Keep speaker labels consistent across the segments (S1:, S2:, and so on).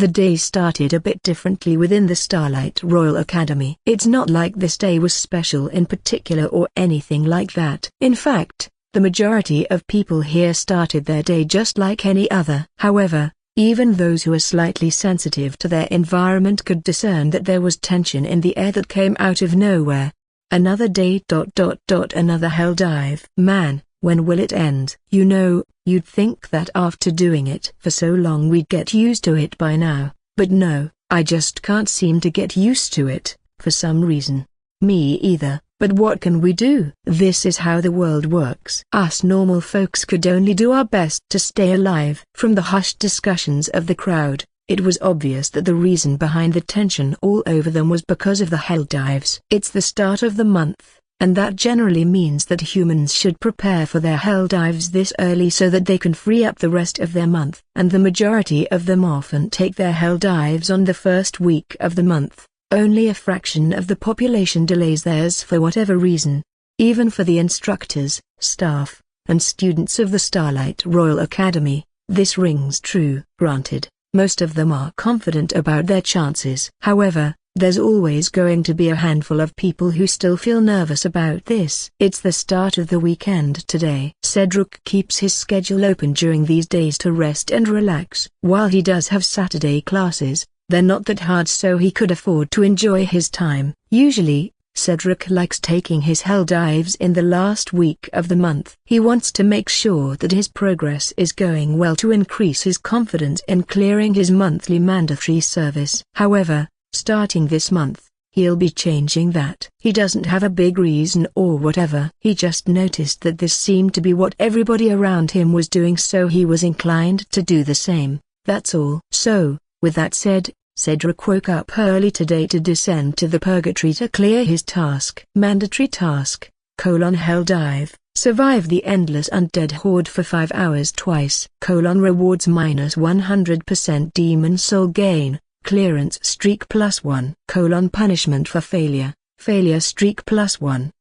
S1: The day started a bit differently within the Starlight Royal Academy. It's not like this day was special in particular or anything like that. In fact, the majority of people here started their day just like any other. However, even those who are slightly sensitive to their environment could discern that there was tension in the air that came out of nowhere. Another day ... another hell dive. Man, when will it end? You know, you'd think that after doing it for so long we'd get used to it by now, but no, I just can't seem to get used to it, for some reason. Me either, but what can we do? This is how the world works. Us normal folks could only do our best to stay alive. From the hushed discussions of the crowd, it was obvious that the reason behind the tension all over them was because of the hell dives. It's the start of the month, and that generally means that humans should prepare for their hell dives this early so that they can free up the rest of their month. And the majority of them often take their hell dives on the first week of the month. Only a fraction of the population delays theirs for whatever reason. Even for the instructors, staff, and students of the Starlight Royal Academy, this rings true. Granted, most of them are confident about their chances. However, there's always going to be a handful of people who still feel nervous about this. It's the start of the weekend today. Cedric keeps his schedule open during these days to rest and relax. While he does have Saturday classes, they're not that hard, so he could afford to enjoy his time. Usually, Cedric likes taking his hell dives in the last week of the month. He wants to make sure that his progress is going well to increase his confidence in clearing his monthly mandatory service. However, starting this month, he'll be changing that. He doesn't have a big reason or whatever. He just noticed that this seemed to be what everybody around him was doing, so he was inclined to do the same. That's all. So, with that said, Cedric woke up early today to descend to the purgatory to clear his task. Mandatory task: hell dive, survive the endless undead horde for 5 hours twice. Rewards -100% demon soul gain, clearance streak +1. Punishment for failure, failure streak +1.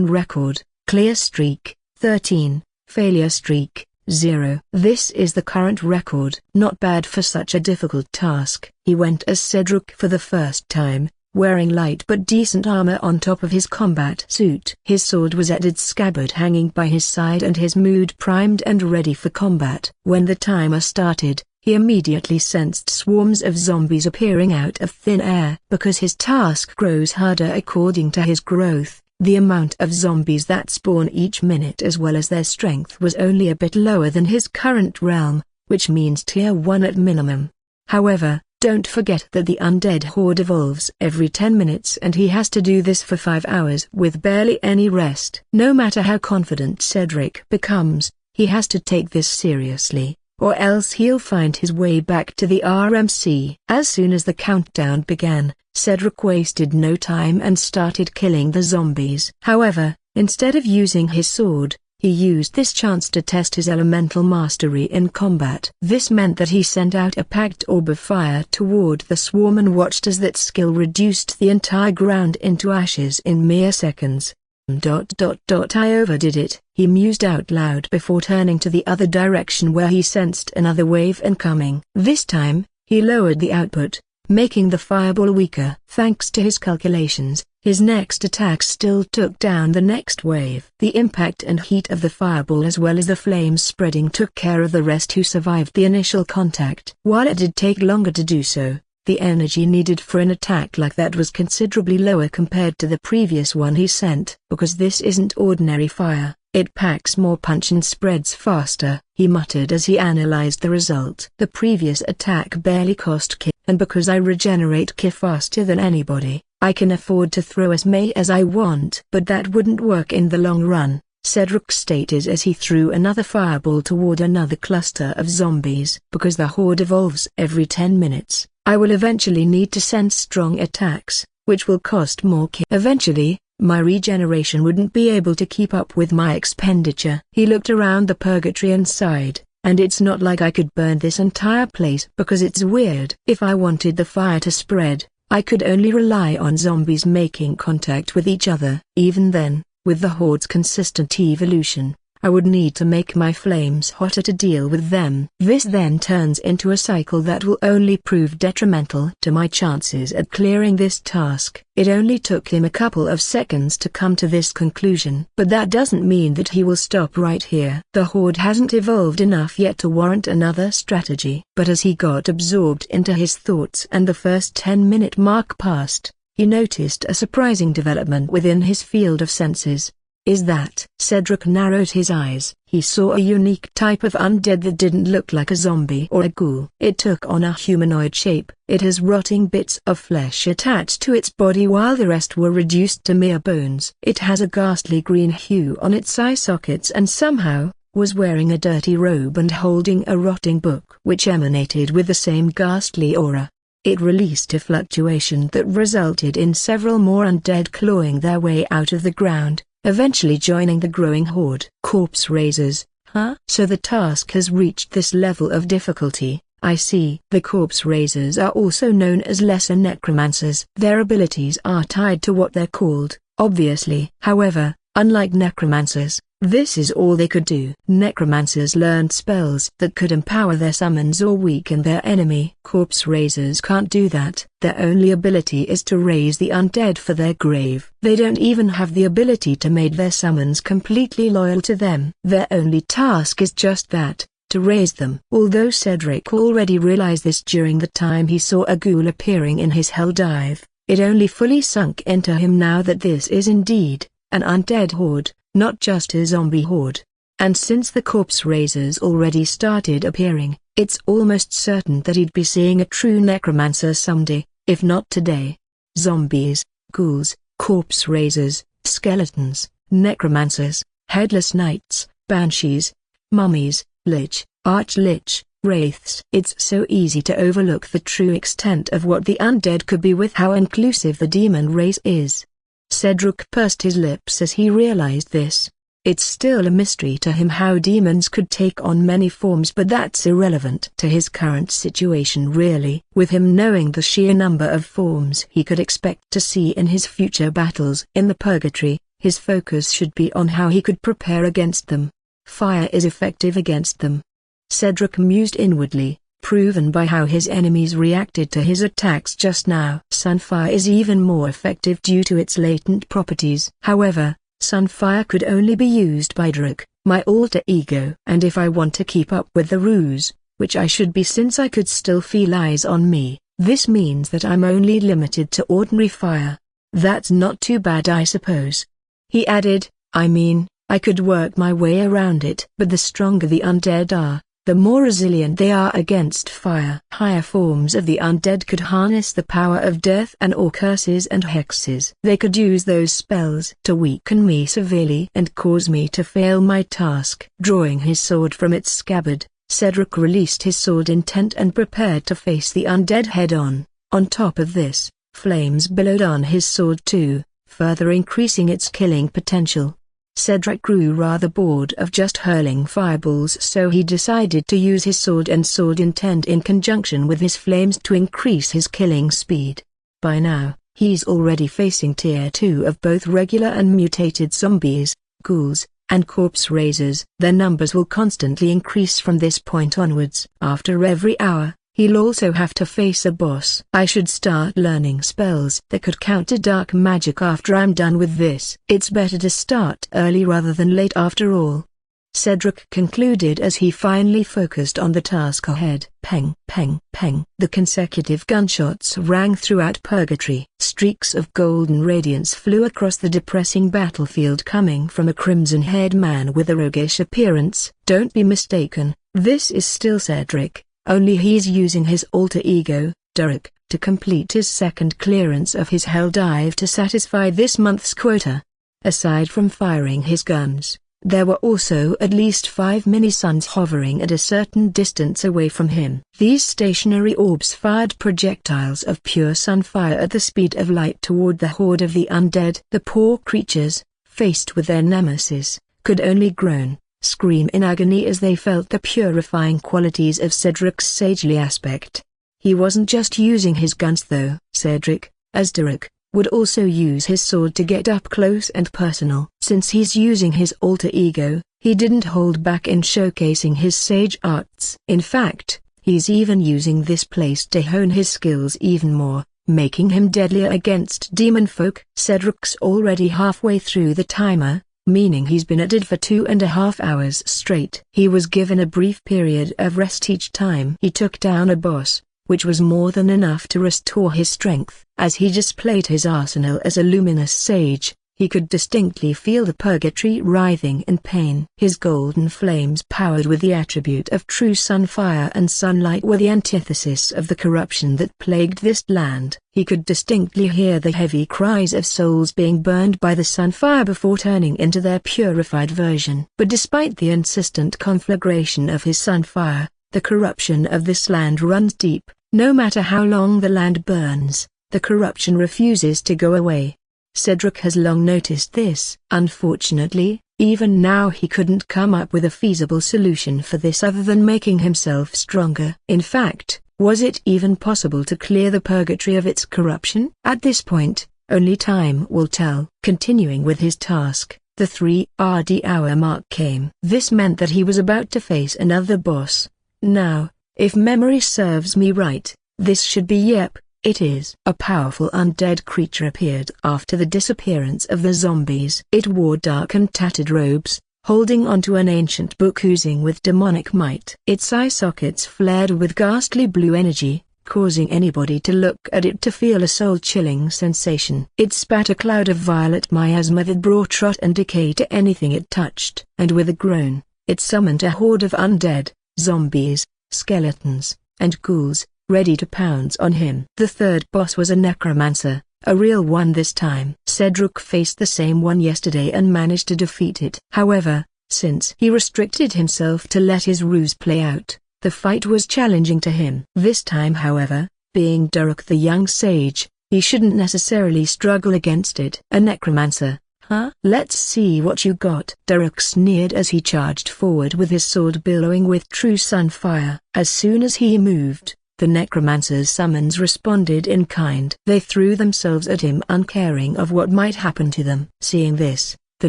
S1: Record, clear streak, 13, failure streak, 0. This is the current record. Not bad for such a difficult task. He went as Cedric for the first time, wearing light but decent armor on top of his combat suit. His sword was at its scabbard hanging by his side and his mood primed and ready for combat. When the timer started, he immediately sensed swarms of zombies appearing out of thin air. Because his task grows harder according to his growth, the amount of zombies that spawn each minute as well as their strength was only a bit lower than his current realm, which means tier 1 at minimum. However, don't forget that the undead horde evolves every 10 minutes and he has to do this for 5 hours with barely any rest. No matter how confident Cedric becomes, he has to take this seriously, or else he'll find his way back to the RMC. As soon as the countdown began, Cedric wasted no time and started killing the zombies. However, instead of using his sword, he used this chance to test his elemental mastery in combat. This meant that he sent out a packed orb of fire toward the swarm and watched as that skill reduced the entire ground into ashes in mere seconds. I overdid it, he mused out loud before turning to the other direction where he sensed another wave incoming. This time, he lowered the output, making the fireball weaker. Thanks to his calculations, his next attack still took down the next wave. The impact and heat of the fireball as well as the flames spreading took care of the rest who survived the initial contact. While it did take longer to do so, the energy needed for an attack like that was considerably lower compared to the previous one he sent. Because this isn't ordinary fire, it packs more punch and spreads faster, he muttered as he analyzed the result. The previous attack barely cost Ki, and because I regenerate Ki faster than anybody, I can afford to throw as many as I want. But that wouldn't work in the long run, Cedric stated as he threw another fireball toward another cluster of zombies. Because the horde evolves every 10 minutes, I will eventually need to send strong attacks, which will cost more Ki. Eventually, my regeneration wouldn't be able to keep up with my expenditure. He looked around the purgatory and sighed, and it's not like I could burn this entire place because it's weird. If I wanted the fire to spread, I could only rely on zombies making contact with each other. Even then, with the horde's consistent evolution, I would need to make my flames hotter to deal with them. This then turns into a cycle that will only prove detrimental to my chances at clearing this task. It only took him a couple of seconds to come to this conclusion. But that doesn't mean that he will stop right here. The Horde hasn't evolved enough yet to warrant another strategy. But as he got absorbed into his thoughts and the first 10-minute mark passed, he noticed a surprising development within his field of senses. Is that? Cedric narrowed his eyes. He saw a unique type of undead that didn't look like a zombie or a ghoul. It took on a humanoid shape. It has rotting bits of flesh attached to its body while the rest were reduced to mere bones. It has a ghastly green hue on its eye sockets and somehow was wearing a dirty robe and holding a rotting book which emanated with the same ghastly aura. It released a fluctuation that resulted in several more undead clawing their way out of the ground, eventually joining the growing horde. Corpse raisers, huh? So the task has reached this level of difficulty, I see. The corpse raisers are also known as lesser necromancers. Their abilities are tied to what they're called, obviously. However, unlike necromancers, this is all they could do. Necromancers learned spells that could empower their summons or weaken their enemy. Corpse raisers can't do that. Their only ability is to raise the undead for their grave. They don't even have the ability to make their summons completely loyal to them. Their only task is just that, to raise them. Although Cedric already realized this during the time he saw a ghoul appearing in his hell dive, it only fully sunk into him now that this is indeed an undead horde, not just a zombie horde. And since the corpse raisers already started appearing, it's almost certain that he'd be seeing a true necromancer someday, if not today. Zombies, ghouls, corpse raisers, skeletons, necromancers, headless knights, banshees, mummies, lich, arch-lich, wraiths. It's so easy to overlook the true extent of what the undead could be with how inclusive the demon race is. Cedric pursed his lips as he realized this. It's still a mystery to him how demons could take on many forms, but that's irrelevant to his current situation really. With him knowing the sheer number of forms he could expect to see in his future battles in the purgatory, his focus should be on how he could prepare against them. Fire is effective against them. Cedric mused inwardly, proven by how his enemies reacted to his attacks just now. Sunfire is even more effective due to its latent properties. However, Sunfire could only be used by Cedric, my alter ego. And if I want to keep up with the ruse, which I should be since I could still feel eyes on me, this means that I'm only limited to ordinary fire. That's not too bad, I suppose. He added, I mean, I could work my way around it. But the stronger the undead are, the more resilient they are against fire. Higher forms of the undead could harness the power of death and or curses and hexes. They could use those spells to weaken me severely and cause me to fail my task. Drawing his sword from its scabbard, Cedric released his sword intent and prepared to face the undead head-on. On top of this, flames billowed on his sword too, further increasing its killing potential. Cedric grew rather bored of just hurling fireballs, so he decided to use his sword and sword intent in conjunction with his flames to increase his killing speed. By now, he's already facing tier 2 of both regular and mutated zombies, ghouls, and corpse raisers. Their numbers will constantly increase from this point onwards. After every hour, he'll also have to face a boss. I should start learning spells that could counter dark magic after I'm done with this. It's better to start early rather than late after all. Cedric concluded as he finally focused on the task ahead. Peng, peng, peng. The consecutive gunshots rang throughout Purgatory. Streaks of golden radiance flew across the depressing battlefield coming from a crimson-haired man with a roguish appearance. Don't be mistaken, this is still Cedric. Only he's using his alter ego, Cedric, to complete his second clearance of his hell dive to satisfy this month's quota. Aside from firing his guns, there were also at least 5 mini-suns hovering at a certain distance away from him. These stationary orbs fired projectiles of pure sunfire at the speed of light toward the horde of the undead. The poor creatures, faced with their nemesis, could only groan, scream in agony as they felt the purifying qualities of Cedric's sagely aspect. He wasn't just using his guns though. Cedric, as Cedric, would also use his sword to get up close and personal. Since he's using his alter ego, he didn't hold back in showcasing his sage arts. In fact, he's even using this place to hone his skills even more, making him deadlier against demon folk. Cedric's already halfway through the timer, meaning he's been at it for 2.5 hours straight. He was given a brief period of rest each time he took down a boss, which was more than enough to restore his strength. As he displayed his arsenal as a luminous sage, he could distinctly feel the purgatory writhing in pain. His golden flames powered with the attribute of true sunfire and sunlight were the antithesis of the corruption that plagued this land. He could distinctly hear the heavy cries of souls being burned by the sunfire before turning into their purified version. But despite the insistent conflagration of his sunfire, the corruption of this land runs deep. No matter how long the land burns, the corruption refuses to go away. Cedric has long noticed this. Unfortunately, even now he couldn't come up with a feasible solution for this other than making himself stronger. In fact, was it even possible to clear the purgatory of its corruption? At this point, only time will tell. Continuing with his task, the 3-hour mark came. This meant that he was about to face another boss. Now, if memory serves me right, this should be it is. A powerful undead creature appeared after the disappearance of the zombies. It wore dark and tattered robes, holding onto an ancient book oozing with demonic might. Its eye sockets flared with ghastly blue energy, causing anybody to look at it to feel a soul-chilling sensation. It spat a cloud of violet miasma that brought rot and decay to anything it touched. And with a groan, it summoned a horde of undead, zombies, skeletons, and ghouls, ready to pounce on him. The third boss was a necromancer, a real one this time. Cedric faced the same one yesterday and managed to defeat it. However, since he restricted himself to let his ruse play out, the fight was challenging to him. This time however, being Cedric the young sage, he shouldn't necessarily struggle against it. A necromancer, huh? Let's see what you got. Cedric sneered as he charged forward with his sword billowing with true sunfire. As soon as he moved, the necromancer's summons responded in kind. They threw themselves at him uncaring of what might happen to them. Seeing this, the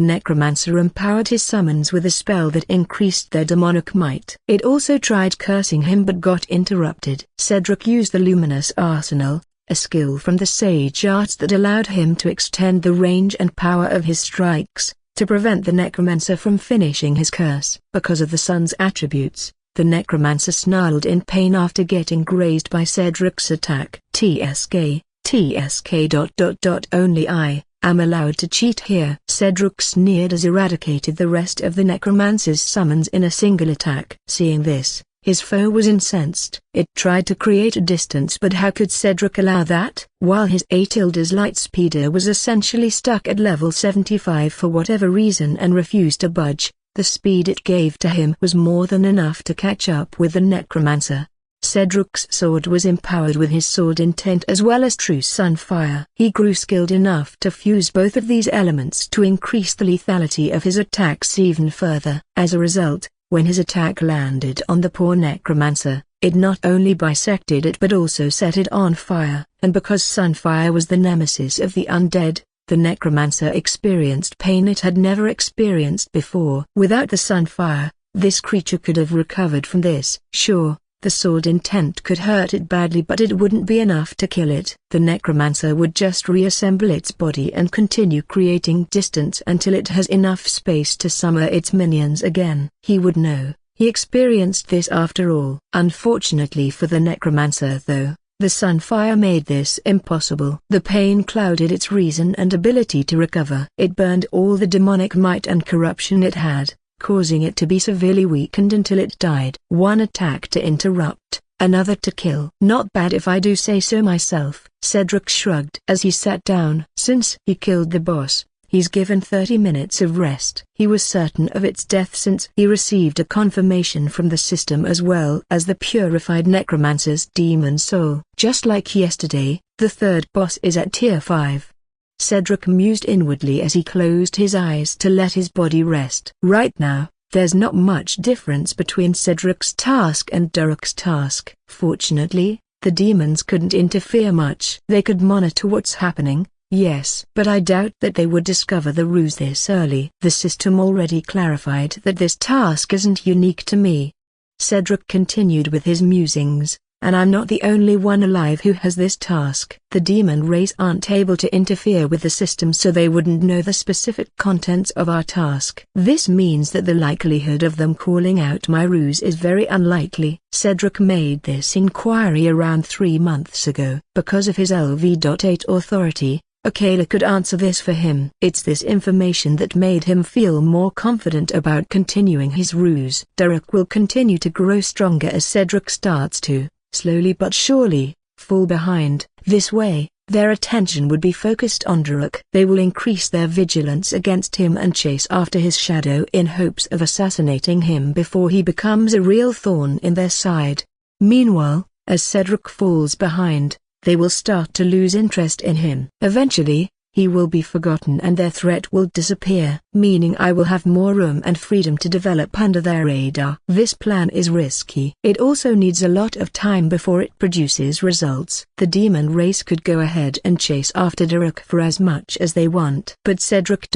S1: necromancer empowered his summons with a spell that increased their demonic might. It also tried cursing him but got interrupted. Cedric used the luminous arsenal, a skill from the sage arts that allowed him to extend the range and power of his strikes, to prevent the necromancer from finishing his curse. Because of the sun's attributes, the necromancer snarled in pain after getting grazed by Cedric's attack. TSK. Only I am allowed to cheat here. Cedric sneered as eradicated the rest of the necromancer's summons in a single attack. Seeing this, his foe was incensed. It tried to create a distance, but how could Cedric allow that? While his Atilda's lightspeeder was essentially stuck at level 75 for whatever reason and refused to budge, the speed it gave to him was more than enough to catch up with the necromancer. Cedric's sword was empowered with his sword intent as well as true sunfire. He grew skilled enough to fuse both of these elements to increase the lethality of his attacks even further. As a result, when his attack landed on the poor necromancer, it not only bisected it but also set it on fire. And because sunfire was the nemesis of the undead, the necromancer experienced pain it had never experienced before. Without the sunfire, this creature could have recovered from this. Sure, the sword intent could hurt it badly, but it wouldn't be enough to kill it. The necromancer would just reassemble its body and continue creating distance until it has enough space to summon its minions again. He would know. He experienced this after all. Unfortunately for the necromancer though, the sunfire made this impossible. The pain clouded its reason and ability to recover. It burned all the demonic might and corruption it had, causing it to be severely weakened until it died. One attack to interrupt, another to kill. Not bad if I do say so myself. Cedric shrugged as he sat down. Since he killed the boss, he's given 30 minutes of rest. He was certain of its death since he received a confirmation from the system as well as the purified necromancer's demon soul. Just like yesterday, the third boss is at tier 5. Cedric mused inwardly as he closed his eyes to let his body rest. Right now, there's not much difference between Cedric's task and Ceric's task. Fortunately, the demons couldn't interfere much. They could monitor what's happening, Yes, but I doubt that they would discover the ruse this early. The system already clarified that this task isn't unique to me. Cedric continued with his musings, and I'm not the only one alive who has this task. The demon race aren't able to interfere with the system, so they wouldn't know the specific contents of our task. This means that the likelihood of them calling out my ruse is very unlikely. Cedric made this inquiry around 3 months ago. Because of his LV.8 authority, Akela could answer this for him. It's this information that made him feel more confident about continuing his ruse. Derek will continue to grow stronger as Cedric starts to, slowly but surely, fall behind. This way, their attention would be focused on Derek. They will increase their vigilance against him and chase after his shadow in hopes of assassinating him before he becomes a real thorn in their side. Meanwhile, as Cedric falls behind, they will start to lose interest in him. Eventually, he will be forgotten and their threat will disappear, meaning I will have more room and freedom to develop under their radar. This plan is risky. It also needs a lot of time before it produces results. The demon race could go ahead and chase after Derek for as much as they want. But Cedric ...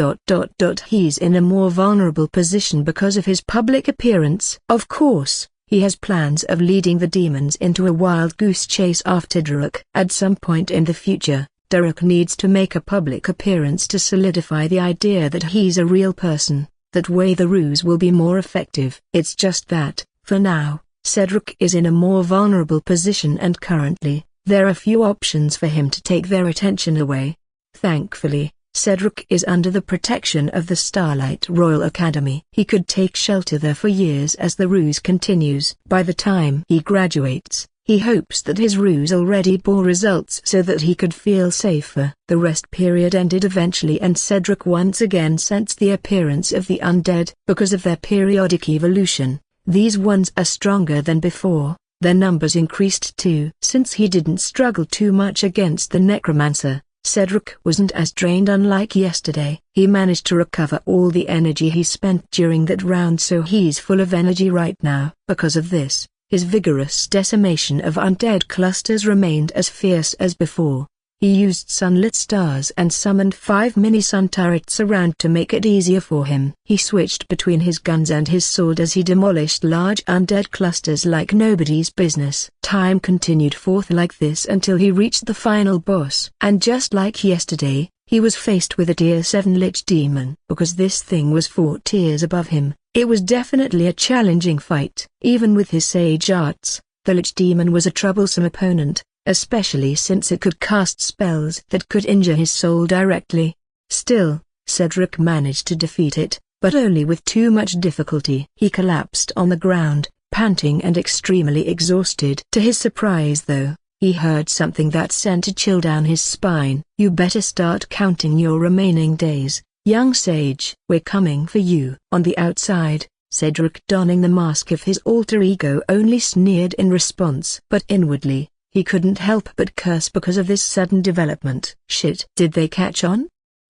S1: he's in a more vulnerable position because of his public appearance. Of course, he has plans of leading the demons into a wild goose chase after Derek. At some point in the future, Derek needs to make a public appearance to solidify the idea that he's a real person. That way the ruse will be more effective. It's just that, for now, Cedric is in a more vulnerable position and currently, there are few options for him to take their attention away. Thankfully, Cedric is under the protection of the Starlight Royal Academy. He could take shelter there for years as the ruse continues. By the time he graduates, he hopes that his ruse already bore results so that he could feel safer. The rest period ended eventually and Cedric once again sensed the appearance of the undead. Because of their periodic evolution, these ones are stronger than before. Their numbers increased too. Since he didn't struggle too much against the necromancer, Cedric wasn't as drained unlike yesterday. He managed to recover all the energy he spent during that round, so he's full of energy right now. Because of this, his vigorous decimation of undead clusters remained as fierce as before. He used sunlit stars and summoned 5 mini-sun turrets around to make it easier for him. He switched between his guns and his sword as he demolished large undead clusters like nobody's business. Time continued forth like this until he reached the final boss. And just like yesterday, he was faced with a tier 7 Lich Demon. Because this thing was 4 tiers above him, it was definitely a challenging fight. Even with his sage arts, the Lich Demon was a troublesome opponent, especially since it could cast spells that could injure his soul directly. Still, Cedric managed to defeat it, but only with too much difficulty. He collapsed on the ground, panting and extremely exhausted. To his surprise though, he heard something that sent a chill down his spine. "You better start counting your remaining days, young sage. We're coming for you." On the outside, Cedric, donning the mask of his alter ego, only sneered in response. But inwardly, he couldn't help but curse because of this sudden development. Shit! Did they catch on?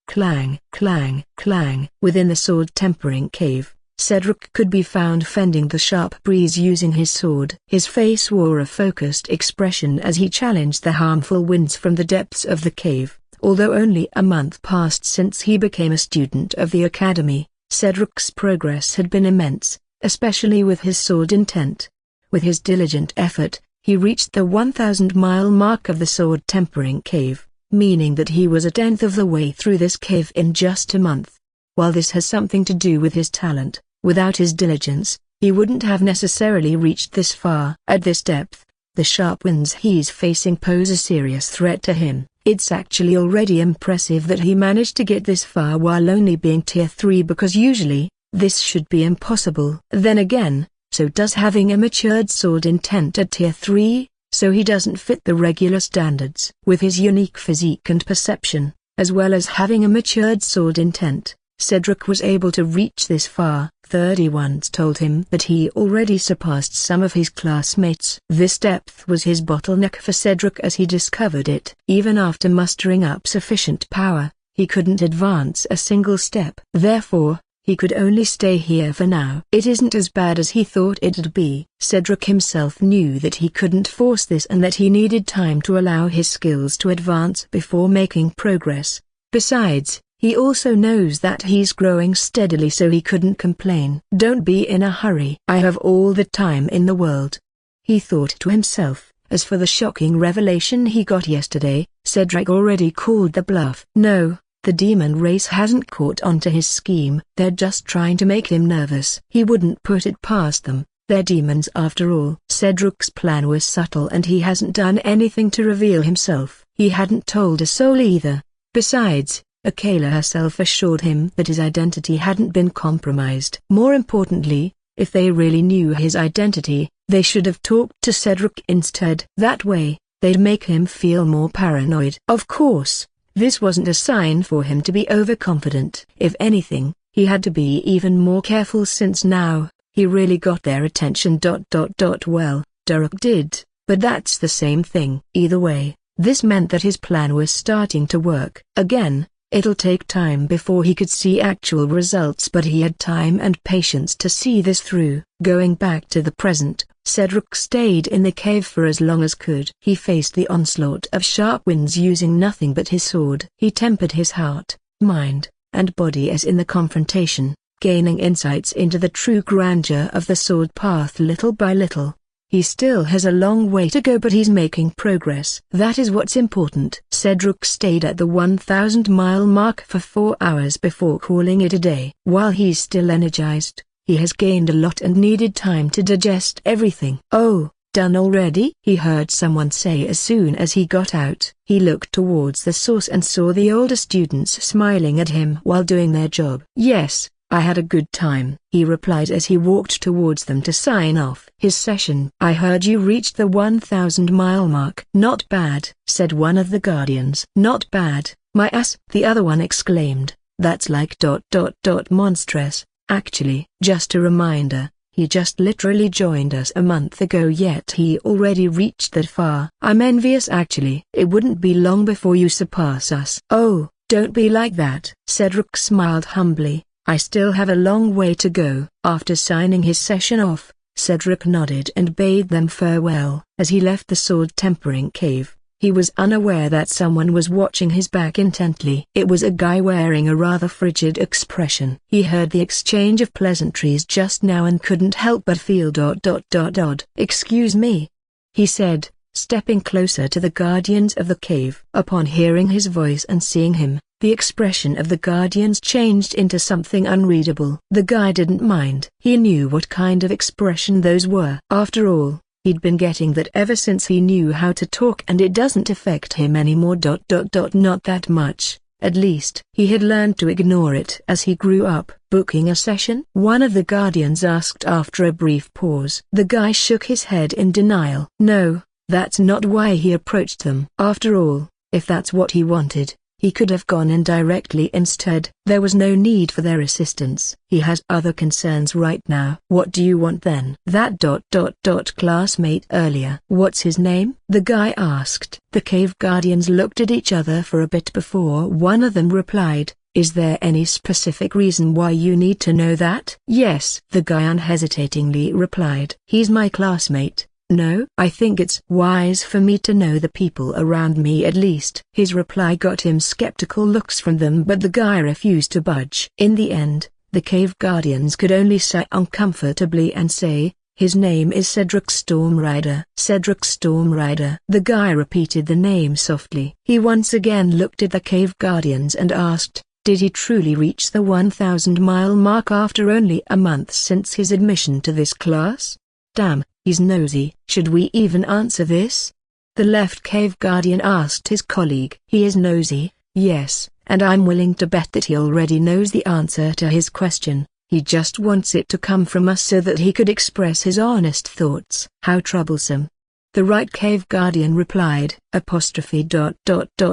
S1: Clang, clang, clang. Within the sword tempering cave, Cedric could be found fending the sharp breeze using his sword. His face wore a focused expression as he challenged the harmful winds from the depths of the cave. Although only a month passed since he became a student of the academy, Cedric's progress had been immense, especially with his sword intent. With his diligent effort, he reached the 1,000-mile mark of the sword tempering cave, meaning that he was a tenth of the way through this cave in just a month. While this has something to do with his talent, without his diligence, he wouldn't have necessarily reached this far. At this depth, the sharp winds he's facing pose a serious threat to him. It's actually already impressive that he managed to get this far while only being tier 3, because usually, this should be impossible. Then again, so does having a matured sword intent at tier 3, so he doesn't fit the regular standards. With his unique physique and perception, as well as having a matured sword intent, Cedric was able to reach this far. 31 told him that he already surpassed some of his classmates. This depth was his bottleneck for Cedric as he discovered it. Even after mustering up sufficient power, he couldn't advance a single step. Therefore, He could only stay here for now. It isn't as bad as he thought it'd be. Cedric himself knew that he couldn't force this and that he needed time to allow his skills to advance before making progress. Besides, he also knows that he's growing steadily, so he couldn't complain. Don't be in a hurry. I have all the time in the world, he thought to himself. As for the shocking revelation he got yesterday, Cedric already called the bluff. No, the demon race hasn't caught on to his scheme. They're just trying to make him nervous. He wouldn't put it past them. They're demons after all. Cedric's plan was subtle and he hasn't done anything to reveal himself. He hadn't told a soul either. Besides, Akela herself assured him that his identity hadn't been compromised. More importantly, if they really knew his identity, they should have talked to Cedric instead. That way, they'd make him feel more paranoid. Of course, this wasn't a sign for him to be overconfident. If anything, he had to be even more careful since now, he really got their attention. Well, Derek did, but that's the same thing. Either way, this meant that his plan was starting to work. Again, it'll take time before he could see actual results, but he had time and patience to see this through. Going back to the present, Cedric stayed in the cave for as long as could. He faced the onslaught of sharp winds using nothing but his sword. He tempered his heart, mind, and body as in the confrontation, gaining insights into the true grandeur of the sword path little by little. He still has a long way to go, but he's making progress. That is what's important. Cedric stayed at the 1,000-mile mark for 4 hours before calling it a day. While he's still energized, he has gained a lot and needed time to digest everything. Oh, done already? He heard someone say as soon as he got out. He looked towards the source and saw the older students smiling at him while doing their job. Yes, I had a good time, he replied as he walked towards them to sign off his session. I heard you reached the 1,000-mile mark. Not bad, said one of the guardians. Not bad, my ass, the other one exclaimed. That's like ... monstrous. Actually, just a reminder, he just literally joined us a month ago, yet he already reached that far. I'm envious actually. It wouldn't be long before you surpass us. Oh, don't be like that. Cedric smiled humbly. I still have a long way to go. After signing his session off, Cedric nodded and bade them farewell. As he left the sword tempering cave, he was unaware that someone was watching his back intently. It was a guy wearing a rather frigid expression. He heard the exchange of pleasantries just now and couldn't help but feel ... odd. Excuse me, he said, stepping closer to the guardians of the cave. Upon hearing his voice and seeing him, the expression of the guardians changed into something unreadable. The guy didn't mind. He knew what kind of expression those were. After all, he'd been getting that ever since he knew how to talk, and it doesn't affect him anymore. Not that much, at least. He had learned to ignore it as he grew up. Booking a session? One of the guardians asked after a brief pause. The guy shook his head in denial. No, that's not why he approached them. After all, if that's what he wanted, he could have gone in directly instead. There was no need for their assistance. He has other concerns right now. What do you want then? That ... classmate earlier. What's his name? The guy asked. The cave guardians looked at each other for a bit before one of them replied, is there any specific reason why you need to know that? Yes, the guy unhesitatingly replied. He's my classmate. No, I think it's wise for me to know the people around me at least. His reply got him skeptical looks from them, but the guy refused to budge. In the end, the cave guardians could only sigh uncomfortably and say, his name is Cedric Stormrider. Cedric Stormrider. The guy repeated the name softly. He once again looked at the cave guardians and asked, did he truly reach the 1,000-mile mark after only a month since his admission to this class? Damn, he's nosy. Should we even answer this? The left cave guardian asked his colleague. He is nosy, yes, and I'm willing to bet that he already knows the answer to his question. He just wants it to come from us so that he could express his honest thoughts. How troublesome. The right cave guardian replied, apostrophe ...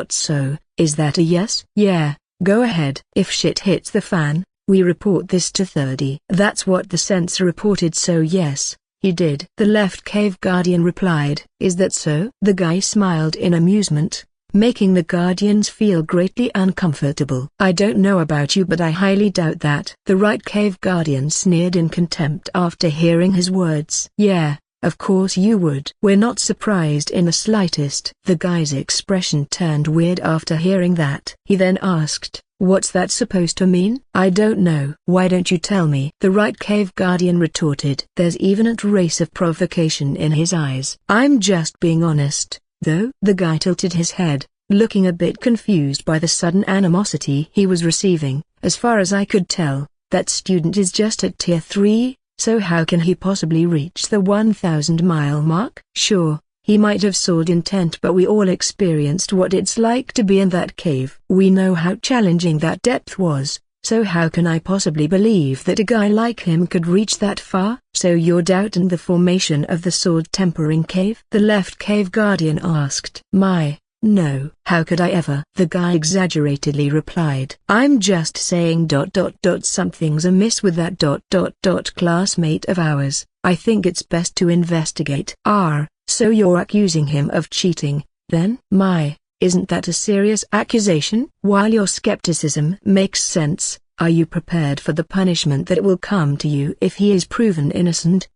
S1: So, is that a yes? Yeah, go ahead. If shit hits the fan, we report this to 30. That's what the sensor reported, so yes. He did. The left cave guardian replied, is that so? The guy smiled in amusement. making the guardians feel greatly uncomfortable. "I don't know about you, but I highly doubt that." The right cave guardian sneered in contempt after hearing his words. "Yeah, of course you would." "We're not surprised in the slightest." The guy's expression turned weird after hearing that. He then asked, "What's that supposed to mean?" "I don't know." "Why don't you tell me?" The right cave guardian retorted. There's even a trace of provocation in his eyes. "I'm just being honest, though." The guy tilted his head, looking a bit confused by the sudden animosity he was receiving. "As far as I could tell, that student is just at tier 3, so how can he possibly reach the 1,000-mile mark?" "Sure, he might have sold intent, but we all experienced what it's like to be in that cave. We know how challenging that depth was, so how can I possibly believe that a guy like him could reach that far?" "So you're doubting the formation of the sword tempering cave?" the left cave guardian asked. No. How could I ever?" the guy exaggeratedly replied. "I'm just saying ... something's amiss with that ... classmate of ours. I think it's best to investigate." So you're accusing him of cheating, then?" Isn't that a serious accusation?" "While your skepticism makes sense, are you prepared for the punishment that will come to you if he is proven innocent?"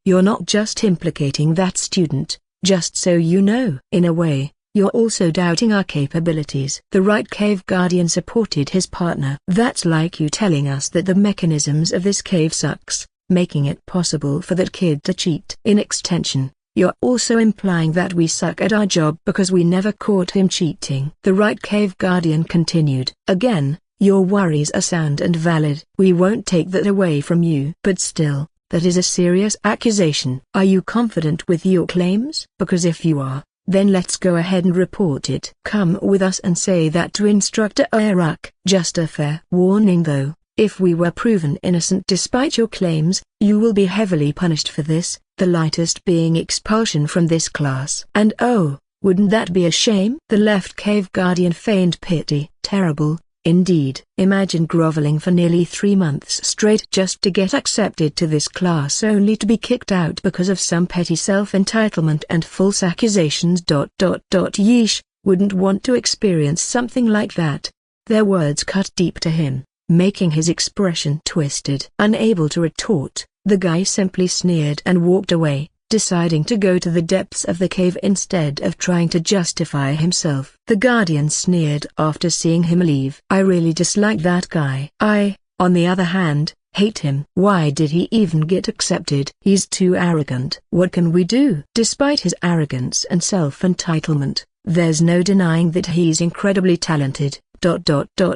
S1: "You're not just implicating that student, just so you know. In a way, you're also doubting our capabilities." The right cave guardian supported his partner. "That's like you telling us that the mechanisms of this cave sucks, making it possible for that kid to cheat. In extension, you're also implying that we suck at our job because we never caught him cheating." The right cave guardian continued. "Again, your worries are sound and valid. We won't take that away from you. But still, that is a serious accusation. Are you confident with your claims? Because if you are, then let's go ahead and report it. Come with us and say that to Instructor Arak." "Just a fair warning though, if we were proven innocent despite your claims, you will be heavily punished for this, the lightest being expulsion from this class." "And oh, wouldn't that be a shame?" The left cave guardian feigned pity. "Terrible, indeed. Imagine groveling for nearly 3 months straight just to get accepted to this class only to be kicked out because of some petty self-entitlement and false accusations. Yeesh, wouldn't want to experience something like that." Their words cut deep to him, making his expression twisted. Unable to retort, the guy simply sneered and walked away, deciding to go to the depths of the cave instead of trying to justify himself. The guardian sneered after seeing him leave. "I really dislike that guy. I, on the other hand, hate him. Why did he even get accepted? He's too arrogant." "What can we do?" Despite his arrogance and self-entitlement, there's no denying that he's incredibly talented.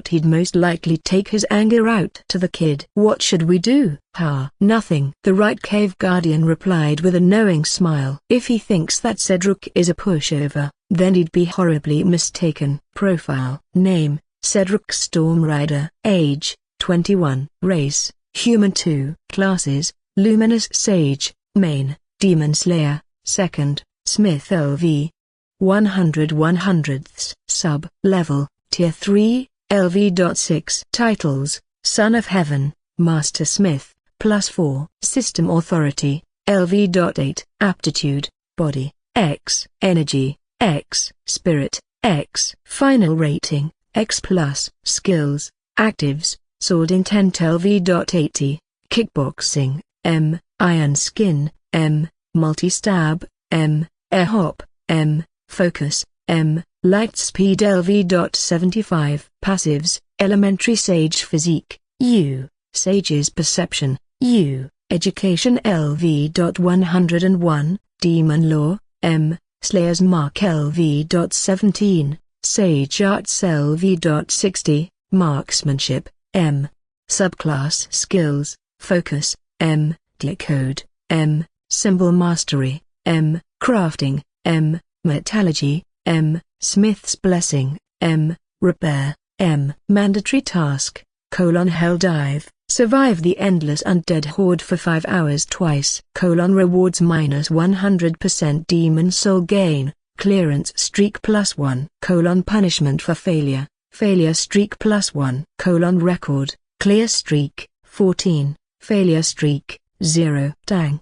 S1: He'd most likely take his anger out to the kid. "What should we do?" "Nothing." The right cave guardian replied with a knowing smile. "If he thinks that Cedric is a pushover, then he'd be horribly mistaken." Profile: Name: Cedric Stormrider. Age: 21. Race: Human. 2 Classes: Luminous Sage, Main, Demon Slayer, 2nd, Smith LV. 100/100ths. Sub-Level: Tier 3, LV.6. Titles: Son of Heaven, Master Smith, +4. System Authority, LV.8. Aptitude: Body, X. Energy, X. Spirit, X. Final Rating, X+. Skills: Actives, Sword Intent LV.80. Kickboxing, M. Iron Skin, M. Multi-Stab, M. Air Hop, M. Focus, M. Light Speed LV.75. Passives: Elementary Sage Physique, U. Sage's Perception, U. Education LV.101. Demon Law, M. Slayer's Mark LV.17. Sage Arts LV.60. Marksmanship, M. Subclass Skills: Focus, M. Decode, M. Symbol Mastery, M. Crafting, M. Metallurgy, M. Smith's Blessing, M. Repair, M. Mandatory Task: Hell Dive, survive the endless undead horde for 5 hours twice. Rewards: -100% demon soul gain, clearance streak +1. Punishment for failure, failure streak +1. Record: clear streak, 14, failure streak, 0. Dang.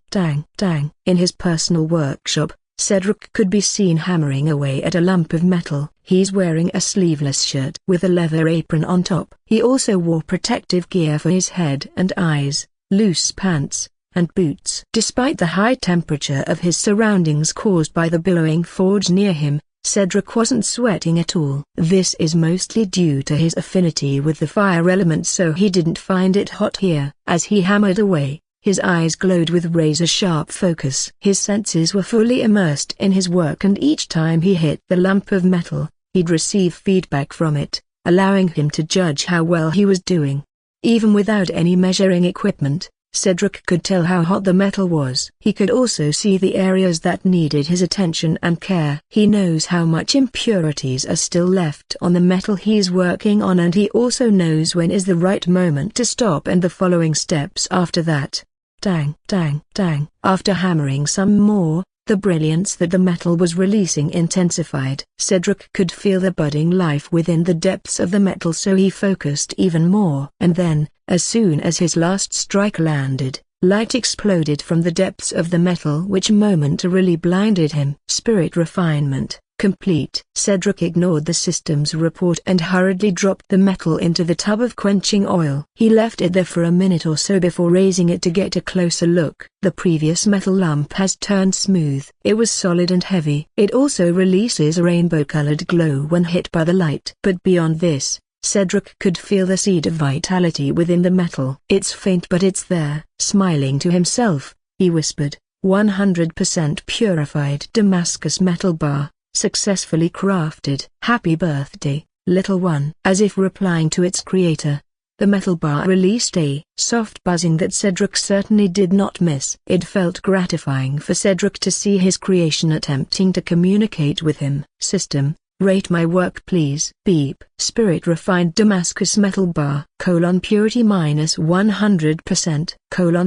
S1: In his personal workshop, Cedric could be seen hammering away at a lump of metal. He's wearing a sleeveless shirt with a leather apron on top. He also wore protective gear for his head and eyes, loose pants, and boots. Despite the high temperature of his surroundings caused by the billowing forge near him, Cedric wasn't sweating at all. This is mostly due to his affinity with the fire element, so he didn't find it hot here. As he hammered away, his eyes glowed with razor-sharp focus. His senses were fully immersed in his work, and each time he hit the lump of metal, he'd receive feedback from it, allowing him to judge how well he was doing. Even without any measuring equipment, Cedric could tell how hot the metal was. He could also see the areas that needed his attention and care. He knows how much impurities are still left on the metal he's working on, and he also knows when is the right moment to stop and the following steps after that. Dang, dang, dang. After hammering some more, the brilliance that the metal was releasing intensified. Cedric could feel the budding life within the depths of the metal, so he focused even more. And then, as soon as his last strike landed, light exploded from the depths of the metal, which momentarily blinded him. Spirit refinement complete. Cedric ignored the system's report and hurriedly dropped the metal into the tub of quenching oil. He left it there for a minute or so before raising it to get a closer look. The previous metal lump has turned smooth. It was solid and heavy. It also releases a rainbow-colored glow when hit by the light. But beyond this, Cedric could feel the seed of vitality within the metal. It's faint, but it's there. Smiling to himself, he whispered, 100% purified Damascus metal bar. Successfully crafted. Happy birthday, little one. As if replying to its creator, the metal bar released a soft buzzing that Cedric certainly did not miss. It felt gratifying for Cedric to see his creation attempting to communicate with him. System, rate my work please. Beep. Spirit refined Damascus metal bar. Purity -100%.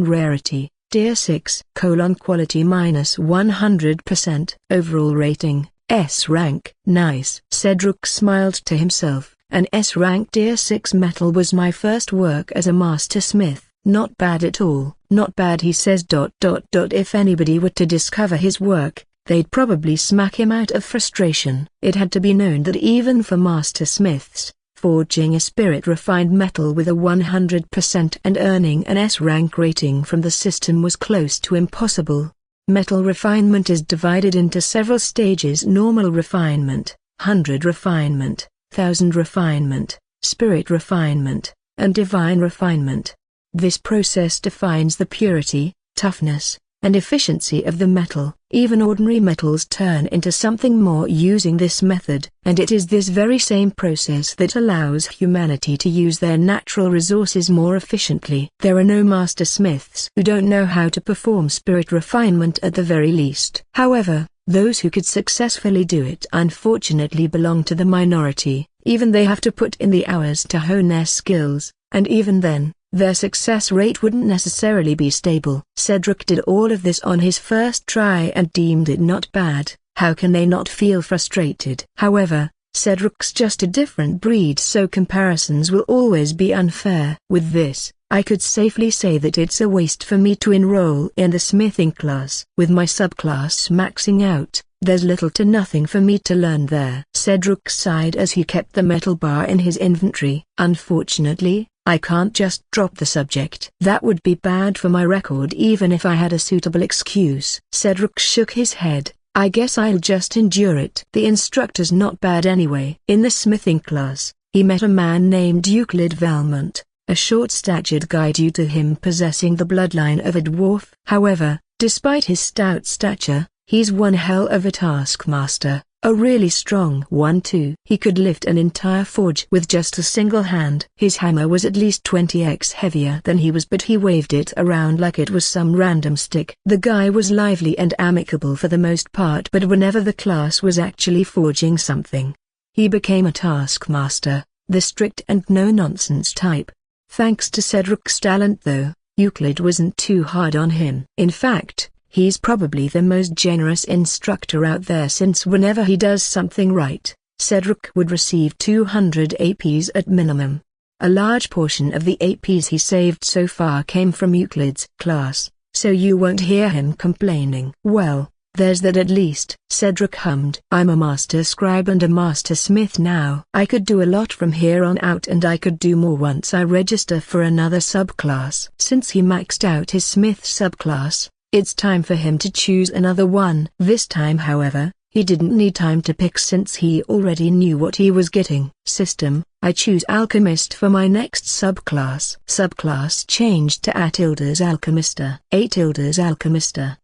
S1: Rarity, Tier 6. Quality -100%. Overall rating, S rank. Nice. Cedric smiled to himself. An S rank Tier 6 metal was my first work as a master smith. Not bad at all. Not bad, he says. If anybody were to discover his work, they'd probably smack him out of frustration. It had to be known that even for master smiths, forging a spirit-refined metal with a 100% and earning an S rank rating from the system was close to impossible. Metal refinement is divided into several stages: normal refinement, 100 refinement, 1000 refinement, spirit refinement, and divine refinement. This process defines the purity, toughness, and efficiency of the metal. Even ordinary metals turn into something more using this method, and it is this very same process that allows humanity to use their natural resources more efficiently. There are no master smiths who don't know how to perform spirit refinement at the very least. However, those who could successfully do it unfortunately belong to the minority. Even they have to put in the hours to hone their skills, and even then, their success rate wouldn't necessarily be stable. Cedric did all of this on his first try and deemed it not bad. How can they not feel frustrated? However, Cedric's just a different breed, so comparisons will always be unfair. With this, I could safely say that it's a waste for me to enroll in the smithing class. With my subclass maxing out, there's little to nothing for me to learn there. Cedric sighed as he kept the metal bar in his inventory. Unfortunately, I can't just drop the subject. That would be bad for my record even if I had a suitable excuse. Cedric shook his head. I guess I'll just endure it. The instructor's not bad anyway. In the smithing class, he met a man named Euclid Valmont, a short-statured guy due to him possessing the bloodline of a dwarf. However, despite his stout stature, he's one hell of a taskmaster. A really strong one too. He could lift an entire forge with just a single hand. His hammer was at least 20x heavier than he was, but he waved it around like it was some random stick. The guy was lively and amicable for the most part, but whenever the class was actually forging something, he became a taskmaster, the strict and no-nonsense type. Thanks to Cedric's talent though, Euclid wasn't too hard on him. In fact, he's probably the most generous instructor out there, since whenever he does something right, Cedric would receive 200 APs at minimum. A large portion of the APs he saved so far came from Euclid's class, so you won't hear him complaining. Well, There's that at least, Cedric hummed. I'm a master scribe and a master smith now. I could do a lot from here on out, and I could do more once I register for another subclass. Since he maxed out his smith subclass, it's time for him to choose another one. This time, however, he didn't need time to pick since he already knew what he was getting. System: I choose Alchemist for my next subclass. Subclass changed to Alchemista. Alchemista: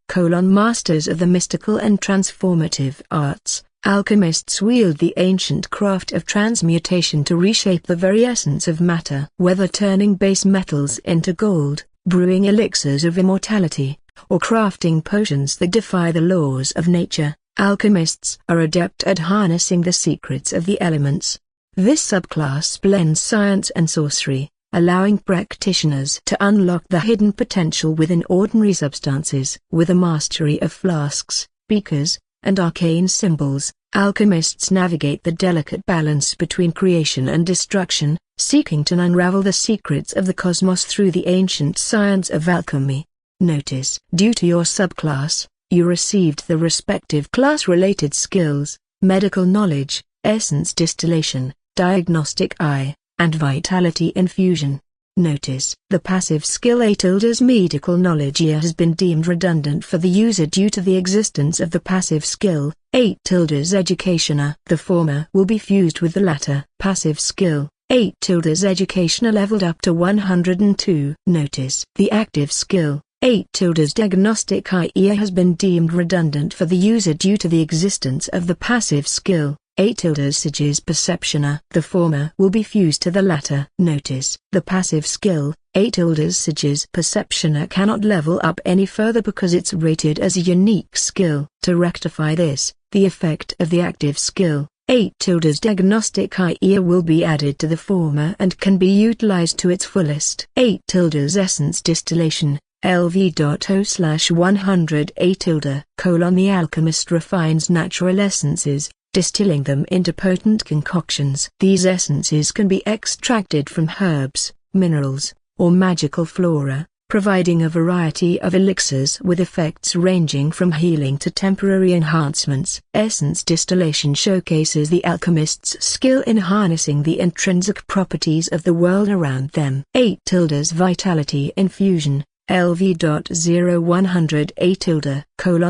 S1: Masters of the mystical and transformative arts. Alchemists wield the ancient craft of transmutation to reshape the very essence of matter. Whether turning base metals into gold, brewing elixirs of immortality, or crafting potions that defy the laws of nature, alchemists are adept at harnessing the secrets of the elements. This subclass blends science and sorcery, allowing practitioners to unlock the hidden potential within ordinary substances. With a mastery of flasks, beakers, and arcane symbols, alchemists navigate the delicate balance between creation and destruction, seeking to unravel the secrets of the cosmos through the ancient science of alchemy. Notice: due to your subclass, you received the respective class-related skills: medical knowledge, essence distillation, diagnostic eye, and vitality infusion. Notice: the passive skill A medical knowledge has been deemed redundant for the user due to the existence of the passive skill A educationer. The former will be fused with the latter. Passive skill A educationer leveled up to 102. Notice: the active skill A diagnostic eye has been deemed redundant for the user due to the existence of the passive skill A Sage's perceptioner. The former will be fused to the latter. Notice: the passive skill A Sage's perceptioner cannot level up any further because it's rated as a unique skill. To rectify this, the effect of the active skill A diagnostic eye will be added to the former and can be utilized to its fullest. A essence distillation LV.0/100 A The alchemist refines natural essences, distilling them into potent concoctions. These essences can be extracted from herbs, minerals, or magical flora, providing a variety of elixirs with effects ranging from healing to temporary enhancements. Essence distillation showcases the alchemist's skill in harnessing the intrinsic properties of the world around them. A vitality infusion LV.0100 A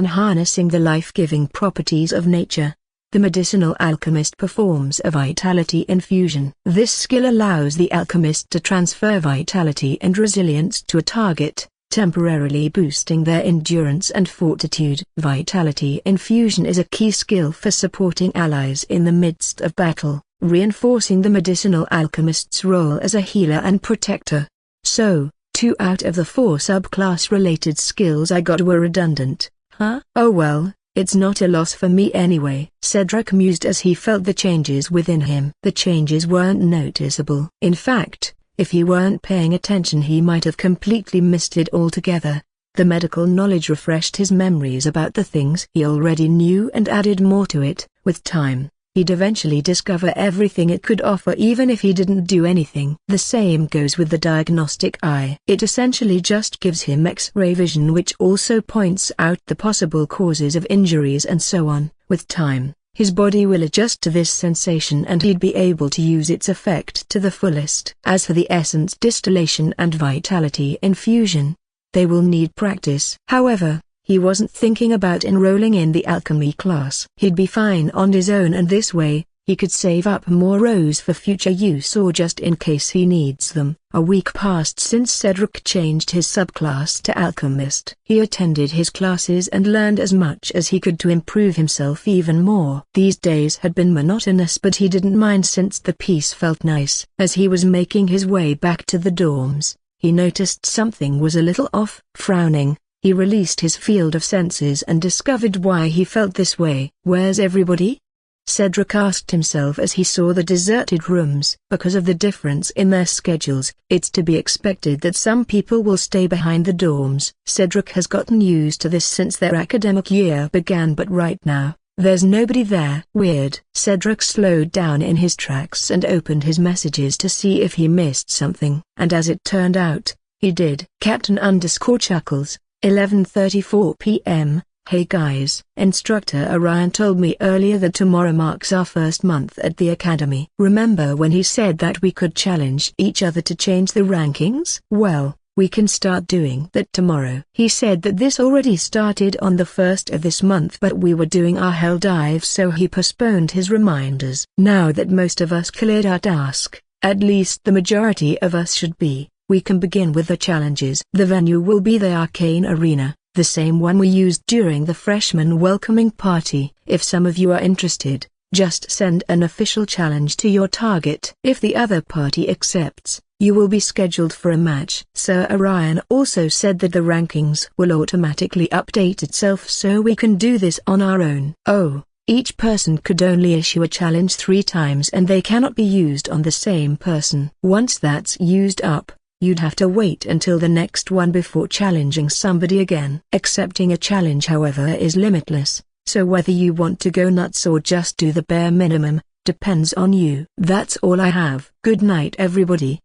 S1: harnessing the life-giving properties of nature. The medicinal alchemist performs a vitality infusion. This skill allows the alchemist to transfer vitality and resilience to a target, temporarily boosting their endurance and fortitude. Vitality infusion is a key skill for supporting allies in the midst of battle, reinforcing the medicinal alchemist's role as a healer and protector. So, 2 out of the 4 subclass-related skills I got were redundant. Huh? Oh well, it's not a loss for me anyway. Cedric mused as he felt the changes within him. The changes weren't noticeable. In fact, if he weren't paying attention he might have completely missed it altogether. The medical knowledge refreshed his memories about the things he already knew and added more to it. With time, he'd eventually discover everything it could offer even if he didn't do anything. The same goes with the diagnostic eye. It essentially just gives him X-ray vision, which also points out the possible causes of injuries and so on. With time, his body will adjust to this sensation and he'd be able to use its effect to the fullest. As for the essence distillation and vitality infusion, they will need practice. However, he wasn't thinking about enrolling in the alchemy class. He'd be fine on his own, and this way, he could save up more rows for future use or just in case he needs them. A week passed since Cedric changed his subclass to alchemist. He attended his classes and learned as much as he could to improve himself even more. These days had been monotonous, but he didn't mind since the peace felt nice. As he was making his way back to the dorms, he noticed something was a little off. Frowning, he released his field of senses and discovered why he felt this way. "Where's everybody?" Cedric asked himself as he saw the deserted rooms. Because of the difference in their schedules, it's to be expected that some people will stay behind the dorms. Cedric has gotten used to this since their academic year began, but right now, there's nobody there. Weird. Cedric slowed down in his tracks and opened his messages to see if he missed something. And as it turned out, he did. Captain _Chuckles, 11:34 p.m., Hey guys, Instructor Orion told me earlier that tomorrow marks our first month at the academy. Remember when he said that we could challenge each other to change the rankings? Well, we can start doing that tomorrow. He said that this already started on the 1st of this month, but we were doing our hell dive, so he postponed his reminders. Now that most of us cleared our task, at least the majority of us should be, we can begin with the challenges. The venue will be the Arcane Arena, the same one we used during the freshman welcoming party. If some of you are interested, just send an official challenge to your target. If the other party accepts, you will be scheduled for a match. Sir Orion also said that the rankings will automatically update itself, so we can do this on our own. Oh, each person could only issue a challenge 3 times and they cannot be used on the same person. Once that's used up, you'd have to wait until the next one before challenging somebody again. Accepting a challenge, however, is limitless, so whether you want to go nuts or just do the bare minimum, depends on you. That's all I have. Good night everybody.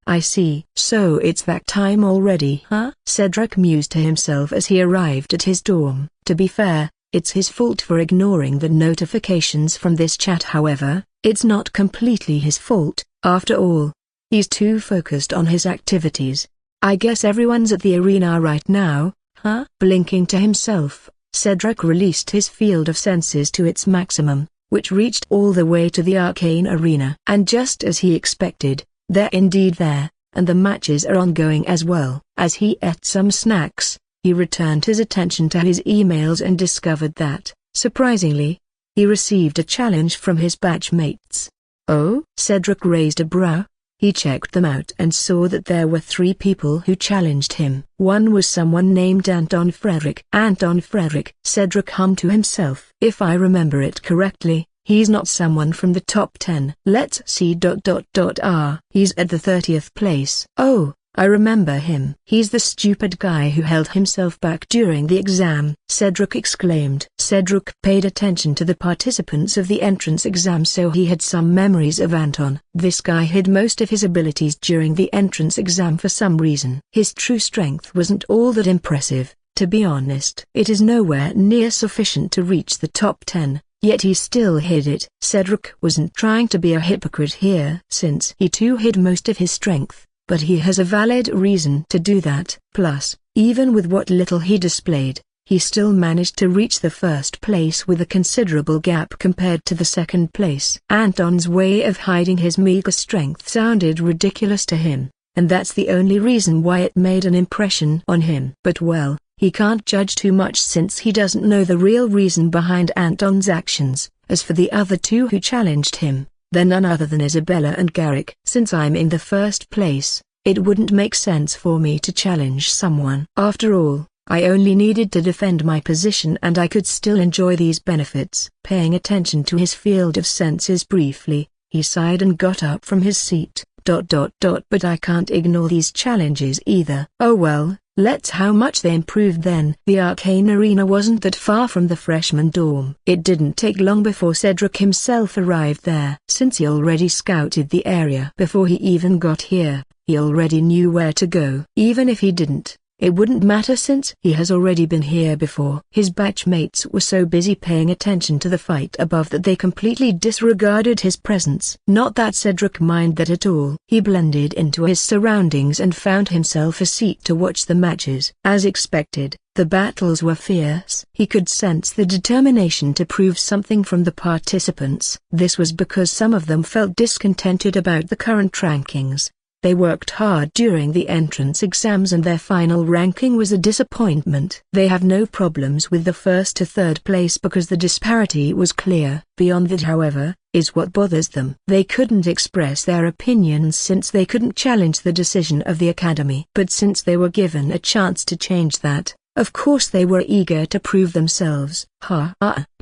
S1: I see. So it's that time already, huh? Cedric mused to himself as he arrived at his dorm. To be fair, it's his fault for ignoring the notifications from this chat. However, it's not completely his fault, after all. He's too focused on his activities. I guess everyone's at the arena right now, huh? Blinking to himself, Cedric released his field of senses to its maximum, which reached all the way to the Arcane Arena. And just as he expected, they're indeed there, and the matches are ongoing as well. As he ate some snacks, he returned his attention to his emails and discovered that, surprisingly, he received a challenge from his batchmates. Oh? Cedric raised a brow. He checked them out and saw that there were 3 people who challenged him. One was someone named Anton Frederick. Anton Frederick, Cedric hummed to himself. If I remember it correctly, he's not someone from the top 10. Let's see. He's at the 30th place. Oh, I remember him. He's the stupid guy who held himself back during the exam, Cedric exclaimed. Cedric paid attention to the participants of the entrance exam, so he had some memories of Anton. This guy hid most of his abilities during the entrance exam for some reason. His true strength wasn't all that impressive, to be honest. It is nowhere near sufficient to reach the top 10. Yet he still hid it. Cedric wasn't trying to be a hypocrite here, since he too hid most of his strength. But he has a valid reason to do that. Plus, even with what little he displayed, he still managed to reach the first place with a considerable gap compared to the second place. Anton's way of hiding his meager strength sounded ridiculous to him, and that's the only reason why it made an impression on him. But well, he can't judge too much since he doesn't know the real reason behind Anton's actions. As for the other 2 who challenged him, they're none other than Isabella and Garrick. Since I'm in the first place, it wouldn't make sense for me to challenge someone. After all, I only needed to defend my position and I could still enjoy these benefits. Paying attention to his field of senses briefly, he sighed and got up from his seat. But I can't ignore these challenges either. Oh well, let's how much they improved then. The Arcane Arena wasn't that far from the freshman dorm. It didn't take long before Cedric himself arrived there. Since he already scouted the area before he even got here, he already knew where to go. Even if he didn't, it wouldn't matter since he has already been here before. His batchmates were so busy paying attention to the fight above that they completely disregarded his presence. Not that Cedric minded that at all. He blended into his surroundings and found himself a seat to watch the matches. As expected, the battles were fierce. He could sense the determination to prove something from the participants. This was because some of them felt discontented about the current rankings. They worked hard during the entrance exams and their final ranking was a disappointment. They have no problems with the 1st to 3rd place because the disparity was clear. Beyond that, however, is what bothers them. They couldn't express their opinions since they couldn't challenge the decision of the academy. But since they were given a chance to change that, of course they were eager to prove themselves.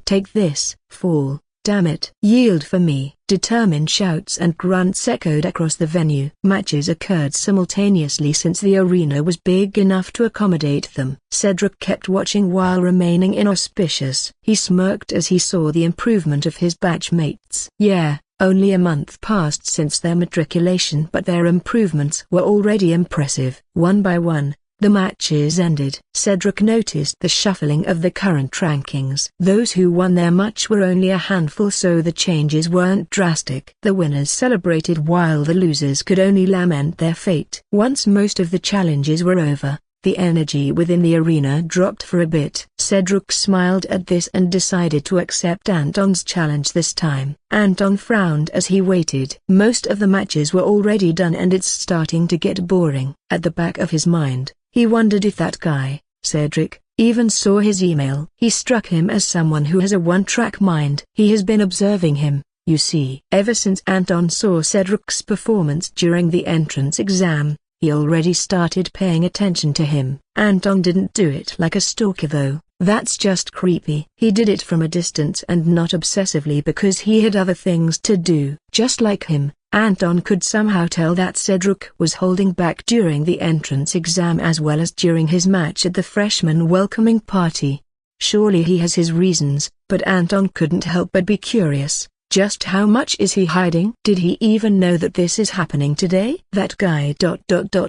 S1: Take this, fool. Damn it. Yield for me. Determined shouts and grunts echoed across the venue. Matches occurred simultaneously since the arena was big enough to accommodate them. Cedric kept watching while remaining inauspicious. He smirked as he saw the improvement of his batchmates. Yeah, only a month passed since their matriculation, but their improvements were already impressive. One by one, The matches ended. Cedric noticed the shuffling of the current rankings. Those who won their match were only a handful, so the changes weren't drastic. The winners celebrated while the losers could only lament their fate. Once most of the challenges were over, the energy within the arena dropped for a bit. Cedric smiled at this and decided to accept Anton's challenge this time. Anton frowned as he waited. Most of the matches were already done and it's starting to get boring. At the back of his mind, he wondered if that guy, Cedric, even saw his email. He struck him as someone who has a one-track mind. He has been observing him, you see. Ever since Anton saw Cedric's performance during the entrance exam, he already started paying attention to him. Anton didn't do it like a stalker though. That's just creepy. He did it from a distance and not obsessively because he had other things to do. Just like him, Anton could somehow tell that Cedric was holding back during the entrance exam as well as during his match at the freshman welcoming party. Surely he has his reasons, but Anton couldn't help but be curious. Just how much is he hiding? Did he even know that this is happening today? That guy ...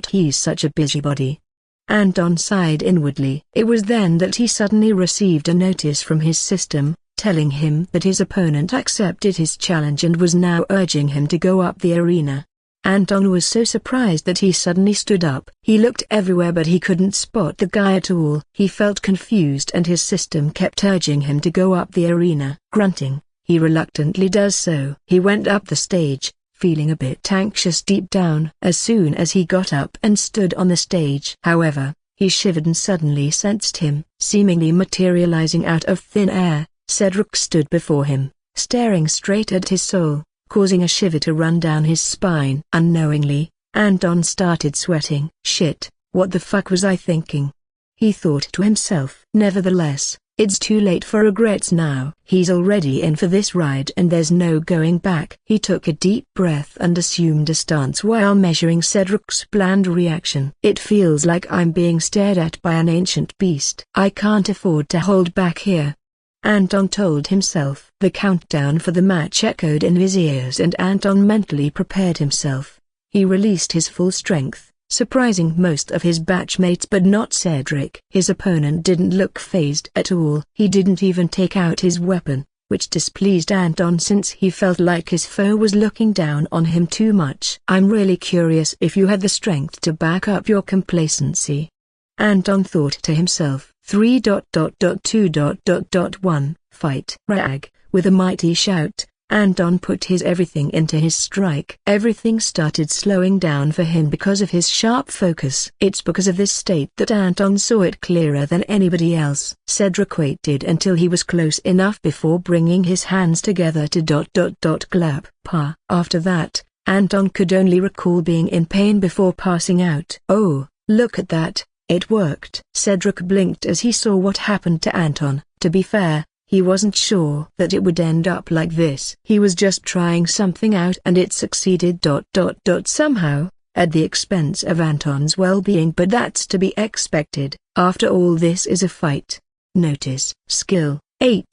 S1: he's such a busybody. Anton sighed inwardly. It was then that he suddenly received a notice from his system, telling him that his opponent accepted his challenge and was now urging him to go up the arena. Anton was so surprised that he suddenly stood up. He looked everywhere but he couldn't spot the guy at all. He felt confused and his system kept urging him to go up the arena. Grunting, he reluctantly does so. He went up the stage, feeling a bit anxious deep down. As soon as he got up and stood on the stage, however, he shivered and suddenly sensed him, seemingly materializing out of thin air. Cedric stood before him, staring straight at his soul, causing a shiver to run down his spine. Unknowingly, Anton started sweating. Shit, what the fuck was I thinking? He thought to himself. Nevertheless, it's too late for regrets now. He's already in for this ride and there's no going back. He took a deep breath and assumed a stance while measuring Cedric's bland reaction. It feels like I'm being stared at by an ancient beast. I can't afford to hold back here, Anton told himself. The countdown for the match echoed in his ears and Anton mentally prepared himself. He released his full strength, surprising most of his batchmates but not Cedric. His opponent didn't look fazed at all. He didn't even take out his weapon, which displeased Anton since he felt like his foe was looking down on him too much. I'm really curious if you had the strength to back up your complacency, Anton thought to himself. 3.2.1 Fight. Rag. With a mighty shout, Anton put his everything into his strike. Everything started slowing down for him because of his sharp focus. It's because of this state that Anton saw it clearer than anybody else. Cedric waited until he was close enough before bringing his hands together to clap. Pa. After that, Anton could only recall being in pain before passing out. Oh, look at that. It worked. Cedric blinked as he saw what happened to Anton. To be fair, he wasn't sure that it would end up like this. He was just trying something out and it succeeded. Somehow, at the expense of Anton's well-being, but that's to be expected. After all, this is a fight. Notice. Skill. 8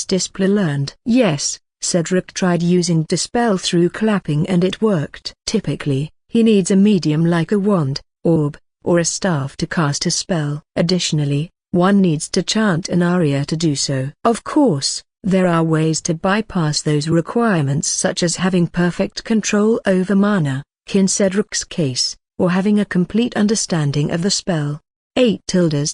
S1: display learned. Yes, Cedric tried using dispel through clapping and it worked. Typically, he needs a medium like a wand, orb, or a staff to cast a spell. Additionally, one needs to chant an aria to do so. Of course, there are ways to bypass those requirements such as having perfect control over mana, in Cedric's case, or having a complete understanding of the spell. 8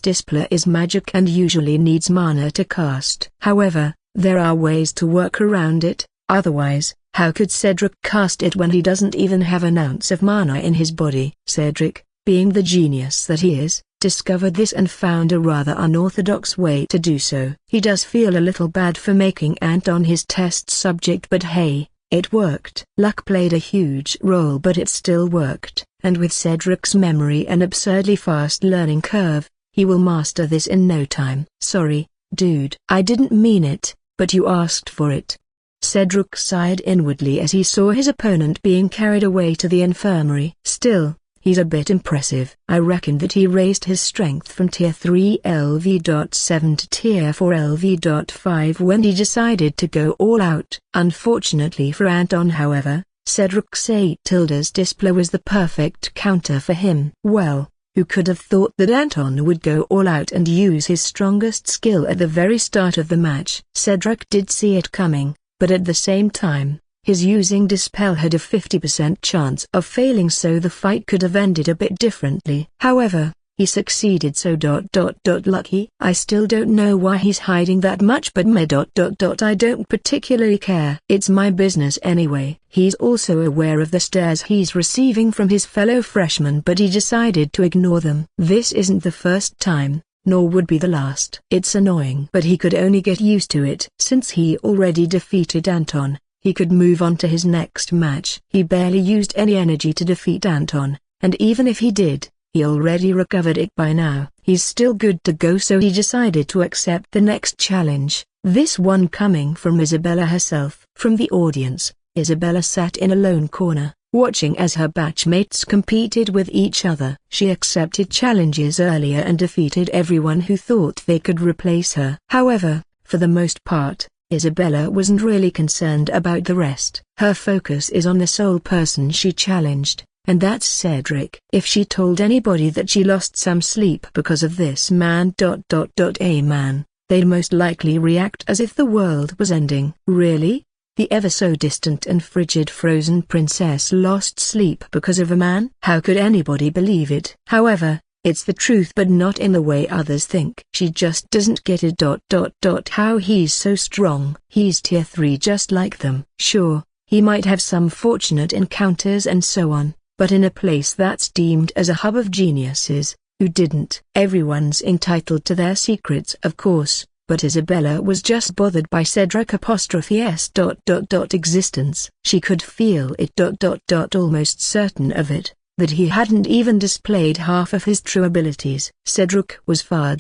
S1: display is magic and usually needs mana to cast. However, there are ways to work around it, otherwise, how could Cedric cast it when he doesn't even have an ounce of mana in his body? Cedric, being the genius that he is, discovered this and found a rather unorthodox way to do so. He does feel a little bad for making Anton his test subject, but hey, it worked. Luck played a huge role, but it still worked, and with Cedric's memory and absurdly fast learning curve, he will master this in no time. Sorry, dude. I didn't mean it, but you asked for it. Cedric sighed inwardly as he saw his opponent being carried away to the infirmary. Still, he's a bit impressive. I reckon that he raised his strength from tier 3 LV.7 to tier 4 LV.5 when he decided to go all out. Unfortunately for Anton, however, Cedric's 8 display was the perfect counter for him. Well, Who could have thought that Anton would go all out and use his strongest skill at the very start of the match? Cedric did see it coming, but at the same time, his using Dispel had a 50% chance of failing, so the fight could have ended a bit differently. However, he succeeded, so ... lucky. I still don't know why he's hiding that much, but I don't particularly care. It's my business anyway. He's also aware of the stares he's receiving from his fellow freshmen, but he decided to ignore them. This isn't the first time, nor would be the last. It's annoying, but he could only get used to it. Since he already defeated Anton, he could move on to his next match. He barely used any energy to defeat Anton, and even if he did, he already recovered it by now. He's still good to go, so he decided to accept the next challenge, this one coming from Isabella herself. From the audience, Isabella sat in a lone corner, watching as her batchmates competed with each other. She accepted challenges earlier and defeated everyone who thought they could replace her. However, for the most part, Isabella wasn't really concerned about the rest. Her focus is on the sole person she challenged, and that's Cedric. If she told anybody that she lost some sleep because of this man ... a man, they'd most likely react as if the world was ending. Really? The ever so distant and frigid frozen princess lost sleep because of a man? How could anybody believe it? However, it's the truth, but not in the way others think. She just doesn't get it ... how he's so strong. He's tier 3 just like them. Sure, he might have some fortunate encounters and so on, but in a place that's deemed as a hub of geniuses, who didn't? Everyone's entitled to their secrets, of course, but Isabella was just bothered by Cedric s ... existence. She could feel it ... almost certain of it, that he hadn't even displayed half of his true abilities. Cedric was far ...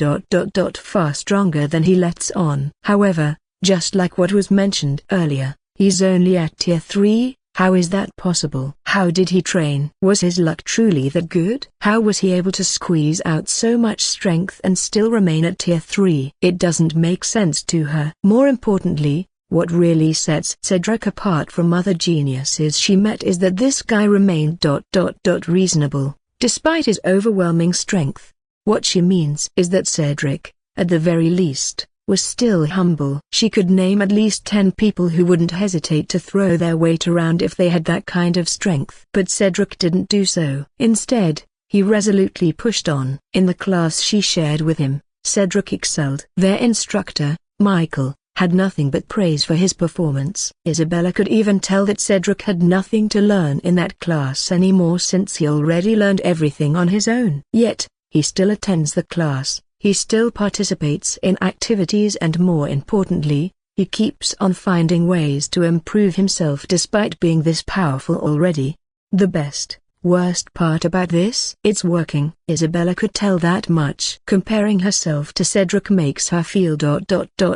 S1: far stronger than he lets on. However, just like what was mentioned earlier, he's only at tier 3. How is that possible? How did he train? Was his luck truly that good? How was he able to squeeze out so much strength and still remain at tier 3? It doesn't make sense to her. More importantly, what really sets Cedric apart from other geniuses she met is that this guy remained ... reasonable, despite his overwhelming strength. What she means is that Cedric, at the very least, was still humble. She could name at least 10 people who wouldn't hesitate to throw their weight around if they had that kind of strength. But Cedric didn't do so. Instead, he resolutely pushed on. In the class she shared with him, Cedric excelled. Their instructor, Michael, had nothing but praise for his performance. Isabella could even tell that Cedric had nothing to learn in that class anymore, since he already learned everything on his own. Yet, he still attends the class. He still participates in activities, and more importantly, he keeps on finding ways to improve himself despite being this powerful already. The worst part about this? It's working. Isabella could tell that much. Comparing herself to Cedric makes her feel ...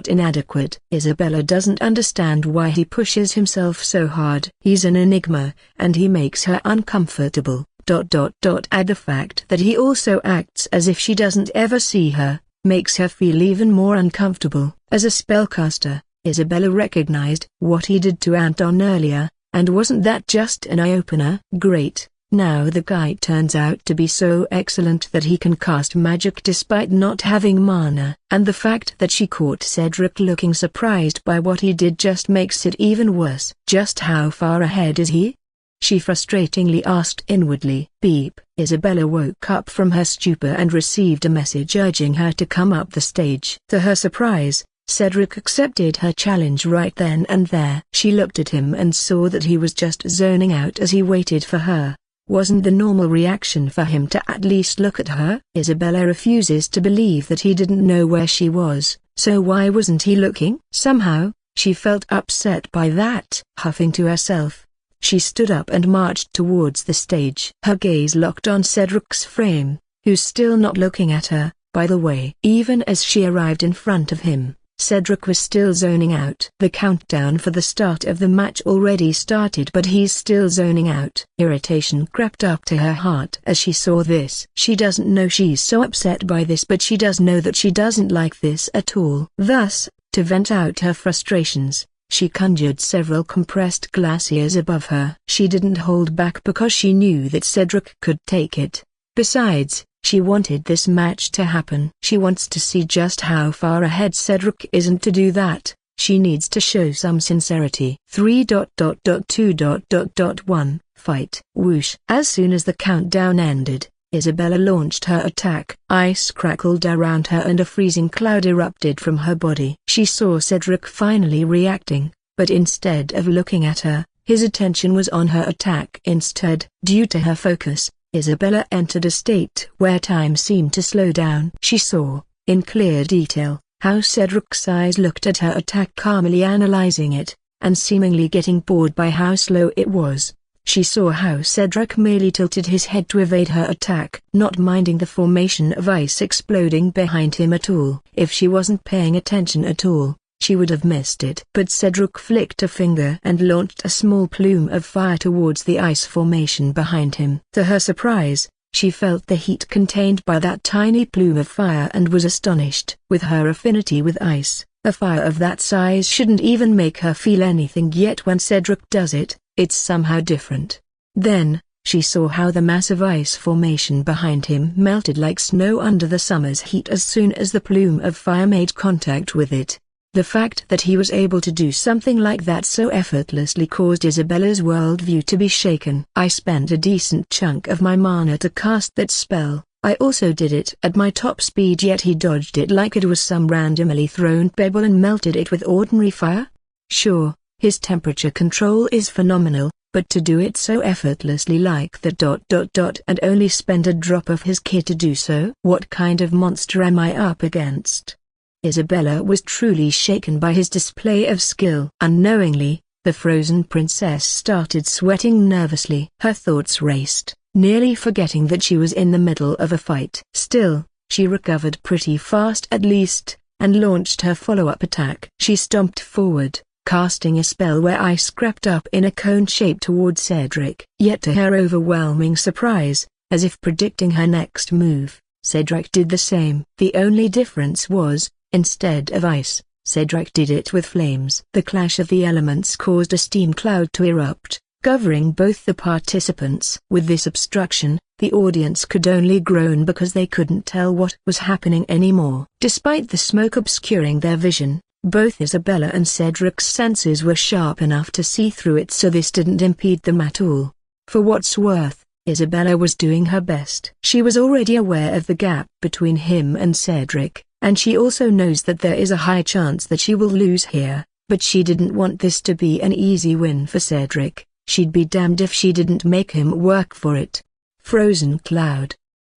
S1: inadequate. Isabella doesn't understand why he pushes himself so hard. He's an enigma, and he makes her uncomfortable. Add the fact that he also acts as if she doesn't ever see her, makes her feel even more uncomfortable. As a spellcaster, Isabella recognized what he did to Anton earlier, and wasn't that just an eye-opener? Great, now the guy turns out to be so excellent that he can cast magic despite not having mana. And the fact that she caught Cedric looking surprised by what he did just makes it even worse. Just how far ahead is he? She frustratingly asked inwardly. Beep. Isabella woke up from her stupor and received a message urging her to come up the stage. To her surprise, Cedric accepted her challenge right then and there. She looked at him and saw that he was just zoning out as he waited for her. Wasn't the normal reaction for him to at least look at her? Isabella refuses to believe that he didn't know where she was, so why wasn't he looking? Somehow, she felt upset by that. Huffing to herself, she stood up and marched towards the stage. Her gaze locked on Cedric's frame, who's still not looking at her, by the way. Even as she arrived in front of him, Cedric was still zoning out. The countdown for the start of the match already started, but he's still zoning out. Irritation crept up to her heart as she saw this. She doesn't know she's so upset by this, but she does know that she doesn't like this at all. Thus, to vent out her frustrations, she conjured several compressed glaciers above her. She didn't hold back because she knew that Cedric could take it. Besides, She wanted this match to happen. She wants to see just how far ahead Cedric is, and to do that, she needs to show some sincerity. 3.2.1 Fight. Whoosh. As soon as the countdown ended, Isabella launched her attack. Ice crackled around her and a freezing cloud erupted from her body. She saw Cedric finally reacting, but instead of looking at her, his attention was on her attack instead. Due to her focus, Isabella entered a state where time seemed to slow down. She saw, in clear detail, how Cedric's eyes looked at her attack, calmly analyzing it, and seemingly getting bored by how slow it was. She saw how Cedric merely tilted his head to evade her attack, not minding the formation of ice exploding behind him at all. If she wasn't paying attention at all, she would have missed it. But Cedric flicked a finger and launched a small plume of fire towards the ice formation behind him. To her surprise, she felt the heat contained by that tiny plume of fire and was astonished. With her affinity with ice, a fire of that size shouldn't even make her feel anything, yet when Cedric does it, it's somehow different. Then, she saw how the massive ice formation behind him melted like snow under the summer's heat as soon as the plume of fire made contact with it. The fact that he was able to do something like that so effortlessly caused Isabella's worldview to be shaken. I spent a decent chunk of my mana to cast that spell. I also did it at my top speed, yet he dodged it like it was some randomly thrown pebble and melted it with ordinary fire? Sure, his temperature control is phenomenal, but to do it so effortlessly like that ... and only spend a drop of his ki to do so? What kind of monster am I up against? Isabella was truly shaken by his display of skill. Unknowingly, the frozen princess started sweating nervously. Her thoughts raced, nearly forgetting that she was in the middle of a fight. Still, she recovered pretty fast at least, and launched her follow-up attack. She stomped forward, casting a spell where ice crept up in a cone shape towards Cedric. Yet to her overwhelming surprise, as if predicting her next move, Cedric did the same. The only difference was, instead of ice, Cedric did it with flames. The clash of the elements caused a steam cloud to erupt, covering both the participants. With this obstruction, the audience could only groan because they couldn't tell what was happening anymore. Despite the smoke obscuring their vision, both Isabella and Cedric's senses were sharp enough to see through it, so this didn't impede them at all. For what's worth, Isabella was doing her best. She was already aware of the gap between him and Cedric, and she also knows that there is a high chance that she will lose here, but she didn't want this to be an easy win for Cedric. She'd be damned if she didn't make him work for it. Frozen cloud,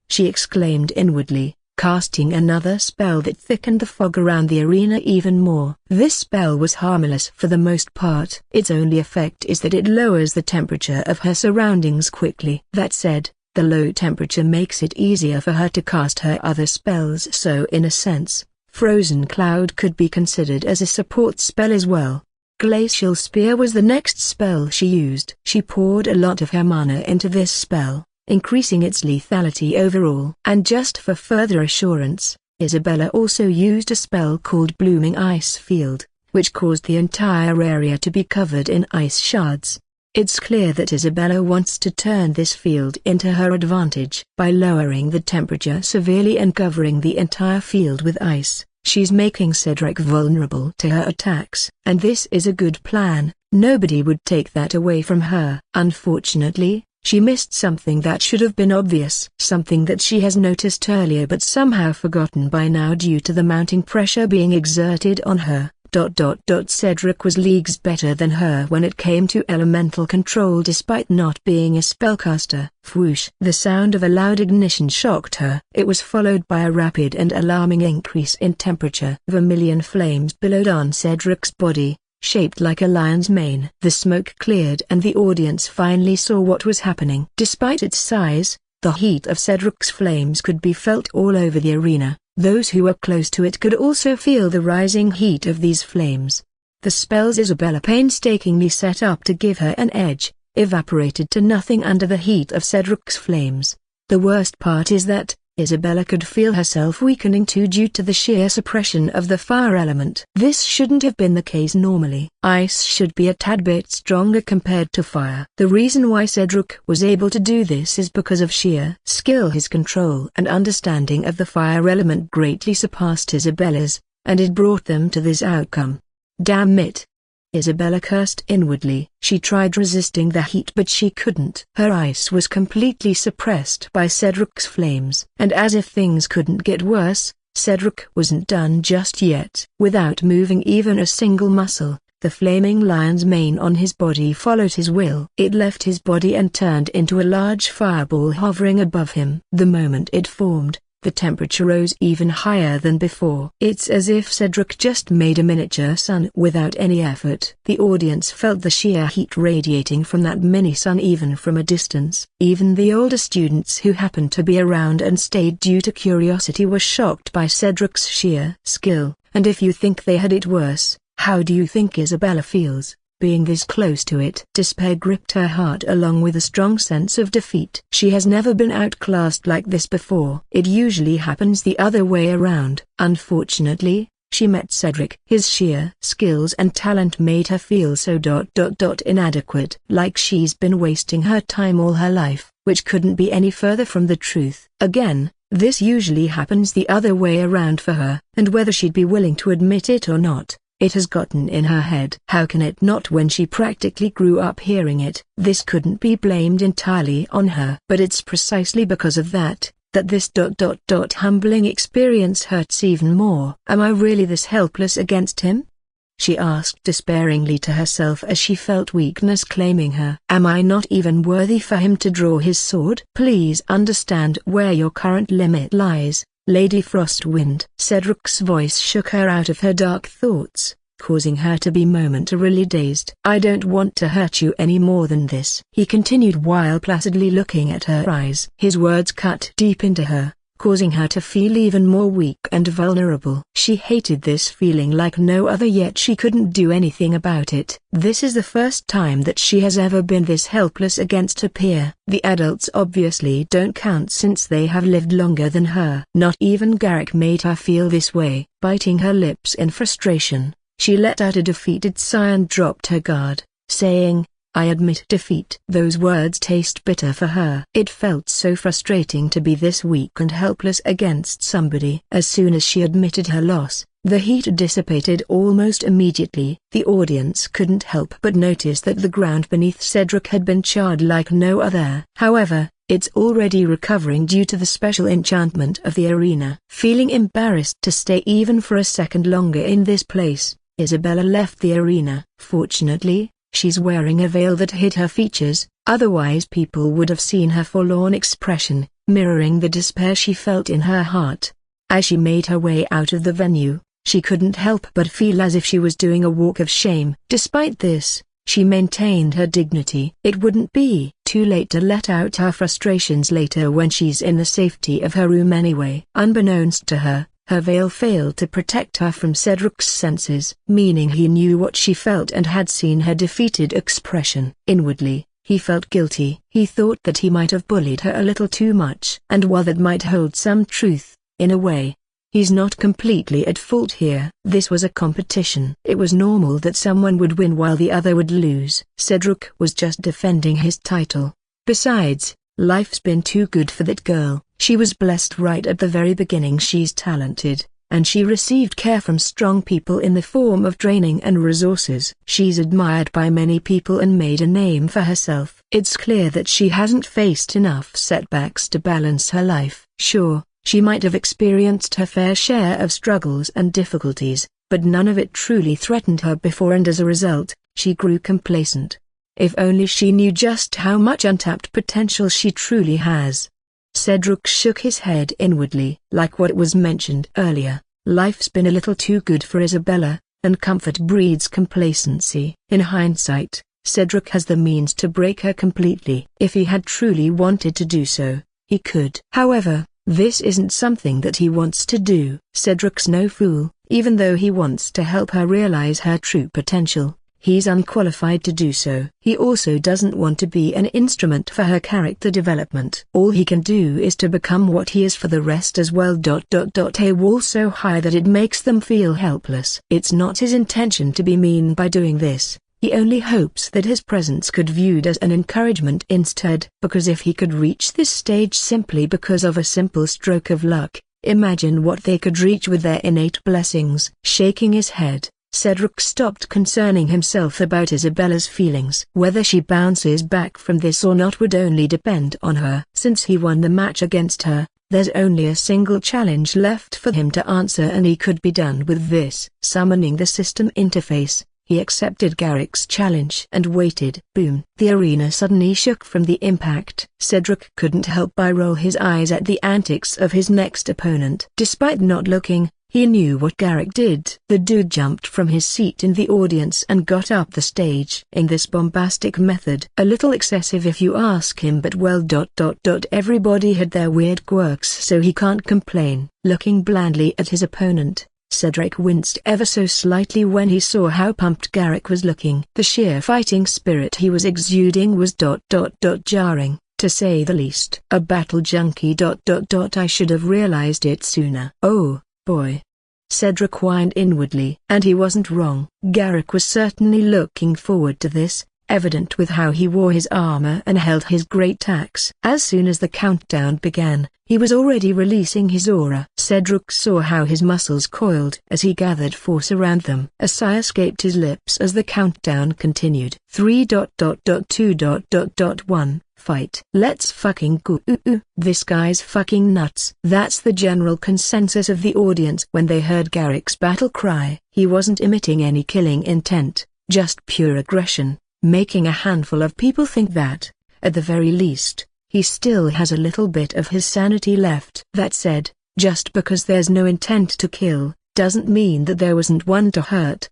S1: she exclaimed inwardly, casting another spell that thickened the fog around the arena even more. This spell was harmless for the most part. Its only effect is that it lowers the temperature of her surroundings quickly. That said, the low temperature makes it easier for her to cast her other spells, so in a sense, Frozen Cloud could be considered as a support spell as well. Glacial Spear was the next spell she used. She poured a lot of her mana into this spell, increasing its lethality overall. And just for further assurance, Isabella also used a spell called Blooming Ice Field, which caused the entire area to be covered in ice shards. It's clear that Isabella wants to turn this field into her advantage. By lowering the temperature severely and covering the entire field with ice, she's making Cedric vulnerable to her attacks. And this is a good plan. Nobody would take that away from her. Unfortunately, she missed something that should have been obvious. Something that she has noticed earlier but somehow forgotten by now due to the mounting pressure being exerted on her. Cedric was leagues better than her when it came to elemental control despite not being a spellcaster. Whoosh! The sound of a loud ignition shocked her. It was followed by a rapid and alarming increase in temperature. Vermilion flames billowed on Cedric's body, shaped like a lion's mane. The smoke cleared and the audience finally saw what was happening. Despite its size, the heat of Cedric's flames could be felt all over the arena. Those who were close to it could also feel the rising heat of these flames. The spells Isabella painstakingly set up to give her an edge, evaporated to nothing under the heat of Cedric's flames. The worst part is that, Isabella could feel herself weakening too due to the sheer suppression of the fire element. This shouldn't have been the case normally. Ice should be a tad bit stronger compared to fire. The reason why Cedric was able to do this is because of sheer skill. His control and understanding of the fire element greatly surpassed Isabella's, and it brought them to this outcome. Damn it! Isabella cursed inwardly. She tried resisting the heat but she couldn't. Her ice was completely suppressed by Cedric's flames. And as if things couldn't get worse, Cedric wasn't done just yet. Without moving even a single muscle, the flaming lion's mane on his body followed his will. It left his body and turned into a large fireball hovering above him. The moment it formed, the temperature rose even higher than before. It's as if Cedric just made a miniature sun without any effort. The audience felt the sheer heat radiating from that mini-sun even from a distance. Even the older students who happened to be around and stayed due to curiosity were shocked by Cedric's sheer skill. And if you think they had it worse, how do you think Isabella feels, being this close to it? Despair gripped her heart along with a strong sense of defeat. She has never been outclassed like this before. It usually happens the other way around. Unfortunately, she met Cedric. His sheer skills and talent made her feel so inadequate. Like she's been wasting her time all her life, which couldn't be any further from the truth. Again, this usually happens the other way around for her, and whether she'd be willing to admit it or not, it has gotten in her head. How can it not when she practically grew up hearing it? This couldn't be blamed entirely on her. But it's precisely because of that this humbling experience hurts even more. Am I really this helpless against him? She asked despairingly to herself as she felt weakness claiming her. Am I not even worthy for him to draw his sword? Please understand where your current limit lies, Lady Frostwind. Cedric's voice shook her out of her dark thoughts, causing her to be momentarily dazed. I don't want to hurt you any more than this, he continued while placidly looking at her eyes. His words cut deep into her, causing her to feel even more weak and vulnerable. She hated this feeling like no other, yet she couldn't do anything about it. This is the first time that she has ever been this helpless against her peer. The adults obviously don't count since they have lived longer than her. Not even Garrick made her feel this way. Biting her lips in frustration, she let out a defeated sigh and dropped her guard, saying, I admit defeat. Those words taste bitter for her. It felt so frustrating to be this weak and helpless against somebody. As soon as she admitted her loss, the heat dissipated almost immediately. The audience couldn't help but notice that the ground beneath Cedric had been charred like no other. However, it's already recovering due to the special enchantment of the arena. Feeling embarrassed to stay even for a second longer in this place, Isabella left the arena. Fortunately, she's wearing a veil that hid her features, otherwise people would have seen her forlorn expression, mirroring the despair she felt in her heart. As she made her way out of the venue, she couldn't help but feel as if she was doing a walk of shame. Despite this, she maintained her dignity. It wouldn't be too late to let out her frustrations later when she's in the safety of her room anyway. Unbeknownst to her, her veil failed to protect her from Cedric's senses, meaning he knew what she felt and had seen her defeated expression. Inwardly, he felt guilty. He thought that he might have bullied her a little too much. And while that might hold some truth, in a way, he's not completely at fault here. This was a competition. It was normal that someone would win while the other would lose. Cedric was just defending his title. Besides, life's been too good for that girl. She was blessed right at the very beginning. She's talented, and she received care from strong people in the form of training and resources. She's admired by many people and made a name for herself. It's clear that she hasn't faced enough setbacks to balance her life. Sure, she might have experienced her fair share of struggles and difficulties, but none of it truly threatened her before, and as a result, she grew complacent. If only she knew just how much untapped potential she truly has. Cedric shook his head inwardly. Like what was mentioned earlier, life's been a little too good for Isabella, and comfort breeds complacency. In hindsight, Cedric has the means to break her completely. If he had truly wanted to do so, he could. However, this isn't something that he wants to do. Cedric's no fool. Even though he wants to help her realize her true potential, He's unqualified to do so. He also doesn't want to be an instrument for her character development. All he can do is to become what he is for the rest as well. A wall so high that it makes them feel helpless. It's not his intention to be mean by doing this. He only hopes that his presence could be viewed as an encouragement instead. Because if he could reach this stage simply because of a simple stroke of luck, imagine what they could reach with their innate blessings. Shaking his head, Cedric stopped concerning himself about Isabella's feelings. Whether she bounces back from this or not would only depend on her. Since he won the match against her, there's only a single challenge left for him to answer and he could be done with this. Summoning the system interface, he accepted Garrick's challenge and waited. Boom! The arena suddenly shook from the impact. Cedric couldn't help but roll his eyes at the antics of his next opponent. Despite not looking, he knew what Garrick did. The dude jumped from his seat in the audience and got up the stage. In this bombastic method, a little excessive if you ask him, but well. Everybody had their weird quirks, so he can't complain. Looking blandly at his opponent, Cedric winced ever so slightly when he saw how pumped Garrick was looking. The sheer fighting spirit he was exuding was jarring, to say the least. A battle junkie. I should have realized it sooner. Oh boy. Cedric whined inwardly. And he wasn't wrong. Garrick was certainly looking forward to this, evident with how he wore his armor and held his great axe. As soon as the countdown began, he was already releasing his aura. Cedric saw how his muscles coiled as he gathered force around them. A sigh escaped his lips as the countdown continued. 3.2.1 Fight. Let's fucking go. This guy's fucking nuts. That's the general consensus of the audience when they heard Garrick's battle cry. He wasn't emitting any killing intent, just pure aggression, making a handful of people think that, at the very least, he still has a little bit of his sanity left. That said, just because there's no intent to kill, doesn't mean that there wasn't one to hurt.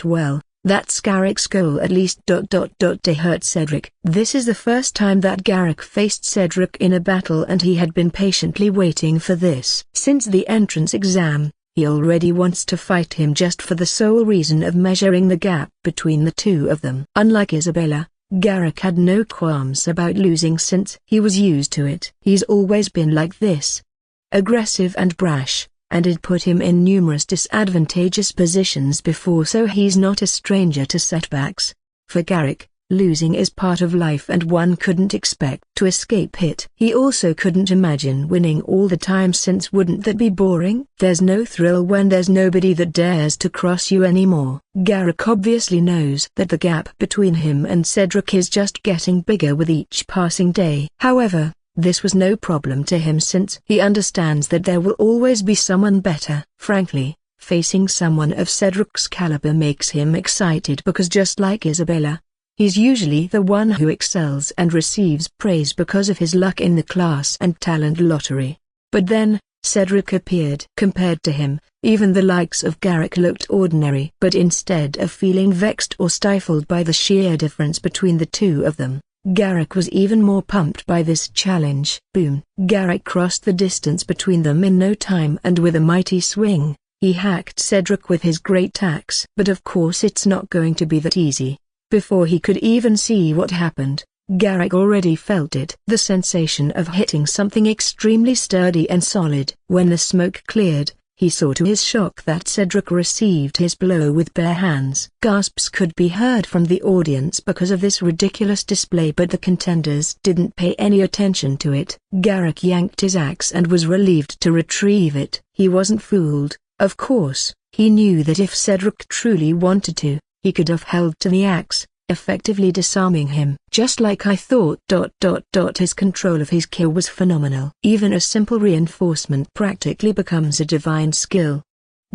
S1: Well, that's Garrick's goal at least. To hurt Cedric. This is the first time that Garrick faced Cedric in a battle and he had been patiently waiting for this. Since the entrance exam, he already wants to fight him just for the sole reason of measuring the gap between the two of them. Unlike Isabella, Garrick had no qualms about losing since he was used to it. He's always been like this. Aggressive and brash, and it put him in numerous disadvantageous positions before, so he's not a stranger to setbacks. For Garrick, losing is part of life and one couldn't expect to escape it. He also couldn't imagine winning all the time, since wouldn't that be boring? There's no thrill when there's nobody that dares to cross you anymore. Garrick obviously knows that the gap between him and Cedric is just getting bigger with each passing day. However, this was no problem to him since he understands that there will always be someone better. Frankly, facing someone of Cedric's caliber makes him excited because just like Isabella, he's usually the one who excels and receives praise because of his luck in the class and talent lottery. But then, Cedric appeared. Compared to him, even the likes of Garrick looked ordinary. But instead of feeling vexed or stifled by the sheer difference between the two of them, Garrick was even more pumped by this challenge. Boom! Garrick crossed the distance between them in no time, and with a mighty swing, he hacked Cedric with his great axe. But of course it's not going to be that easy. Before he could even see what happened, Garrick already felt it. The sensation of hitting something extremely sturdy and solid. When the smoke cleared, he saw to his shock that Cedric received his blow with bare hands. Gasps could be heard from the audience because of this ridiculous display, but the contenders didn't pay any attention to it. Garrick yanked his axe and was relieved to retrieve it. He wasn't fooled, of course. He knew that if Cedric truly wanted to, he could have held to the axe, effectively disarming him. Just like I thought. His control of his kill was phenomenal. Even a simple reinforcement practically becomes a divine skill.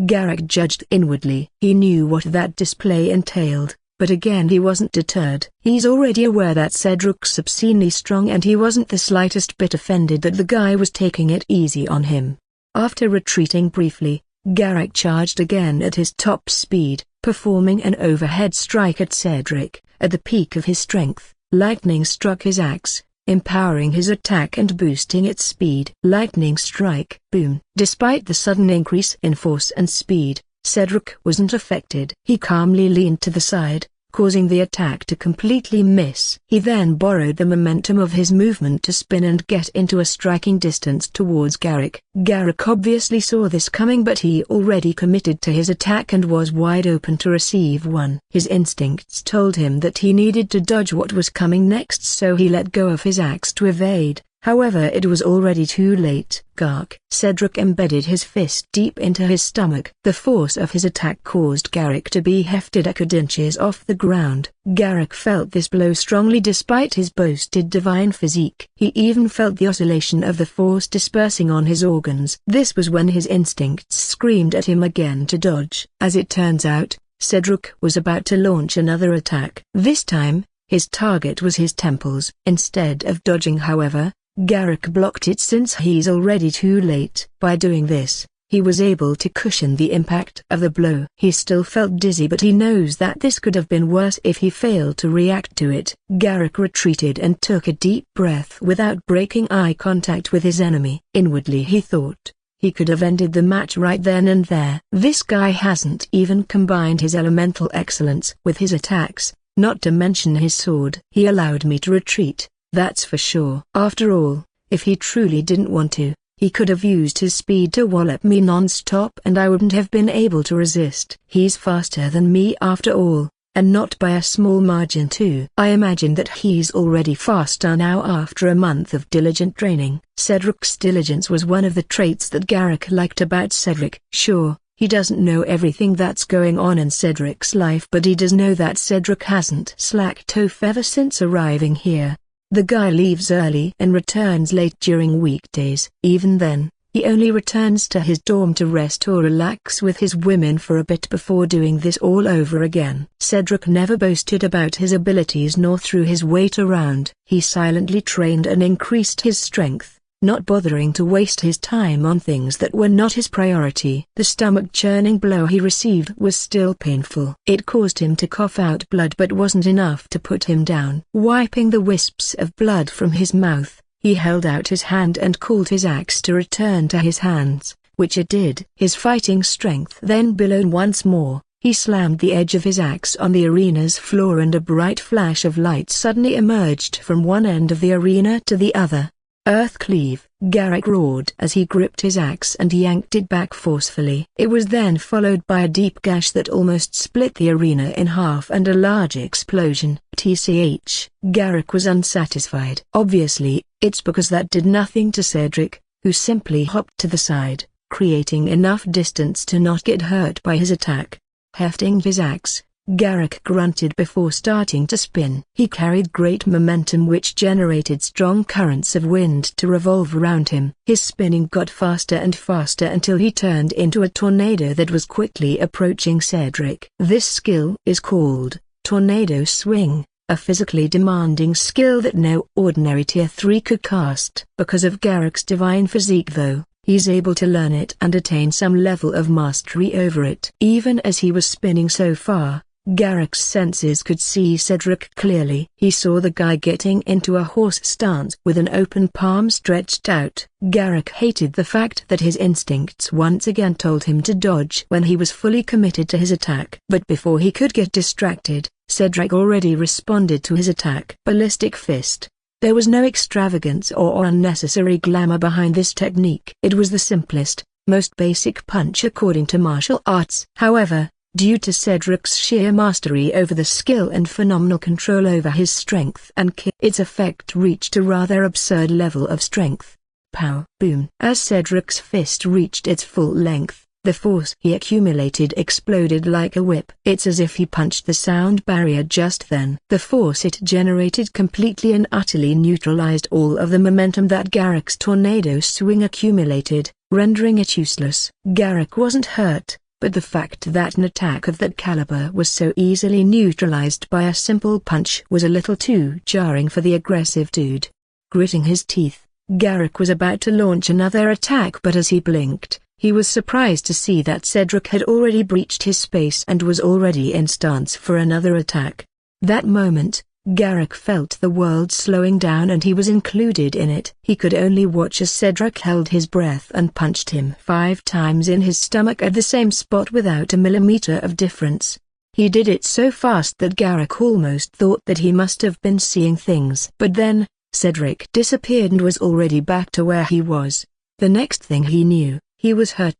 S1: Garrick judged inwardly. He knew what that display entailed, but again he wasn't deterred. He's already aware that Cedric's obscenely strong, and he wasn't the slightest bit offended that the guy was taking it easy on him. After retreating briefly, Garrick charged again at his top speed, performing an overhead strike at Cedric. At the peak of his strength, lightning struck his axe, empowering his attack and boosting its speed. Lightning strike. Boom! Despite the sudden increase in force and speed, Cedric wasn't affected. He calmly leaned to the side, causing the attack to completely miss. He then borrowed the momentum of his movement to spin and get into a striking distance towards Garrick. Garrick obviously saw this coming, but he already committed to his attack and was wide open to receive one. His instincts told him that he needed to dodge what was coming next, so he let go of his axe to evade. However, it was already too late. Gark. Cedric embedded his fist deep into his stomach. The force of his attack caused Garrick to be hefted a good inches off the ground. Garrick felt this blow strongly despite his boasted divine physique. He even felt the oscillation of the force dispersing on his organs. This was when his instincts screamed at him again to dodge. As it turns out, Cedric was about to launch another attack. This time, his target was his temples. Instead of dodging, however, Garrick blocked it since he's already too late. By doing this, he was able to cushion the impact of the blow. He still felt dizzy, but he knows that this could have been worse if he failed to react to it. Garrick retreated and took a deep breath without breaking eye contact with his enemy. Inwardly he thought, he could have ended the match right then and there. This guy hasn't even combined his elemental excellence with his attacks, not to mention his sword. He allowed me to retreat, that's for sure. After all, if he truly didn't want to, he could have used his speed to wallop me non-stop and I wouldn't have been able to resist. He's faster than me after all, and not by a small margin too. I imagine that he's already faster now after a month of diligent training. Cedric's diligence was one of the traits that Garrick liked about Cedric. Sure, he doesn't know everything that's going on in Cedric's life, but he does know that Cedric hasn't slacked off ever since arriving here. The guy leaves early and returns late during weekdays. Even then, he only returns to his dorm to rest or relax with his women for a bit before doing this all over again. Cedric never boasted about his abilities nor threw his weight around. He silently trained and increased his strength, not bothering to waste his time on things that were not his priority. The stomach-churning blow he received was still painful. It caused him to cough out blood but wasn't enough to put him down. Wiping the wisps of blood from his mouth, he held out his hand and called his axe to return to his hands, which it did. His fighting strength then billowed once more. He slammed the edge of his axe on the arena's floor and a bright flash of light suddenly emerged from one end of the arena to the other. Earth cleave, Garrick roared as he gripped his axe and yanked it back forcefully. It was then followed by a deep gash that almost split the arena in half and a large explosion. TCH, Garrick was unsatisfied. Obviously, it's because that did nothing to Cedric, who simply hopped to the side, creating enough distance to not get hurt by his attack. Hefting his axe, Garrick grunted before starting to spin. He carried great momentum which generated strong currents of wind to revolve around him. His spinning got faster and faster until he turned into a tornado that was quickly approaching Cedric. This skill is called Tornado Swing, a physically demanding skill that no ordinary Tier 3 could cast. Because of Garrick's divine physique though, he's able to learn it and attain some level of mastery over it. Even as he was spinning so far, Garrick's senses could see Cedric clearly. He saw the guy getting into a horse stance with an open palm stretched out. Garrick hated the fact that his instincts once again told him to dodge when he was fully committed to his attack. But before he could get distracted, Cedric already responded to his attack. Ballistic Fist. There was no extravagance or unnecessary glamour behind this technique. It was the simplest, most basic punch according to martial arts. However, due to Cedric's sheer mastery over the skill and phenomenal control over his strength and kick, its effect reached a rather absurd level of strength. Pow! Boom! As Cedric's fist reached its full length, the force he accumulated exploded like a whip. It's as if he punched the sound barrier just then. The force it generated completely and utterly neutralized all of the momentum that Garrick's tornado swing accumulated, rendering it useless. Garrick wasn't hurt, but the fact that an attack of that caliber was so easily neutralized by a simple punch was a little too jarring for the aggressive dude. Gritting his teeth, Garrick was about to launch another attack, but as he blinked, he was surprised to see that Cedric had already breached his space and was already in stance for another attack. That moment, Garrick felt the world slowing down and he was included in it. He could only watch as Cedric held his breath and punched him 5 times in his stomach at the same spot without a millimeter of difference. He did it so fast that Garrick almost thought that he must have been seeing things. But then, Cedric disappeared and was already back to where he was. The next thing he knew, he was hurt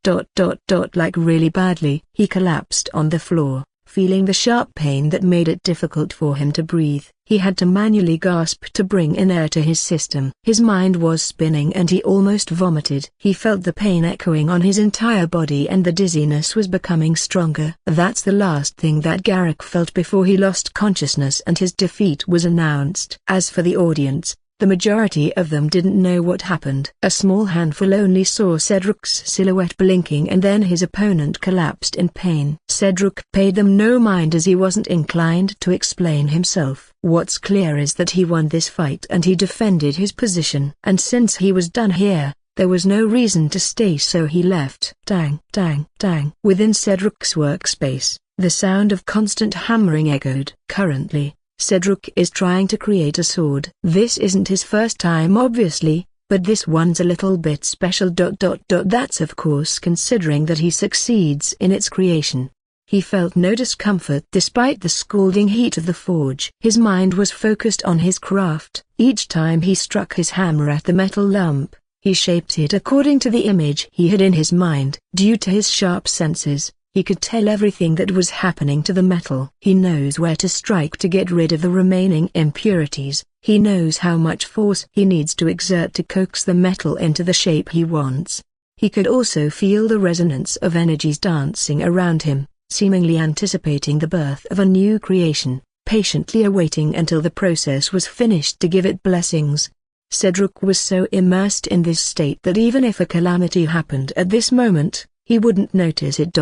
S1: like really badly. He collapsed on the floor, feeling the sharp pain that made it difficult for him to breathe. He had to manually gasp to bring in air to his system. His mind was spinning and he almost vomited. He felt the pain echoing on his entire body and the dizziness was becoming stronger. That's the last thing that Garrick felt before he lost consciousness and his defeat was announced. As for the audience, the majority of them didn't know what happened. A small handful only saw Cedric's silhouette blinking and then his opponent collapsed in pain. Cedric paid them no mind as he wasn't inclined to explain himself. What's clear is that he won this fight and he defended his position. And since he was done here, there was no reason to stay, so he left. Dang, dang, dang. Within Cedric's workspace, the sound of constant hammering echoed. Currently, Cedric is trying to create a sword. This isn't his first time obviously, but this one's a little bit special. That's of course considering that he succeeds in its creation. He felt no discomfort despite the scalding heat of the forge. His mind was focused on his craft. Each time he struck his hammer at the metal lump, he shaped it according to the image he had in his mind. Due to his sharp senses, he could tell everything that was happening to the metal. He knows where to strike to get rid of the remaining impurities. He knows how much force he needs to exert to coax the metal into the shape he wants. He could also feel the resonance of energies dancing around him, seemingly anticipating the birth of a new creation, patiently awaiting until the process was finished to give it blessings. Cedric was so immersed in this state that even if a calamity happened at this moment, he wouldn't notice it.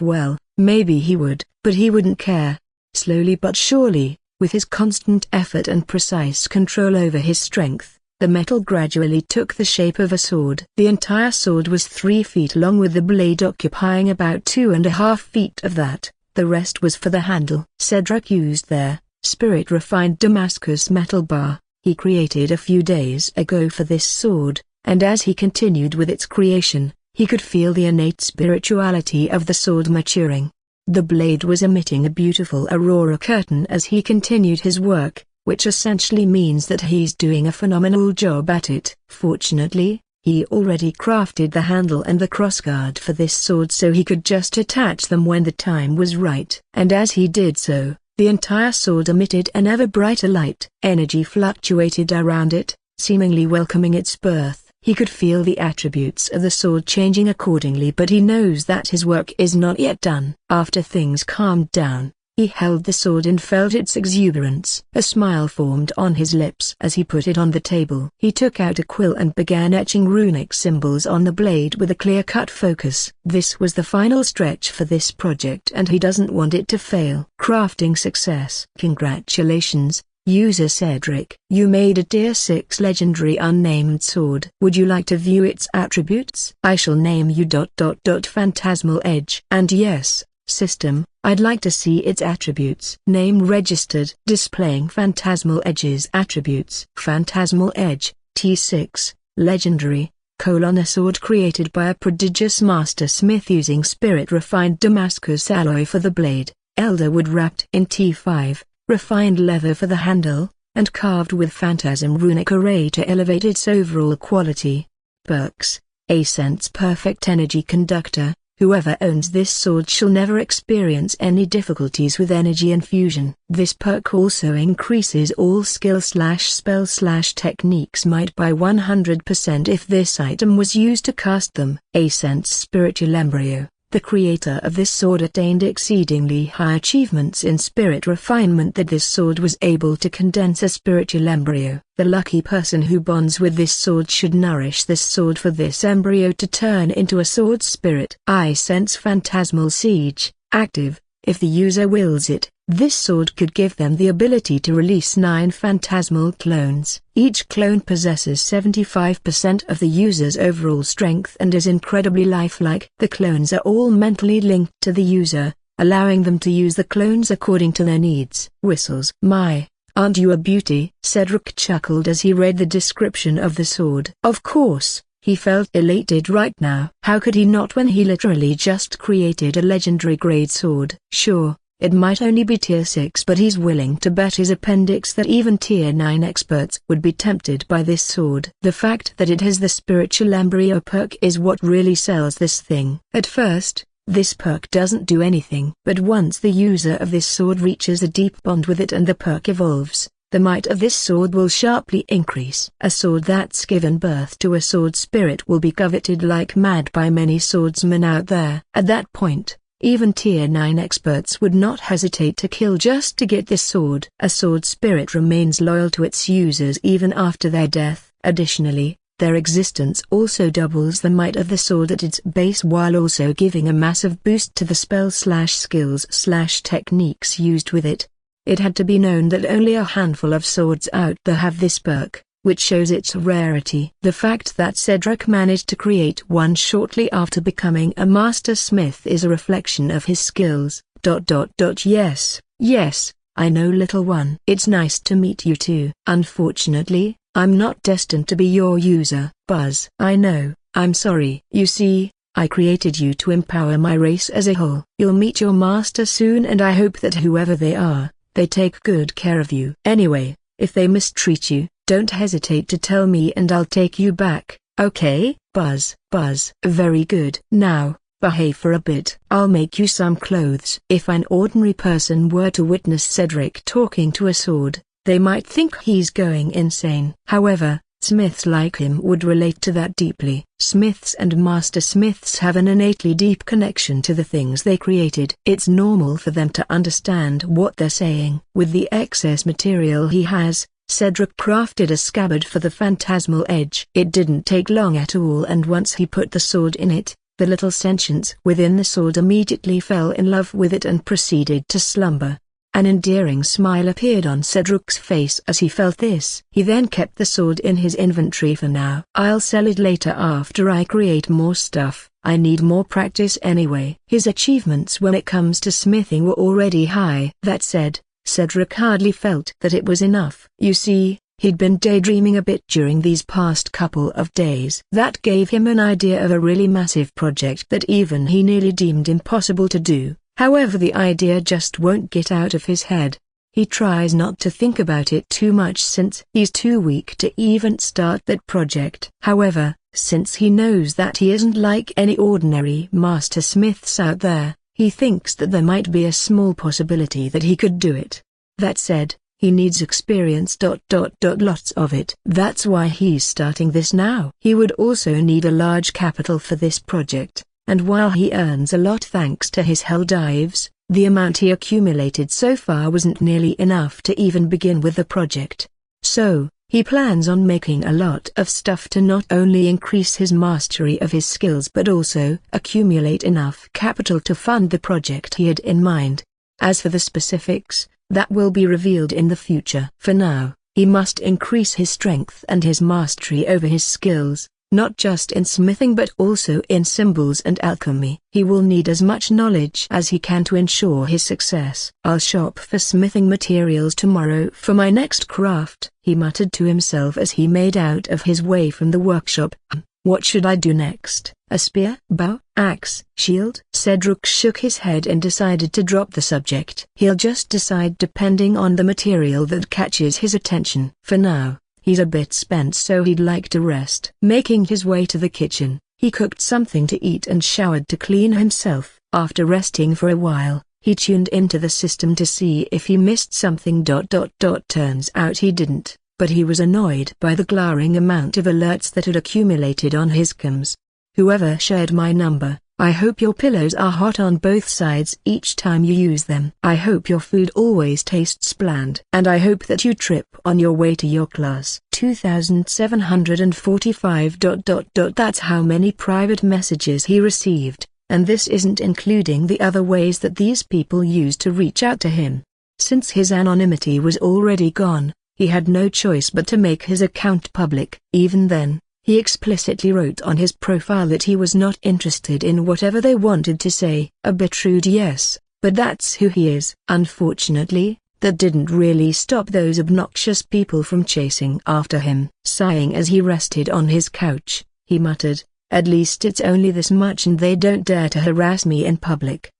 S1: Well, maybe he would, but he wouldn't care. Slowly but surely, with his constant effort and precise control over his strength, the metal gradually took the shape of a sword. The entire sword was 3 feet long with the blade occupying about 2.5 feet of that. The rest was for the handle. Cedric used their spirit-refined Damascus metal bar he created a few days ago for this sword, and as he continued with its creation, he could feel the innate spirituality of the sword maturing. The blade was emitting a beautiful aurora curtain as he continued his work, which essentially means that he's doing a phenomenal job at it. Fortunately, he already crafted the handle and the crossguard for this sword so he could just attach them when the time was right. And as he did so, the entire sword emitted an ever brighter light. Energy fluctuated around it, seemingly welcoming its birth. He could feel the attributes of the sword changing accordingly, but he knows that his work is not yet done. After things calmed down, he held the sword and felt its exuberance. A smile formed on his lips as he put it on the table. He took out a quill and began etching runic symbols on the blade with a clear-cut focus. This was the final stretch for this project and he doesn't want it to fail. Crafting success. Congratulations, user Cedric. You made a tier 6 legendary unnamed sword. Would you like to view its attributes? I shall name you ... Phantasmal Edge. And yes, system, I'd like to see its attributes. Name registered. Displaying Phantasmal Edge's attributes. Phantasmal Edge, T6, Legendary, a sword created by a prodigious master smith using spirit-refined Damascus alloy for the blade, elderwood wrapped in T5, refined leather for the handle, and carved with phantasm runic array to elevate its overall quality. Perks: Ascent's perfect energy conductor. Whoever owns this sword shall never experience any difficulties with energy infusion. This perk also increases all skill/spell/techniques might by 100% if this item was used to cast them. Ascent's spiritual embryo. The creator of this sword attained exceedingly high achievements in spirit refinement that this sword was able to condense a spiritual embryo. The lucky person who bonds with this sword should nourish this sword for this embryo to turn into a sword spirit. I sense Phantasmal Siege, active. If the user wills it, this sword could give them the ability to release 9 phantasmal clones. Each clone possesses 75% of the user's overall strength and is incredibly lifelike. The clones are all mentally linked to the user, allowing them to use the clones according to their needs. Whistles. My, Aren't you a beauty? Cedric chuckled as he read the description of the sword. Of course, he felt elated right now. How could he not when he literally just created a legendary grade sword? Sure, it might only be tier 6, but he's willing to bet his appendix that even tier 9 experts would be tempted by this sword. The fact that it has the spiritual embryo perk is what really sells this thing. At first, this perk doesn't do anything. But once the user of this sword reaches a deep bond with it and the perk evolves, the might of this sword will sharply increase. A sword that's given birth to a sword spirit will be coveted like mad by many swordsmen out there. At that point, even tier 9 experts would not hesitate to kill just to get this sword. A sword spirit remains loyal to its users even after their death. Additionally, their existence also doubles the might of the sword at its base while also giving a massive boost to the spell/skills/techniques used with it. It had to be known that only a handful of swords out there have this perk, which shows its rarity. The fact that Cedric managed to create one shortly after becoming a master smith is a reflection of his skills. Yes, I know, little one. It's nice to meet you too. Unfortunately, I'm not destined to be your user. Buzz. I know, I'm sorry. You see, I created you to empower my race as a whole. You'll meet your master soon and I hope that whoever they are, they take good care of you. Anyway, if they mistreat you, don't hesitate to tell me and I'll take you back, okay? Buzz. Very good. Now, behave for a bit. I'll make you some clothes. If an ordinary person were to witness Cedric talking to a sword, they might think he's going insane. However, smiths like him would relate to that deeply. Smiths and master smiths have an innately deep connection to the things they created. It's normal for them to understand what they're saying. With the excess material he has, Cedric crafted a scabbard for the phantasmal edge. It didn't take long at all, and once he put the sword in it, the little sentience within the sword immediately fell in love with it and proceeded to slumber. An endearing smile appeared on Cedric's face as he felt this. He then kept the sword in his inventory for now. I'll sell it later after I create more stuff. I need more practice anyway. His achievements when it comes to smithing were already high. That said, Cedric hardly felt that it was enough. You see, he'd been daydreaming a bit during these past couple of days. That gave him an idea of a really massive project that even he nearly deemed impossible to do. However, the idea just won't get out of his head. He tries not to think about it too much since he's too weak to even start that project. However, since he knows that he isn't like any ordinary master smiths out there, he thinks that there might be a small possibility that he could do it. That said, he needs experience. Lots of it. That's why he's starting this now. He would also need a large capital for this project, and while he earns a lot thanks to his hell dives, the amount he accumulated so far wasn't nearly enough to even begin with the project. So, he plans on making a lot of stuff to not only increase his mastery of his skills but also accumulate enough capital to fund the project he had in mind. As for the specifics, that will be revealed in the future. For now, he must increase his strength and his mastery over his skills, not just in smithing but also in symbols and alchemy. He will need as much knowledge as he can to ensure his success. I'll shop for smithing materials tomorrow for my next craft, he muttered to himself as he made out of his way from the workshop. What should I do next? A spear, bow, axe, shield? Cedric shook his head and decided to drop the subject. He'll just decide depending on the material that catches his attention. For now, he's a bit spent, so he'd like to rest. Making his way to the kitchen, he cooked something to eat and showered to clean himself. After resting for a while, he tuned into the system to see if he missed something. Turns out he didn't, but he was annoyed by the glaring amount of alerts that had accumulated on his comms. Whoever shared my number, I hope your pillows are hot on both sides each time you use them. I hope your food always tastes bland. And I hope that you trip on your way to your class. 2745. That's how many private messages he received, and this isn't including the other ways that these people used to reach out to him. Since his anonymity was already gone, he had no choice but to make his account public. Even then, he explicitly wrote on his profile that he was not interested in whatever they wanted to say. A bit rude, yes, but that's who he is. Unfortunately, that didn't really stop those obnoxious people from chasing after him. Sighing as he rested on his couch, he muttered, "At least it's only this much and they don't dare to harass me in public."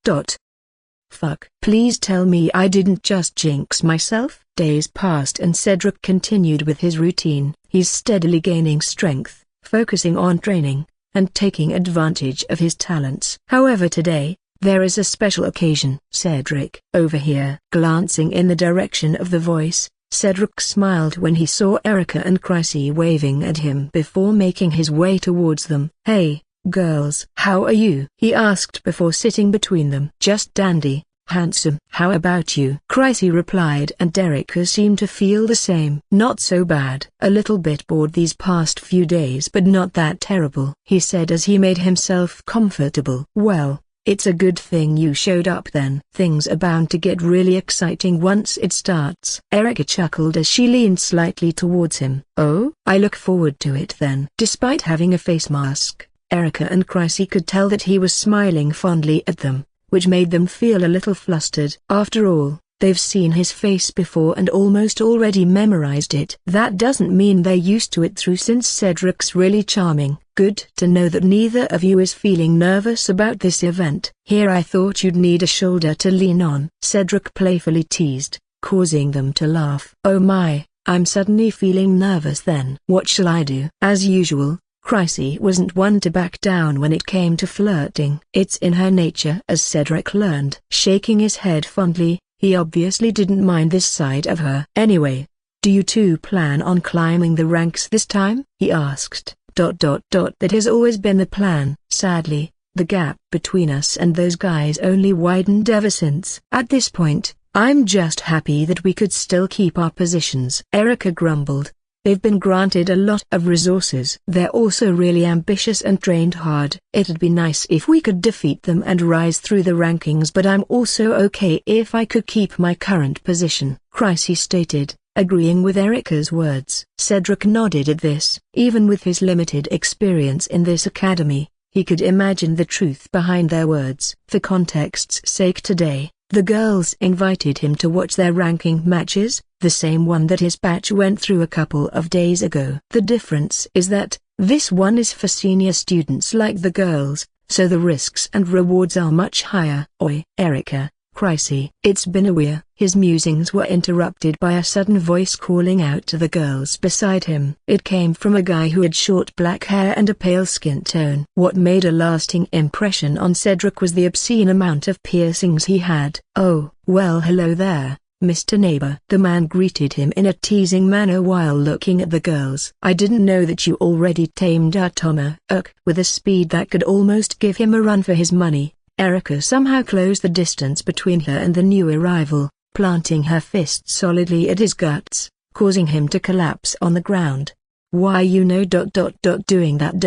S1: Fuck. Please tell me I didn't just jinx myself. Days passed and Cedric continued with his routine. He's steadily gaining strength, focusing on training, and taking advantage of his talents. However, today, there is a special occasion. Cedric, over here. Glancing in the direction of the voice, Cedric smiled when he saw Erica and Chrissy waving at him before making his way towards them. "Hey, girls. How are you?" he asked before sitting between them. "Just dandy, handsome. How about you?" Chrissy replied, and Erica seemed to feel the same. "Not so bad. A little bit bored these past few days but not that terrible," he said as he made himself comfortable. "Well, it's a good thing you showed up then. Things are bound to get really exciting once it starts." Erica chuckled as she leaned slightly towards him. "Oh, I look forward to it then." Despite having a face mask, Erica and Chrissy could tell that he was smiling fondly at them, which made them feel a little flustered. After all, they've seen his face before and almost already memorized it. That doesn't mean they're used to it through since Cedric's really charming. "Good to know that neither of you is feeling nervous about this event. Here I thought you'd need a shoulder to lean on," Cedric playfully teased, causing them to laugh. "Oh my, I'm suddenly feeling nervous then. What shall I do?" As usual, Chrissy wasn't one to back down when it came to flirting. It's in her nature, as Cedric learned. Shaking his head fondly, he obviously didn't mind this side of her. "Anyway, do you two plan on climbing the ranks this time?" he asked. That has always been the plan. Sadly, the gap between us and those guys only widened ever since. At this point, I'm just happy that we could still keep our positions. Erica grumbled. They've been granted a lot of resources. They're also really ambitious and trained hard. It'd be nice if we could defeat them and rise through the rankings, but I'm also okay if I could keep my current position, Chrissy stated, agreeing with Erica's words. Cedric nodded at this. Even with his limited experience in this academy, he could imagine the truth behind their words. For context's sake, today, the girls invited him to watch their ranking matches, the same one that his batch went through a couple of days ago. The difference is that, this one is for senior students like the girls, so the risks and rewards are much higher. "Oi, Erica, Chrissy." "It's been a while." His musings were interrupted by a sudden voice calling out to the girls beside him. It came from a guy who had short black hair and a pale skin tone. What made a lasting impression on Cedric was the obscene amount of piercings he had. "Oh, well, hello there, Mr. Neighbor." The man greeted him in a teasing manner while looking at the girls. "I didn't know that you already tamed Atoma." With a speed that could almost give him a run for his money, Erica somehow closed the distance between her and the new arrival, planting her fist solidly at his guts, causing him to collapse on the ground. "Why you know doing that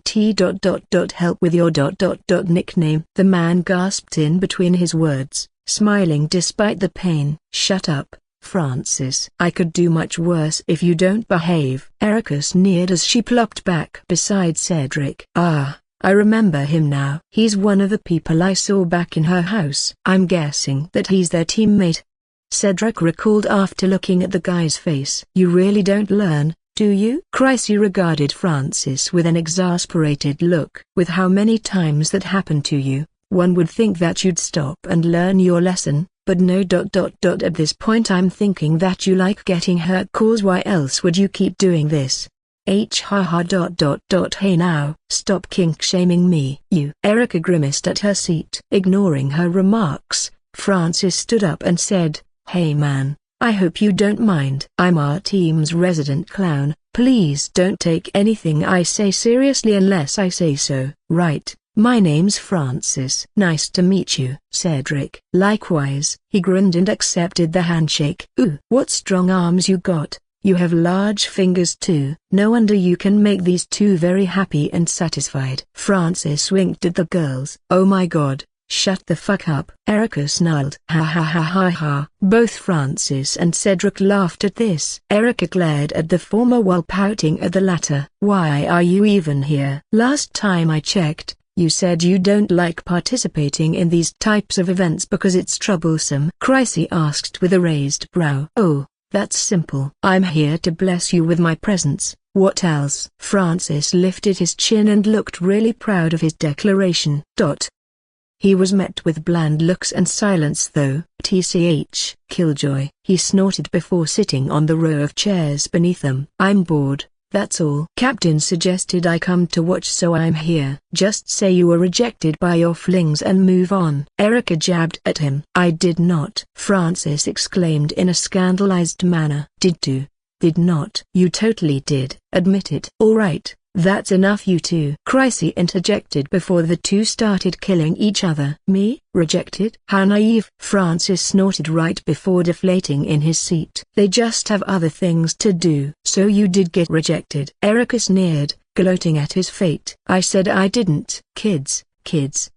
S1: T. Help with your nickname." The man gasped in between his words, smiling despite the pain. "Shut up, Francis. I could do much worse if you don't behave." Erica sneered as she plopped back beside Cedric. "Ah, I remember him now. He's one of the people I saw back in her house. I'm guessing that he's their teammate," Cedric recalled after looking at the guy's face. "You really don't learn, do you?" Chrissy regarded Francis with an exasperated look. "With how many times that happened to you, one would think that you'd stop and learn your lesson, but no. At this point I'm thinking that you like getting hurt, cause why else would you keep doing this? Hey now, stop kink-shaming me." "You." Erica grimaced at her seat. Ignoring her remarks, Francis stood up and said, "Hey man, I hope you don't mind. I'm our team's resident clown. Please don't take anything I say seriously unless I say so." "Right, my name's Francis." "Nice to meet you, Cedric." "Likewise." He grinned and accepted the handshake. "Ooh, what strong arms you got. You have large fingers too. No wonder you can make these two very happy and satisfied." Francis winked at the girls. "Oh my god, shut the fuck up." Erica snarled. Ha ha ha ha ha. Both Francis and Cedric laughed at this. Erica glared at the former while pouting at the latter. "Why are you even here? Last time I checked, You said you don't like participating in these types of events because it's troublesome. Chrysy asked with a raised brow. Oh, that's simple. I'm here to bless you with my presence. What else? Francis lifted his chin and looked really proud of his declaration. He was met with bland looks and silence though. TCH, Killjoy, he snorted before sitting on the row of chairs beneath them. I'm bored, that's all. Captain suggested I come to watch, so I'm here. Just say you were rejected by your flings and move on. Erica jabbed at him. I did not, Francis exclaimed in a scandalized manner. Did not. You totally did. Admit it. All right. That's enough, you two. Chrysy interjected before the two started killing each other. Me? Rejected? How naive. Francis snorted right before deflating in his seat. They just have other things to do. So you did get rejected. Erica sneered, gloating at his fate. I said I didn't. Kids.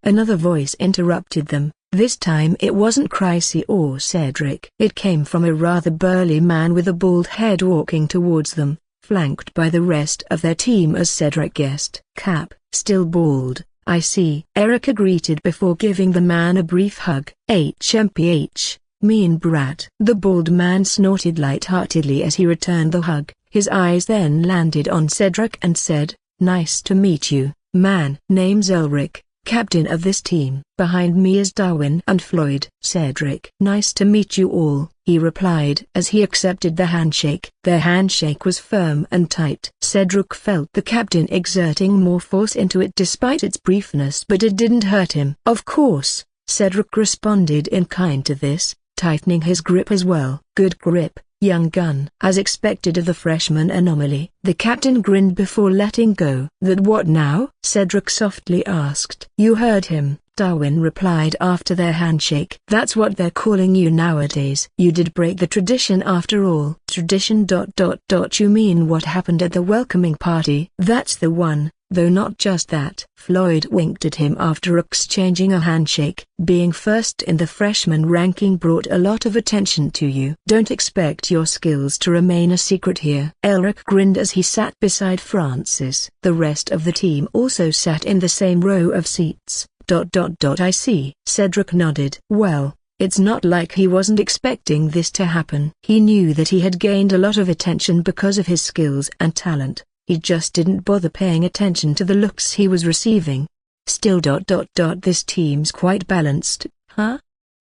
S1: Another voice interrupted them. This time it wasn't Chrysy or Cedric. It came from a rather burly man with a bald head walking towards them, flanked by the rest of their team as Cedric guessed. Cap, still bald, I see. Erica greeted before giving the man a brief hug. HMPH, mean brat. The bald man snorted lightheartedly as he returned the hug. His eyes then landed on Cedric and said, nice to meet you, man. Name's Elric, captain of this team. Behind me is Darwin and Floyd. Cedric. Nice to meet you all, he replied as he accepted the handshake. Their handshake was firm and tight. Cedric felt the captain exerting more force into it despite its briefness, but it didn't hurt him. Of course, Cedric responded in kind to this, tightening his grip as well. Good grip, young gun. As expected of the freshman anomaly, the captain grinned before letting go. That what now? Cedric softly asked. You heard him, Darwin replied after their handshake. That's what they're calling you nowadays. You did break the tradition after all. Tradition ... You mean what happened at the welcoming party? That's the one, though not just that. Floyd winked at him after exchanging a handshake. Being first in the freshman ranking brought a lot of attention to you. Don't expect your skills to remain a secret here. Elric grinned as he sat beside Francis. The rest of the team also sat in the same row of seats. I see. Cedric nodded. Well, it's not like he wasn't expecting this to happen. He knew that he had gained a lot of attention because of his skills and talent. He just didn't bother paying attention to the looks he was receiving. Still ... This team's quite balanced, huh?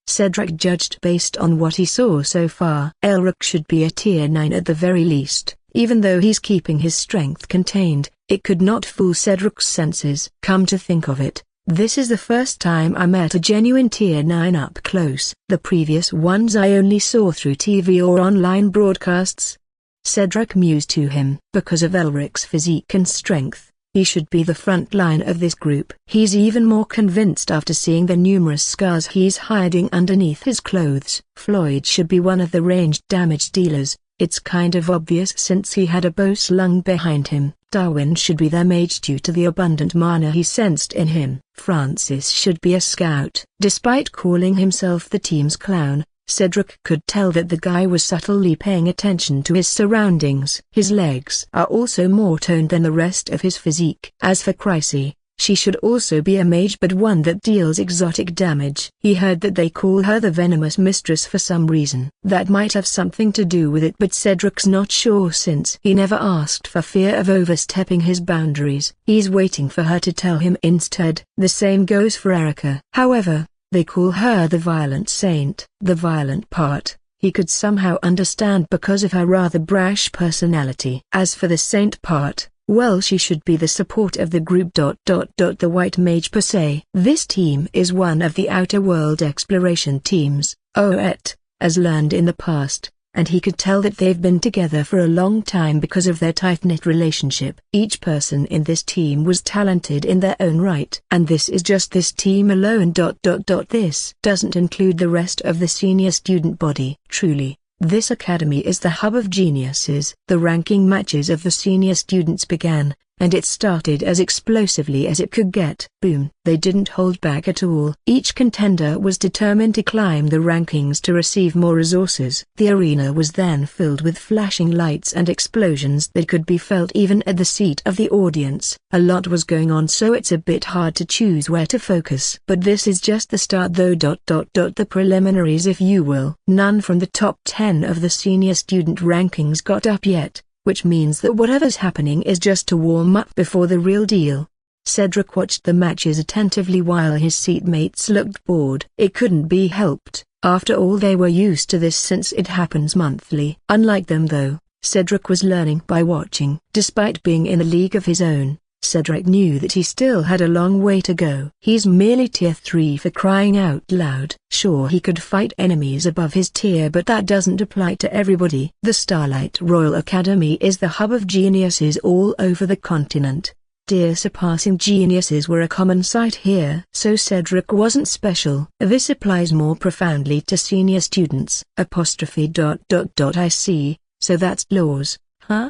S1: Cedric judged based on what he saw so far. Elric should be a tier 9 at the very least. Even though he's keeping his strength contained, it could not fool Cedric's senses. Come to think of it, this is the first time I met a genuine tier 9 up close. The previous ones I only saw through TV or online broadcasts. Cedric mused to him. Because of Elric's physique and strength, he should be the front line of this group. He's even more convinced after seeing the numerous scars he's hiding underneath his clothes. Floyd should be one of the ranged damage dealers. It's kind of obvious since he had a bow slung behind him. Darwin should be their mage due to the abundant mana he sensed in him. Francis should be a scout. Despite calling himself the team's clown, Cedric could tell that the guy was subtly paying attention to his surroundings. His legs are also more toned than the rest of his physique. As for Chrysy, she should also be a mage, but one that deals exotic damage. He heard that they call her the Venomous Mistress for some reason. That might have something to do with it, but Cedric's not sure since he never asked for fear of overstepping his boundaries. He's waiting for her to tell him instead. The same goes for Erica. However, they call her the Violent Saint. The violent part, he could somehow understand because of her rather brash personality. As for the saint part, well, she should be the support of the group. The white mage per se. This team is one of the outer world exploration teams, as learned in the past, and he could tell that they've been together for a long time because of their tight-knit relationship. Each person in this team was talented in their own right. And this is just this team alone. This doesn't include the rest of the senior student body. Truly, this academy is the hub of geniuses. The ranking matches of the senior students began, and it started as explosively as it could get. Boom! They didn't hold back at all. Each contender was determined to climb the rankings to receive more resources. The arena was then filled with flashing lights and explosions that could be felt even at the seat of the audience. A lot was going on, so it's a bit hard to choose where to focus. But this is just the start though. The preliminaries, if you will. None from the top 10 of the senior student rankings got up yet, which means that whatever's happening is just to warm up before the real deal. Cedric watched the matches attentively while his seatmates looked bored. It couldn't be helped. After all, they were used to this since it happens monthly. Unlike them though, Cedric was learning by watching. Despite being in a league of his own, Cedric knew that he still had a long way to go. He's merely tier 3 for crying out loud. Sure, he could fight enemies above his tier, but that doesn't apply to everybody. The Starlight Royal Academy is the hub of geniuses all over the continent. Tier-surpassing geniuses were a common sight here. So Cedric wasn't special. This applies more profoundly to senior students. I see, so that's laws, huh?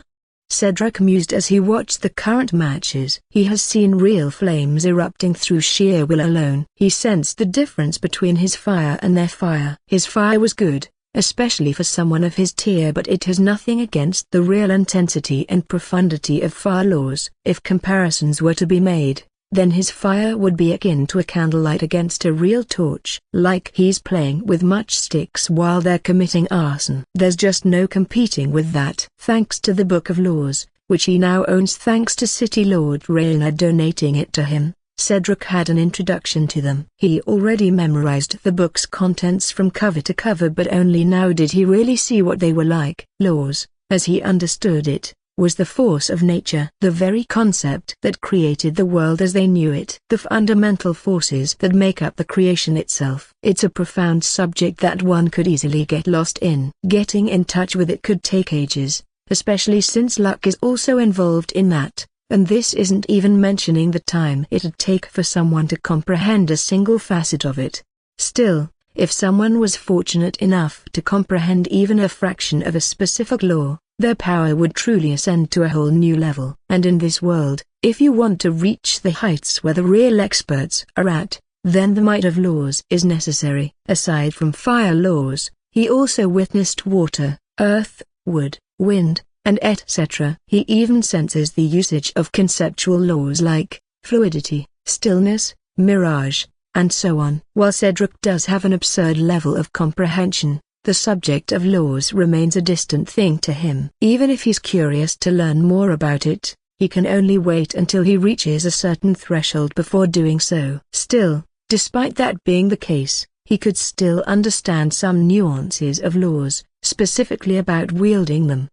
S1: Cedric mused as he watched the current matches. He has seen real flames erupting through sheer will alone. He sensed the difference between his fire and their fire. His fire was good, especially for someone of his tier, but it has nothing against the real intensity and profundity of fire laws. If comparisons were to be made, then his fire would be akin to a candlelight against a real torch. Like he's playing with matchsticks while they're committing arson. There's just no competing with that. Thanks to the Book of Laws, which he now owns thanks to City Lord Raina donating it to him, Cedric had an introduction to them. He already memorized the book's contents from cover to cover, but only now did he really see what they were like. Laws, as he understood it, was the force of nature, the very concept that created the world as they knew it, the fundamental forces that make up the creation itself. It's a profound subject that one could easily get lost in. Getting in touch with it could take ages, especially since luck is also involved in that, and this isn't even mentioning the time it'd take for someone to comprehend a single facet of it. Still, if someone was fortunate enough to comprehend even a fraction of a specific law, their power would truly ascend to a whole new level. And in this world, if you want to reach the heights where the real experts are at, then the might of laws is necessary. Aside from fire laws, he also witnessed water, earth, wood, wind, and etc. He even senses the usage of conceptual laws like fluidity, stillness, mirage, and so on. While Cedric does have an absurd level of comprehension, the subject of laws remains a distant thing to him. Even if he's curious to learn more about it, he can only wait until he reaches a certain threshold before doing so. Still, despite that being the case, he could still understand some nuances of laws, specifically about wielding them.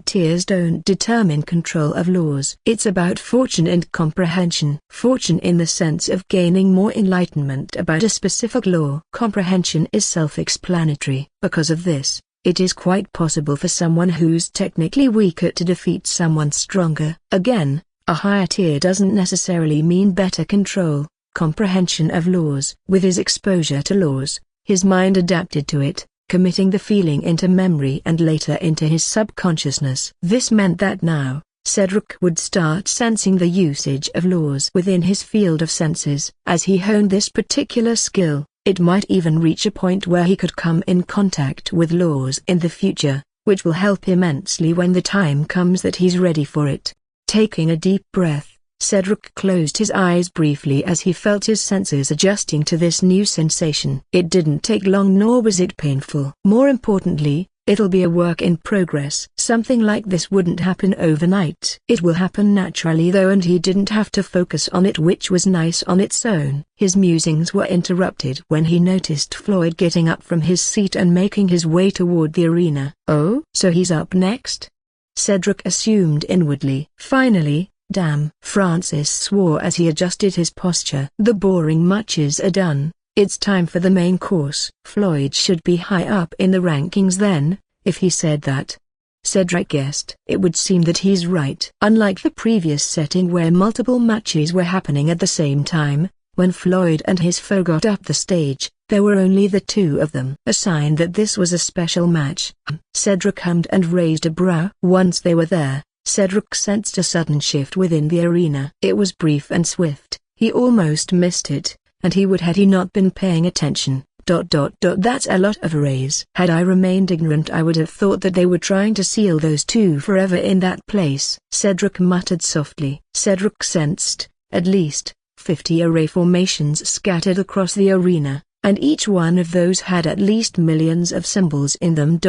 S1: Tiers don't determine control of laws. It's about fortune and comprehension. Fortune in the sense of gaining more enlightenment about a specific law. Comprehension is self-explanatory. Because of this, it is quite possible for someone who's technically weaker to defeat someone stronger. Again, a higher tier doesn't necessarily mean better control, comprehension of laws. With his exposure to laws, his mind adapted to it, committing the feeling into memory and later into his subconsciousness. This meant that now, Cedric would start sensing the usage of laws within his field of senses. As he honed this particular skill, it might even reach a point where he could come in contact with laws in the future, which will help immensely when the time comes that he's ready for it. Taking a deep breath, Cedric closed his eyes briefly as he felt his senses adjusting to this new sensation. It didn't take long, nor was it painful. More importantly, it'll be a work in progress. Something like this wouldn't happen overnight. It will happen naturally though, and he didn't have to focus on it, which was nice on its own. His musings were interrupted when he noticed Floyd getting up from his seat and making his way toward the arena. Oh, so he's up next? Cedric assumed inwardly. Finally, damn. Francis swore as he adjusted his posture. The boring matches are done. It's time for the main course. Floyd should be high up in the rankings then, if he said that. Cedric guessed. It would seem that he's right. Unlike the previous setting where multiple matches were happening at the same time, when Floyd and his foe got up the stage, there were only the two of them. A sign that this was a special match. Cedric hummed and raised a brow. Once they were there, Cedric sensed a sudden shift within the arena. It was brief and swift. He almost missed it, and he would had he not been paying attention. That's a lot of arrays. Had I remained ignorant I would have thought that they were trying to seal those two forever in that place. Cedric muttered softly. Cedric sensed, at least, 50 array formations scattered across the arena, and each one of those had at least millions of symbols in them.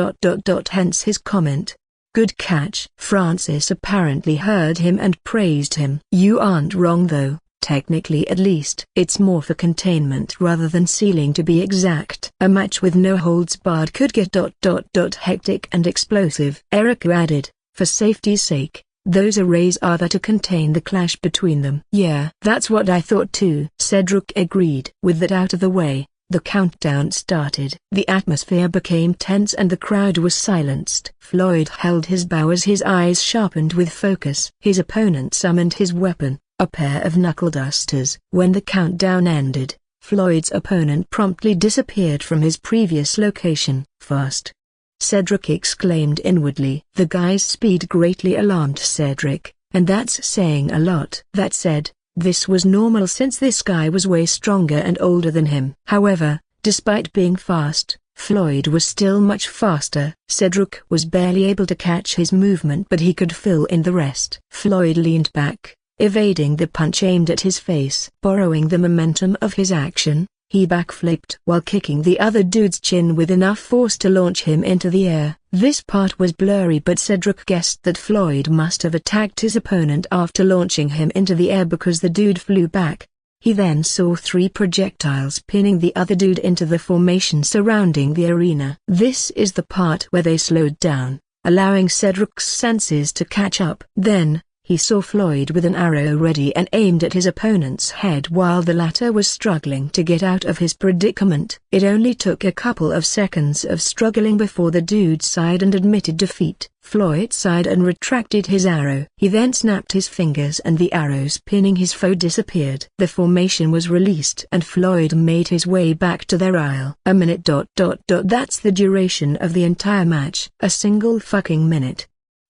S1: Hence his comment. Good catch. Francis apparently heard him and praised him. You aren't wrong though. Technically at least. It's more for containment rather than sealing to be exact. A match with no holds barred could get ... hectic and explosive. Erica added, for safety's sake, those arrays are there to contain the clash between them. Yeah, that's what I thought too. Cedric agreed. With that out of the way, the countdown started. The atmosphere became tense and the crowd was silenced. Floyd held his bow as his eyes sharpened with focus. His opponent summoned his weapon, a pair of knuckle dusters. When the countdown ended, Floyd's opponent promptly disappeared from his previous location. Fast! Cedric exclaimed inwardly. The guy's speed greatly alarmed Cedric, and that's saying a lot. That said, this was normal since this guy was way stronger and older than him. However, despite being fast, Floyd was still much faster. Cedric was barely able to catch his movement but he could fill in the rest. Floyd leaned back, evading the punch aimed at his face. Borrowing the momentum of his action, he backflipped while kicking the other dude's chin with enough force to launch him into the air. This part was blurry but Cedric guessed that Floyd must have attacked his opponent after launching him into the air because the dude flew back. He then saw 3 projectiles pinning the other dude into the formation surrounding the arena. This is the part where they slowed down, allowing Cedric's senses to catch up. Then, he saw Floyd with an arrow ready and aimed at his opponent's head while the latter was struggling to get out of his predicament. It only took a couple of seconds of struggling before the dude sighed and admitted defeat. Floyd sighed and retracted his arrow. He then snapped his fingers and the arrows pinning his foe disappeared. The formation was released and Floyd made his way back to their aisle. A minute ... That's the duration of the entire match. A single fucking minute.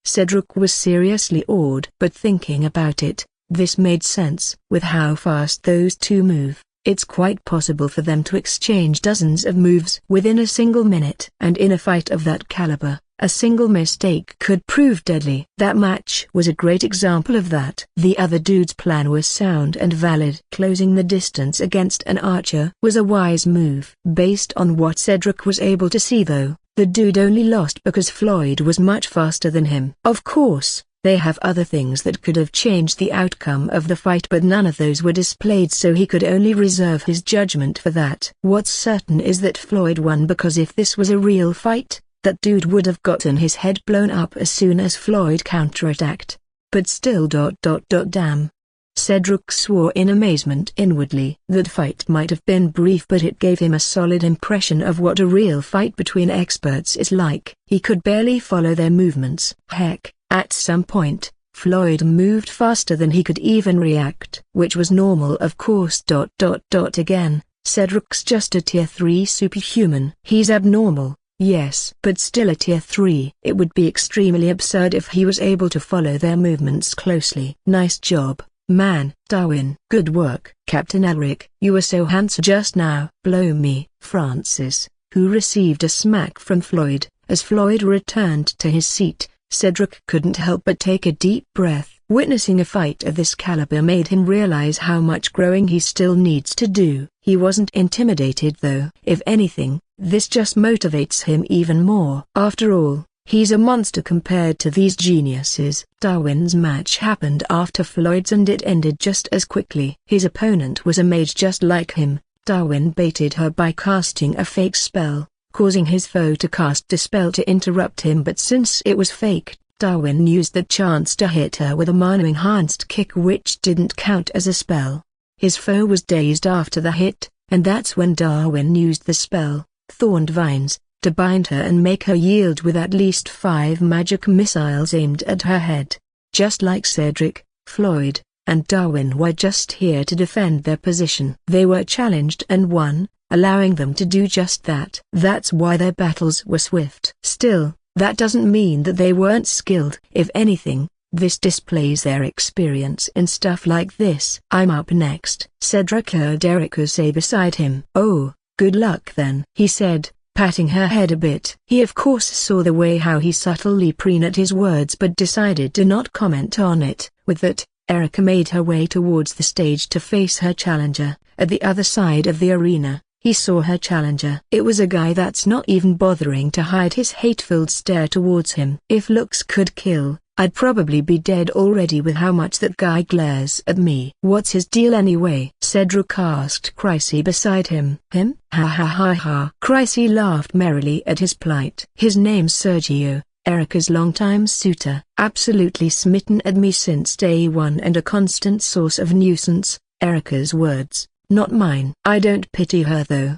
S1: Cedric was seriously awed. But thinking about it, this made sense. With how fast those two move, it's quite possible for them to exchange dozens of moves within a single minute. And in a fight of that caliber, a single mistake could prove deadly. That match was a great example of that. The other dude's plan was sound and valid. Closing the distance against an archer was a wise move. Based on what Cedric was able to see though, the dude only lost because Floyd was much faster than him. Of course, they have other things that could have changed the outcome of the fight but none of those were displayed so he could only reserve his judgment for that. What's certain is that Floyd won because if this was a real fight, that dude would have gotten his head blown up as soon as Floyd counterattacked. But still ... damn. Cedric swore in amazement inwardly. That fight might have been brief but it gave him a solid impression of what a real fight between experts is like. He could barely follow their movements. Heck, at some point, Floyd moved faster than he could even react. Which was normal of course. Again, Cedric's just a tier 3 superhuman. He's abnormal. Yes, but still a tier 3. It would be extremely absurd if he was able to follow their movements closely. Nice job, man. Darwin. Good work. Captain Elric. You were so handsome just now. Blow me. Francis, who received a smack from Floyd. As Floyd returned to his seat, Cedric couldn't help but take a deep breath. Witnessing a fight of this caliber made him realize how much growing he still needs to do. He wasn't intimidated though. If anything, this just motivates him even more. After all, he's a monster compared to these geniuses. Darwin's match happened after Floyd's and it ended just as quickly. His opponent was a mage just like him. Darwin baited her by casting a fake spell, causing his foe to cast a spell to interrupt him but since it was fake, Darwin used the chance to hit her with a mana-enhanced kick which didn't count as a spell. His foe was dazed after the hit, and that's when Darwin used the spell, Thorned Vines, to bind her and make her yield with at least 5 magic missiles aimed at her head. Just like Cedric, Floyd, and Darwin were just here to defend their position. They were challenged and won, allowing them to do just that. That's why their battles were swift. Still, that doesn't mean that they weren't skilled. If anything, This displays their experience in stuff like this. I'm up next, Cedric heard Erica say beside him. Oh, good luck then, he said, patting her head a bit. He of course saw the way how he subtly preened his words but decided to not comment on it. With that, Erica made her way towards the stage to face her challenger. At the other side of the arena, he saw her challenger. It was a guy that's not even bothering to hide his hate-filled stare towards him. If looks could kill, I'd probably be dead already with how much that guy glares at me. What's his deal anyway? Cedric asked Chrissy beside him. Him? Ha ha ha ha. Chrissy laughed merrily at his plight. His name's Sergio, Erica's longtime suitor. Absolutely smitten at me since day one and a constant source of nuisance. Erica's words, not mine. I don't pity her though.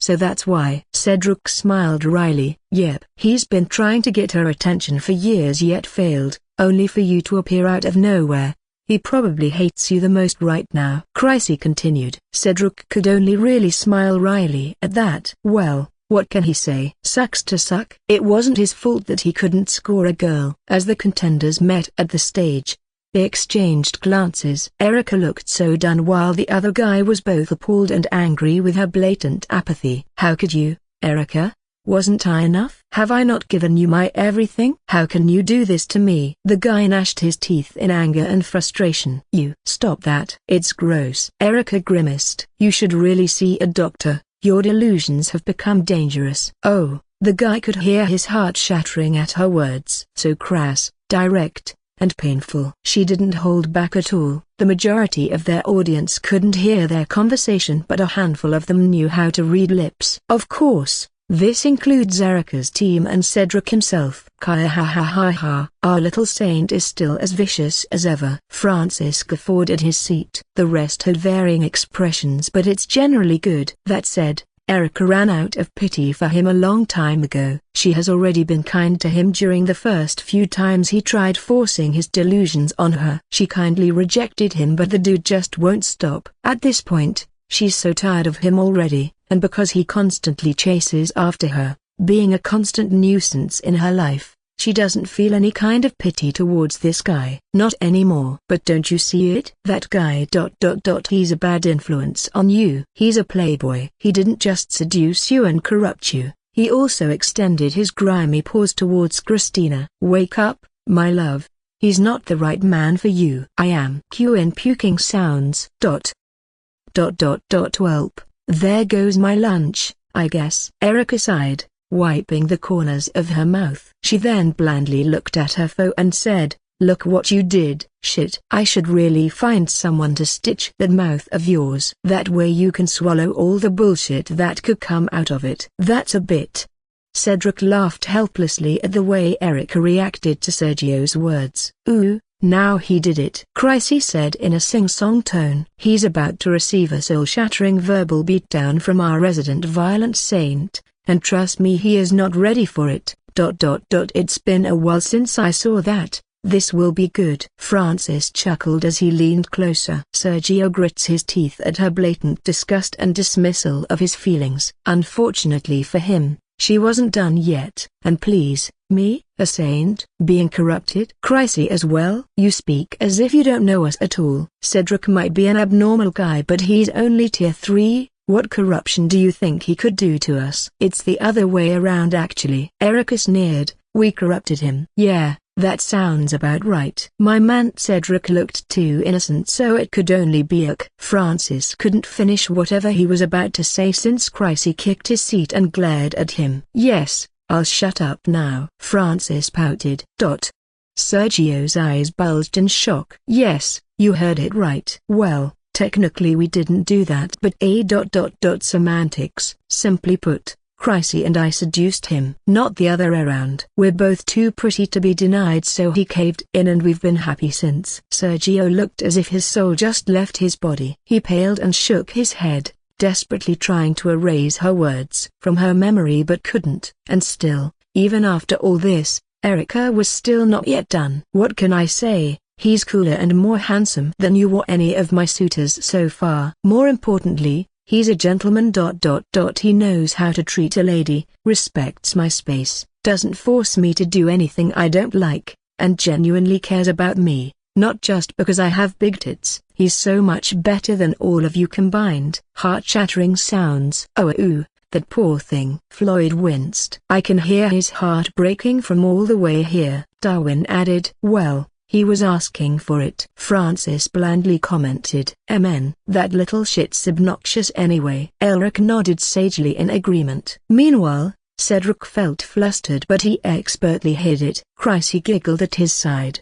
S1: So that's why. Cedric smiled wryly. Yep. He's been trying to get her attention for years yet failed, only for you to appear out of nowhere. He probably hates you the most right now. Chrissy continued. Cedric could only really smile wryly at that. Well, what can he say? Sucks to suck. It wasn't his fault that he couldn't score a girl. As the contenders met at the stage, they exchanged glances. Erica looked so done while the other guy was both appalled and angry with her blatant apathy. How could you, Erica? Wasn't I enough? Have I not given you my everything? How can you do this to me? The guy gnashed his teeth in anger and frustration. You stop that. It's gross. Erica grimaced. You should really see a doctor. Your delusions have become dangerous. Oh, the guy could hear his heart shattering at her words. So crass, direct, and painful. She didn't hold back at all. The majority of their audience couldn't hear their conversation, but a handful of them knew how to read lips. Of course, this includes Erica's team and Cedric himself. Ha ha ha ha ha. Our little saint is still as vicious as ever. Francis guffawed at his seat. The rest had varying expressions, but it's generally good. That said, Erica ran out of pity for him a long time ago. She has already been kind to him during the first few times he tried forcing his delusions on her. She kindly rejected him, but the dude just won't stop. At this point, she's so tired of him already, and because he constantly chases after her, being a constant nuisance in her life, she doesn't feel any kind of pity towards this guy. Not anymore. But don't you see it? That guy ... He's a bad influence on you. He's a playboy. He didn't just seduce you and corrupt you. He also extended his grimy paws towards Christina. Wake up, my love. He's not the right man for you. I am. Cue in puking sounds. ... Whelp. There goes my lunch, I guess. Erica sighed, wiping the corners of her mouth. She then blandly looked at her foe and said, "Look what you did." Shit. I should really find someone to stitch that mouth of yours. That way you can swallow all the bullshit that could come out of it. That's a bit. Cedric laughed helplessly at the way Erica reacted to Sergio's words. Ooh, now he did it. Chrissy said in a sing-song tone. He's about to receive a soul-shattering verbal beatdown from our resident violent saint, and trust me, he is not ready for it. ... It's been a while since I saw that. This will be good. Francis chuckled as he leaned closer. Sergio grits his teeth at her blatant disgust and dismissal of his feelings. Unfortunately for him, she wasn't done yet. And please, me, a saint, being corrupted? Chrissy as well? You speak as if you don't know us at all. Cedric might be an abnormal guy, but he's only tier 3. What corruption do you think he could do to us? It's the other way around actually. Erica sneered. We corrupted him. Yeah, that sounds about right. My man. Cedric looked too innocent, so it could only be ick. Francis couldn't finish whatever he was about to say since Chrissy kicked his seat and glared at him. Yes, I'll shut up now. Francis pouted. Sergio's eyes bulged in shock. Yes, you heard it right. Well, technically we didn't do that, but semantics. Simply put, Chrissy and I seduced him. Not the other way around. We're both too pretty to be denied, so he caved in and we've been happy since. Sergio looked as if his soul just left his body. He paled and shook his head, desperately trying to erase her words from her memory but couldn't. And still, even after all this, Erica was still not yet done. What can I say? He's cooler and more handsome than you or any of my suitors so far. More importantly, he's a gentleman. He knows how to treat a lady, respects my space, doesn't force me to do anything I don't like, and genuinely cares about me, not just because I have big tits. He's so much better than all of you combined. Heart-shattering sounds. Oh, ooh, that poor thing. Floyd winced. I can hear his heart breaking from all the way here. Darwin added. Well, he was asking for it. Francis blandly commented. Amen. That little shit's obnoxious anyway. Elric nodded sagely in agreement. Meanwhile, Cedric felt flustered but he expertly hid it. Chrissy giggled at his side.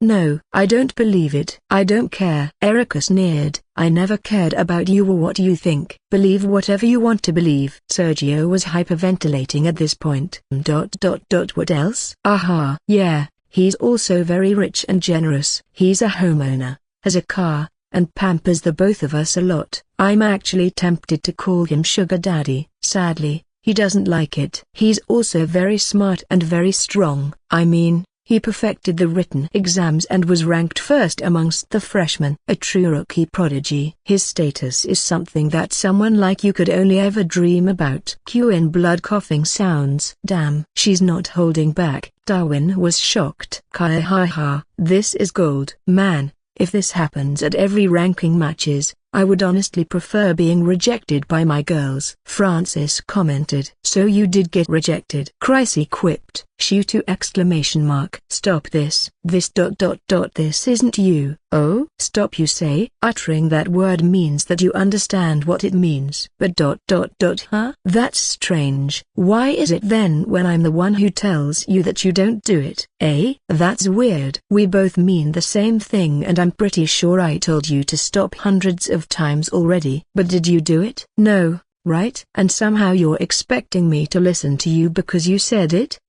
S1: No, I don't believe it. I don't care. Erica sneered. I never cared about you or what you think. Believe whatever you want to believe. Sergio was hyperventilating at this point. What else? Aha. Yeah, he's also very rich and generous. He's a homeowner, has a car, and pampers the both of us a lot. I'm actually tempted to call him Sugar Daddy. Sadly, he doesn't like it. He's also very smart and very strong. I mean, he perfected the written exams and was ranked first amongst the freshmen. A true rookie prodigy. His status is something that someone like you could only ever dream about. Cue in blood coughing sounds. Damn. She's not holding back. Darwin was shocked. Ha. This is gold. Man, if this happens at every ranking matches, I would honestly prefer being rejected by my girls. Francis commented. So you did get rejected. Chrissy quipped. Shoot! Exclamation mark. Stop this. This. This isn't you. Oh? Stop, you say? Uttering that word means that you understand what it means. But Huh? That's strange. Why is it then when I'm the one who tells you that you don't do it? Eh? That's weird. We both mean the same thing and I'm pretty sure I told you to stop hundreds of times already. But did you do it? No, right? And somehow you're expecting me to listen to you because you said it?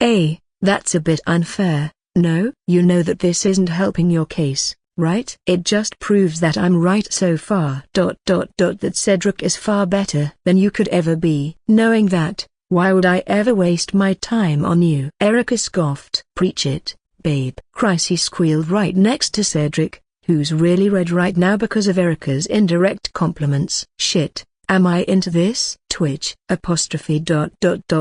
S1: That's a bit unfair. No, you know that this isn't helping your case, right? It just proves that I'm right so far. That Cedric is far better than you could ever be. Knowing that, why would I ever waste my time on you? Erica scoffed. Preach it, babe. Chrissy squealed right next to Cedric, who's really red right now because of Erica's indirect compliments. Shit, am I into this? Twitch.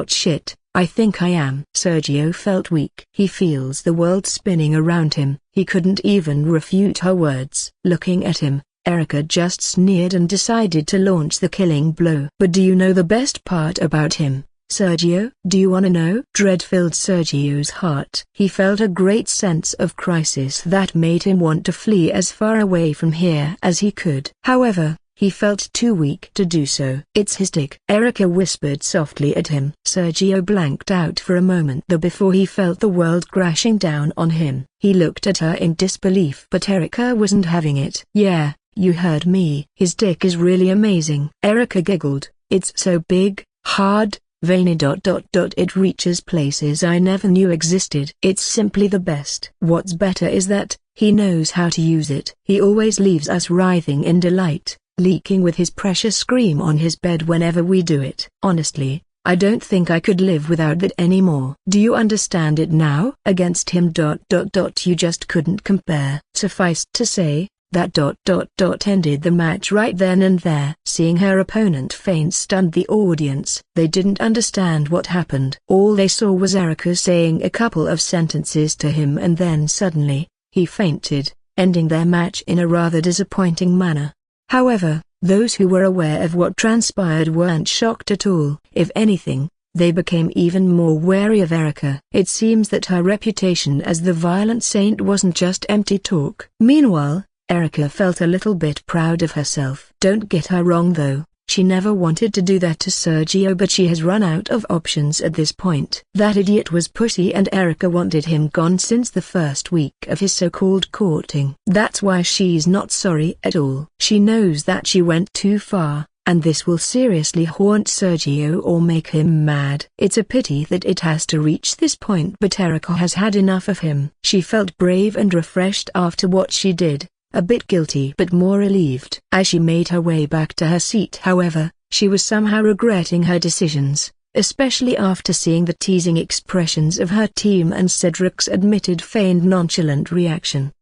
S1: Shit. I think I am. Sergio felt weak. He feels the world spinning around him. He couldn't even refute her words. Looking at him, Erica just sneered and decided to launch the killing blow. But do you know the best part about him, Sergio? Do you wanna know? Dread filled Sergio's heart. He felt a great sense of crisis that made him want to flee as far away from here as he could. However, he felt too weak to do so. It's his dick. Erica whispered softly at him. Sergio blanked out for a moment before he felt the world crashing down on him. He looked at her in disbelief. But Erica wasn't having it. Yeah, you heard me. His dick is really amazing. Erica giggled. It's so big, hard, veiny. It reaches places I never knew existed. It's simply the best. What's better is that, he knows how to use it. He always leaves us writhing in delight, leaking with his precious scream on his bed whenever we do it. Honestly, I don't think I could live without that anymore. Do you understand it now? Against him. You just couldn't compare. Suffice to say, that ended the match right then and there. Seeing her opponent faint stunned the audience. They didn't understand what happened. All they saw was Erica saying a couple of sentences to him and then suddenly, he fainted, ending their match in a rather disappointing manner. However, those who were aware of what transpired weren't shocked at all. If anything, they became even more wary of Erica. It seems that her reputation as the violent saint wasn't just empty talk. Meanwhile, Erica felt a little bit proud of herself. Don't get her wrong though, she never wanted to do that to Sergio, but she has run out of options at this point. That idiot was pushy and Erica wanted him gone since the first week of his so-called courting. That's why she's not sorry at all. She knows that she went too far, and this will seriously haunt Sergio or make him mad. It's a pity that it has to reach this point, but Erica has had enough of him. She felt brave and refreshed after what she did. A bit guilty but more relieved. As she made her way back to her seat, however, she was somehow regretting her decisions, especially after seeing the teasing expressions of her team and Cedric's admitted feigned nonchalant reaction.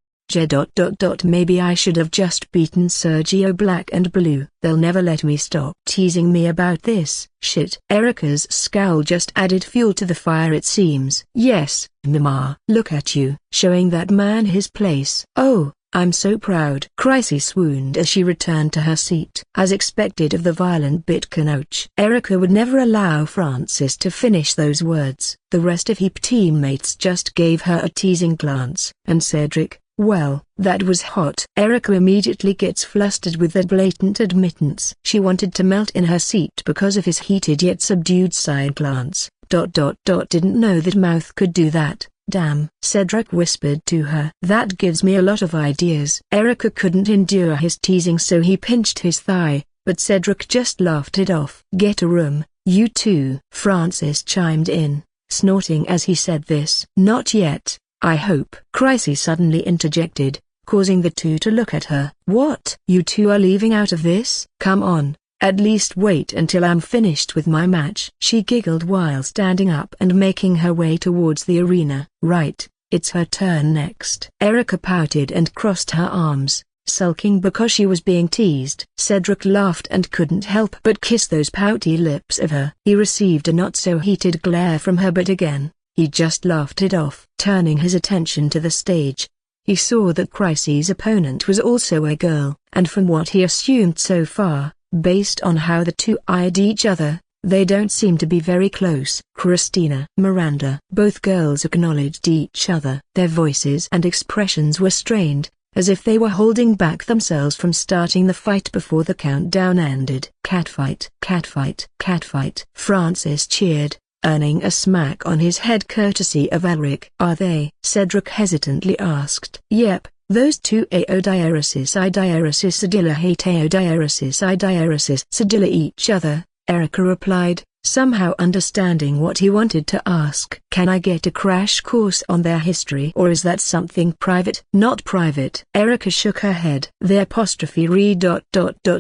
S1: Maybe I should have just beaten Sergio Black and Blue. They'll never let me stop teasing me about this shit. Erica's scowl just added fuel to the fire it seems. Yes, Mama. Look at you, showing that man his place. Oh, I'm so proud. Chrissy swooned as she returned to her seat. As expected of the violent Bitconoch, Erica would never allow Francis to finish those words. The rest of HEAP teammates just gave her a teasing glance. And Cedric, well, that was hot. Erica immediately gets flustered with that blatant admittance. She wanted to melt in her seat because of his heated yet subdued side glance. Didn't know that mouth could do that. Damn, Cedric whispered to her. That gives me a lot of ideas. Erica couldn't endure his teasing, so he pinched his thigh, but Cedric just laughed it off. Get a room, you two, Francis chimed in, snorting as he said this. Not yet, I hope. Chrissy suddenly interjected, causing the two to look at her. What? You two are leaving out of this? Come on. At least wait until I'm finished with my match. She giggled while standing up and making her way towards the arena. Right, it's her turn next. Erica pouted and crossed her arms, sulking because she was being teased. Cedric laughed and couldn't help but kiss those pouty lips of her. He received a not-so-heated glare from her, but again, he just laughed it off. Turning his attention to the stage, he saw that Chrissy's opponent was also a girl, and from what he assumed so far, based on how the two eyed each other, they don't seem to be very close. Christina, Miranda. Both girls acknowledged each other. Their voices and expressions were strained, as if they were holding back themselves from starting the fight before the countdown ended. Catfight, catfight, catfight. Francis cheered, earning a smack on his head courtesy of Elric. Are they? Cedric hesitantly asked. Yep. Those two Aodiaresis Sedilla hate Aodiaresis Sedilla each other, Erica replied, somehow understanding what he wanted to ask. Can I get a crash course on their history, or is that something private? Not private. Erica shook her head. Their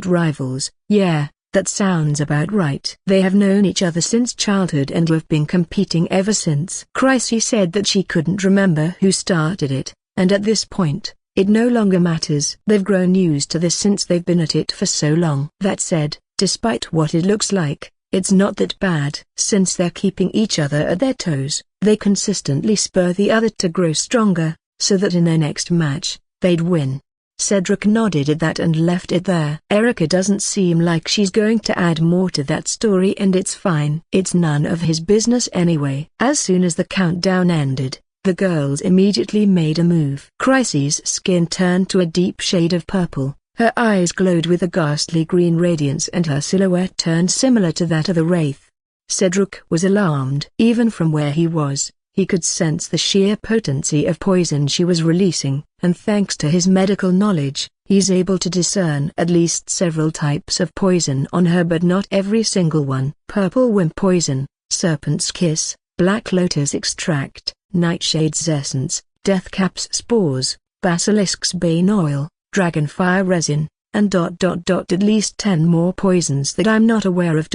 S1: rivals, yeah, that sounds about right. They have known each other since childhood and have been competing ever since. Chrissy said that she couldn't remember who started it, and at this point, it no longer matters. They've grown used to this since they've been at it for so long. That said, despite what it looks like, it's not that bad. Since they're keeping each other at their toes, they consistently spur the other to grow stronger, so that in their next match, they'd win. Cedric nodded at that and left it there. Erica doesn't seem like she's going to add more to that story, and it's fine. It's none of his business anyway. As soon as the countdown ended, the girls immediately made a move. Chrissy's skin turned to a deep shade of purple, her eyes glowed with a ghastly green radiance, and her silhouette turned similar to that of a wraith. Cedric was alarmed. Even from where he was, he could sense the sheer potency of poison she was releasing, and thanks to his medical knowledge, he's able to discern at least several types of poison on her, but not every single one. Purple wimp poison, serpent's kiss, black lotus extract, nightshade's essence, deathcap's spores, basilisk's bane oil, dragonfire resin, and at least 10 more poisons that I'm not aware of.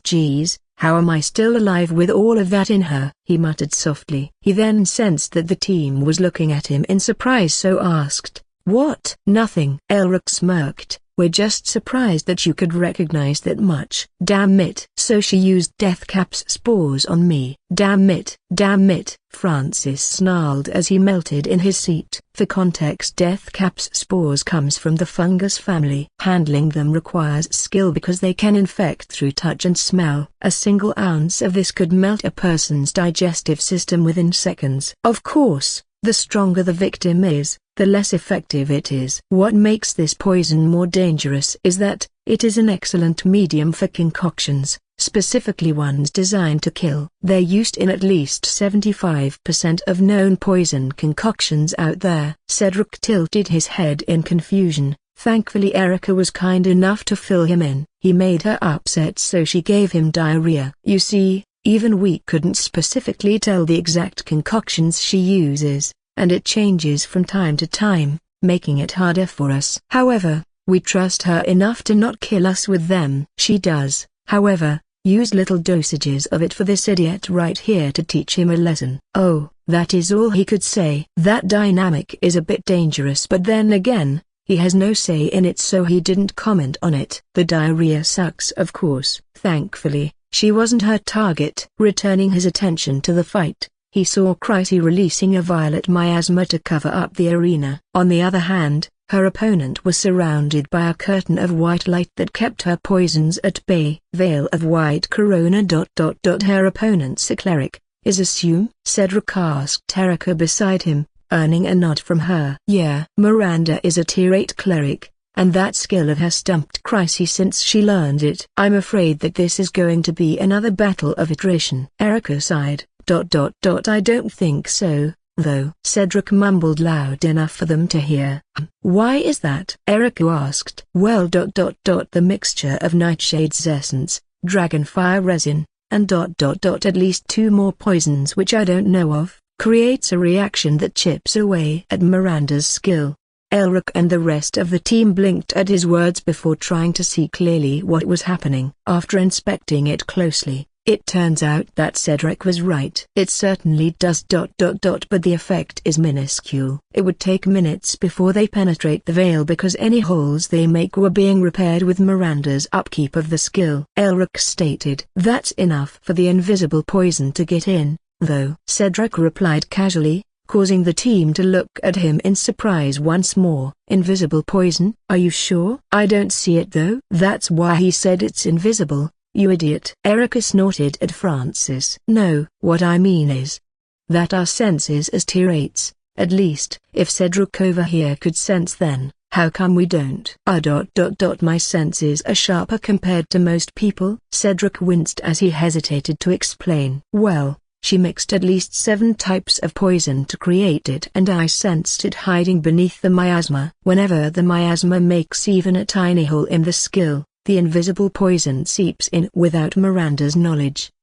S1: Geez, how am I still alive with all of that in her? He muttered softly. He then sensed that the team was looking at him in surprise, so asked, what? Nothing. Elric smirked. We're just surprised that you could recognize that much. Damn it. So she used Deathcap's spores on me. Damn it. Damn it. Francis snarled as he melted in his seat. For context, Deathcap's spores comes from the fungus family. Handling them requires skill because they can infect through touch and smell. A single ounce of this could melt a person's digestive system within seconds. Of course, the stronger the victim is, the less effective it is. What makes this poison more dangerous is that it is an excellent medium for concoctions, specifically ones designed to kill. They're used in at least 75% of known poison concoctions out there. Cedric tilted his head in confusion. Thankfully Erica was kind enough to fill him in. He made her upset, so she gave him diarrhea. You see, even we couldn't specifically tell the exact concoctions she uses, and it changes from time to time, making it harder for us. However, we trust her enough to not kill us with them. She does, however, use little dosages of it for this idiot right here to teach him a lesson. Oh, That is all he could say. That dynamic is a bit dangerous, but then again, he has no say in it, so he didn't comment on it. The diarrhea sucks, of course. Thankfully, she wasn't her target. Returning his attention to the fight, he saw Crisey releasing a violet miasma to cover up the arena. On the other hand, her opponent was surrounded by a curtain of white light that kept her poisons at bay. Veil of white corona. Her opponent's a cleric, is assume? Cedric asked Erica beside him, earning a nod from her. Yeah. Miranda is a tier 8 cleric, and that skill of hers stumped Crisey since she learned it. I'm afraid that this is going to be another battle of attrition. Erica sighed. I don't think so, though. Cedric mumbled loud enough for them to hear. Why is that? Erica asked. Well, the mixture of Nightshade's essence, dragonfire resin, and at least 2 more poisons which I don't know of, creates a reaction that chips away at Miranda's skill. Elric and the rest of the team blinked at his words before trying to see clearly what was happening. After inspecting it closely, it turns out that Cedric was right. It certainly does. But the effect is minuscule. It would take minutes before they penetrate the veil because any holes they make were being repaired with Miranda's upkeep of the skill. Elric stated. That's enough for the invisible poison to get in, though. Cedric replied casually, causing the team to look at him in surprise once more. Invisible poison? Are you sure? I don't see it though. That's why he said it's invisible, you idiot. Erica snorted at Francis. No, what I mean is that our senses as tier 8s, at least, if Cedric over here could sense, then how come we don't? My senses are sharper compared to most people. Cedric winced as he hesitated to explain. Well, she mixed at least 7 types of poison to create it, and I sensed it hiding beneath the miasma. Whenever the miasma makes even a tiny hole in the skill, the invisible poison seeps in without Miranda's knowledge.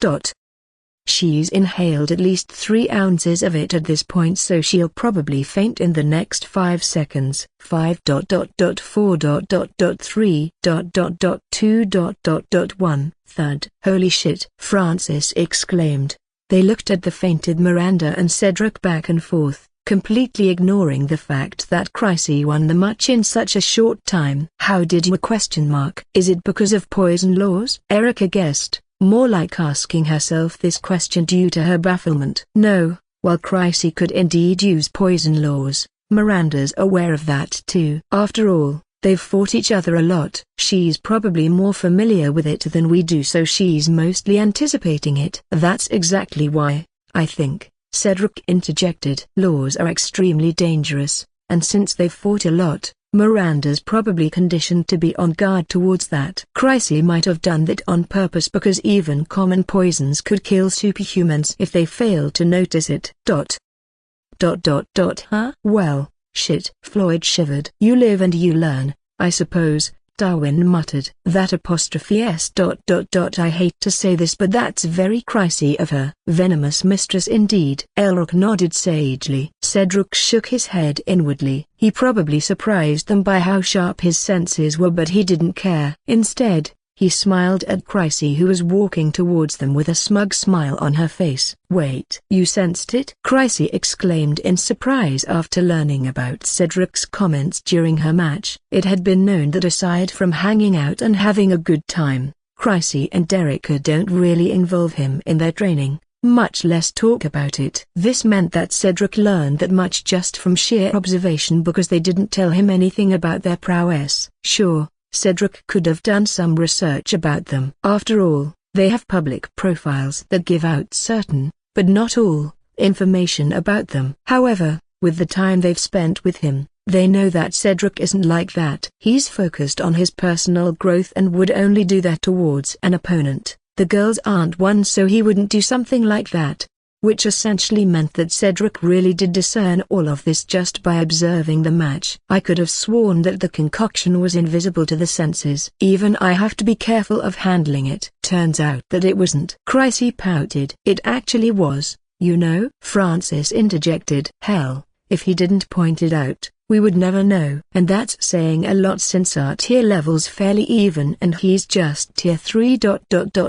S1: She's inhaled at least 3 ounces of it at this point, so she'll probably faint in the next 5 seconds. 5.4.3.2.1 thud. Holy shit! Francis exclaimed. They looked at the fainted Miranda and Cedric back and forth, completely ignoring the fact that Crisey won the match in such a short time. How did you? Is it because of poison laws? Erica guessed, more like asking herself this question due to her bafflement. No, while Crisey could indeed use poison laws, Miranda's aware of that too. After all, they've fought each other a lot. She's probably more familiar with it than we do, so she's mostly anticipating it. That's exactly why, I think, Cedric interjected. Laws are extremely dangerous, and since they've fought a lot, Miranda's probably conditioned to be on guard towards that. Crisey might have done that on purpose because even common poisons could kill superhumans if they fail to notice it. Huh? Well, shit. Floyd shivered. You live and you learn, I suppose, Darwin muttered. That apostrophe s. I hate to say this, but that's very Crisey of her. Venomous mistress indeed. Elric nodded sagely. Cedric shook his head inwardly. He probably surprised them by how sharp his senses were, but he didn't care. Instead, he smiled at Crisey, who was walking towards them with a smug smile on her face. Wait, you sensed it? Crisey exclaimed in surprise after learning about Cedric's comments during her match. It had been known that aside from hanging out and having a good time, Crisey and Erica don't really involve him in their training, much less talk about it. This meant that Cedric learned that much just from sheer observation because they didn't tell him anything about their prowess. Sure, Cedric could have done some research about them. After all, they have public profiles that give out certain, but not all, information about them. However, with the time they've spent with him, they know that Cedric isn't like that. He's focused on his personal growth and would only do that towards an opponent. The girls aren't one, so he wouldn't do something like that. Which essentially meant that Cedric really did discern all of this just by observing the match. I could have sworn that the concoction was invisible to the senses. Even I have to be careful of handling it. Turns out that it wasn't. Crisey pouted. It actually was, you know. Francis interjected. Hell, if he didn't point it out, we would never know. And that's saying a lot since our tier level's fairly even and he's just tier 3.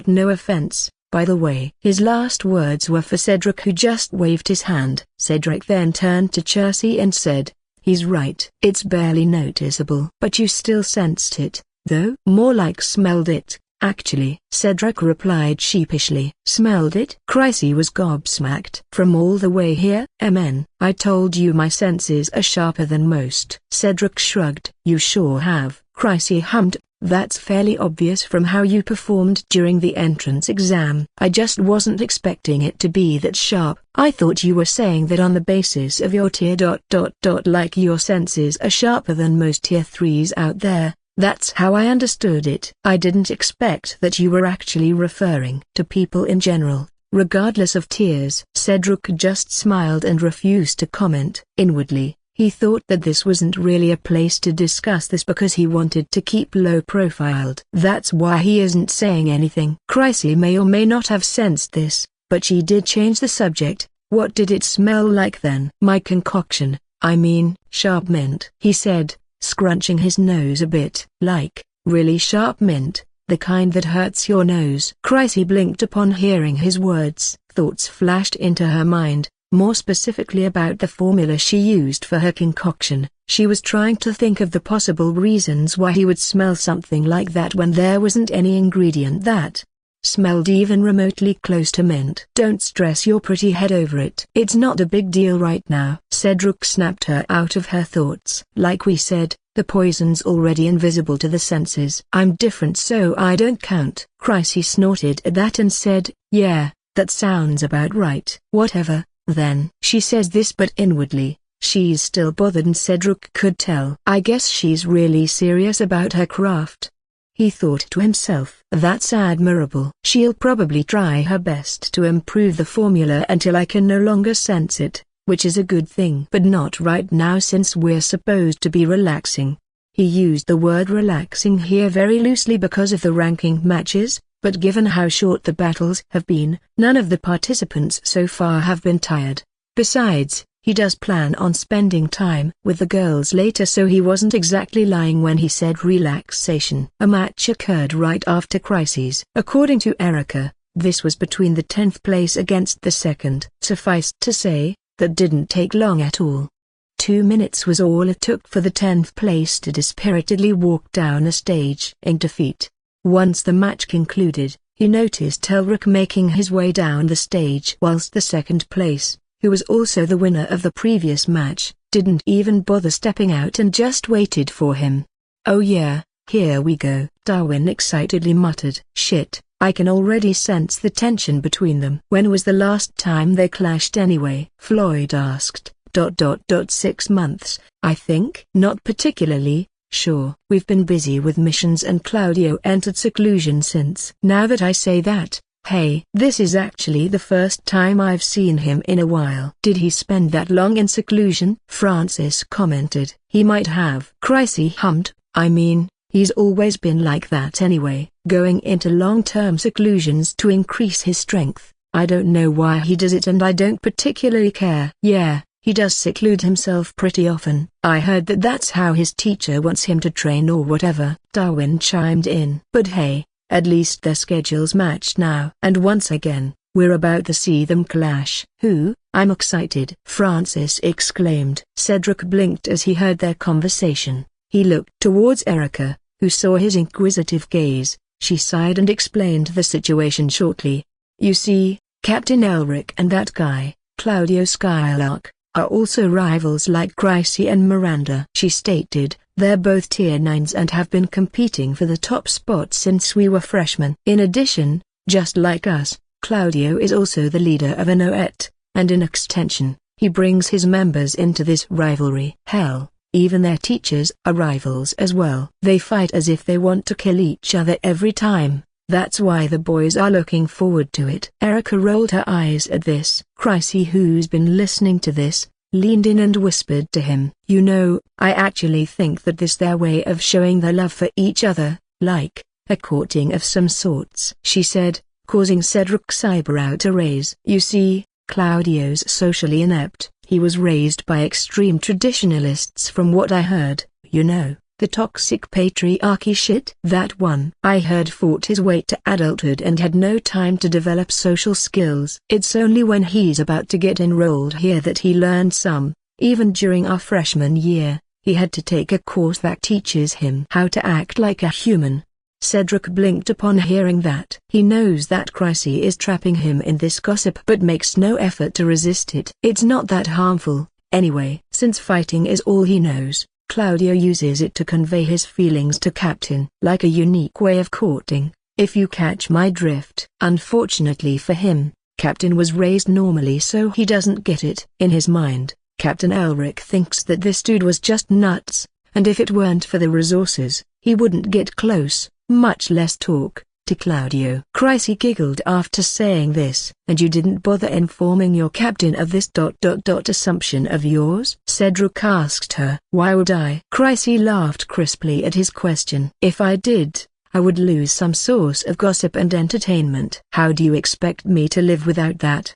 S1: No offense, by the way." His last words were for Cedric, who just waved his hand. Cedric then turned to Chelsea and said, "He's right. It's barely noticeable." "But you still sensed it, though?" "More like smelled it, actually," Cedric replied sheepishly. "Smelled it?" Chryse was gobsmacked. "From all the way here?" "Amen. I told you my senses are sharper than most." Cedric shrugged. "You sure have," Chryse hummed. "That's fairly obvious from how you performed during the entrance exam." "I just wasn't expecting it to be that sharp." "I thought you were saying that on the basis of your tier ... like your senses are sharper than most tier 3s out there. That's how I understood it." "I didn't expect that you were actually referring to people in general, regardless of tiers." Cedric just smiled and refused to comment. Inwardly, he thought that this wasn't really a place to discuss this because he wanted to keep low-profiled. That's why he isn't saying anything. Chryse may or may not have sensed this, but she did change the subject. "What did it smell like then?" "My concoction, I mean." "Sharp mint," he said, scrunching his nose a bit. "Like, really sharp mint, the kind that hurts your nose?" Chryse blinked upon hearing his words. Thoughts flashed into her mind, more specifically about the formula she used for her concoction. She was trying to think of the possible reasons why he would smell something like that when there wasn't any ingredient that smelled even remotely close to mint. "Don't stress your pretty head over it. It's not a big deal right now." Cedric snapped her out of her thoughts. "Like we said, the poison's already invisible to the senses." "I'm different, so I don't count." Chryse snorted at that and said, "Yeah, that sounds about right." "Whatever, then." She says this, but inwardly, she's still bothered, and Cedric could tell. "I guess she's really serious about her craft," he thought to himself. "That's admirable. She'll probably try her best to improve the formula until I can no longer sense it, which is a good thing. But not right now, since we're supposed to be relaxing." He used the word relaxing here very loosely because of the ranking matches, but given how short the battles have been, none of the participants so far have been tired. Besides, he does plan on spending time with the girls later, so he wasn't exactly lying when he said relaxation. A match occurred right after Chryse's. According to Erica, this was between the 10th place against the 2nd. Suffice to say, that didn't take long at all. 2 minutes was all it took for the 10th place to dispiritedly walk down a stage in defeat. Once the match concluded, he noticed Elric making his way down the stage, whilst the 2nd place, who was also the winner of the previous match, didn't even bother stepping out and just waited for him. "Oh yeah, here we go," Darwin excitedly muttered. "Shit, I can already sense the tension between them." "When was the last time they clashed anyway?" Floyd asked. 6 months, I think." "Not particularly sure. We've been busy with missions and Claudio entered seclusion since." "Now that I say that, hey, this is actually the first time I've seen him in a while." "Did he spend that long in seclusion?" Francis commented. "He might have." Chryse hummed. "I mean, he's always been like that anyway, going into long-term seclusions to increase his strength. I don't know why he does it, and I don't particularly care." "Yeah, he does seclude himself pretty often. I heard that that's how his teacher wants him to train or whatever," Darwin chimed in. "But hey, at least their schedules match now. And once again, we're about to see them clash." "Who? I'm excited," Francis exclaimed. Cedric blinked as he heard their conversation. He looked towards Erica, who saw his inquisitive gaze. She sighed and explained the situation shortly. "You see, Captain Elric and that guy, Claudio Skylark, are also rivals like Chryse and Miranda," she stated. "They're both tier 9s and have been competing for the top spot since we were freshmen. In addition, just like us, Claudio is also the leader of an OET, and in extension, he brings his members into this rivalry. Hell, even their teachers are rivals as well. They fight as if they want to kill each other every time. That's why the boys are looking forward to it." Erica rolled her eyes at this. Chryse, who's been listening to this, leaned in and whispered to him. "You know, I actually think that this their way of showing their love for each other, like a courting of some sorts," she said, causing Cedric's eyebrow to raise. "You see, Claudio's socially inept. He was raised by extreme traditionalists from what I heard, you know. The toxic patriarchy shit. That one I heard fought his way to adulthood and had no time to develop social skills. It's only when he's about to get enrolled here that he learned some. Even during our freshman year, he had to take a course that teaches him how to act like a human. Cedric blinked upon hearing that. He knows that Chrissy is trapping him in this gossip but makes no effort to resist it. It's not that harmful, anyway. Since fighting is all he knows, Claudio uses it to convey his feelings to Captain. Like a unique way of courting, if you catch my drift. Unfortunately for him, Captain was raised normally so he doesn't get it. In his mind, Captain Elric thinks that this dude was just nuts, and if it weren't for the resources, he wouldn't get close, much less talk, to Claudio. Chrissy giggled after saying this. And you didn't bother informing your captain of this assumption of yours? Cedric asked her. Why would I? Chrissy laughed crisply at his question. If I did, I would lose some source of gossip and entertainment. How do you expect me to live without that?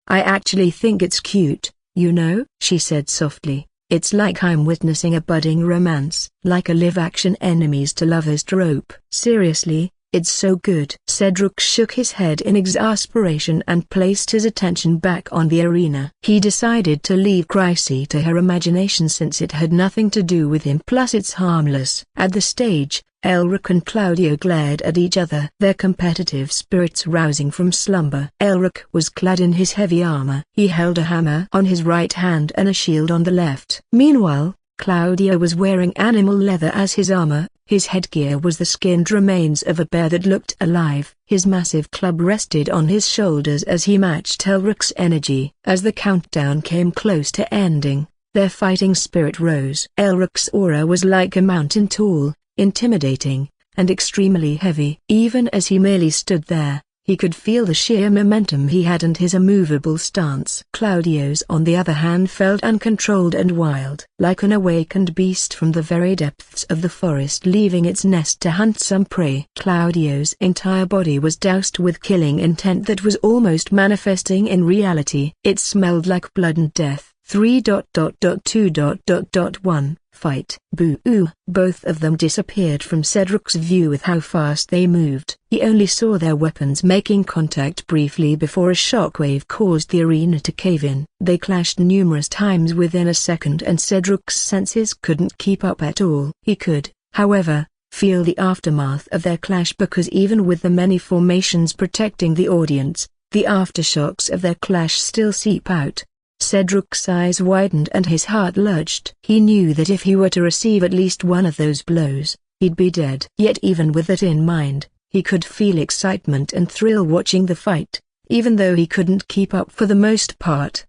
S1: I actually think it's cute, you know, she said softly. It's like I'm witnessing a budding romance, like a live-action enemies to lovers trope. Seriously, it's so good. Cedric shook his head in exasperation and placed his attention back on the arena. He decided to leave Chrissy to her imagination since it had nothing to do with him, plus it's harmless. At the stage, Elric and Claudio glared at each other, their competitive spirits rousing from slumber. Elric was clad in his heavy armor. He held a hammer on his right hand and a shield on the left. Meanwhile, Claudio was wearing animal leather as his armor. His headgear was the skinned remains of a bear that looked alive. His massive club rested on his shoulders as he matched Elric's energy. As the countdown came close to ending, their fighting spirit rose. Elric's aura was like a mountain tall, intimidating, and extremely heavy. Even as he merely stood there, he could feel the sheer momentum he had and his immovable stance. Claudio's on the other hand felt uncontrolled and wild, like an awakened beast from the very depths of the forest leaving its nest to hunt some prey. Claudio's entire body was doused with killing intent that was almost manifesting in reality. It smelled like blood and death. 3.2.1 Fight. Boo. Both of them disappeared from Cedric's view with how fast they moved. He only saw their weapons making contact briefly before a shockwave caused the arena to cave in. They clashed numerous times within a second and Cedric's senses couldn't keep up at all. He could, however, feel the aftermath of their clash because even with the many formations protecting the audience, the aftershocks of their clash still seep out. Cedric's eyes widened and his heart lurched. He knew that if he were to receive at least one of those blows, he'd be dead. Yet even with that in mind, he could feel excitement and thrill watching the fight, even though he couldn't keep up for the most part.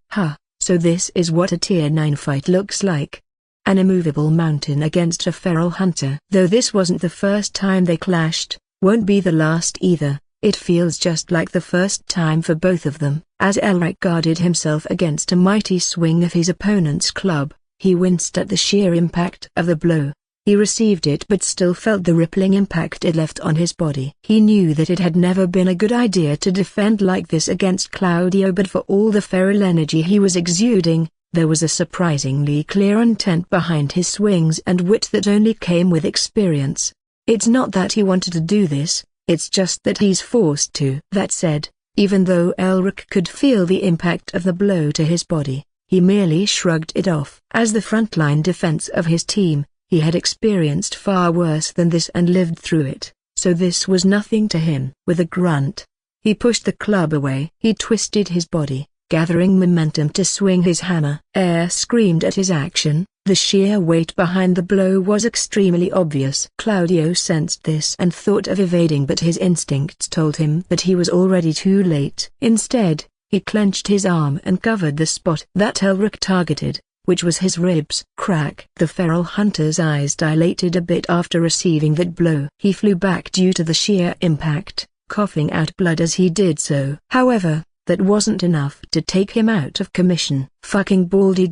S1: So this is what a Tier 9 fight looks like. An immovable mountain against a feral hunter. Though this wasn't the first time they clashed, won't be the last either. It feels just like the first time for both of them. As Elric guarded himself against a mighty swing of his opponent's club, he winced at the sheer impact of the blow. He received it but still felt the rippling impact it left on his body. He knew that it had never been a good idea to defend like this against Claudio, but for all the feral energy he was exuding, there was a surprisingly clear intent behind his swings and wit that only came with experience. It's not that he wanted to do this, it's just that he's forced to. That said, even though Elric could feel the impact of the blow to his body, he merely shrugged it off. As the frontline defense of his team, he had experienced far worse than this and lived through it, so this was nothing to him. With a grunt, he pushed the club away. He twisted his body, gathering momentum to swing his hammer. Air screamed at his action. The sheer weight behind the blow was extremely obvious. Claudio sensed this and thought of evading, but his instincts told him that he was already too late. Instead, he clenched his arm and covered the spot that Elric targeted, which was his ribs. Crack! The feral hunter's eyes dilated a bit after receiving that blow. He flew back due to the sheer impact, coughing out blood as he did so. However, that wasn't enough to take him out of commission. Fucking Baldy ...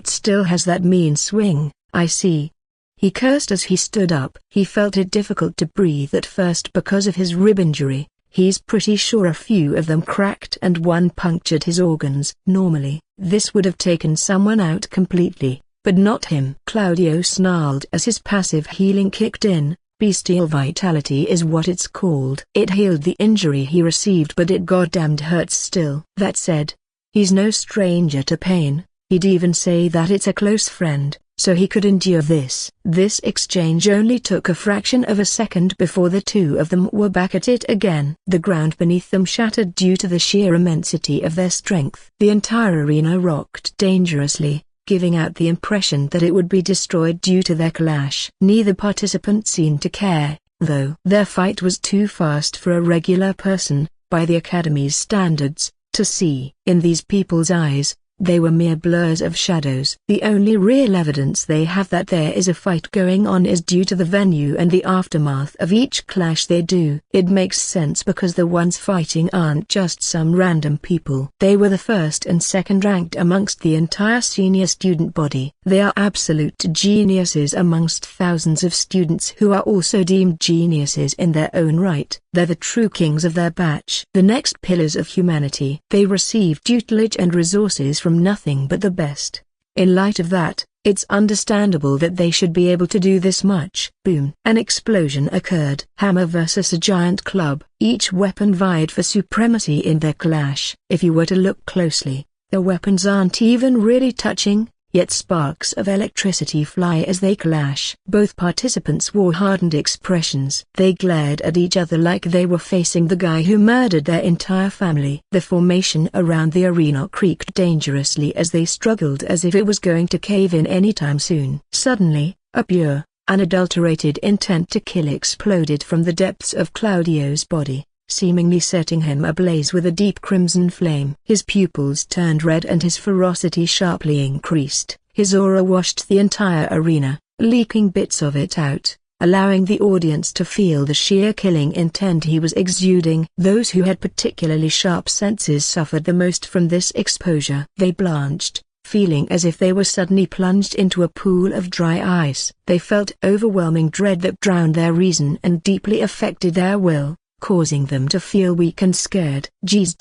S1: still has that mean swing, I see. He cursed as he stood up. He felt it difficult to breathe at first because of his rib injury. He's pretty sure a few of them cracked and one punctured his organs. Normally, this would have taken someone out completely, but not him. Claudio snarled as his passive healing kicked in. Bestial vitality is what it's called. It healed the injury he received, but it goddamned hurts still. That said, he's no stranger to pain. He'd even say that it's a close friend, so he could endure this. This exchange only took a fraction of a second before the two of them were back at it again. The ground beneath them shattered due to the sheer immensity of their strength. The entire arena rocked dangerously, giving out the impression that it would be destroyed due to their clash. Neither participant seemed to care, though. Their fight was too fast for a regular person, by the Academy's standards, to see. In these people's eyes, they were mere blurs of shadows. The only real evidence they have that there is a fight going on is due to the venue and the aftermath of each clash they do. It makes sense because the ones fighting aren't just some random people. They were the first and second ranked amongst the entire senior student body. They are absolute geniuses amongst thousands of students who are also deemed geniuses in their own right. They're the true kings of their batch. The next pillars of humanity. They receive tutelage and resources from nothing but the best. In light of that, it's understandable that they should be able to do this much. Boom. An explosion occurred. Hammer versus a giant club. Each weapon vied for supremacy in their clash. If you were to look closely, the weapons aren't even really touching, yet sparks of electricity fly as they clash. Both participants wore hardened expressions. They glared at each other like they were facing the guy who murdered their entire family. The formation around the arena creaked dangerously as they struggled as if it was going to cave in anytime soon. Suddenly, a pure, unadulterated intent to kill exploded from the depths of Claudio's body, seemingly setting him ablaze with a deep crimson flame. His pupils turned red and his ferocity sharply increased. His aura washed the entire arena, leaking bits of it out, allowing the audience to feel the sheer killing intent he was exuding. Those who had particularly sharp senses suffered the most from this exposure. They blanched, feeling as if they were suddenly plunged into a pool of dry ice. They felt overwhelming dread that drowned their reason and deeply affected their will, causing them to feel weak and scared. His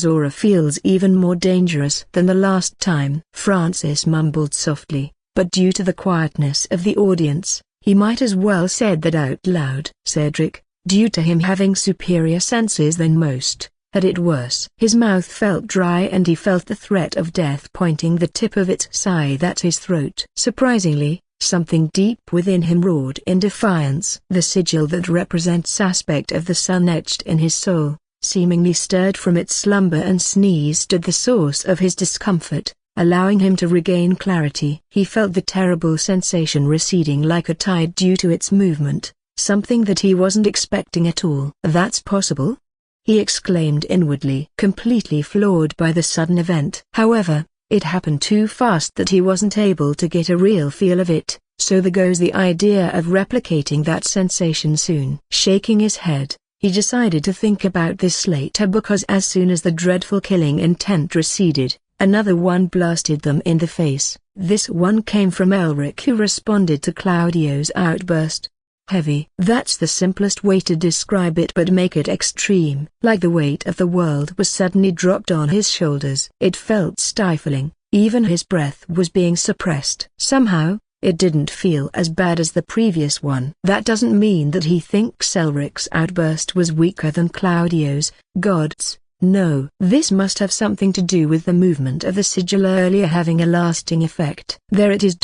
S1: aura feels even more dangerous than the last time. Francis mumbled softly, but due to the quietness of the audience, he might as well said that out loud. Cedric, due to him having superior senses than most, had it worse. His mouth felt dry and he felt the threat of death pointing the tip of its scythe at his throat. Surprisingly, something deep within him roared in defiance. The sigil that represents aspect of the sun etched in his soul, seemingly stirred from its slumber and sneezed at the source of his discomfort, allowing him to regain clarity. He felt the terrible sensation receding like a tide due to its movement, something that he wasn't expecting at all. "That's possible?" he exclaimed inwardly, completely floored by the sudden event. However, it happened too fast that he wasn't able to get a real feel of it, so there goes the idea of replicating that sensation soon. Shaking his head, he decided to think about this later because as soon as the dreadful killing intent receded, another one blasted them in the face. This one came from Elric, who responded to Claudio's outburst. Heavy. That's the simplest way to describe it, but make it extreme. Like the weight of the world was suddenly dropped on his shoulders. It felt stifling, even his breath was being suppressed. Somehow, it didn't feel as bad as the previous one. That doesn't mean that he thinks Elric's outburst was weaker than Claudio's. Gods, no. This must have something to do with the movement of the sigil earlier having a lasting effect. There it is.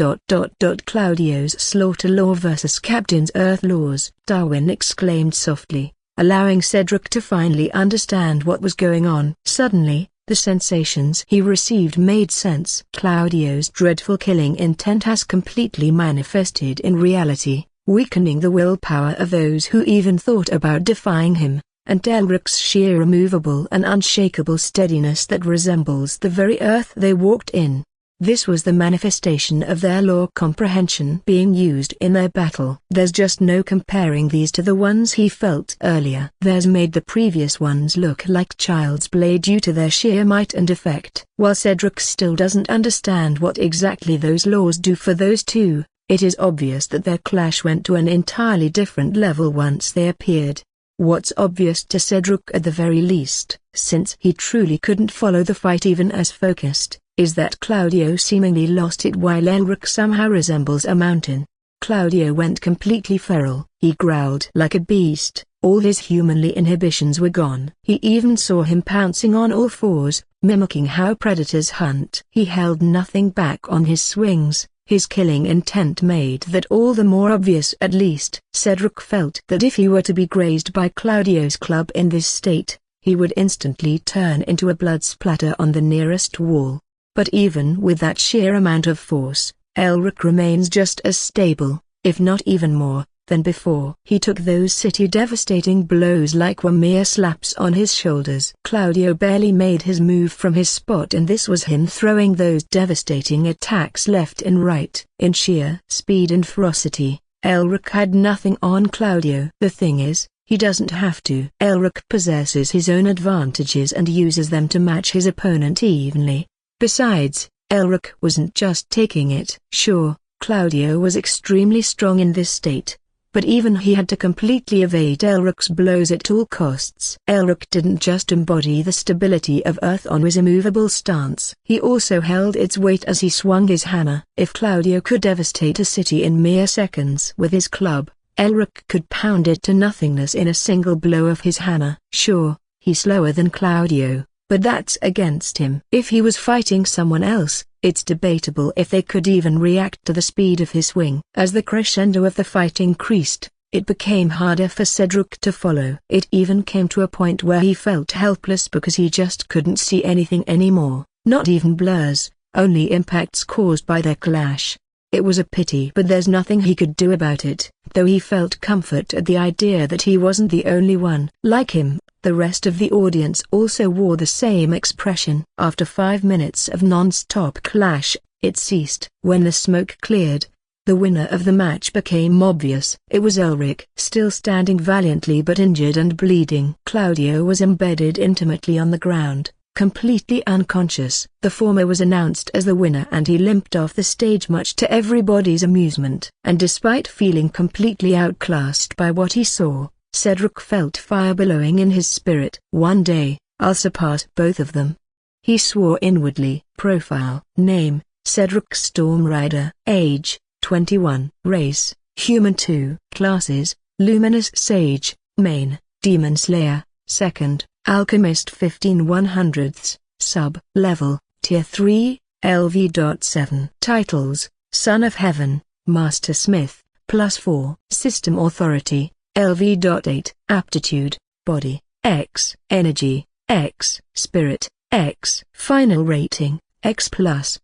S1: Claudio's slaughter law versus Captain's Earth laws. Darwin exclaimed softly, allowing Cedric to finally understand what was going on. Suddenly, the sensations he received made sense. Claudio's dreadful killing intent has completely manifested in reality, weakening the willpower of those who even thought about defying him, and Elric's sheer immovable and unshakable steadiness that resembles the very earth they walked in. This was the manifestation of their law comprehension being used in their battle. There's just no comparing these to the ones he felt earlier. Theirs made the previous ones look like child's play due to their sheer might and effect. While Cedric still doesn't understand what exactly those laws do for those two, it is obvious that their clash went to an entirely different level once they appeared. What's obvious to Cedric at the very least, since he truly couldn't follow the fight even as focused, is that Claudio seemingly lost it while Elric somehow resembles a mountain. Claudio went completely feral. He growled like a beast, all his humanly inhibitions were gone. He even saw him pouncing on all fours, mimicking how predators hunt. He held nothing back on his swings. His killing intent made that all the more obvious. At least Cedric felt that if he were to be grazed by Claudio's club in this state, he would instantly turn into a blood splatter on the nearest wall. But even with that sheer amount of force, Elric remains just as stable, if not even more, than before. He took those city-devastating blows like were mere slaps on his shoulders. Claudio barely made his move from his spot, and this was him throwing those devastating attacks left and right. In sheer speed and ferocity, Elric had nothing on Claudio. The thing is, he doesn't have to. Elric possesses his own advantages and uses them to match his opponent evenly. Besides, Elric wasn't just taking it. Sure, Claudio was extremely strong in this state, but even he had to completely evade Elric's blows at all costs. Elric didn't just embody the stability of earth on his immovable stance. He also held its weight as he swung his hammer. If Claudio could devastate a city in mere seconds with his club, Elric could pound it to nothingness in a single blow of his hammer. Sure, he's slower than Claudio, but that's against him. If he was fighting someone else, it's debatable if they could even react to the speed of his swing. As the crescendo of the fight increased, it became harder for Cedric to follow. It even came to a point where he felt helpless because he just couldn't see anything anymore, not even blurs, only impacts caused by their clash. It was a pity, but there's nothing he could do about it, though he felt comfort at the idea that he wasn't the only one. Like him, the rest of the audience also wore the same expression. After 5 minutes of non-stop clash, it ceased. When the smoke cleared, the winner of the match became obvious. It was Elric, still standing valiantly but injured and bleeding. Claudio was embedded intimately on the ground, completely unconscious. The former was announced as the winner and he limped off the stage much to everybody's amusement. And despite feeling completely outclassed by what he saw, Cedric felt fire billowing in his spirit. One day, I'll surpass both of them, he swore inwardly. Profile: Name, Cedric Stormrider. Age, 21. Race, Human 2. Classes, Luminous Sage, Main, Demon Slayer, 2nd, Alchemist 15/100ths, Sub-Level, Tier 3, LV.7. Titles: Son of Heaven, Master Smith, +4. System Authority, LV.8. Aptitude: Body, X. Energy, X. Spirit, X. Final Rating, X+.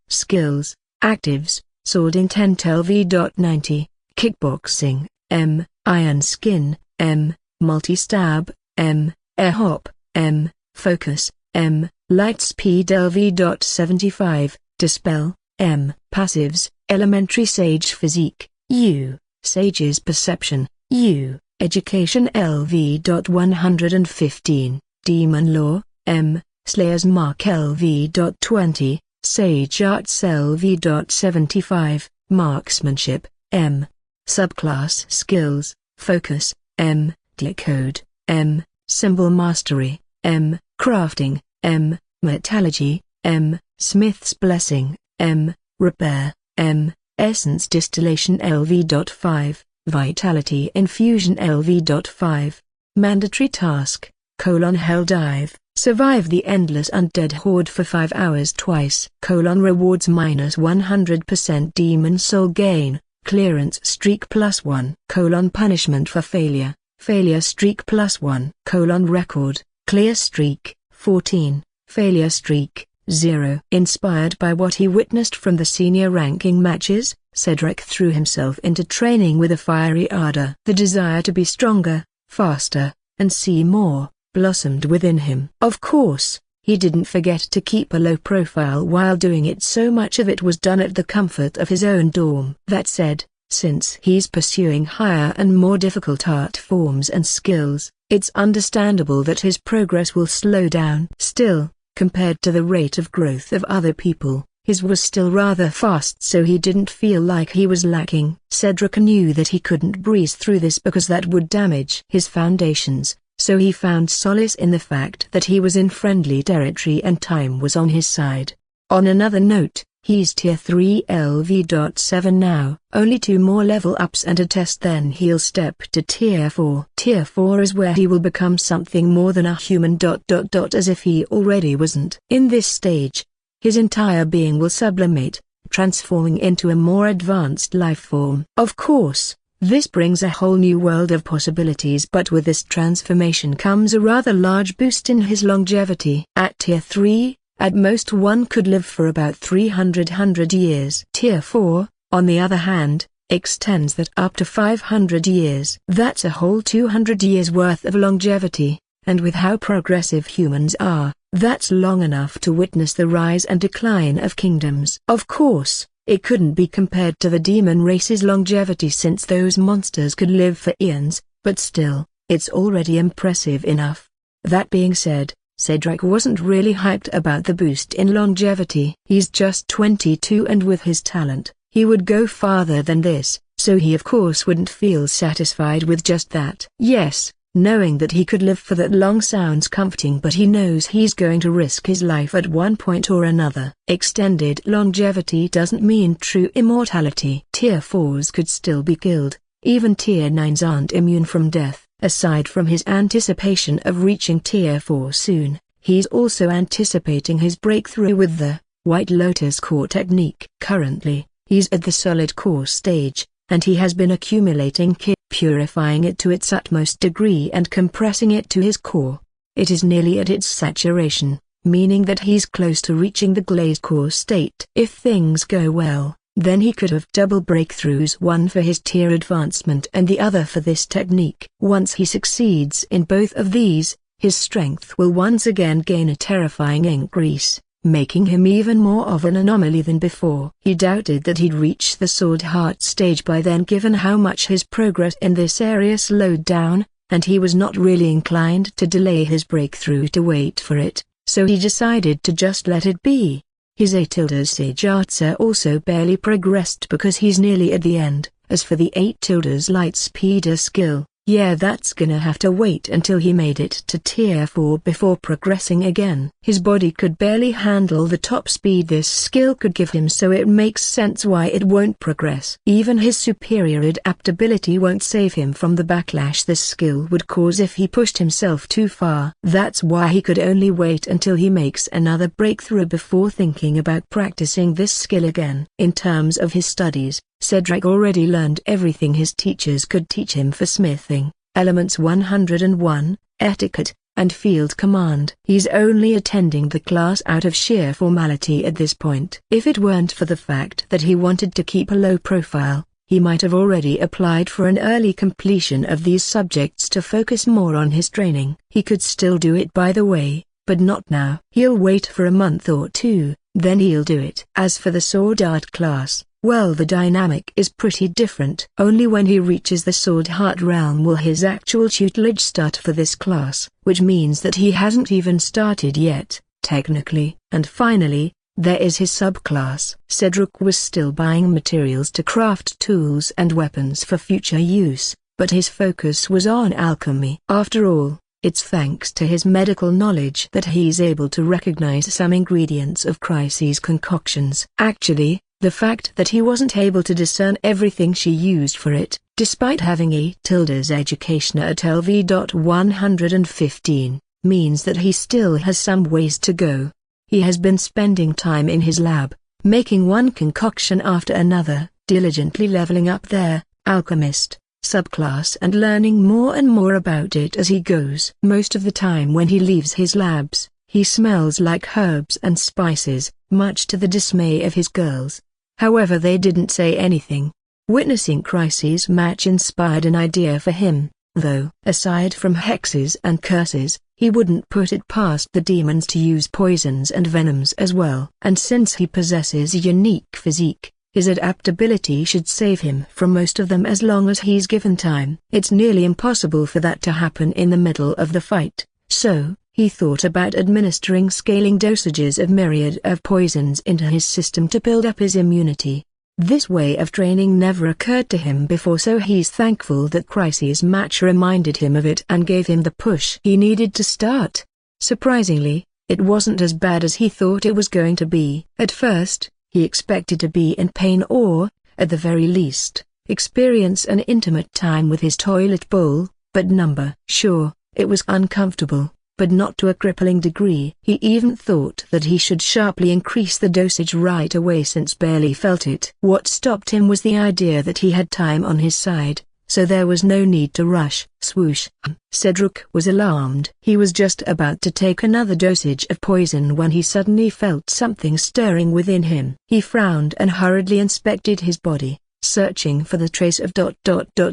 S1: Skills: Actives, Sword Intent LV.90, Kickboxing, M. Iron Skin, M. Multi-Stab, M. Air Hop, M. Focus, M. Light Speed LV.75, Dispel, M. Passives: Elementary Sage Physique, U. Sage's Perception, U. Education LV.115, Demon Law, M. Slayer's Mark LV.20, Sage Arts LV.75, Marksmanship, M. Subclass Skills: Focus, M. Decode, M. Symbol Mastery, M. Crafting, M. Metallurgy, M. Smith's Blessing, M. Repair, M. Essence Distillation LV.5, Vitality Infusion LV.5. Mandatory Task: Hell Dive, survive the endless undead horde for 5 hours twice. Rewards: -100% demon soul gain, clearance streak +1. Punishment for failure, failure streak +1. Record: clear streak, 14, failure streak, 0. Inspired by what he witnessed from the senior ranking matches, Cedric threw himself into training with a fiery ardor. The desire to be stronger, faster, and see more blossomed within him. Of course, he didn't forget to keep a low profile while doing it. So much of it was done at the comfort of his own dorm. That said, since he's pursuing higher and more difficult art forms and skills, it's understandable that his progress will slow down. Still, compared to the rate of growth of other people, his was still rather fast, so he didn't feel like he was lacking. Cedric knew that he couldn't breeze through this because that would damage his foundations, so he found solace in the fact that he was in friendly territory and time was on his side. On another note, he's tier 3 LV.7 now. Only 2 more level ups and a test, then he'll step to tier 4. Tier 4 is where he will become something more than a human ... as if he already wasn't. In this stage, his entire being will sublimate, transforming into a more advanced life form. Of course, this brings a whole new world of possibilities, but with this transformation comes a rather large boost in his longevity. At tier 3, at most one could live for about 300 years. Tier 4, on the other hand, extends that up to 500 years. That's a whole 200 years worth of longevity, and with how progressive humans are, that's long enough to witness the rise and decline of kingdoms. Of course, it couldn't be compared to the demon race's longevity since those monsters could live for eons, but still, it's already impressive enough. That being said, Cedric wasn't really hyped about the boost in longevity. He's just 22 and with his talent, he would go farther than this, so he of course wouldn't feel satisfied with just that. Yes, knowing that he could live for that long sounds comforting, but he knows he's going to risk his life at one point or another. Extended longevity doesn't mean true immortality. Tier 4s could still be killed, even tier 9s aren't immune from death. Aside from his anticipation of reaching tier 4 soon, he's also anticipating his breakthrough with the White Lotus core technique. Currently, he's at the solid core stage, and he has been accumulating ki, purifying it to its utmost degree and compressing it to his core. It is nearly at its saturation, meaning that he's close to reaching the glazed core state. If things go well, then he could have double breakthroughs, one for his tier advancement and the other for this technique. Once he succeeds in both of these, his strength will once again gain a terrifying increase, making him even more of an anomaly than before. He doubted that he'd reach the Sword Heart stage by then, given how much his progress in this area slowed down, and he was not really inclined to delay his breakthrough to wait for it, so he decided to just let it be. His A Sage Arts also barely progressed because he's nearly at the end. As for the 8 Light Speeder skill, yeah, that's gonna have to wait until he made it to tier 4 before progressing again. His body could barely handle the top speed this skill could give him, so it makes sense why it won't progress. Even his superior adaptability won't save him from the backlash this skill would cause if he pushed himself too far. That's why he could only wait until he makes another breakthrough before thinking about practicing this skill again. In terms of his studies, Cedric already learned everything his teachers could teach him for smithing, elements 101, etiquette, and field command. He's only attending the class out of sheer formality at this point. If it weren't for the fact that he wanted to keep a low profile, he might have already applied for an early completion of these subjects to focus more on his training. He could still do it, by the way, but not now. He'll wait for a month or two, then he'll do it. As for the sword art class, well, the dynamic is pretty different. Only when he reaches the Sword Heart realm will his actual tutelage start for this class, which means that he hasn't even started yet, technically. And finally, there is his subclass. Cedric was still buying materials to craft tools and weapons for future use, but his focus was on alchemy. After all, it's thanks to his medical knowledge that he's able to recognize some ingredients of Chryse's concoctions. Actually, the fact that he wasn't able to discern everything she used for it, despite having a education at LV.115, means that he still has some ways to go. He has been spending time in his lab, making one concoction after another, diligently leveling up their alchemist subclass and learning more and more about it as he goes. Most of the time when he leaves his labs, he smells like herbs and spices, much to the dismay of his girls. However, they didn't say anything. Witnessing Chryse's match inspired an idea for him, though. Aside from hexes and curses, he wouldn't put it past the demons to use poisons and venoms as well. And since he possesses a unique physique, his adaptability should save him from most of them as long as he's given time. It's nearly impossible for that to happen in the middle of the fight, so he thought about administering scaling dosages of myriad of poisons into his system to build up his immunity. This way of training never occurred to him before, so he's thankful that Chryse's match reminded him of it and gave him the push he needed to start. Surprisingly, it wasn't as bad as he thought it was going to be. At first, he expected to be in pain or, at the very least, experience an intimate time with his toilet bowl, but sure, it was uncomfortable, but not to a crippling degree. He even thought that he should sharply increase the dosage right away since barely felt it. What stopped him was the idea that he had time on his side, so there was no need to rush. Swoosh. Cedric was alarmed. He was just about to take another dosage of poison when he suddenly felt something stirring within him. He frowned and hurriedly inspected his body, searching for the trace of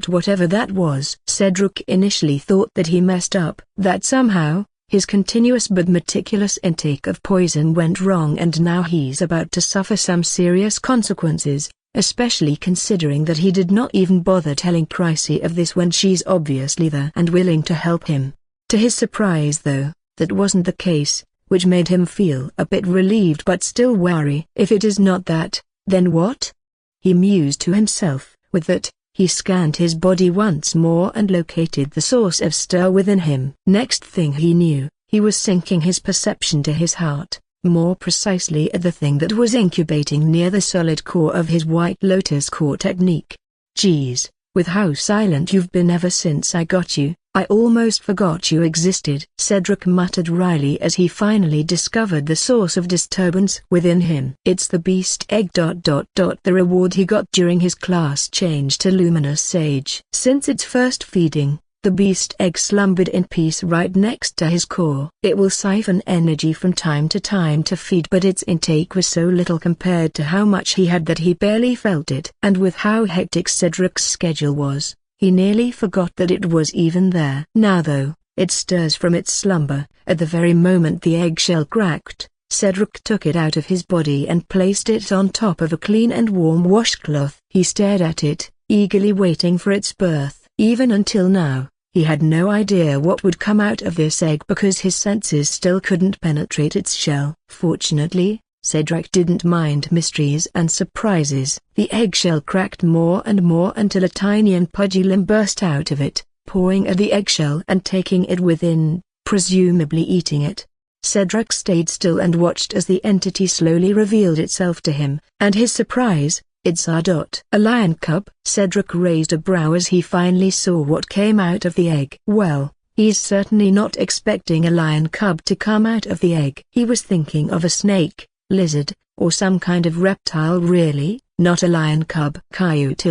S1: whatever that was. Cedric initially thought that he messed up, that somehow his continuous but meticulous intake of poison went wrong and now he's about to suffer some serious consequences, especially considering that he did not even bother telling Chryse of this when she's obviously there and willing to help him. To his surprise though, that wasn't the case, which made him feel a bit relieved but still wary. If it is not that, then what? He mused to himself. With that, he scanned his body once more and located the source of stir within him. Next thing he knew, he was syncing his perception to his heart, more precisely at the thing that was incubating near the solid core of his White Lotus core technique. Geez, with how silent you've been ever since I got you, I almost forgot you existed. Cedric muttered wryly as he finally discovered the source of disturbance within him. It's the beast egg. The reward he got during his class change to Luminous Sage. Since its first feeding, the beast egg slumbered in peace right next to his core. It will siphon energy from time to time to feed, but its intake was so little compared to how much he had that he barely felt it. And with how hectic Cedric's schedule was, he nearly forgot that it was even there. Now though, it stirs from its slumber. At the very moment the eggshell cracked, Cedric took it out of his body and placed it on top of a clean and warm washcloth. He stared at it, eagerly waiting for its birth. Even until now, he had no idea what would come out of this egg because his senses still couldn't penetrate its shell. Fortunately, Cedric didn't mind mysteries and surprises. The eggshell cracked more and more until a tiny and pudgy limb burst out of it, pawing at the eggshell and taking it within, presumably eating it. Cedric stayed still and watched as the entity slowly revealed itself to him, and his surprise, it's a lion cub. Cedric raised a brow as he finally saw what came out of the egg. Well, he's certainly not expecting a lion cub to come out of the egg. He was thinking of a snake, lizard, or some kind of reptile really, not a lion cub. Cute.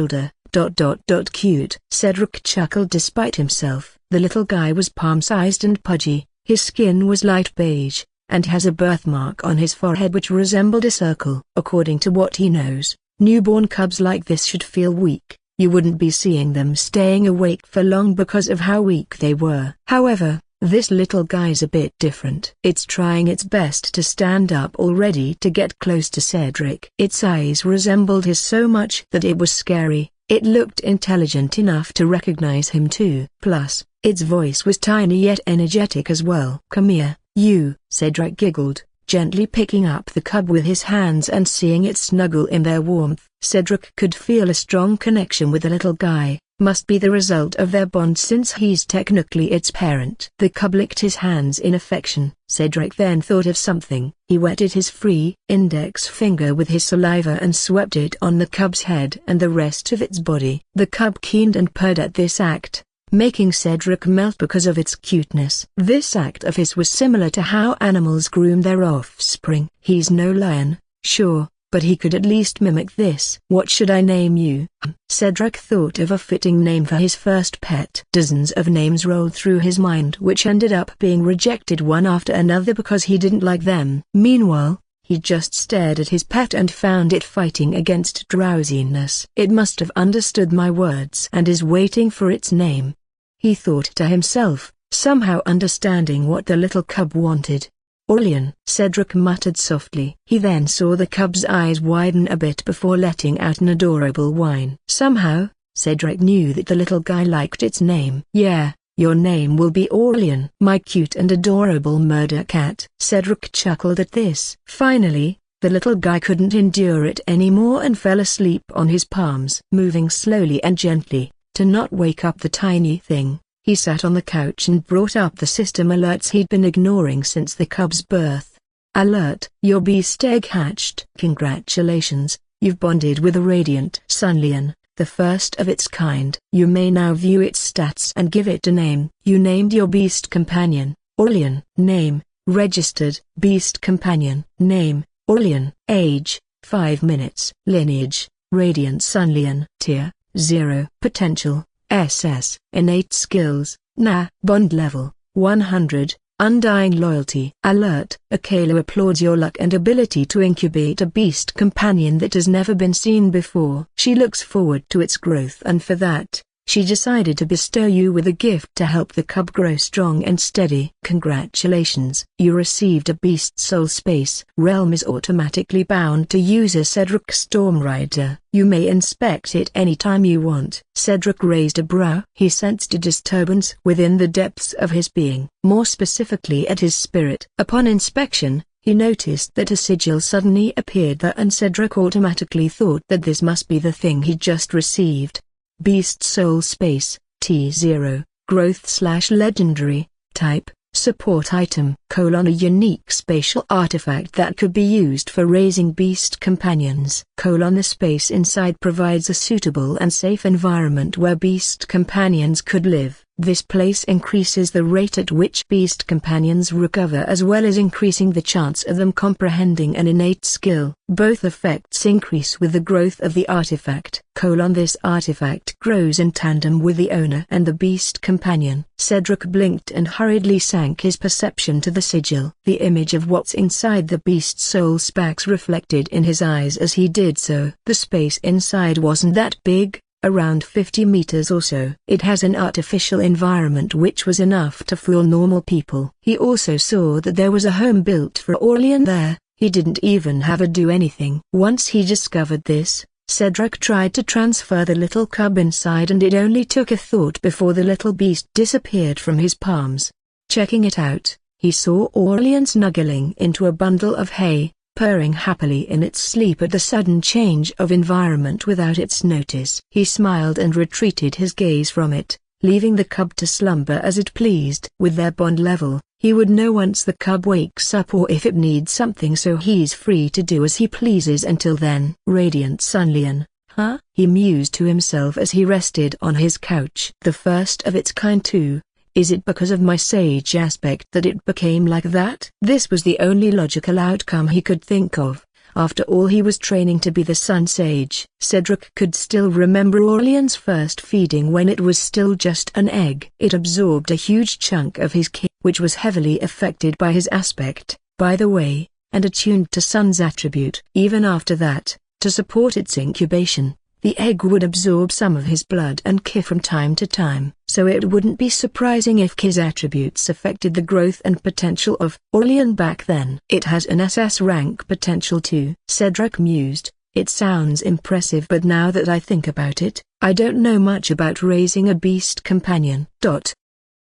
S1: Cedric chuckled despite himself. The little guy was palm-sized and pudgy, his skin was light beige, and has a birthmark on his forehead which resembled a circle. According to what he knows, newborn cubs like this should feel weak. You wouldn't be seeing them staying awake for long because of how weak they were. However, this little guy's a bit different. It's trying its best to stand up all ready to get close to Cedric. Its eyes resembled his so much that it was scary. It looked intelligent enough to recognize him too. Plus, its voice was tiny yet energetic as well. Come here, you, Cedric giggled, gently picking up the cub with his hands and seeing it snuggle in their warmth. Cedric could feel a strong connection with the little guy. Must be the result of their bond since he's technically its parent. The cub licked his hands in affection. Cedric then thought of something. He wetted his free index finger with his saliva and swept it on the cub's head and the rest of its body. The cub keened and purred at this act, making Cedric melt because of its cuteness. This act of his was similar to how animals groom their offspring. He's no lion, sure, but he could at least mimic this. What should I name you? Cedric thought of a fitting name for his first pet. Dozens of names rolled through his mind which ended up being rejected one after another because he didn't like them. Meanwhile, he just stared at his pet and found it fighting against drowsiness. It must have understood my words and is waiting for its name, he thought to himself, somehow understanding what the little cub wanted. Aurelian, Cedric muttered softly. He then saw the cub's eyes widen a bit before letting out an adorable whine. Somehow, Cedric knew that the little guy liked its name. Yeah, your name will be Aurelian. My cute and adorable murder cat. Cedric chuckled at this. Finally, The little guy couldn't endure it anymore and fell asleep on his palms. Moving slowly and gently, to not wake up the tiny thing, he sat on the couch and brought up the system alerts he'd been ignoring since the cub's birth. Alert: your beast egg hatched. Congratulations, you've bonded with a radiant Sunlian, the first of its kind. You may now view its stats and give it a name. You named your beast companion, Orlean. Name: registered. Beast companion. Name: Orlean. Age: 5 minutes. Lineage: Radiant Sunlian. Tier: 0. Potential: SS. Innate skills: Na. Bond level: 100. Undying loyalty. Alert: Akela applauds your luck and ability to incubate a beast companion that has never been seen before. She looks forward to its growth, and for that, she decided to bestow you with a gift to help the cub grow strong and steady. Congratulations, you received a beast soul space. Realm is automatically bound to user Cedric Stormrider. You may inspect it anytime you want. Cedric raised a brow. He sensed a disturbance within the depths of his being, more specifically at his spirit. Upon inspection, he noticed that a sigil suddenly appeared there, and Cedric automatically thought that this must be the thing he just received. Beast Soul Space, T0, Growth/Legendary, Type, Support Item: a unique spatial artifact that could be used for raising beast companions. The space inside provides a suitable and safe environment where beast companions could live. This place increases the rate at which beast companions recover, as well as increasing the chance of them comprehending an innate skill. Both effects increase with the growth of the artifact. This artifact grows in tandem with the owner and the beast companion. Cedric blinked and hurriedly sank his perception to the sigil. The image of what's inside the beast soul space reflected in his eyes as he did so. The space inside wasn't that big, around 50 meters or so. It has an artificial environment which was enough to fool normal people. He also saw that there was a home built for Orlean there. He didn't even have to do anything. Once he discovered this, Cedric tried to transfer the little cub inside, and it only took a thought before the little beast disappeared from his palms. Checking it out, he saw Orlean snuggling into a bundle of hay, purring happily in its sleep at the sudden change of environment without its notice. He smiled and retreated his gaze from it, leaving the cub to slumber as it pleased. With their bond level, he would know once the cub wakes up or if it needs something, so he's free to do as he pleases until then. Radiant Sunlian, huh? He mused to himself as he rested on his couch. The first of its kind too. Is it because of my sage aspect that it became like that? This was the only logical outcome he could think of. After all, he was training to be the Sun Sage. Cedric could still remember Orlean's first feeding when it was still just an egg. It absorbed a huge chunk of his ki, which was heavily affected by his aspect, by the way, and attuned to Sun's attribute. Even after that, to support its incubation, the egg would absorb some of his blood and ki from time to time, so it wouldn't be surprising if ki's attributes affected the growth and potential of Orlean back then. It has an SS rank potential too. Cedric mused, it sounds impressive, but now that I think about it, I don't know much about raising a beast companion.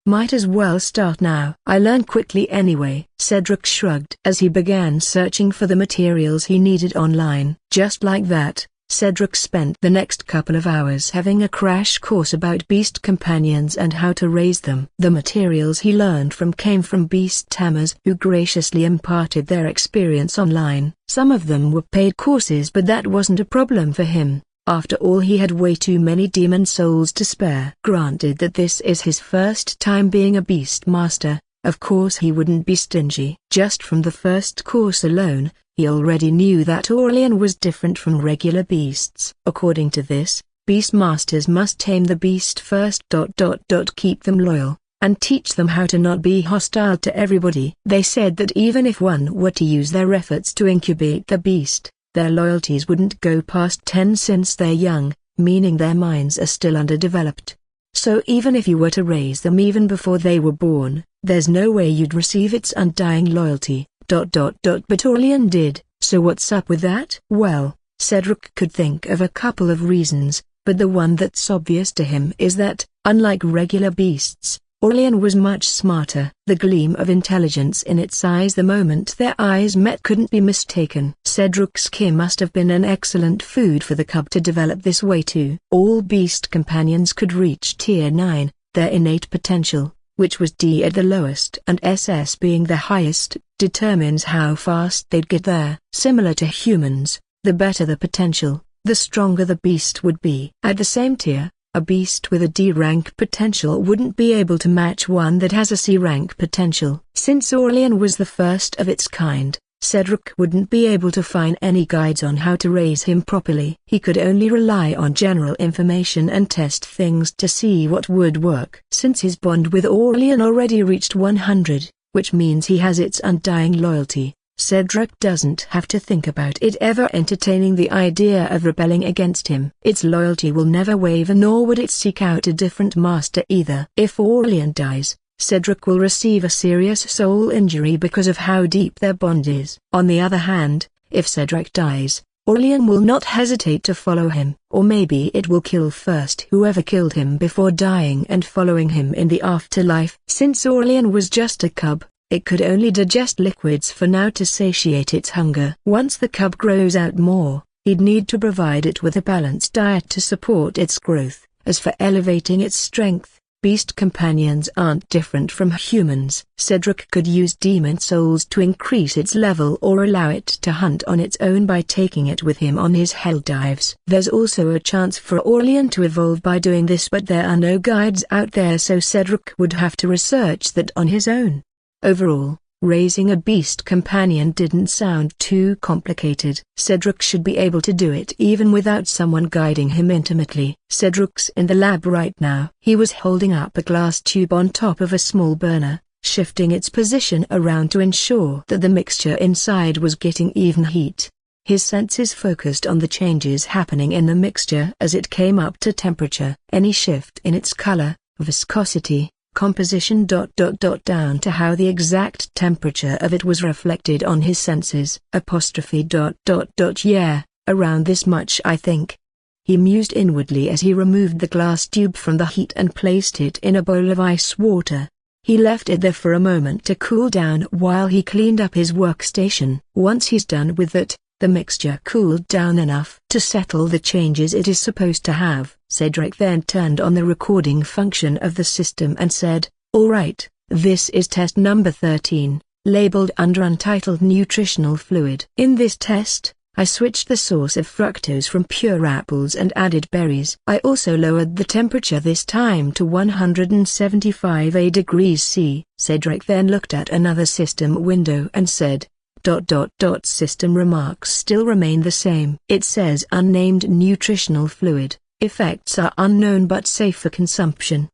S1: Might as well start now. I learn quickly anyway. Cedric shrugged as he began searching for the materials he needed online. Just like that, Cedric spent the next couple of hours having a crash course about beast companions and how to raise them. The materials he learned from came from beast tamers who graciously imparted their experience online. Some of them were paid courses, but that wasn't a problem for him. After all, he had way too many demon souls to spare. Granted that this is his first time being a beast master, of course he wouldn't be stingy. Just from the first course alone, he already knew that Orlean was different from regular beasts. According to this, beast masters must tame the beast first. Keep them loyal, and teach them how to not be hostile to everybody. They said that even if one were to use their efforts to incubate the beast, their loyalties wouldn't go past 10 since they're young, meaning their minds are still underdeveloped. So even if you were to raise them even before they were born, there's no way you'd receive its undying loyalty. But Orlean did, so what's up with that? Well, Cedric could think of a couple of reasons, but the one that's obvious to him is that, unlike regular beasts, Aurelian was much smarter. The gleam of intelligence in its eyes the moment their eyes met couldn't be mistaken. Cedric's skin must have been an excellent food for the cub to develop this way too. All beast companions could reach Tier 9, their innate potential, which was D at the lowest and SS being the highest, determines how fast they'd get there. Similar to humans, the better the potential, the stronger the beast would be. At the same tier, a beast with a D rank potential wouldn't be able to match one that has a C rank potential. Since Aurelian was the first of its kind, Cedric wouldn't be able to find any guides on how to raise him properly. He could only rely on general information and test things to see what would work. Since his bond with Aurelian already reached 100, which means he has its undying loyalty, Cedric doesn't have to think about it ever entertaining the idea of rebelling against him. Its loyalty will never waver, nor would it seek out a different master either. If Aurelian dies, Cedric will receive a serious soul injury because of how deep their bond is. On the other hand, if Cedric dies, Aurelian will not hesitate to follow him. Or maybe it will kill first whoever killed him before dying and following him in the afterlife. Since Aurelian was just a cub, it could only digest liquids for now to satiate its hunger. Once the cub grows out more, he'd need to provide it with a balanced diet to support its growth. As for elevating its strength, beast companions aren't different from humans. Cedric could use demon souls to increase its level or allow it to hunt on its own by taking it with him on his hell dives. There's also a chance for Aurelian to evolve by doing this, but there are no guides out there, so Cedric would have to research that on his own. Overall, raising a beast companion didn't sound too complicated. Cedric should be able to do it even without someone guiding him intimately. Cedric's in the lab right now. He was holding up a glass tube on top of a small burner, shifting its position around to ensure that the mixture inside was getting even heat. His senses focused on the changes happening in the mixture as it came up to temperature. Any shift in its color, viscosity, composition down to how the exact temperature of it was reflected on his senses. Yeah, around this much I think. He mused inwardly as he removed the glass tube from the heat and placed it in a bowl of ice water. He left it there for a moment to cool down while he cleaned up his workstation. Once he's done with that, the mixture cooled down enough to settle the changes it is supposed to have. Cedric then turned on the recording function of the system and said, "Alright, this is test number 13, labeled under Untitled Nutritional Fluid. In this test, I switched the source of fructose from pure apples and added berries. I also lowered the temperature this time to 175 degrees C. Cedric then looked at another system window and said, System remarks still remain the same. It says unnamed nutritional fluid. Effects are unknown but safe for consumption.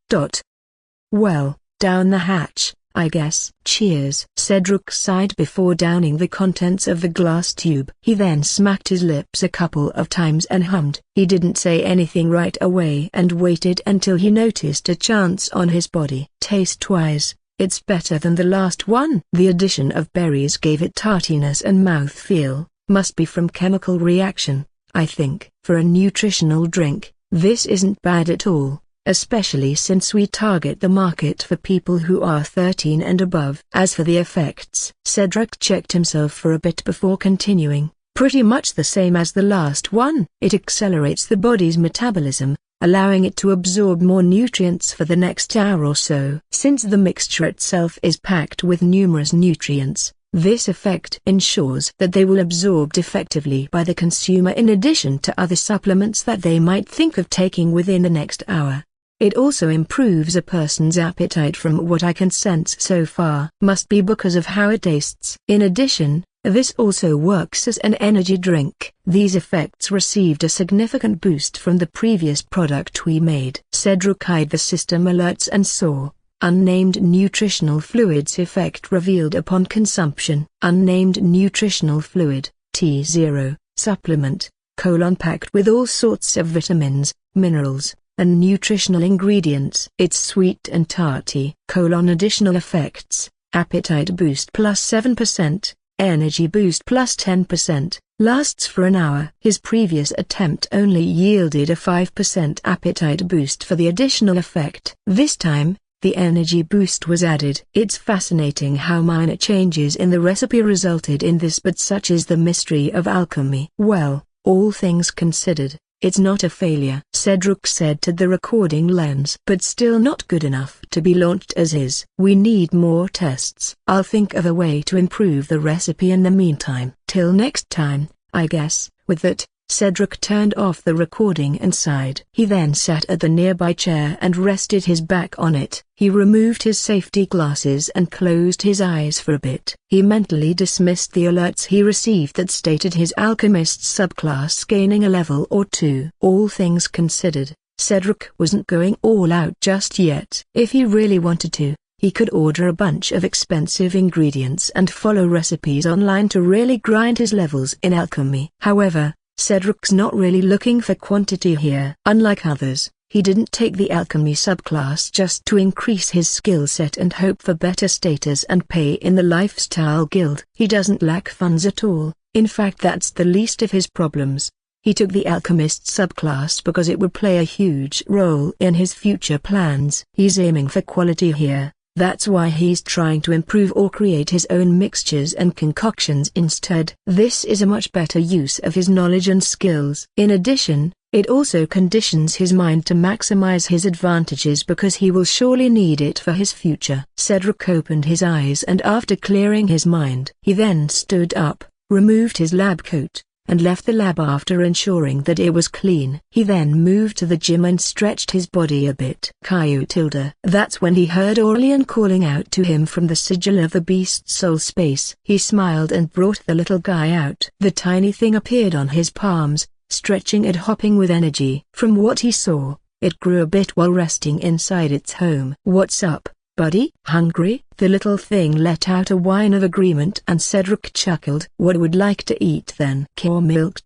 S1: Well, down the hatch, I guess. Cheers. Cedric sighed before downing the contents of the glass tube. He then smacked his lips a couple of times and hummed. He didn't say anything right away and waited until he noticed a chance on his body. Taste-wise, it's better than the last one. The addition of berries gave it tartiness and mouthfeel. Must be from chemical reaction, I think. For a nutritional drink, this isn't bad at all, especially since we target the market for people who are 13 and above. As for the effects, Cedric checked himself for a bit before continuing. Pretty much the same as the last one. It accelerates the body's metabolism, allowing it to absorb more nutrients for the next hour or so. Since the mixture itself is packed with numerous nutrients, this effect ensures that they will absorbed effectively by the consumer in addition to other supplements that they might think of taking within the next hour. It also improves a person's appetite from what I can sense so far. Must be because of how it tastes. In addition, this also works as an energy drink. These effects received a significant boost from the previous product we made. Cedric eyed the system alerts and saw, unnamed nutritional fluids effect revealed upon consumption. Unnamed nutritional fluid, T0, supplement, packed with all sorts of vitamins, minerals, and nutritional ingredients. It's sweet and tarty. Additional effects, appetite boost plus 7%. Energy boost plus 10%, lasts for an hour. His previous attempt only yielded a 5% appetite boost for the additional effect. This time, the energy boost was added. It's fascinating how minor changes in the recipe resulted in this, but such is the mystery of alchemy. Well, all things considered, it's not a failure, Cedric said to the recording lens, but still not good enough to be launched as is. We need more tests. I'll think of a way to improve the recipe in the meantime. Till next time, I guess. With that, Cedric turned off the recording and sighed. He then sat at the nearby chair and rested his back on it. He removed his safety glasses and closed his eyes for a bit. He mentally dismissed the alerts he received that stated his alchemist subclass gaining a level or two. All things considered, Cedric wasn't going all out just yet. If he really wanted to, he could order a bunch of expensive ingredients and follow recipes online to really grind his levels in alchemy. However, Cedric's not really looking for quantity here. Unlike others, he didn't take the alchemy subclass just to increase his skill set and hope for better status and pay in the lifestyle guild. He doesn't lack funds at all. In fact, that's the least of his problems. He took the alchemist subclass because it would play a huge role in his future plans. He's aiming for quality here. That's why he's trying to improve or create his own mixtures and concoctions instead. This is a much better use of his knowledge and skills. In addition, it also conditions his mind to maximize his advantages because he will surely need it for his future. Cedric opened his eyes and after clearing his mind, he then stood up, removed his lab coat, and left the lab after ensuring that it was clean. He then moved to the gym and stretched his body a bit. Tilde. That's when he heard Aurelian calling out to him from the sigil of the beast's soul space. He smiled and brought the little guy out. The tiny thing appeared on his palms, stretching and hopping with energy. From what he saw, it grew a bit while resting inside its home. What's up, buddy? Hungry? The little thing let out a whine of agreement and Cedric chuckled. What would like to eat then? Or milk?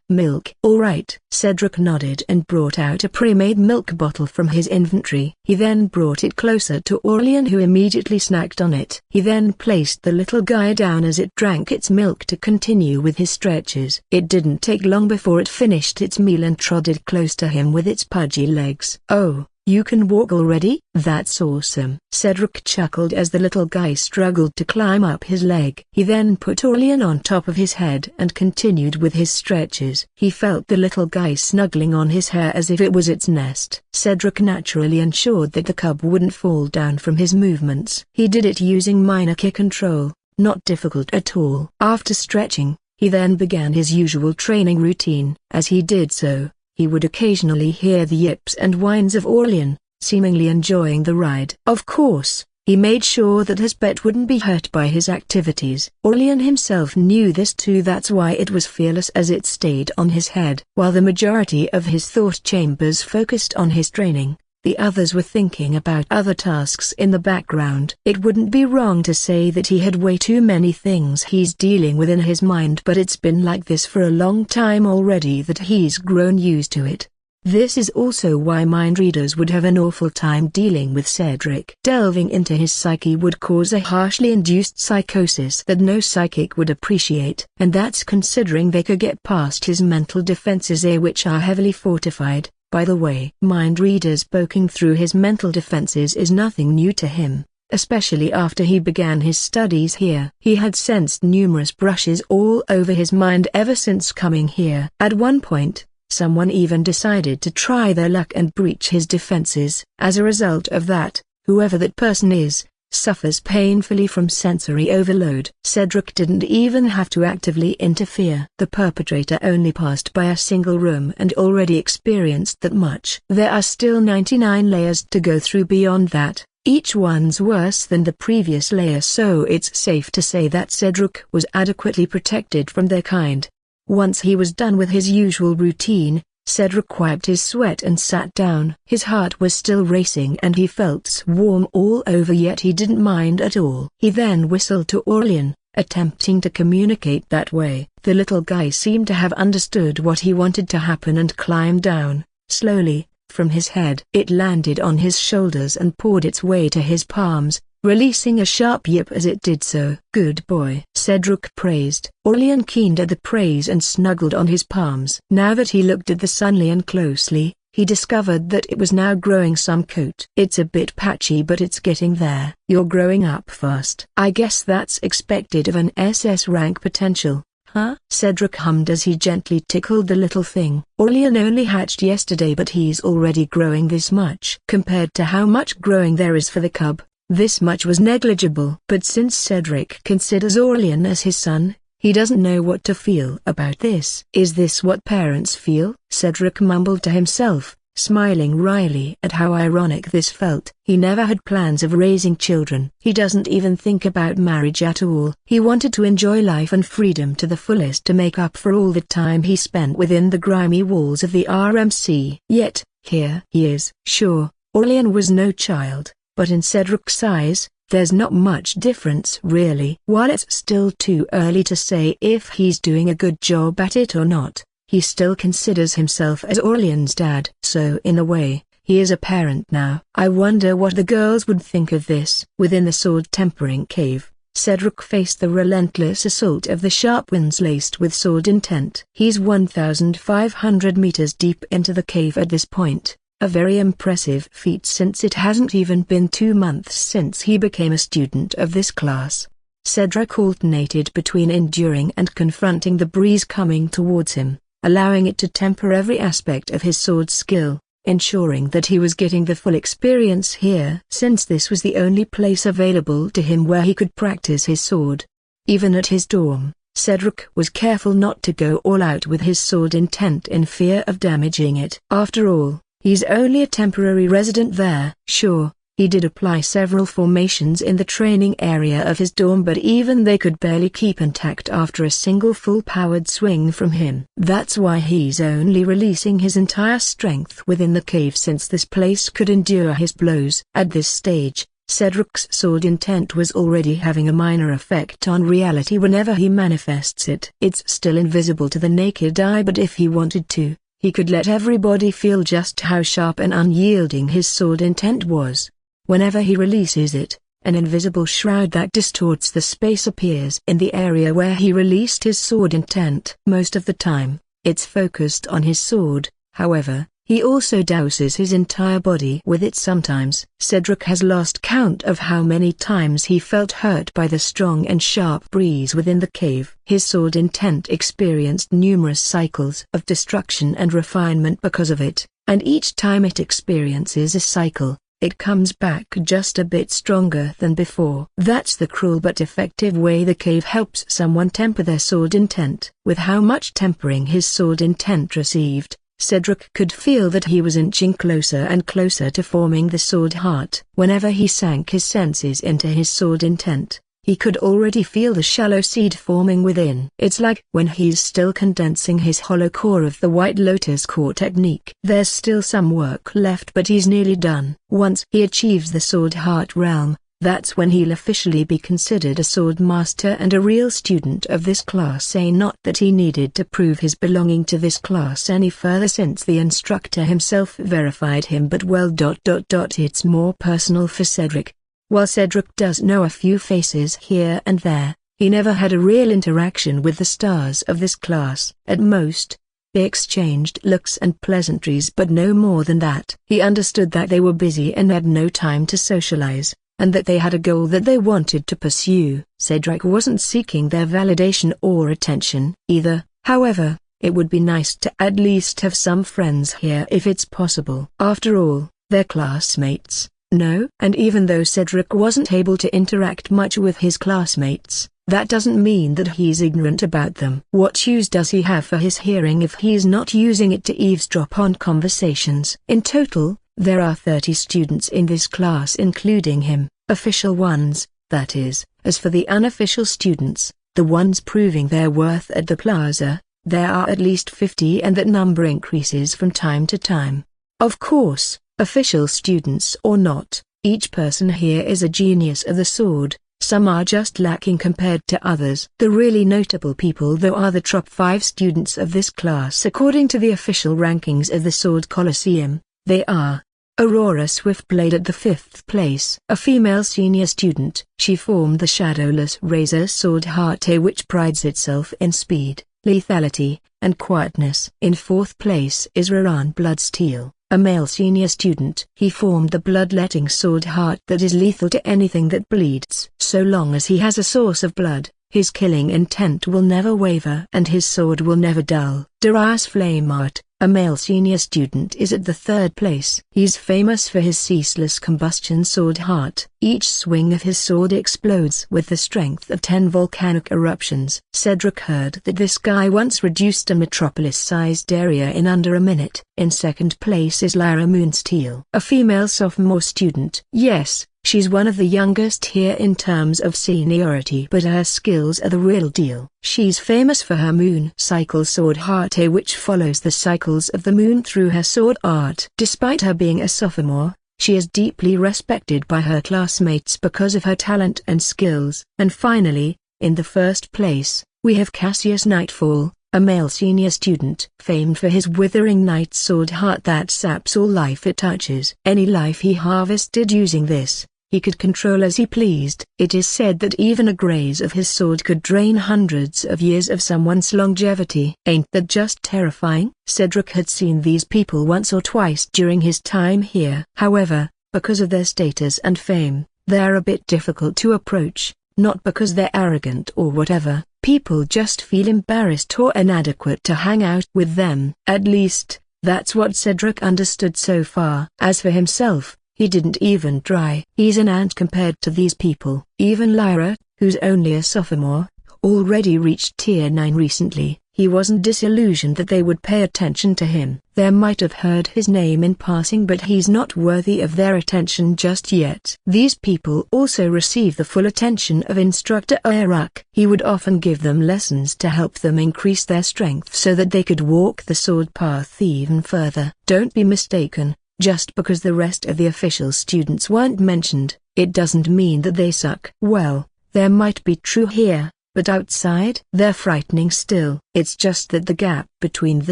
S1: Milk. Alright. Cedric nodded and brought out a pre-made milk bottle from his inventory. He then brought it closer to Aurelian, who immediately snacked on it. He then placed the little guy down as it drank its milk to continue with his stretches. It didn't take long before it finished its meal and trotted close to him with its pudgy legs. Oh, you can walk already? That's awesome. Cedric chuckled as the little guy struggled to climb up his leg. He then put Aurelian on top of his head and continued with his stretches. He felt the little guy snuggling on his hair as if it was its nest. Cedric naturally ensured that the cub wouldn't fall down from his movements. He did it using minor kick control, not difficult at all. After stretching, he then began his usual training routine. As he did so, he would occasionally hear the yips and whines of Aurelian, seemingly enjoying the ride. Of course, he made sure that his pet wouldn't be hurt by his activities. Aurelian himself knew this too, that's why it was fearless as it stayed on his head. While the majority of his thought chambers focused on his training, the others were thinking about other tasks in the background. It wouldn't be wrong to say that he had way too many things he's dealing with in his mind, but it's been like this for a long time already that he's grown used to it. This is also why mind readers would have an awful time dealing with Cedric. Delving into his psyche would cause a harshly induced psychosis that no psychic would appreciate. And that's considering they could get past his mental defenses, which are heavily fortified. By the way, mind readers poking through his mental defenses is nothing new to him, especially after he began his studies here. He had sensed numerous brushes all over his mind ever since coming here. At one point, someone even decided to try their luck and breach his defenses. As a result of that, whoever that person is, suffers painfully from sensory overload. Cedric didn't even have to actively interfere. The perpetrator only passed by a single room and already experienced that much. There are still 99 layers to go through beyond that. Each one's worse than the previous layer, so it's safe to say that Cedric was adequately protected from their kind. Once he was done with his usual routine, Cedric wiped his sweat and sat down. His heart was still racing and he felt warm all over, yet he didn't mind at all. He then whistled to Aurelian, attempting to communicate that way. The little guy seemed to have understood what he wanted to happen and climbed down, slowly, from his head. It landed on his shoulders and poured its way to his palms, releasing a sharp yip as it did so. Good boy, Cedric praised. Aurelian keened at the praise and snuggled on his palms. Now that he looked at the Sunlian closely, he discovered that it was now growing some coat. It's a bit patchy but it's getting there. You're growing up fast. I guess that's expected of an SS rank potential, huh? Cedric hummed as he gently tickled the little thing. Aurelian only hatched yesterday but he's already growing this much. Compared to how much growing there is for the cub, this much was negligible. But since Cedric considers Aurelian as his son, he doesn't know what to feel about this. Is this what parents feel? Cedric mumbled to himself, smiling wryly at how ironic this felt. He never had plans of raising children. He doesn't even think about marriage at all. He wanted to enjoy life and freedom to the fullest to make up for all the time he spent within the grimy walls of the RMC. Yet, here he is. Sure, Aurelian was no child, but in Cedric's eyes, there's not much difference really. While it's still too early to say if he's doing a good job at it or not, he still considers himself as Aurelian's dad. So in a way, he is a parent now. I wonder what the girls would think of this. Within the sword tempering cave, Cedric faced the relentless assault of the sharp winds laced with sword intent. He's 1,500 meters deep into the cave at this point. A very impressive feat since it hasn't even been 2 months since he became a student of this class. Cedric alternated between enduring and confronting the breeze coming towards him, allowing it to temper every aspect of his sword skill, ensuring that he was getting the full experience here since this was the only place available to him where he could practice his sword. Even at his dorm, Cedric was careful not to go all out with his sword intent in fear of damaging it. After all, he's only a temporary resident there. Sure, he did apply several formations in the training area of his dorm but even they could barely keep intact after a single full-powered swing from him. That's why he's only releasing his entire strength within the cave since this place could endure his blows. At this stage, Cedric's sword intent was already having a minor effect on reality whenever he manifests it. It's still invisible to the naked eye but if he wanted to, he could let everybody feel just how sharp and unyielding his sword intent was. Whenever he releases it, an invisible shroud that distorts the space appears in the area where he released his sword intent. Most of the time, it's focused on his sword, however, he also douses his entire body with it sometimes. Cedric has lost count of how many times he felt hurt by the strong and sharp breeze within the cave. His sword intent experienced numerous cycles of destruction and refinement because of it, and each time it experiences a cycle, it comes back just a bit stronger than before. That's the cruel but effective way the cave helps someone temper their sword intent. With how much tempering his sword intent received, Cedric could feel that he was inching closer and closer to forming the sword heart. Whenever he sank his senses into his sword intent, he could already feel the shallow seed forming within. It's like when he's still condensing his hollow core of the White Lotus core technique. There's still some work left but he's nearly done. Once he achieves the sword heart realm, that's when he'll officially be considered a sword master and a real student of this class. Say not that he needed to prove his belonging to this class any further since the instructor himself verified him but well. It's more personal for Cedric. While Cedric does know a few faces here and there, he never had a real interaction with the stars of this class. At most, they exchanged looks and pleasantries but no more than that. He understood that they were busy and had no time to socialize, and that they had a goal that they wanted to pursue. Cedric wasn't seeking their validation or attention either, however, it would be nice to at least have some friends here if it's possible. After all, they're classmates. No. And even though Cedric wasn't able to interact much with his classmates, that doesn't mean that he's ignorant about them. What use does he have for his hearing if he's not using it to eavesdrop on conversations? In total, there are 30 students in this class including him, official ones, that is. As for the unofficial students, the ones proving their worth at the plaza, there are at least 50 and that number increases from time to time. Of course, official students or not, each person here is a genius of the sword. Some are just lacking compared to others. The really notable people though are the top 5 students of this class according to the official rankings of the Sword Colosseum. They are Aurora Swiftblade at the 5th place, a female senior student. She formed the Shadowless Razor Sword Heart, which prides itself in speed, lethality, and quietness. In 4th place is Raran Bloodsteel, a male senior student. He formed the bloodletting sword heart that is lethal to anything that bleeds. So long as he has a source of blood, his killing intent will never waver and his sword will never dull. Darius Flameheart, a male senior student, is at the third place. He's famous for his ceaseless combustion sword heart. Each swing of his sword explodes with the strength of 10 volcanic eruptions. Cedric heard that this guy once reduced a metropolis-sized area in under a minute. In second place is Lyra Moonsteel, a female sophomore student. Yes, she's one of the youngest here in terms of seniority, but her skills are the real deal. She's famous for her moon cycle sword heart, which follows the cycles of the moon through her sword art. Despite her being a sophomore, she is deeply respected by her classmates because of her talent and skills. And finally, in the first place, we have Cassius Nightfall, a male senior student, famed for his withering night sword heart that saps all life it touches. Any life he harvested using this, he could control as he pleased. It is said that even a graze of his sword could drain hundreds of years of someone's longevity. Ain't that just terrifying? Cedric had seen these people once or twice during his time here. However, because of their status and fame, they're a bit difficult to approach, not because they're arrogant or whatever. People just feel embarrassed or inadequate to hang out with them. At least, that's what Cedric understood so far. As for himself, he didn't even try. He's an ant compared to these people. Even Lyra, who's only a sophomore, already reached tier 9 recently. He wasn't disillusioned that they would pay attention to him. They might have heard his name in passing, but he's not worthy of their attention just yet. These people also receive the full attention of Instructor Arak. He would often give them lessons to help them increase their strength so that they could walk the sword path even further. Don't be mistaken. Just because the rest of the official students weren't mentioned, it doesn't mean that they suck. Well, there might be true here, but outside, they're frightening still. It's just that the gap between the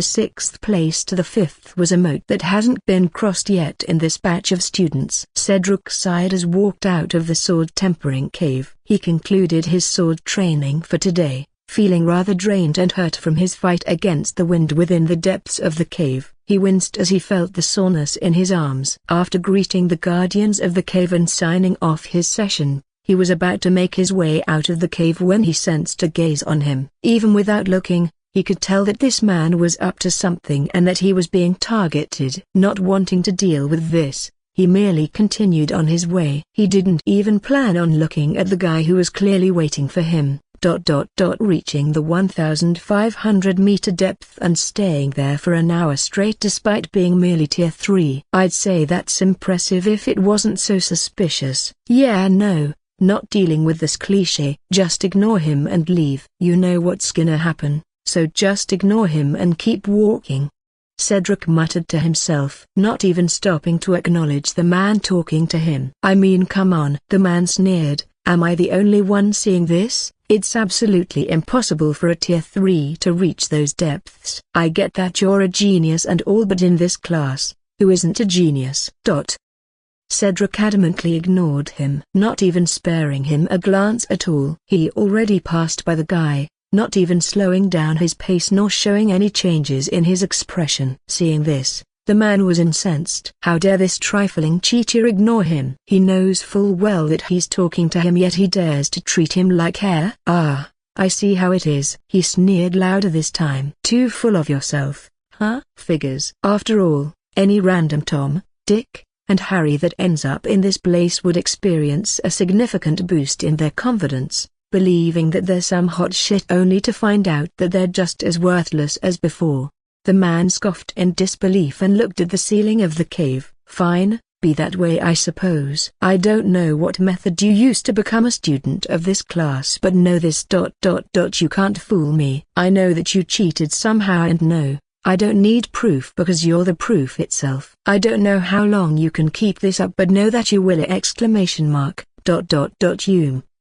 S1: 6th place to the 5th was a moat that hasn't been crossed yet in this batch of students. Cedric sighed as walked out of the sword tempering cave. He concluded his sword training for today, feeling rather drained and hurt from his fight against the wind within the depths of the cave. He winced as he felt the soreness in his arms. After greeting the guardians of the cave and signing off his session, he was about to make his way out of the cave when he sensed a gaze on him. Even without looking, he could tell that this man was up to something and that he was being targeted. Not wanting to deal with this, he merely continued on his way. He didn't even plan on looking at the guy who was clearly waiting for him. Reaching the 1,500-meter depth and staying there for an hour straight despite being merely tier 3. I'd say that's impressive if it wasn't so suspicious. Yeah, no, not dealing with this cliché. Just ignore him and leave. You know what's gonna happen, so just ignore him and keep walking. Cedric muttered to himself, not even stopping to acknowledge the man talking to him. I mean, come on. The man sneered, am I the only one seeing this? It's absolutely impossible for a tier 3 to reach those depths. I get that you're a genius and all, but in this class, who isn't a genius? Cedric adamantly ignored him, not even sparing him a glance at all. He already passed by the guy, not even slowing down his pace nor showing any changes in his expression. Seeing this, the man was incensed. How dare this trifling cheater ignore him? He knows full well that he's talking to him, yet he dares to treat him like hair. Ah, I see how it is. He sneered louder this time. Too full of yourself, huh? Figures. After all, any random Tom, Dick, and Harry that ends up in this place would experience a significant boost in their confidence, believing that they're some hot shit only to find out that they're just as worthless as before. The man scoffed in disbelief and looked at the ceiling of the cave. Fine, be that way I suppose. I don't know what method you used to become a student of this class, but know this. You can't fool me. I know that you cheated somehow, and no, I don't need proof because you're the proof itself. I don't know how long you can keep this up, but know that you will!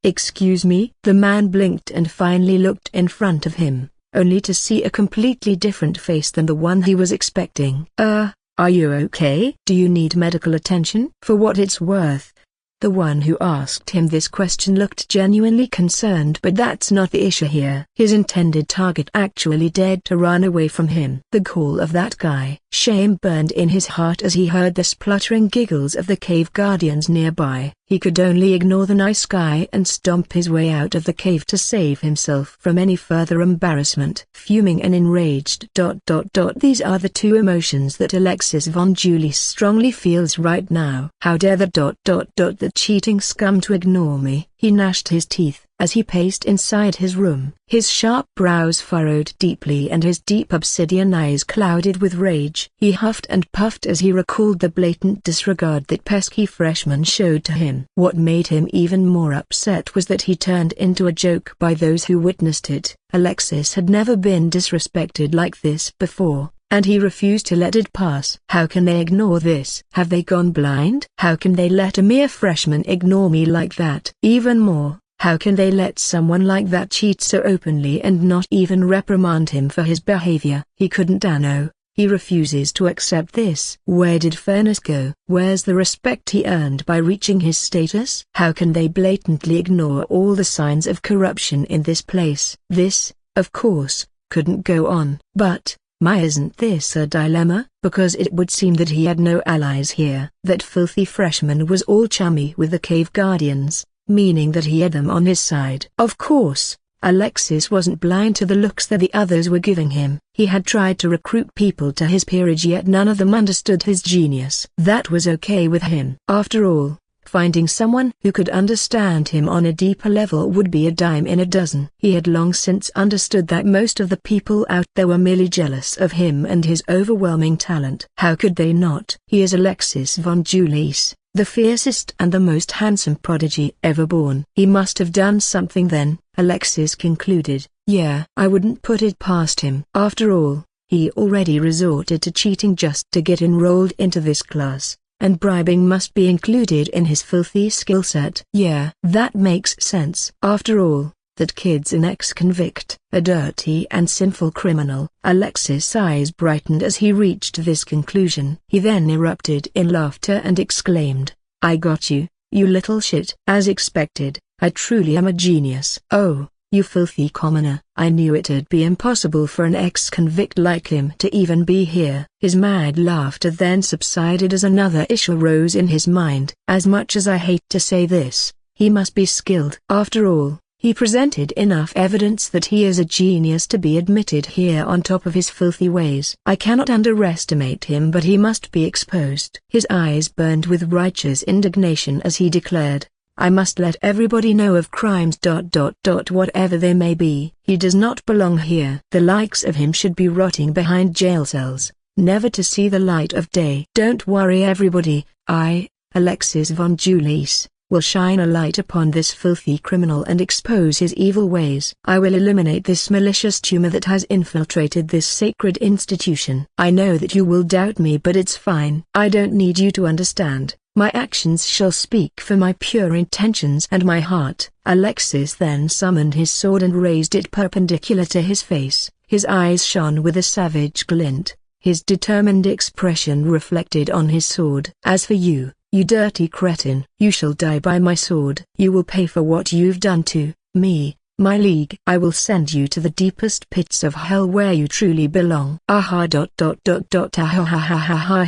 S1: Excuse me? The man blinked and finally looked in front of him, only to see a completely different face than the one he was expecting. Are you okay? Do you need medical attention? For what it's worth, The one who asked him this question looked genuinely concerned, but that's not the issue here. His intended target actually dared to run away from him. The call of that guy. Shame burned in his heart as he heard the spluttering giggles of the cave guardians nearby. He could only ignore the nice guy and stomp his way out of the cave to save himself from any further embarrassment. Fuming and enraged. These are the two emotions that Alexis von Julius strongly feels right now. How dare the cheating scum to ignore me? He gnashed his teeth as he paced inside his room. His sharp brows furrowed deeply and his deep obsidian eyes clouded with rage. He huffed and puffed as he recalled the blatant disregard that pesky freshman showed to him. What made him even more upset was that he turned into a joke by those who witnessed it. Alexis had never been disrespected like this before, and he refused to let it pass. How can they ignore this? Have they gone blind? How can they let a mere freshman ignore me like that? Even more, how can they let someone like that cheat so openly and not even reprimand him for his behavior? He couldn't know. He refuses to accept this. Where did fairness go? Where's the respect he earned by reaching his status? How can they blatantly ignore all the signs of corruption in this place? This, of course, couldn't go on. But isn't this a dilemma? Because it would seem that he had no allies here. That filthy freshman was all chummy with the cave guardians, meaning that he had them on his side. Of course, Alexis wasn't blind to the looks that the others were giving him. He had tried to recruit people to his peerage, yet none of them understood his genius. That was okay with him. After all, finding someone who could understand him on a deeper level would be a dime in a dozen. He had long since understood that most of the people out there were merely jealous of him and his overwhelming talent. How could they not? He is Alexis von Julius, the fiercest and the most handsome prodigy ever born. He must have done something then, Alexis concluded. Yeah, I wouldn't put it past him. After all, he already resorted to cheating just to get enrolled into this class, and bribing must be included in his filthy skill set. Yeah, that makes sense. After all, that kid's an ex-convict, a dirty and sinful criminal. Alexis' eyes brightened as he reached this conclusion. He then erupted in laughter and exclaimed, "I got you, you little shit." As expected, I truly am a genius. Oh, you filthy commoner. I knew it'd be impossible for an ex-convict like him to even be here. His mad laughter then subsided as another issue rose in his mind. As much as I hate to say this, he must be skilled. After all, he presented enough evidence that he is a genius to be admitted here on top of his filthy ways. I cannot underestimate him, but he must be exposed. His eyes burned with righteous indignation as he declared, I must let everybody know of crimes. Whatever they may be. He does not belong here. The likes of him should be rotting behind jail cells, never to see the light of day. Don't worry everybody, I, Alexis von Julius, will shine a light upon this filthy criminal and expose his evil ways. I will eliminate this malicious tumor that has infiltrated this sacred institution. I know that you will doubt me, but it's fine. I don't need you to understand. My actions shall speak for my pure intentions and my heart. Alexis then summoned his sword and raised it perpendicular to his face. His eyes shone with a savage glint, his determined expression reflected on his sword. As for you, you dirty cretin, you shall die by my sword. You will pay for what you've done to me, my league. I will send you to the deepest pits of hell where you truly belong. Aha.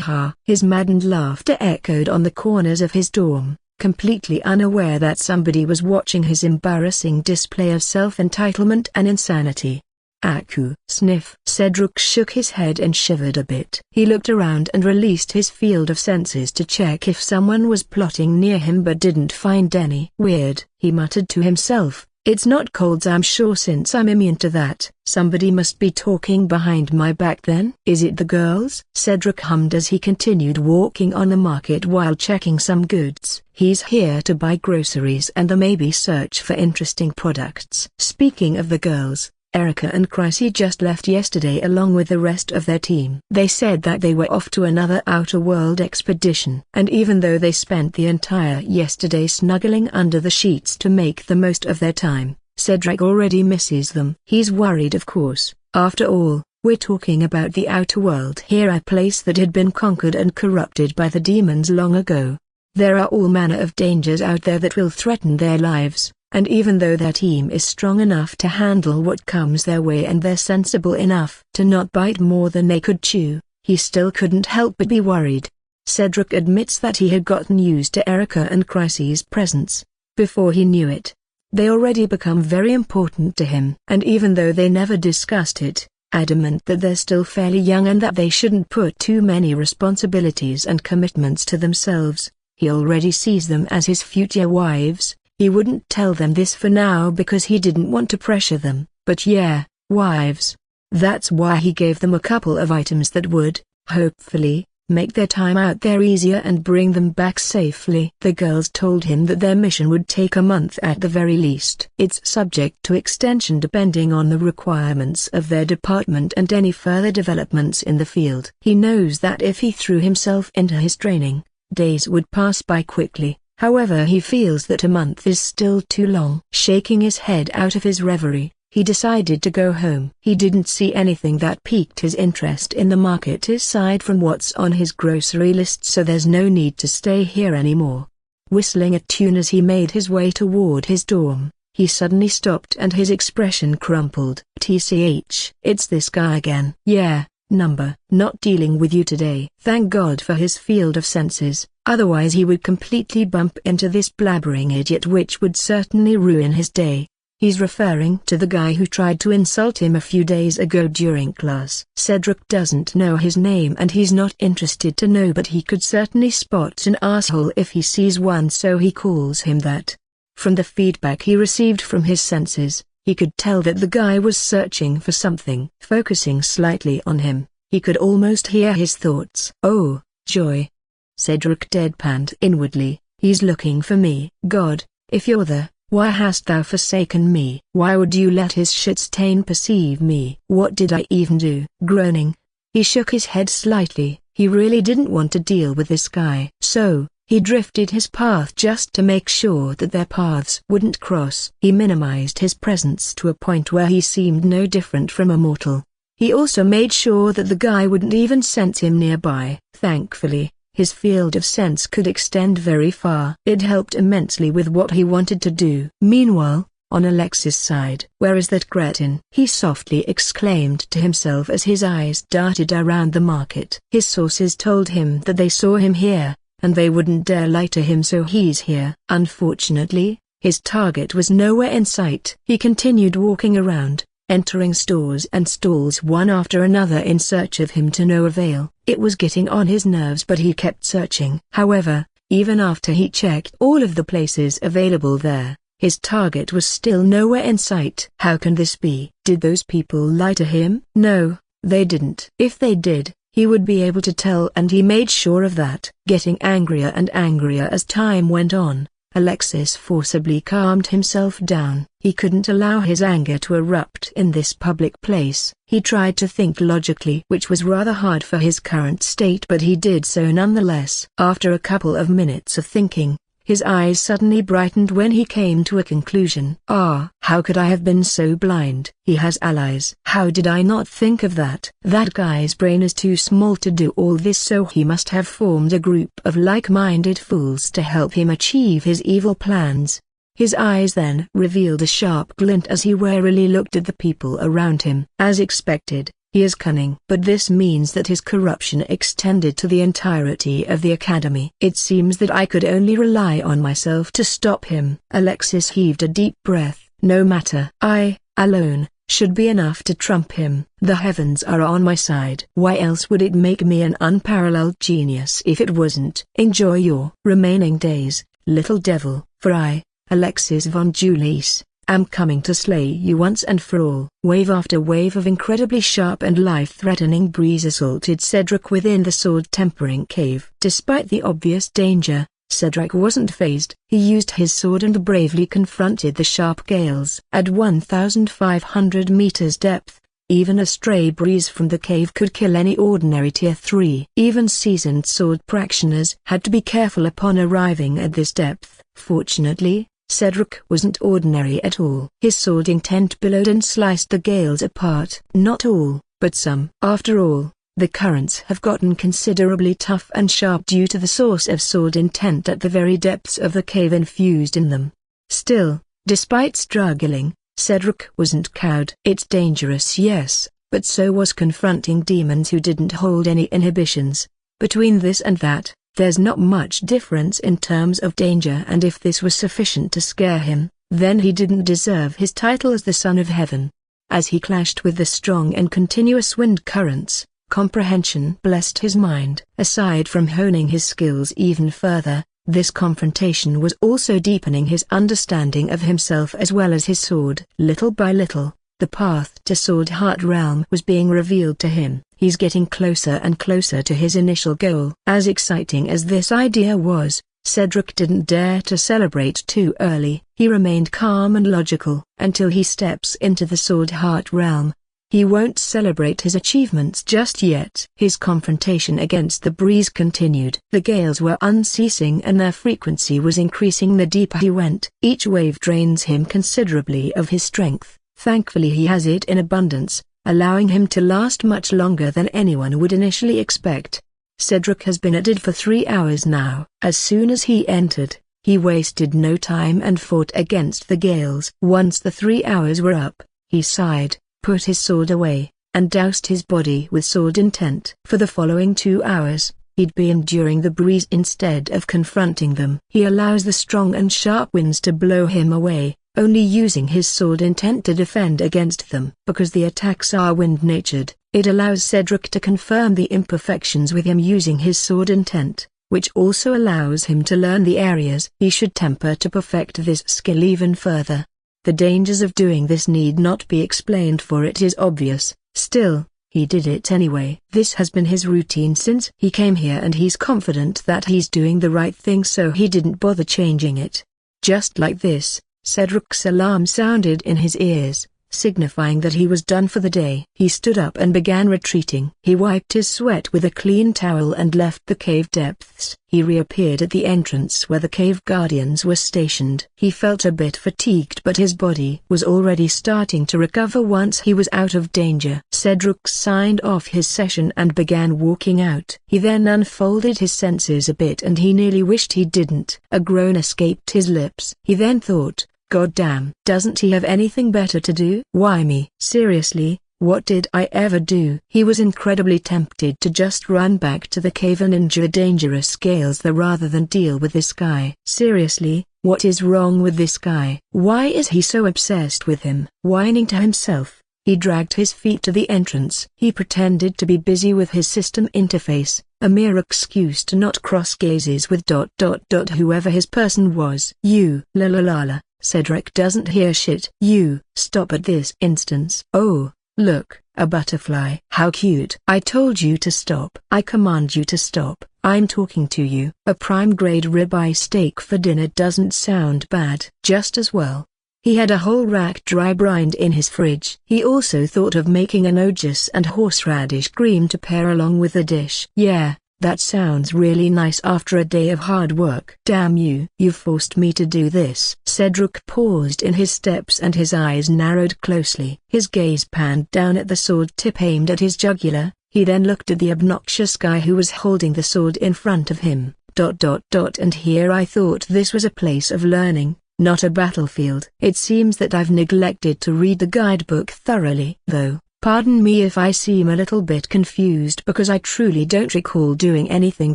S1: Ha. His maddened laughter echoed on the corners of his dorm, completely unaware that somebody was watching his embarrassing display of self-entitlement and insanity. Aku. Sniff. Cedric shook his head and shivered a bit. He looked around and released his field of senses to check if someone was plotting near him, but didn't find any. Weird, he muttered to himself. It's not colds, I'm sure, since I'm immune to that. Somebody must be talking behind my back then. Is it the girls? Cedric hummed as he continued walking on the market while checking some goods. He's here to buy groceries and maybe search for interesting products. Speaking of the girls, Erica and Chrissy just left yesterday along with the rest of their team. They said that they were off to another outer world expedition. And even though they spent the entire yesterday snuggling under the sheets to make the most of their time, Cedric already misses them. He's worried, of course. After all, we're talking about the outer world here, a place that had been conquered and corrupted by the demons long ago. There are all manner of dangers out there that will threaten their lives, and even though their team is strong enough to handle what comes their way and they're sensible enough to not bite more than they could chew, he still couldn't help but be worried. Cedric admits that he had gotten used to Erica and Chryse's presence. Before he knew it, they already become very important to him. And even though they never discussed it, adamant that they're still fairly young and that they shouldn't put too many responsibilities and commitments to themselves, he already sees them as his future wives. He wouldn't tell them this for now because he didn't want to pressure them, but yeah, wives. That's why he gave them a couple of items that would, hopefully, make their time out there easier and bring them back safely. The girls told him that their mission would take a month at the very least. It's subject to extension depending on the requirements of their department and any further developments in the field. He knows that if he threw himself into his training, days would pass by quickly. However, he feels that a month is still too long. Shaking his head out of his reverie, he decided to go home. He didn't see anything that piqued his interest in the market aside from what's on his grocery list, so there's no need to stay here anymore. Whistling a tune as he made his way toward his dorm, he suddenly stopped and his expression crumpled. TCH. It's this guy again. Yeah, number. Not dealing with you today. Thank God for his field of senses, otherwise he would completely bump into this blabbering idiot, which would certainly ruin his day. He's referring to the guy who tried to insult him a few days ago during class. Cedric doesn't know his name and he's not interested to know, but he could certainly spot an asshole if he sees one, so he calls him that. From the feedback he received from his senses, he could tell that the guy was searching for something. Focusing slightly on him, he could almost hear his thoughts. Oh, joy. Cedric deadpanned inwardly. He's looking for me. God, if you're the... why hast thou forsaken me? Why would you let his shit stain perceive me? What did I even do? Groaning, he shook his head slightly. He really didn't want to deal with this guy. So, he drifted his path just to make sure that their paths wouldn't cross. He minimized his presence to a point where he seemed no different from a mortal. He also made sure that the guy wouldn't even sense him nearby. Thankfully, his field of sense could extend very far. It helped immensely with what he wanted to do. Meanwhile, on Alex's side, "Where is that cretin?" he softly exclaimed to himself as his eyes darted around the market. His sources told him that they saw him here, and they wouldn't dare lie to him, so he's here. Unfortunately, his target was nowhere in sight. He continued walking around, entering stores and stalls one after another in search of him, to no avail. It was getting on his nerves, but he kept searching. However, even after he checked all of the places available there, his target was still nowhere in sight. How can this be? Did those people lie to him? No, they didn't. If they did, he would be able to tell, and he made sure of that. Getting angrier and angrier as time went on, Alexis forcibly calmed himself down. He couldn't allow his anger to erupt in this public place. He tried to think logically, which was rather hard for his current state, but he did so nonetheless. After a couple of minutes of thinking, his eyes suddenly brightened when he came to a conclusion. How could I have been so blind? He has allies. How did I not think of that? That guy's brain is too small to do all this, so he must have formed a group of like-minded fools to help him achieve his evil plans. His eyes then revealed a sharp glint as he warily looked at the people around him. As expected, he is cunning. But this means that his corruption extended to the entirety of the academy. It seems that I could only rely on myself to stop him. Alexis heaved a deep breath. No matter. I, alone, should be enough to trump him. The heavens are on my side. Why else would it make me an unparalleled genius if it wasn't? Enjoy your remaining days, little devil, for I, Alexis von Julius, am coming to slay you once and for all. Wave after wave of incredibly sharp and life-threatening breeze assaulted Cedric within the sword-tempering cave. Despite the obvious danger, Cedric wasn't fazed. He used his sword and bravely confronted the sharp gales. At 1,500 meters depth, even a stray breeze from the cave could kill any ordinary Tier 3. Even seasoned sword practitioners had to be careful upon arriving at this depth. Fortunately, Cedric wasn't ordinary at all. His sword intent billowed and sliced the gales apart. Not all, but some. After all, The currents have gotten considerably tough and sharp due to the source of sword intent at the very depths of the cave infused in them. Still, despite struggling, Cedric wasn't cowed. It's dangerous, yes, but so was confronting demons who didn't hold any inhibitions. Between this and that, there's not much difference in terms of danger, and if this was sufficient to scare him, then he didn't deserve his title as the Son of Heaven. As he clashed with the strong and continuous wind currents, comprehension blessed his mind. Aside from honing his skills even further, this confrontation was also deepening his understanding of himself as well as his sword. Little by little, the path to Sword Heart Realm was being revealed to him. He's getting closer and closer to his initial goal. As exciting as this idea was, Cedric didn't dare to celebrate too early. He remained calm and logical until he steps into the Sword Heart Realm. He won't celebrate his achievements just yet. His confrontation against the breeze continued. The gales were unceasing and their frequency was increasing the deeper he went. Each wave drains him considerably of his strength. Thankfully he has it in abundance, allowing him to last much longer than anyone would initially expect. Cedric has been at it for 3 hours now. As soon as he entered, he wasted no time and fought against the gales. Once the 3 hours were up, he sighed, put his sword away, and doused his body with sword intent. For the following 2 hours, he'd be enduring the breeze instead of confronting them. He allows the strong and sharp winds to blow him away, only using his sword intent to defend against them. Because the attacks are wind-natured, it allows Cedric to confirm the imperfections with him using his sword intent, which also allows him to learn the areas he should temper to perfect this skill even further. The dangers of doing this need not be explained, for it is obvious. Still, he did it anyway. This has been his routine since he came here, and he's confident that he's doing the right thing, so he didn't bother changing it. Just like this, Cedric's alarm sounded in his ears, signifying that he was done for the day. He stood up and began retreating. He wiped his sweat with a clean towel and left the cave depths. He reappeared at the entrance where the cave guardians were stationed. He felt a bit fatigued, but his body was already starting to recover once he was out of danger. Cedric signed off his session and began walking out. He then unfolded his senses a bit, and he nearly wished he didn't. A groan escaped his lips. He then thought, "God damn, doesn't he have anything better to do? Why me? Seriously, what did I ever do?" He was incredibly tempted to just run back to the cave and endure dangerous gales there rather than deal with this guy. Seriously, what is wrong with this guy? Why is he so obsessed with him? Whining to himself, he dragged his feet to the entrance. He pretended to be busy with his system interface, a mere excuse to not cross gazes with whoever his person was. "You, la la la la. Cedric doesn't hear shit." "You, stop at this instance." "Oh, look, a butterfly. How cute." "I told you to stop. I command you to stop. I'm talking to you." A prime-grade ribeye steak for dinner doesn't sound bad. Just as well. He had a whole rack dry brined in his fridge. He also thought of making an ogus and horseradish cream to pair along with the dish. "Yeah, that sounds really nice after a day of hard work." "Damn you. You've forced me to do this." Cedric paused in his steps and his eyes narrowed closely. His gaze panned down at the sword tip aimed at his jugular. He then looked at the obnoxious guy who was holding the sword in front of him. And here I thought this was a place of learning, not a battlefield. It seems that I've neglected to read the guidebook thoroughly. Though, pardon me if I seem a little bit confused, because I truly don't recall doing anything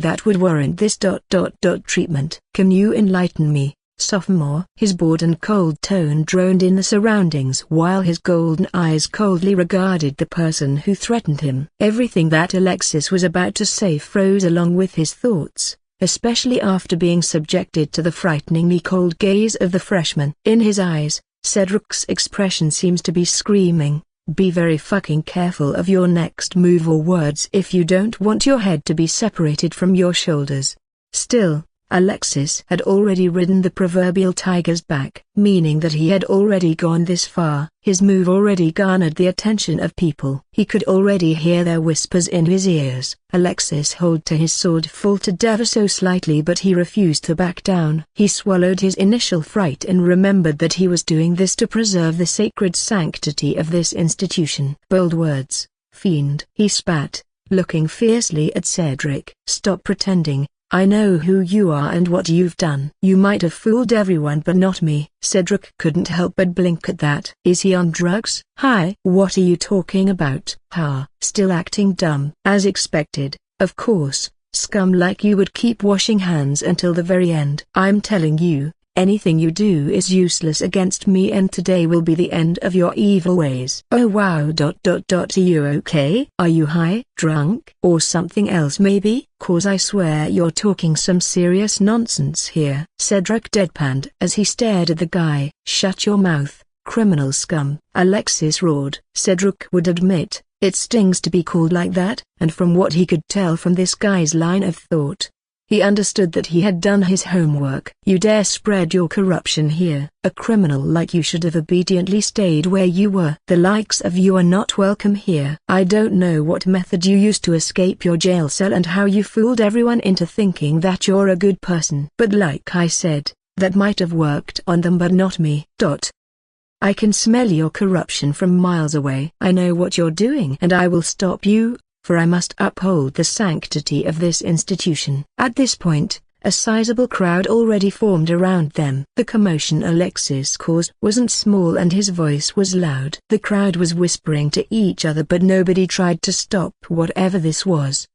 S1: that would warrant this treatment. Can you enlighten me, sophomore?" His bored and cold tone droned in the surroundings while his golden eyes coldly regarded the person who threatened him. Everything that Alexis was about to say froze along with his thoughts, especially after being subjected to the frighteningly cold gaze of the freshman. In his eyes, Cedric's expression seems to be screaming, "Be very fucking careful of your next move or words if you don't want your head to be separated from your shoulders." Still, Alexis had already ridden the proverbial tiger's back, meaning that he had already gone this far. His move already garnered the attention of people. He could already hear their whispers in his ears. Alexis held to his sword, faltered ever so slightly, but he refused to back down. He swallowed his initial fright and remembered that he was doing this to preserve the sacred sanctity of this institution. "Bold words, fiend." He spat, looking fiercely at Cedric. "Stop pretending. I know who you are and what you've done. You might have fooled everyone but not me." Cedric couldn't help but blink at that. "Is he on drugs?" "Hi, what are you talking about?" "Ha, still acting dumb." "As expected, of course. Scum like you would keep washing hands until the very end." "I'm telling you, anything you do is useless against me, and today will be the end of your evil ways." "Oh wow. Are you okay? Are you high, drunk, or something else maybe? 'Cause I swear you're talking some serious nonsense here." Cedric deadpanned as he stared at the guy. "Shut your mouth, criminal scum," Alexis roared. Cedric would admit, it stings to be called like that, and from what he could tell from this guy's line of thought, he understood that he had done his homework. "You dare spread your corruption here? A criminal like you should have obediently stayed where you were. The likes of you are not welcome here." "I don't know what method you used to escape your jail cell and how you fooled everyone into thinking that you're a good person. But like I said, that might have worked on them but not me. I can smell your corruption from miles away. I know what you're doing and I will stop you, for I must uphold the sanctity of this institution." At this point, a sizable crowd already formed around them. The commotion Alexis caused wasn't small and his voice was loud. The crowd was whispering to each other but nobody tried to stop whatever this was.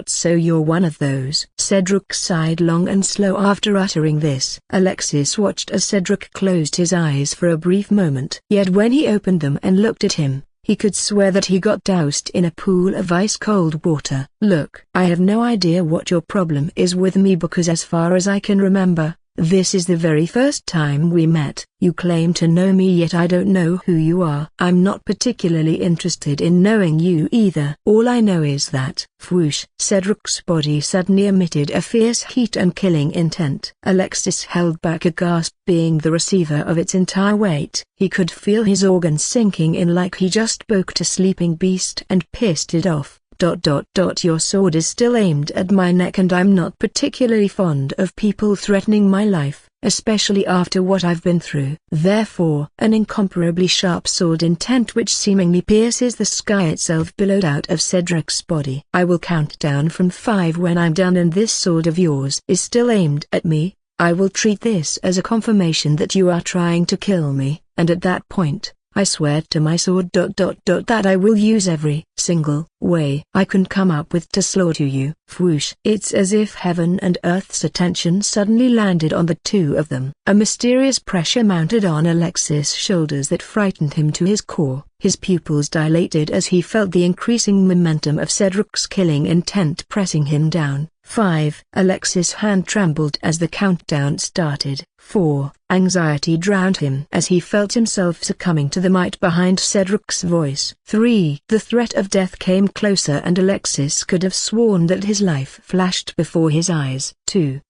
S1: "So you're one of those." Cedric sighed long and slow after uttering this. Alexis watched as Cedric closed his eyes for a brief moment. Yet when he opened them and looked at him, he could swear that he got doused in a pool of ice-cold water. "Look, I have no idea what your problem is with me because as far as I can remember, this is the very first time we met. You claim to know me yet I don't know who you are. I'm not particularly interested in knowing you either. All I know is that..." Whoosh! Cedric's body suddenly emitted a fierce heat and killing intent. Alexis held back a gasp, being the receiver of its entire weight. He could feel his organs sinking in like he just spoke to sleeping beast and pissed it off. Your sword is still aimed at my neck and I'm not particularly fond of people threatening my life, especially after what I've been through. Therefore, an incomparably sharp sword intent which seemingly pierces the sky itself billowed out of Cedric's body. "I will count down from 5 when I'm done and this sword of yours is still aimed at me. I will treat this as a confirmation that you are trying to kill me, and at that point, I swear to my sword that I will use every single way I can come up with to slaughter you." Whoosh! It's as if heaven and earth's attention suddenly landed on the two of them. A mysterious pressure mounted on Alexis' shoulders that frightened him to his core. His pupils dilated as he felt the increasing momentum of Cedric's killing intent pressing him down. 5. Alexis' hand trembled as the countdown started. 4. Anxiety drowned him as he felt himself succumbing to the might behind Cedric's voice. 3. The threat of death came closer and Alexis could have sworn that his life flashed before his eyes. 2.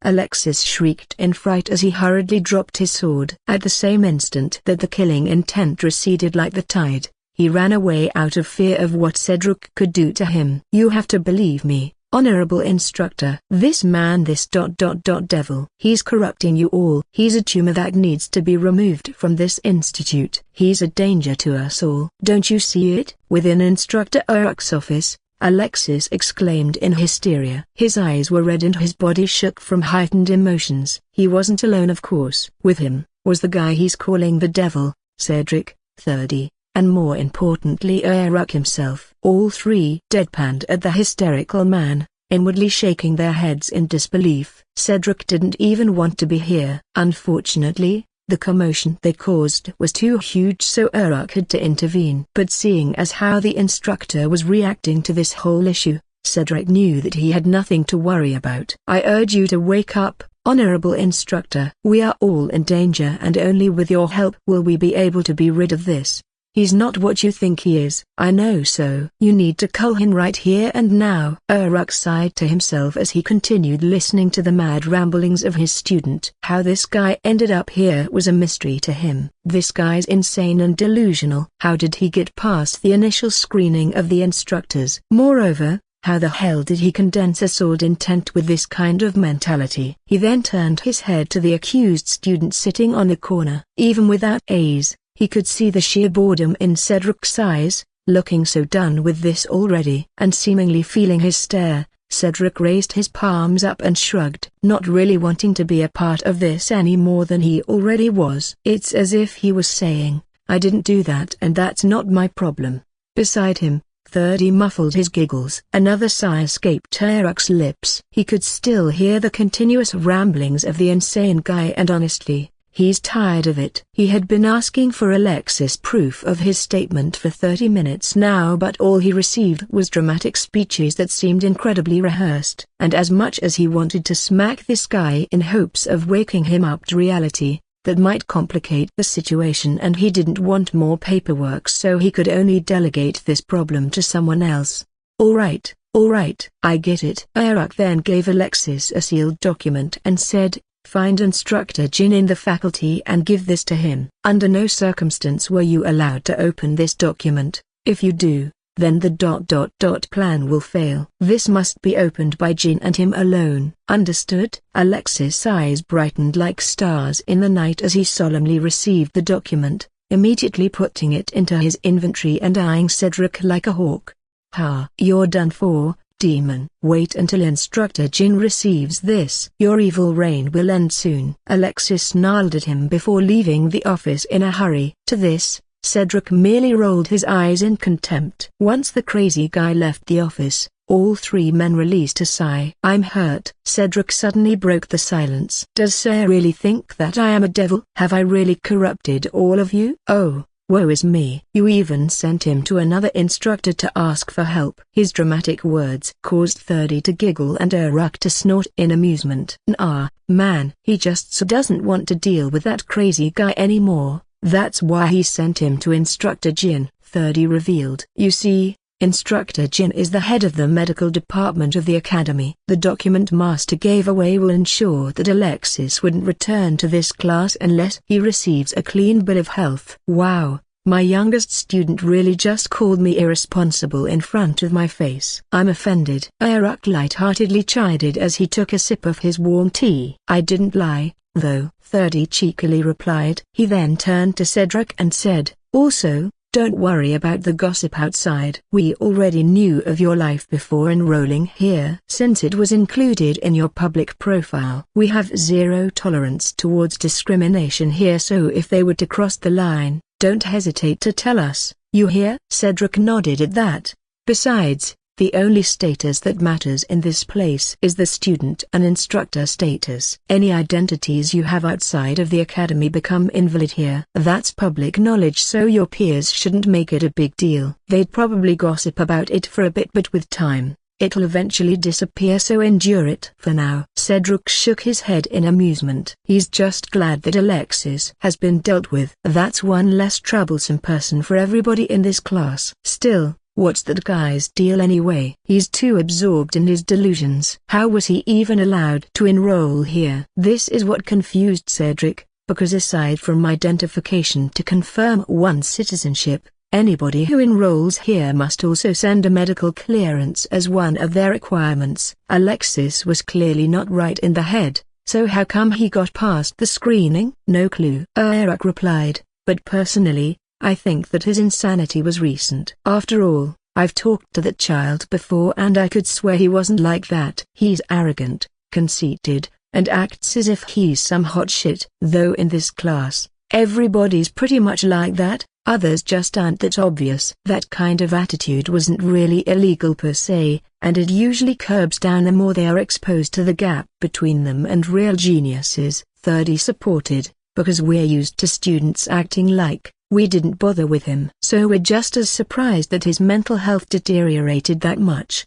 S1: Alexis shrieked in fright as he hurriedly dropped his sword. At the same instant that the killing intent receded like the tide, he ran away out of fear of what Cedric could do to him. "You have to believe me, honorable instructor. This man, this devil, he's corrupting you all. He's a tumor that needs to be removed from this institute. He's a danger to us all. Don't you see it?" Within Instructor Uruk's office, Alexis exclaimed in hysteria. His eyes were red and his body shook from heightened emotions. He wasn't alone, of course. With him was the guy he's calling the devil, Cedric, 30. And more importantly Uruk himself. All three deadpanned at the hysterical man, inwardly shaking their heads in disbelief. Cedric didn't even want to be here. Unfortunately, the commotion they caused was too huge, so Uruk had to intervene. But seeing as how the instructor was reacting to this whole issue, Cedric knew that he had nothing to worry about. "I urge you to wake up, honorable instructor. We are all in danger and only with your help will we be able to be rid of this. He's not what you think he is." "I know so. You need to cull him right here and now." Uruk sighed to himself as he continued listening to the mad ramblings of his student. How this guy ended up here was a mystery to him. This guy's insane and delusional. How did he get past the initial screening of the instructors? Moreover, how the hell did he condense a sword intent with this kind of mentality? He then turned his head to the accused student sitting on the corner. Even without A's, he could see the sheer boredom in Cedric's eyes, Looking so done with this already, and seemingly feeling his stare, Cedric raised his palms up and shrugged, not really wanting to be a part of this any more than he already was. It's as if he was saying, I didn't do that and that's not my problem. Beside him, 30 muffled his giggles. Another sigh escaped Eric's lips. He could still hear the continuous ramblings of the insane guy, and honestly, he's tired of it. He had been asking for Alexis proof of his statement for 30 minutes now, but all he received was dramatic speeches that seemed incredibly rehearsed. And as much as he wanted to smack this guy in hopes of waking him up to reality, that might complicate the situation, and he didn't want more paperwork, so he could only delegate this problem to someone else. All right, I get it. Eric then gave Alexis a sealed document and said, find Instructor Jin in the faculty and give this to him. Under no circumstance were you allowed to open this document. If you do, then the plan will fail. This must be opened by Jin and him alone. Understood? Alexis' eyes brightened like stars in the night as he solemnly received the document, immediately putting it into his inventory and eyeing Cedric like a hawk. Ha! You're done for, demon. Wait until Instructor Jin receives this. Your evil reign will end soon. Alexis snarled at him before leaving the office in a hurry. To this, Cedric merely rolled his eyes in contempt. Once the crazy guy left the office, all three men released a sigh. I'm hurt. Cedric suddenly broke the silence. Does Sir really think that I am a devil? Have I really corrupted all of you? Oh, woe is me. You even sent him to another instructor to ask for help. His dramatic words caused 30 to giggle and Eric to snort in amusement. Nah, man. He just doesn't want to deal with that crazy guy anymore. That's why he sent him to Instructor Jin, 30 revealed. You see, Instructor Jin is the head of the medical department of the academy. The document Master gave away will ensure that Alexis wouldn't return to this class unless he receives a clean bill of health. Wow, my youngest student really just called me irresponsible in front of my face. I'm offended. Eric light-heartedly chided as he took a sip of his warm tea. I didn't lie, though, 30 cheekily replied. He then turned to Cedric and said, also, don't worry about the gossip outside. We already knew of your life before enrolling here. Since it was included in your public profile. We have zero tolerance towards discrimination here, so if they were to cross the line, don't hesitate to tell us. You hear? Cedric nodded at that. Besides, the only status that matters in this place is the student and instructor status. Any identities you have outside of the academy become invalid here. That's public knowledge, so your peers shouldn't make it a big deal. They'd probably gossip about it for a bit, but with time, it'll eventually disappear, so endure it. For now. Cedric shook his head in amusement. He's just glad that Alexis has been dealt with. That's one less troublesome person for everybody in this class. Still, what's that guy's deal anyway? He's too absorbed in his delusions. How was he even allowed to enroll here? This is what confused Cedric, because aside from identification to confirm one's citizenship, anybody who enrolls here must also send a medical clearance as one of their requirements. Alexis was clearly not right in the head, so how come he got past the screening? No clue. Eric replied, but personally, I think that his insanity was recent. After all, I've talked to that child before and I could swear he wasn't like that. He's arrogant, conceited, and acts as if he's some hot shit. Though in this class, everybody's pretty much like that, others just aren't that obvious. That kind of attitude wasn't really illegal per se, and it usually curbs down the more they are exposed to the gap between them and real geniuses. 30 supported, because we're used to students acting like we didn't bother with him. So we're just as surprised that his mental health deteriorated that much.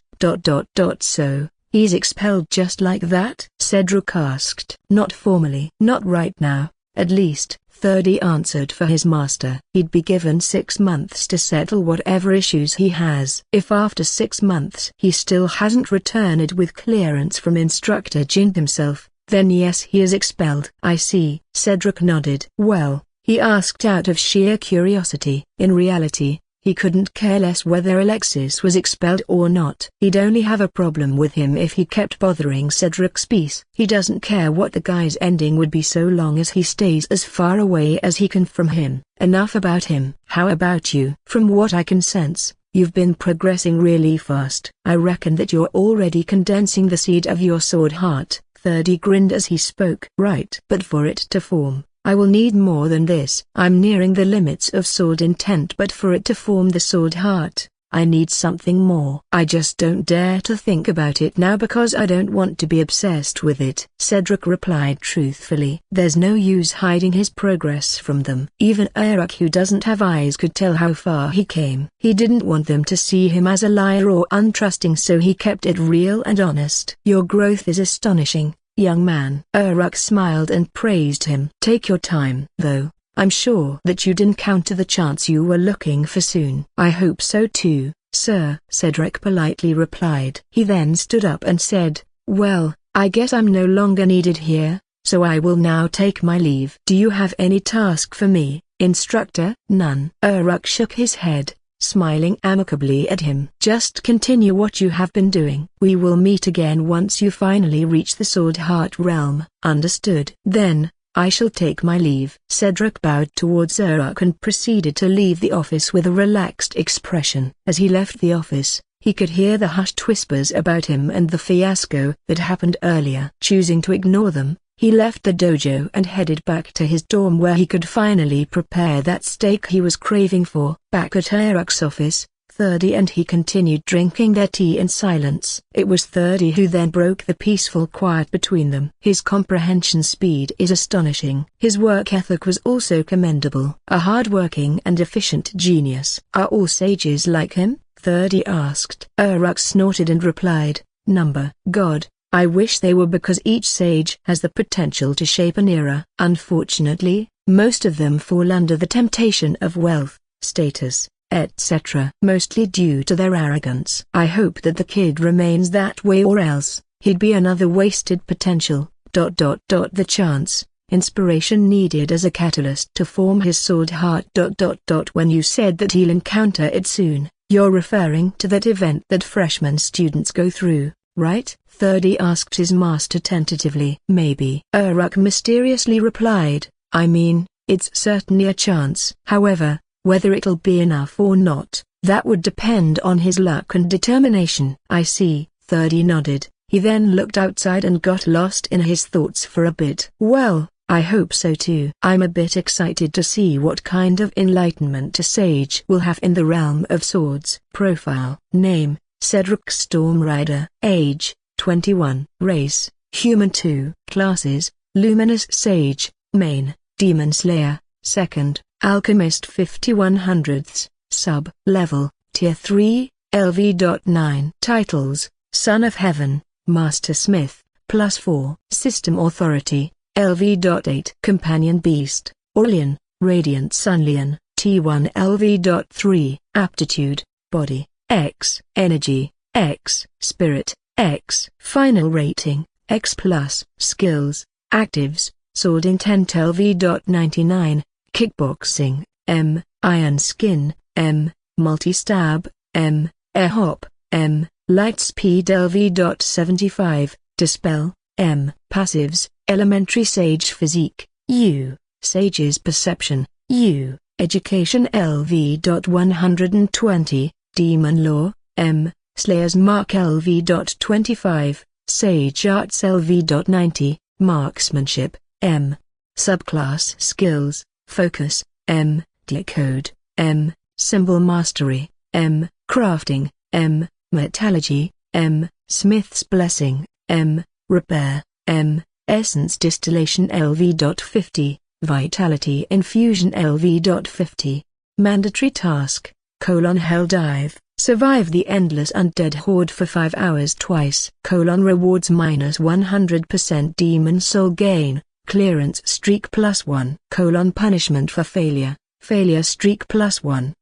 S1: So, he's expelled just like that? Cedric asked. Not formally. Not right now, at least, 30 answered for his master. He'd be given 6 months to settle whatever issues he has. If after 6 months he still hasn't returned with clearance from Instructor Jin himself, then yes, he is expelled. I see. Cedric nodded. Well, he asked out of sheer curiosity. In reality, He couldn't care less whether Alexis was expelled or not. He'd only have a problem with him if he kept bothering Cedric's peace. He doesn't care what the guy's ending would be so long as he stays as far away as he can from him. Enough about him. How about you? From what I can sense, you've been progressing really fast. I reckon that you're already condensing the seed of your sword heart. 30 grinned as he spoke. Right. But for it to form, I will need more than this. I'm nearing the limits of sword intent, but for it to form the sword heart, I need something more. I just don't dare to think about it now because I don't want to be obsessed with it. Cedric replied truthfully. There's no use hiding his progress from them. Even Eric, who doesn't have eyes, could tell how far he came. He didn't want them to see him as a liar or untrusting, so he kept it real and honest. Your growth is astonishing, young man. Eric smiled and praised him. Take your time, though. I'm sure that you'd encounter the chance you were looking for soon. I hope so too, sir, Cedric politely replied. He then stood up and said, well, I guess I'm no longer needed here, so I will now take my leave. Do you have any task for me, instructor? None. Eric shook his head, smiling amicably at him. Just continue what you have been doing. We will meet again once you finally reach the Sword Heart realm. Understood. Then, I shall take my leave. Cedric bowed towards Eric and proceeded to leave the office with a relaxed expression. As he left the office, he could hear the hushed whispers about him and the fiasco that happened earlier. Choosing to ignore them, he left the dojo and headed back to his dorm where he could finally prepare that steak he was craving for. Back at Eric's office, 30 and he continued drinking their tea in silence. It was 30 who then broke the peaceful quiet between them. His comprehension speed is astonishing. His work ethic was also commendable. A hard-working and efficient genius. Are all sages like him? 30 asked. Eric snorted and replied, God, I wish they were, because each sage has the potential to shape an era. Unfortunately, most of them fall under the temptation of wealth, status, etc. Mostly due to their arrogance. I hope that the kid remains that way, or else he'd be another wasted potential. The chance, inspiration needed as a catalyst to form his sword heart. When you said that he'll encounter it soon, you're referring to that event that freshman students go through, right? 30 asked his master tentatively. Maybe. Eric mysteriously replied, I mean, it's certainly a chance. However, whether it'll be enough or not, that would depend on his luck and determination. I see. 30 nodded. He then looked outside and got lost in his thoughts for a bit. Well, I hope so too. I'm a bit excited to see what kind of enlightenment a sage will have in the realm of swords. Profile. Name, Cedric Stormrider. Age, 21. Race, Human 2. Classes, Luminous Sage, Main, Demon Slayer, 2nd, Alchemist 5100ths, Sub-Level, Tier 3, LV.9. Titles, Son of Heaven, Master Smith, +4. System Authority, LV.8. Companion Beast, Orlean, Radiant Sunlian, T1 LV.3. Aptitude, Body, X. Energy, X. Spirit, X. Final Rating, X+. Skills, Actives, Sword Intent LV.99. Kickboxing, M. Iron Skin, M. Multi-Stab, M. Air Hop, M. Light Speed LV.75, Dispel, M. Passives, Elementary Sage Physique, U. Sage's Perception, U. Education LV.120, Demon Law, M. Slayer's Mark LV.25, Sage Arts LV.90, Marksmanship, M. Subclass Skills, Focus, M. Decode, M. Symbol Mastery, M. Crafting, M. Metallurgy, M. Smith's Blessing, M. Repair, M. Essence Distillation LV.50, Vitality Infusion LV.50. Mandatory Task, Hell Dive, survive the endless undead horde for 5 hours twice. Rewards -100% Demon Soul Gain, Clearance Streak +1. Punishment for Failure, Failure Streak +1.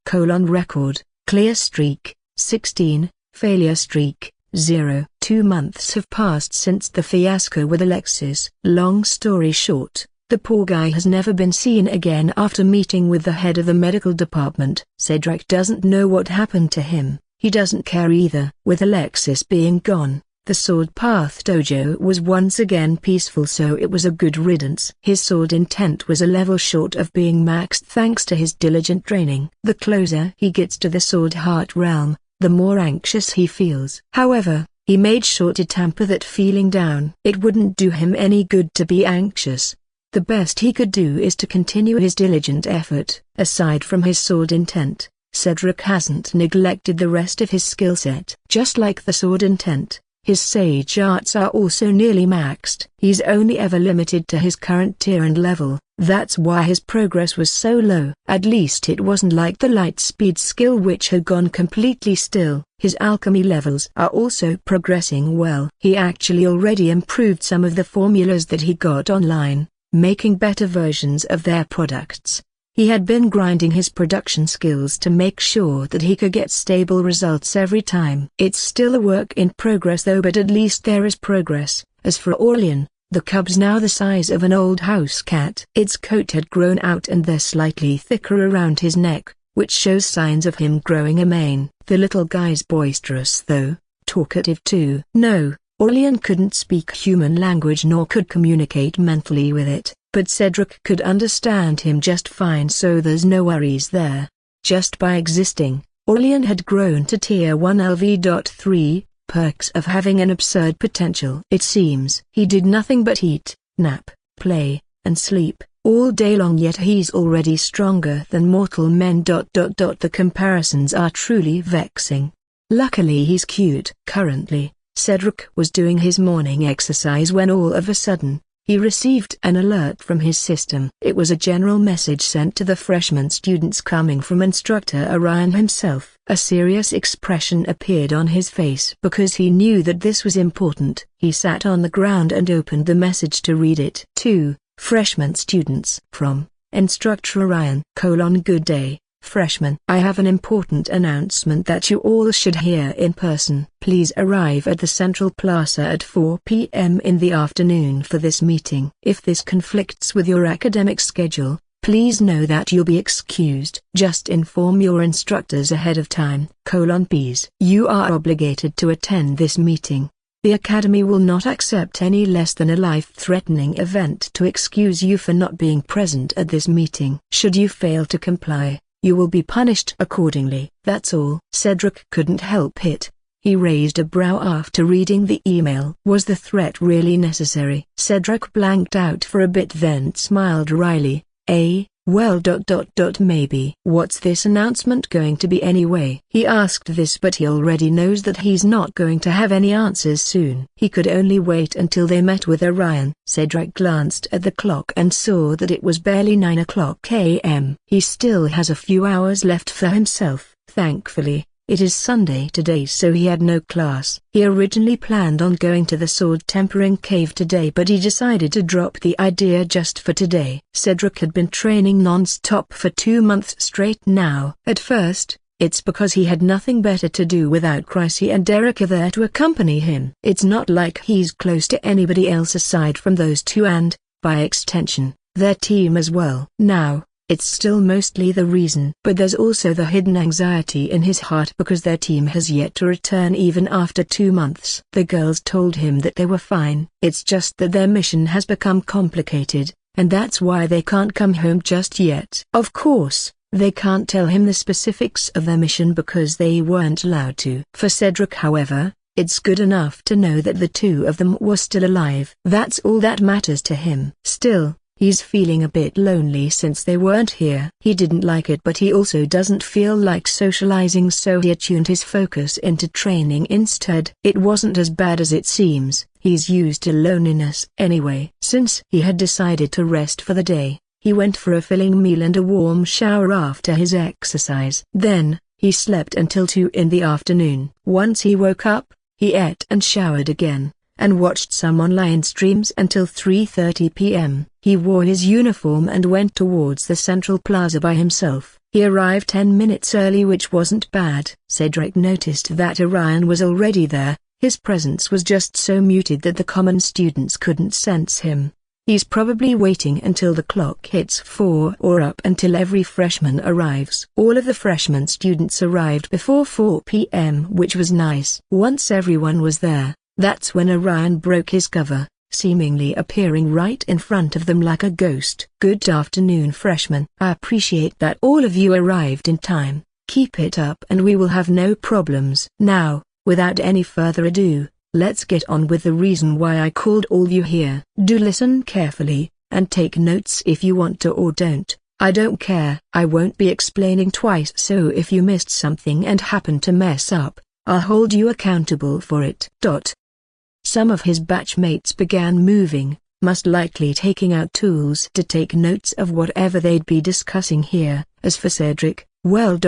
S1: Record, Clear Streak, 16, Failure Streak, 0. 2 months have passed since the fiasco with Alexis. Long story short, The poor guy has never been seen again after meeting with the head of the medical department. Cedric doesn't know what happened to him. He doesn't care either. With Alexis being gone, the Sword Path Dojo was once again peaceful, so it was a good riddance. His sword intent was a level short of being maxed thanks to his diligent training. The closer he gets to the Sword Heart realm, the more anxious he feels. However, he made sure to temper that feeling down. It wouldn't do him any good to be anxious. The best he could do is to continue his diligent effort. Aside from his sword intent, Cedric hasn't neglected the rest of his skill set. Just like the sword intent, his sage arts are also nearly maxed. He's only ever limited to his current tier and level. That's why his progress was so low. At least it wasn't like the light speed skill which had gone completely still. His alchemy levels are also progressing well. He actually already improved some of the formulas that he got online, making better versions of their products. He had been grinding his production skills to make sure that he could get stable results every time. It's still a work in progress though, but at least there is progress. As for Aurelian, the cub's now the size of an old house cat. Its coat had grown out and they're slightly thicker around his neck, which shows signs of him growing a mane. The little guy's boisterous though, talkative too. No, Aurelian couldn't speak human language nor could communicate mentally with it, but Cedric could understand him just fine, so there's no worries there. Just by existing, Aurelian had grown to tier 1 LV.3, perks of having an absurd potential. It seems he did nothing but eat, nap, play, and sleep, all day long, yet he's already stronger than mortal men. The comparisons are truly vexing. Luckily he's cute. Currently, Cedric was doing his morning exercise when all of a sudden, he received an alert from his system. It was a general message sent to the freshman students coming from instructor Orion himself. A serious expression appeared on his face because he knew that this was important. He sat on the ground and opened the message to read it. To freshman students from Instructor Orion: Good day, freshmen. I have an important announcement that you all should hear in person. Please arrive at the Central Plaza at 4 p.m. in the afternoon for this meeting. If this conflicts with your academic schedule, please know that you'll be excused. Just inform your instructors ahead of time. Ps. You are obligated to attend this meeting. The Academy will not accept any less than a life-threatening event to excuse you for not being present at this meeting. Should you fail to comply, you will be punished accordingly. That's all. Cedric couldn't help it. He raised a brow after reading the email. Was the threat really necessary? Cedric blanked out for a bit, then smiled wryly. Well, maybe. What's this announcement going to be anyway? He asked this, but he already knows that he's not going to have any answers soon. He could only wait until they met with Orion. Cedric glanced at the clock and saw that it was barely 9 o'clock a.m. He still has a few hours left for himself. Thankfully, it is Sunday today, so he had no class. He originally planned on going to the sword tempering cave today, but he decided to drop the idea just for today. Cedric had been training non-stop for 2 months straight now. At first, it's because he had nothing better to do without Chrissy and Erica there to accompany him. It's not like he's close to anybody else aside from those two and, by extension, their team as well. Now, it's still mostly the reason. But there's also the hidden anxiety in his heart because their team has yet to return even after 2 months. The girls told him that they were fine. It's just that their mission has become complicated, and that's why they can't come home just yet. Of course, they can't tell him the specifics of their mission because they weren't allowed to. For Cedric, however, it's good enough to know that the two of them were still alive. That's all that matters to him. Still, he's feeling a bit lonely since they weren't here. He didn't like it, but he also doesn't feel like socializing, so he attuned his focus into training instead. It wasn't as bad as it seems. He's used to loneliness anyway. Since he had decided to rest for the day, he went for a filling meal and a warm shower after his exercise. Then, he slept until 2 in the afternoon. Once he woke up, he ate and showered again, and watched some online streams until 3:30 p.m. He wore his uniform and went towards the Central Plaza by himself. He arrived 10 minutes early, which wasn't bad. Cedric noticed that Orion was already there. His presence was just so muted that the common students couldn't sense him. He's probably waiting until the clock hits 4 or up until every freshman arrives. All of the freshman students arrived before 4 p.m., which was nice. Once everyone was there, that's when Orion broke his cover, seemingly appearing right in front of them like a ghost. Good afternoon, freshmen. I appreciate that all of you arrived in time. Keep it up and we will have no problems. Now, without any further ado, let's get on with the reason why I called all you here. Do listen carefully, and take notes if you want to or don't. I don't care. I won't be explaining twice, so if you missed something and happen to mess up, I'll hold you accountable for it. Some of his batchmates began moving, most likely taking out tools to take notes of whatever they'd be discussing here. As for Cedric, well,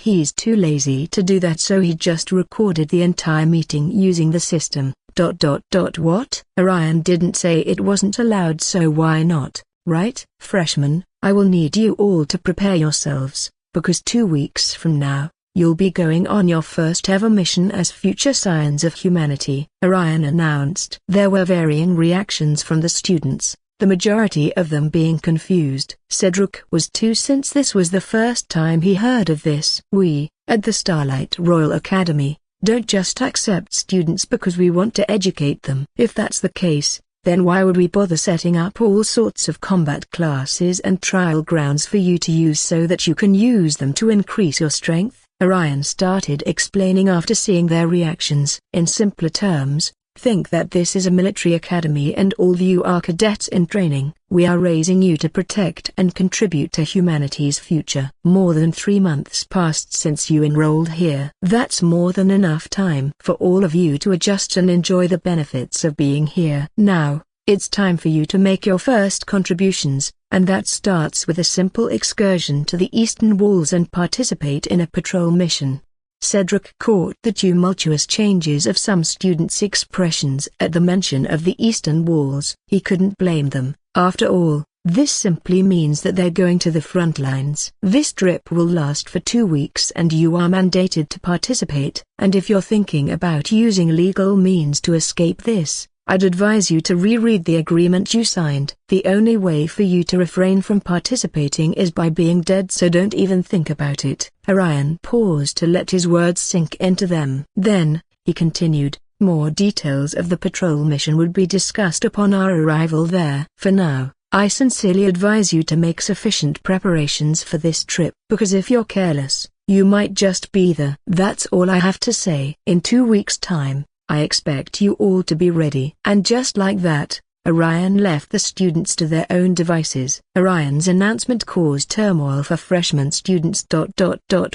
S1: he's too lazy to do that, so he just recorded the entire meeting using the system. What? Orion didn't say it wasn't allowed, so why not, right? Freshmen, I will need you all to prepare yourselves, because 2 weeks from now, you'll be going on your first ever mission as future scions of humanity, Orion announced. There were varying reactions from the students, the majority of them being confused. Cedric was too, since this was the first time he heard of this. We, at the Starlight Royal Academy, don't just accept students because we want to educate them. If that's the case, then why would we bother setting up all sorts of combat classes and trial grounds for you to use so that you can use them to increase your strength? Orion started explaining after seeing their reactions. In simpler terms, think that this is a military academy and all of you are cadets in training. We are raising you to protect and contribute to humanity's future. More than 3 months passed since you enrolled here. That's more than enough time for all of you to adjust and enjoy the benefits of being here. Now, it's time for you to make your first contributions, and that starts with a simple excursion to the Eastern Walls and participate in a patrol mission. Cedric caught the tumultuous changes of some students' expressions at the mention of the Eastern Walls. He couldn't blame them. After all, this simply means that they're going to the front lines. This trip will last for 2 weeks and you are mandated to participate. And if you're thinking about using legal means to escape this, I'd advise you to reread the agreement you signed. The only way for you to refrain from participating is by being dead, so don't even think about it. Orion paused to let his words sink into them. Then, he continued, more details of the patrol mission would be discussed upon our arrival there. For now, I sincerely advise you to make sufficient preparations for this trip, because if you're careless, you might just be there. That's all I have to say. In 2 weeks' time, I expect you all to be ready. And just like that, Orion left the students to their own devices. Orion's announcement caused turmoil for freshman students.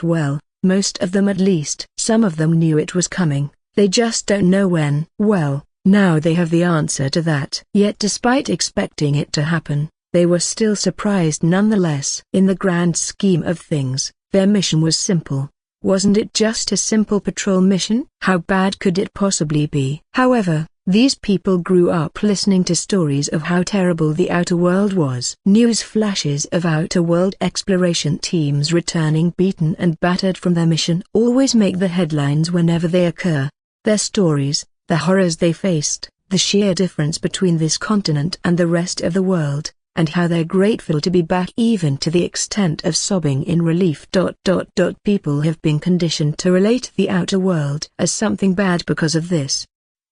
S1: Well, most of them at least. Some of them knew it was coming, they just don't know when. Well, now they have the answer to that. Yet despite expecting it to happen, they were still surprised nonetheless. In the grand scheme of things, their mission was simple. Wasn't it just a simple patrol mission? How bad could it possibly be? However, these people grew up listening to stories of how terrible the outer world was. News flashes of outer world exploration teams returning beaten and battered from their mission always make the headlines whenever they occur. Their stories, the horrors they faced, the sheer difference between this continent and the rest of the world, and how they're grateful to be back, even to the extent of sobbing in relief. People have been conditioned to relate the outer world as something bad because of this.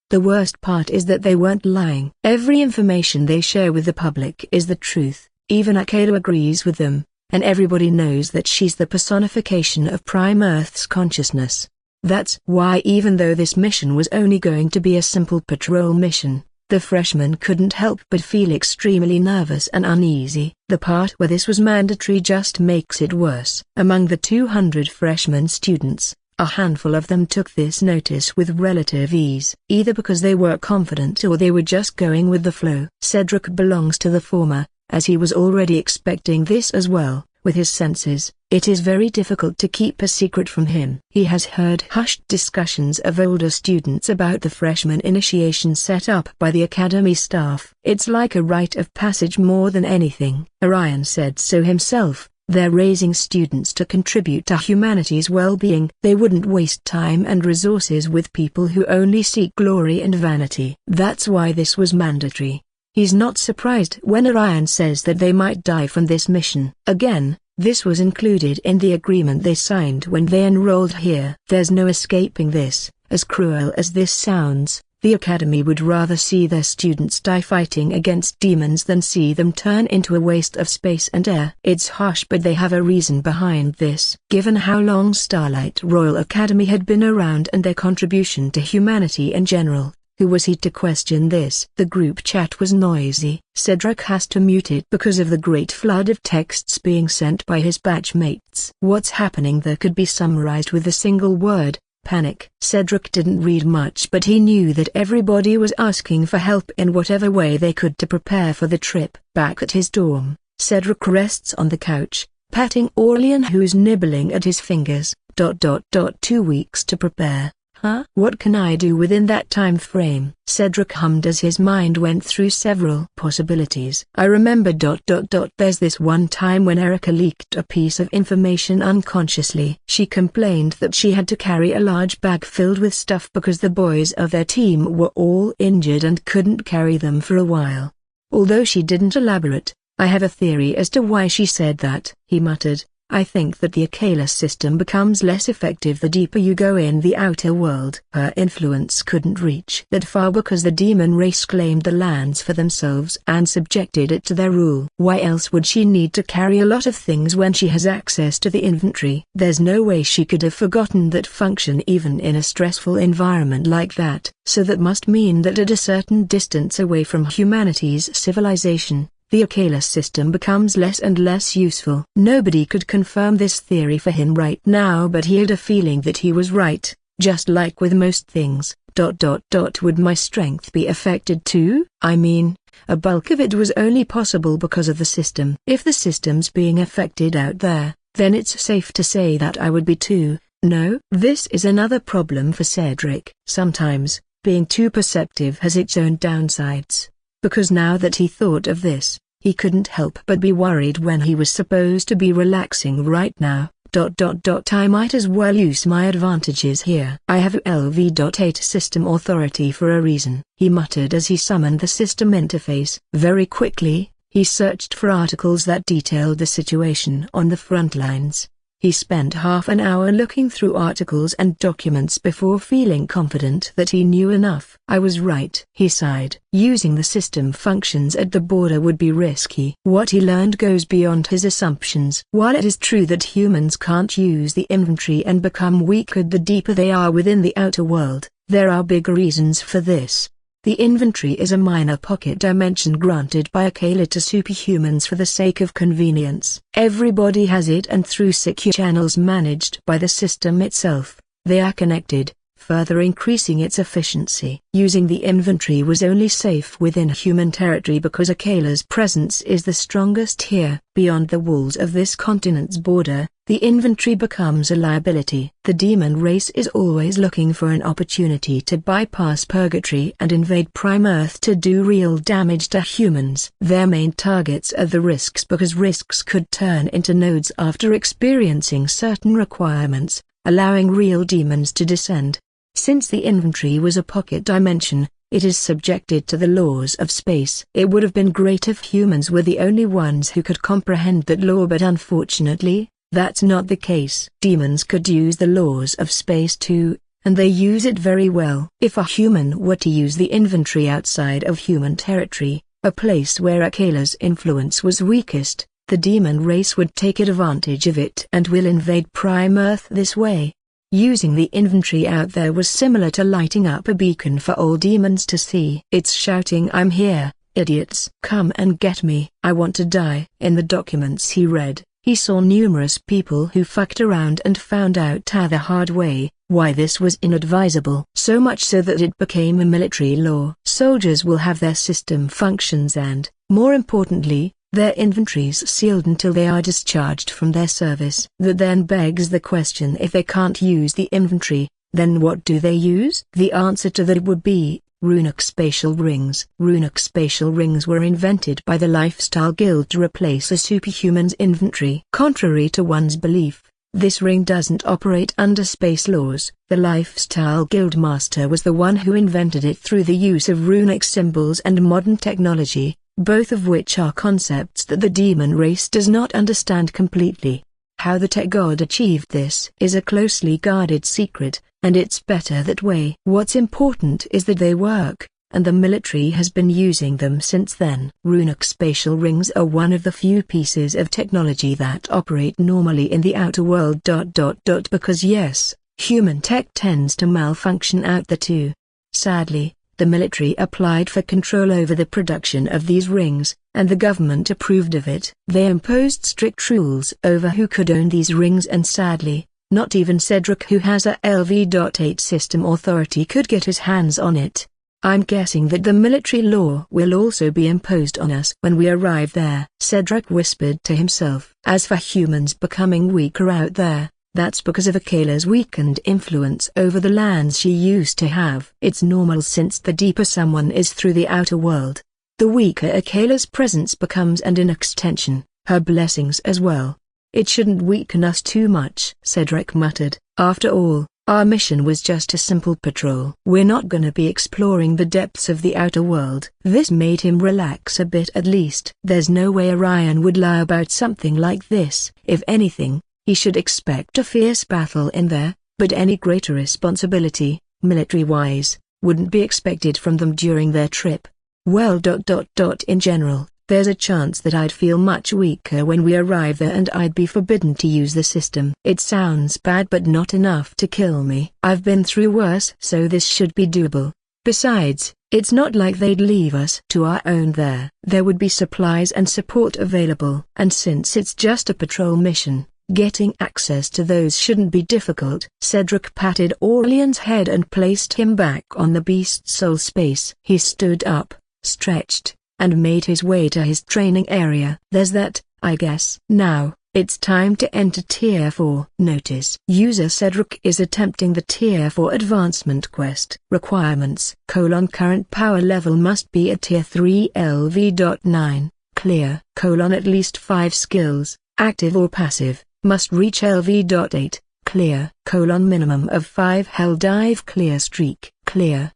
S1: The worst part is that they weren't lying. Every information they share with the public is the truth. Even Akela agrees with them, and everybody knows that she's the personification of Prime Earth's consciousness. That's why even though this mission was only going to be a simple patrol mission, the freshmen couldn't help but feel extremely nervous and uneasy. The part where this was mandatory just makes it worse. Among the 200 freshman students, a handful of them took this notice with relative ease, either because they were confident or they were just going with the flow. Cedric belongs to the former, as he was already expecting this as well. With his senses, it is very difficult to keep a secret from him. He has heard hushed discussions of older students about the freshman initiation set up by the academy staff. It's like a rite of passage more than anything. Orion said so himself. They're raising students to contribute to humanity's well-being. They wouldn't waste time and resources with people who only seek glory and vanity. That's why this was mandatory. He's not surprised when Orion says that they might die from this mission. Again, this was included in the agreement they signed when they enrolled here. There's no escaping this. As cruel as this sounds, the Academy would rather see their students die fighting against demons than see them turn into a waste of space and air. It's harsh, but they have a reason behind this. Given how long Starlight Royal Academy had been around and their contribution to humanity in general, who was he to question this? The group chat was noisy. Cedric has to mute it because of the great flood of texts being sent by his batchmates. What's happening there could be summarized with a single word: panic. Cedric didn't read much, but he knew that everybody was asking for help in whatever way they could to prepare for the trip. Back at his dorm, Cedric rests on the couch, patting Aurelian, who's nibbling at his fingers. 2 weeks to prepare. Huh? What can I do within that time frame? Cedric hummed as his mind went through several possibilities. I remember ... There's this one time when Erica leaked a piece of information unconsciously. She complained that she had to carry a large bag filled with stuff because the boys of their team were all injured and couldn't carry them for a while. Although she didn't elaborate, I have a theory as to why she said that. He muttered, I think that the Akela system becomes less effective the deeper you go in the outer world. Her influence couldn't reach that far because the demon race claimed the lands for themselves and subjected it to their rule. Why else would she need to carry a lot of things when she has access to the inventory? There's no way she could have forgotten that function even in a stressful environment like that. So that must mean that at a certain distance away from humanity's civilization, the Akela system becomes less and less useful. Nobody could confirm this theory for him right now, but he had a feeling that he was right, just like with most things. Would my strength be affected too? I mean, a bulk of it was only possible because of the system. If the system's being affected out there, then it's safe to say that I would be too. No, this is another problem for Cedric. Sometimes, being too perceptive has its own downsides. Because now that he thought of this, he couldn't help but be worried when he was supposed to be relaxing right now. I might as well use my advantages here. I have LV.8 system authority for a reason, he muttered as he summoned the system interface. Very quickly, he searched for articles that detailed the situation on the front lines. He spent half an hour looking through articles and documents before feeling confident that he knew enough. I was right, he sighed. Using the system functions at the border would be risky. What he learned goes beyond his assumptions. While it is true that humans can't use the inventory and become weaker the deeper they are within the outer world, there are bigger reasons for this. The inventory is a minor pocket dimension granted by Akela to superhumans for the sake of convenience. Everybody has it, and through secure channels managed by the system itself, they are connected, further increasing its efficiency. Using the inventory was only safe within human territory because Akela's presence is the strongest here. Beyond the walls of this continent's border, the inventory becomes a liability. The demon race is always looking for an opportunity to bypass purgatory and invade Prime Earth to do real damage to humans. Their main targets are the risks, because risks could turn into nodes after experiencing certain requirements, allowing real demons to descend. Since the inventory was a pocket dimension, it is subjected to the laws of space. It would have been great if humans were the only ones who could comprehend that law, but unfortunately, that's not the case. Demons could use the laws of space too, and they use it very well. If a human were to use the inventory outside of human territory, a place where Akela's influence was weakest, the demon race would take advantage of it and will invade Prime Earth this way. Using the inventory out there was similar to lighting up a beacon for all demons to see. It's shouting, "I'm here, idiots! Come and get me, I want to die." In the documents he read, he saw numerous people who fucked around and found out the hard way why this was inadvisable. So much so that it became a military law. Soldiers will have their system functions and, more importantly, their inventories sealed until they are discharged from their service. That then begs the question, if they can't use the inventory, then what do they use? The answer to that would be runic spatial rings. Runic spatial rings were invented by the Lifestyle Guild to replace a superhuman's inventory. Contrary to one's belief, This ring doesn't operate under space laws. The Lifestyle Guildmaster was the one who invented it through the use of runic symbols and modern technology, both of which are concepts that the demon race does not understand completely. How the tech god achieved this is a closely guarded secret, and it's better that way. What's important is that they work, and the military has been using them since then. Runic spatial rings are one of the few pieces of technology that operate normally in the outer world. Because yes, human tech tends to malfunction out there too. Sadly, the military applied for control over the production of these rings, and the government approved of it. They imposed strict rules over who could own these rings, and sadly, not even Cedric, who has a LV.8 system authority, could get his hands on it. I'm guessing that the military law will also be imposed on us when we arrive there, Cedric whispered to himself. As for humans becoming weaker out there, that's because of Akela's weakened influence over the lands she used to have. It's normal, since the deeper someone is through the outer world, the weaker Akela's presence becomes, and in extension, her blessings as well. It shouldn't weaken us too much, Cedric muttered. After all, our mission was just a simple patrol. We're not gonna be exploring the depths of the outer world. This made him relax a bit at least. There's no way Orion would lie about something like this. If anything, he should expect a fierce battle in there, but any greater responsibility, military-wise, wouldn't be expected from them during their trip. Well, in general, there's a chance that I'd feel much weaker when we arrive there, and I'd be forbidden to use the system. It sounds bad, but not enough to kill me. I've been through worse, so this should be doable. Besides, it's not like they'd leave us to our own there. There would be supplies and support available, and since it's just a patrol mission, getting access to those shouldn't be difficult. Cedric patted Aurelian's head and placed him back on the beast's soul space. He stood up, stretched, and made his way to his training area. There's that, I guess. Now, it's time to enter Tier 4. Notice: user Cedric is attempting the Tier 4 advancement quest. Requirements: current power level must be at Tier 3 LV.9, clear. At least 5 skills, active or passive, must reach LV.8, clear. Minimum of 5 Hell Dive clear streak, clear.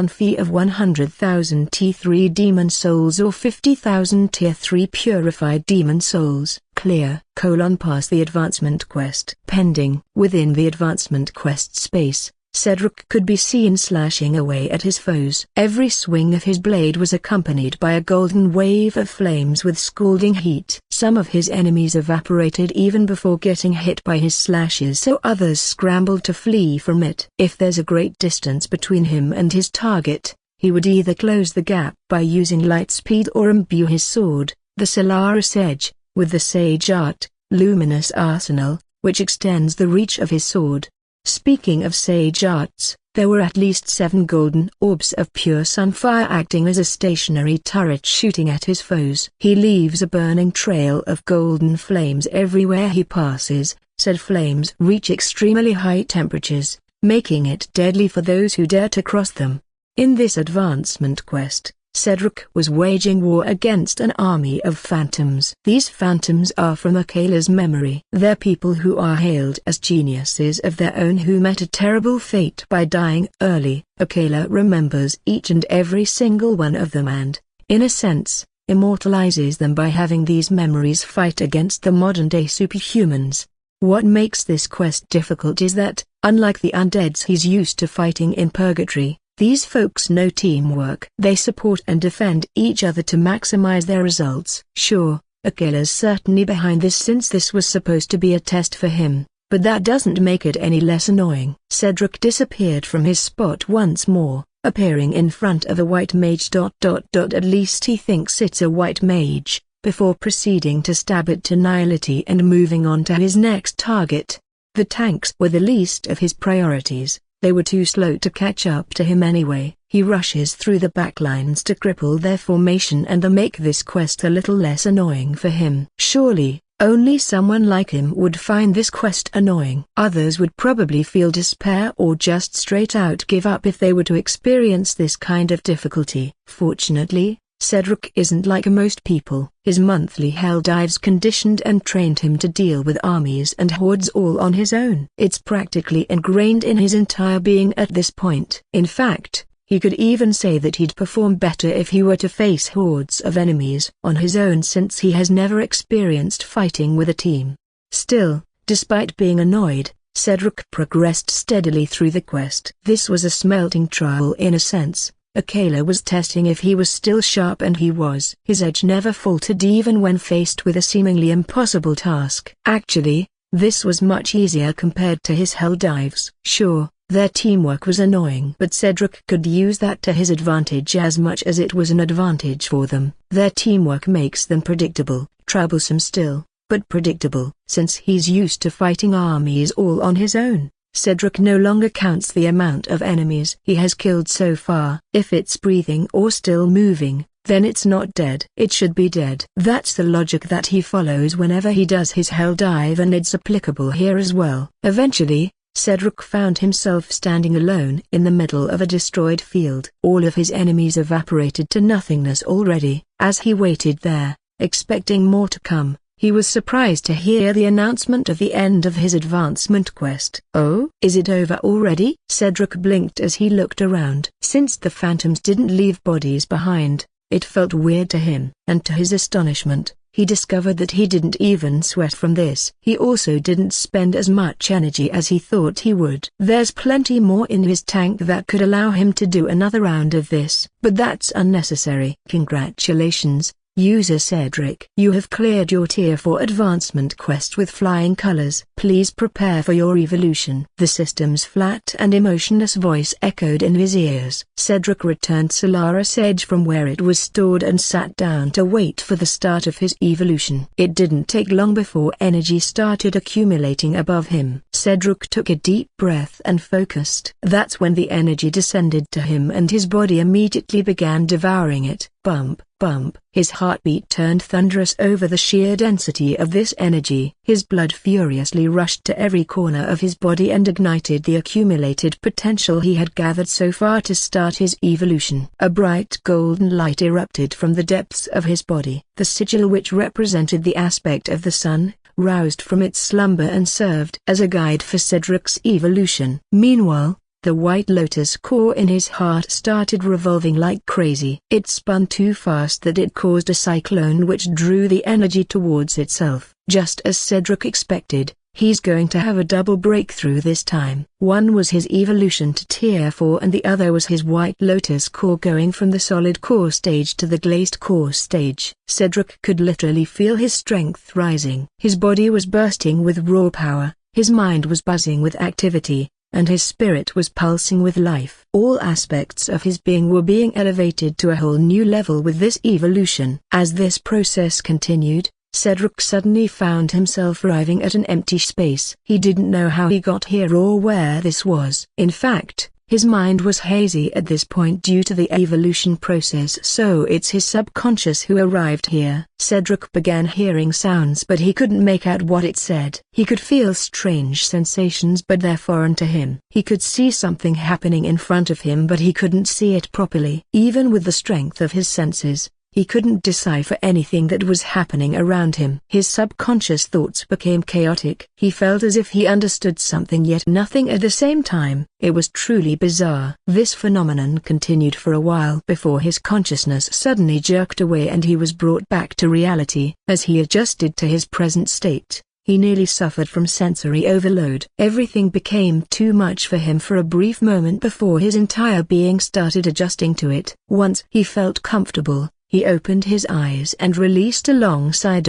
S1: Fee of 100,000 T3 Demon Souls or 50,000 Tier 3 Purified Demon Souls, clear. Pass the advancement quest. Pending. Within the advancement quest space, Cedric could be seen slashing away at his foes. Every swing of his blade was accompanied by a golden wave of flames with scalding heat. Some of his enemies evaporated even before getting hit by his slashes, so others scrambled to flee from it. If there's a great distance between him and his target, he would either close the gap by using light speed or imbue his sword, the Solaris Edge, with the Sage Art, Luminous Arsenal, which extends the reach of his sword. Speaking of Sage Arts, there were at least 7 golden orbs of pure sunfire acting as a stationary turret shooting at his foes. He leaves a burning trail of golden flames everywhere he passes. Said flames reach extremely high temperatures, making it deadly for those who dare to cross them. In this advancement quest, Cedric was waging war against an army of phantoms. These phantoms are from Akela's memory. They're people who are hailed as geniuses of their own who met a terrible fate by dying early. Akela remembers each and every single one of them and, in a sense, immortalizes them by having these memories fight against the modern-day superhumans. What makes this quest difficult is that, unlike the undeads he's used to fighting in Purgatory, these folks know teamwork. They support and defend each other to maximize their results. Sure, Akela's certainly behind this since this was supposed to be a test for him, but that doesn't make it any less annoying. Cedric disappeared from his spot once more, appearing in front of a white mage. At least he thinks it's a white mage, before proceeding to stab it to nihility and moving on to his next target. The tanks were the least of his priorities. They were too slow to catch up to him anyway. He rushes through the backlines to cripple their formation and make this quest a little less annoying for him. Surely, only someone like him would find this quest annoying. Others would probably feel despair or just straight out give up if they were to experience this kind of difficulty. Fortunately, Cedric isn't like most people. His monthly hell dives conditioned and trained him to deal with armies and hordes all on his own. It's practically ingrained in his entire being at this point. In fact, he could even say that he'd perform better if he were to face hordes of enemies on his own, since he has never experienced fighting with a team. Still, despite being annoyed, Cedric progressed steadily through the quest. This was a smelting trial in a sense. Akela was testing if he was still sharp, and he was. His edge never faltered even when faced with a seemingly impossible task. Actually, this was much easier compared to his hell dives. Sure, their teamwork was annoying, but Cedric could use that to his advantage as much as it was an advantage for them. Their teamwork makes them predictable, troublesome still, but predictable. Since he's used to fighting armies all on his own, Cedric no longer counts the amount of enemies he has killed so far. If it's breathing or still moving, then it's not dead. It should be dead. That's the logic that he follows whenever he does his hell dive, and it's applicable here as well. Eventually, Cedric found himself standing alone in the middle of a destroyed field. All of his enemies evaporated to nothingness already. As he waited there, expecting more to come, he was surprised to hear the announcement of the end of his advancement quest. "Oh, is it over already?" Cedric blinked as he looked around. Since the phantoms didn't leave bodies behind, it felt weird to him. And to his astonishment, he discovered that he didn't even sweat from this. He also didn't spend as much energy as he thought he would. There's plenty more in his tank that could allow him to do another round of this, but that's unnecessary. Congratulations, User Cedric. You have cleared your Tier 4 advancement quest with flying colors. Please prepare for your evolution. The system's flat and emotionless voice echoed in his ears. Cedric returned Solaris Edge from where it was stored and sat down to wait for the start of his evolution. It didn't take long before energy started accumulating above him. Cedric took a deep breath and focused. That's when the energy descended to him, and his body immediately began devouring it. Bump, bump. His heartbeat turned thunderous over the sheer density of this energy. His blood furiously rushed to every corner of his body and ignited the accumulated potential he had gathered so far to start his evolution. A bright golden light erupted from the depths of his body. The sigil, which represented the aspect of the sun, roused from its slumber and served as a guide for Cedric's evolution. Meanwhile, the white lotus core in his heart started revolving like crazy. It spun too fast that it caused a cyclone which drew the energy towards itself. Just as Cedric expected, he's going to have a double breakthrough this time. One was his evolution to Tier 4 and the other was his white lotus core going from the solid core stage to the glazed core stage. Cedric could literally feel his strength rising. His body was bursting with raw power, his mind was buzzing with activity, and his spirit was pulsing with life. All aspects of his being were being elevated to a whole new level with this evolution. As this process continued, Cedric suddenly found himself arriving at an empty space. He didn't know how he got here or where this was. In fact, his mind was hazy at this point due to the evolution process, so it's his subconscious who arrived here. Cedric began hearing sounds, but he couldn't make out what it said. He could feel strange sensations, but they're foreign to him. He could see something happening in front of him, but he couldn't see it properly. Even with the strength of his senses, he couldn't decipher anything that was happening around him. His subconscious thoughts became chaotic. He felt as if he understood something yet nothing at the same time. It was truly bizarre. This phenomenon continued for a while before his consciousness suddenly jerked away and he was brought back to reality. As he adjusted to his present state, he nearly suffered from sensory overload. Everything became too much for him for a brief moment before his entire being started adjusting to it. Once he felt comfortable, he opened his eyes and released a long sigh,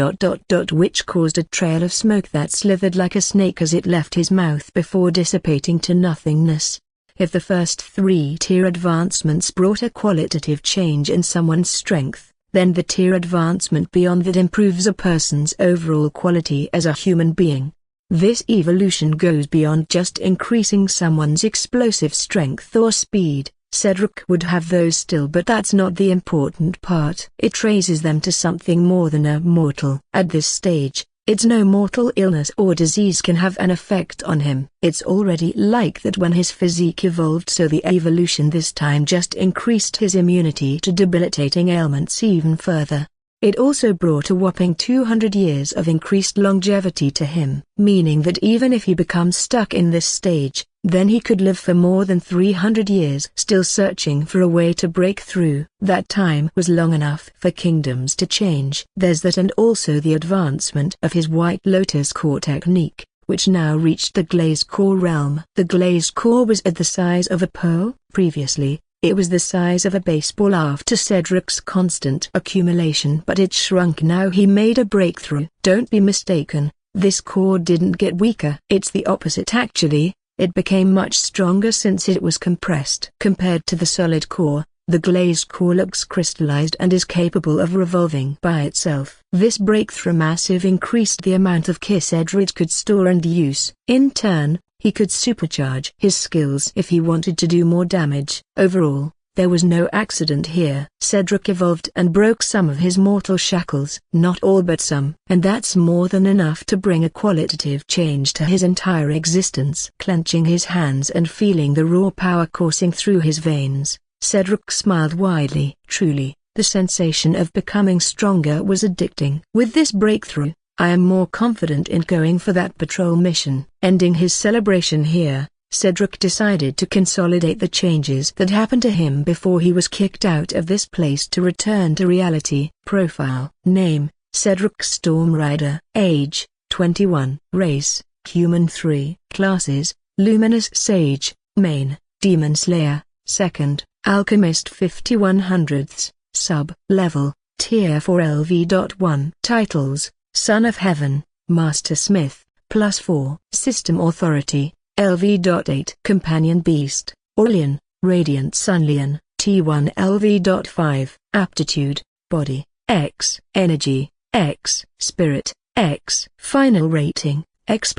S1: which caused a trail of smoke that slithered like a snake as it left his mouth before dissipating to nothingness. If the first 3 tier advancements brought a qualitative change in someone's strength, then the tier advancement beyond that improves a person's overall quality as a human being. This evolution goes beyond just increasing someone's explosive strength or speed. Cedric would have those still, but that's not the important part. It raises them to something more than a mortal. At this stage, It's no mortal illness or disease can have an effect on him. It's already like that when his physique evolved, so the evolution this time just increased his immunity to debilitating ailments even further. It also brought a whopping 200 years of increased longevity to him, meaning that even if he becomes stuck in this stage, then he could live for more than 300 years still searching for a way to break through. That time was long enough for kingdoms to change. There's that, and also the advancement of his White Lotus core technique, which now reached the glazed core realm. The glazed core was at the size of a pearl. Previously, it was the size of a baseball after Cedric's constant accumulation, but it shrunk now he made a breakthrough. Don't be mistaken, this core didn't get weaker. It's the opposite actually. It became much stronger since it was compressed. Compared to the solid core, the glazed core looks crystallized and is capable of revolving by itself. This breakthrough massive increased the amount of ki Cedric could store and use. In turn, he could supercharge his skills if he wanted to do more damage. Overall, there was no accident here. Cedric evolved and broke some of his mortal shackles. Not all but some. And that's more than enough to bring a qualitative change to his entire existence. Clenching his hands and feeling the raw power coursing through his veins, Cedric smiled widely. Truly, the sensation of becoming stronger was addicting. With this breakthrough, I am more confident in going for that patrol mission. Ending his celebration here, Cedric decided to consolidate the changes that happened to him before he was kicked out of this place to return to reality. Profile: Name: Cedric Stormrider. Age: 21. Race: Human. 3. Classes: Luminous Sage, Main, Demon Slayer, 2nd, Alchemist 5100ths, Sub-Level, Tier 4 LV.1. Titles: Son of Heaven, Master Smith, +4. System Authority, LV.8. Companion Beast, Orlean, Radiant Sunlian, T1 LV.5. Aptitude: Body, X. Energy, X. Spirit, X. Final Rating, X+.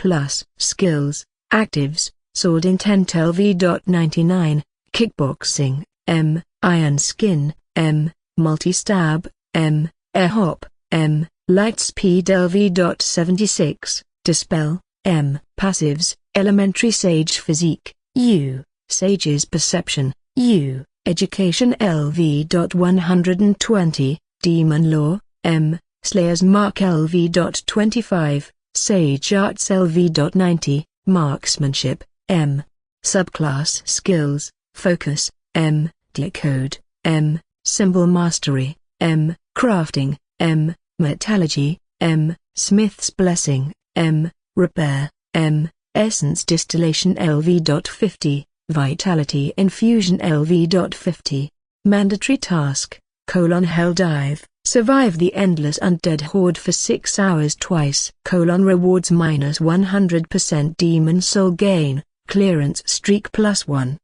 S1: Skills: Actives, Sword Intent LV.99, Kickboxing, M. Iron Skin, M. Multi-Stab, M. Air Hop, M. Light Speed LV.76, Dispel, M. Passives: Elementary Sage Physique, U. Sage's Perception, U. Education LV.120, Demon Law, M. Slayer's Mark LV.25, Sage Arts LV.90, Marksmanship, M. Subclass Skills: Focus, M. Decode, M. Symbol Mastery, M. Crafting, M. Metallurgy, M. Smith's Blessing, M. Repair, M. Essence Distillation LV.50, Vitality Infusion LV.50. Mandatory Task: Hell Dive, survive the endless undead horde for 6 hours twice. Rewards: -100% Demon Soul Gain, Clearance Streak +1.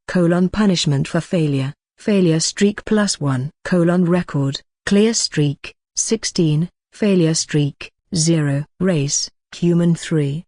S1: Punishment for failure, Failure Streak +1. Record: Clear Streak, 16, Failure Streak, 0. Race: Human. 3.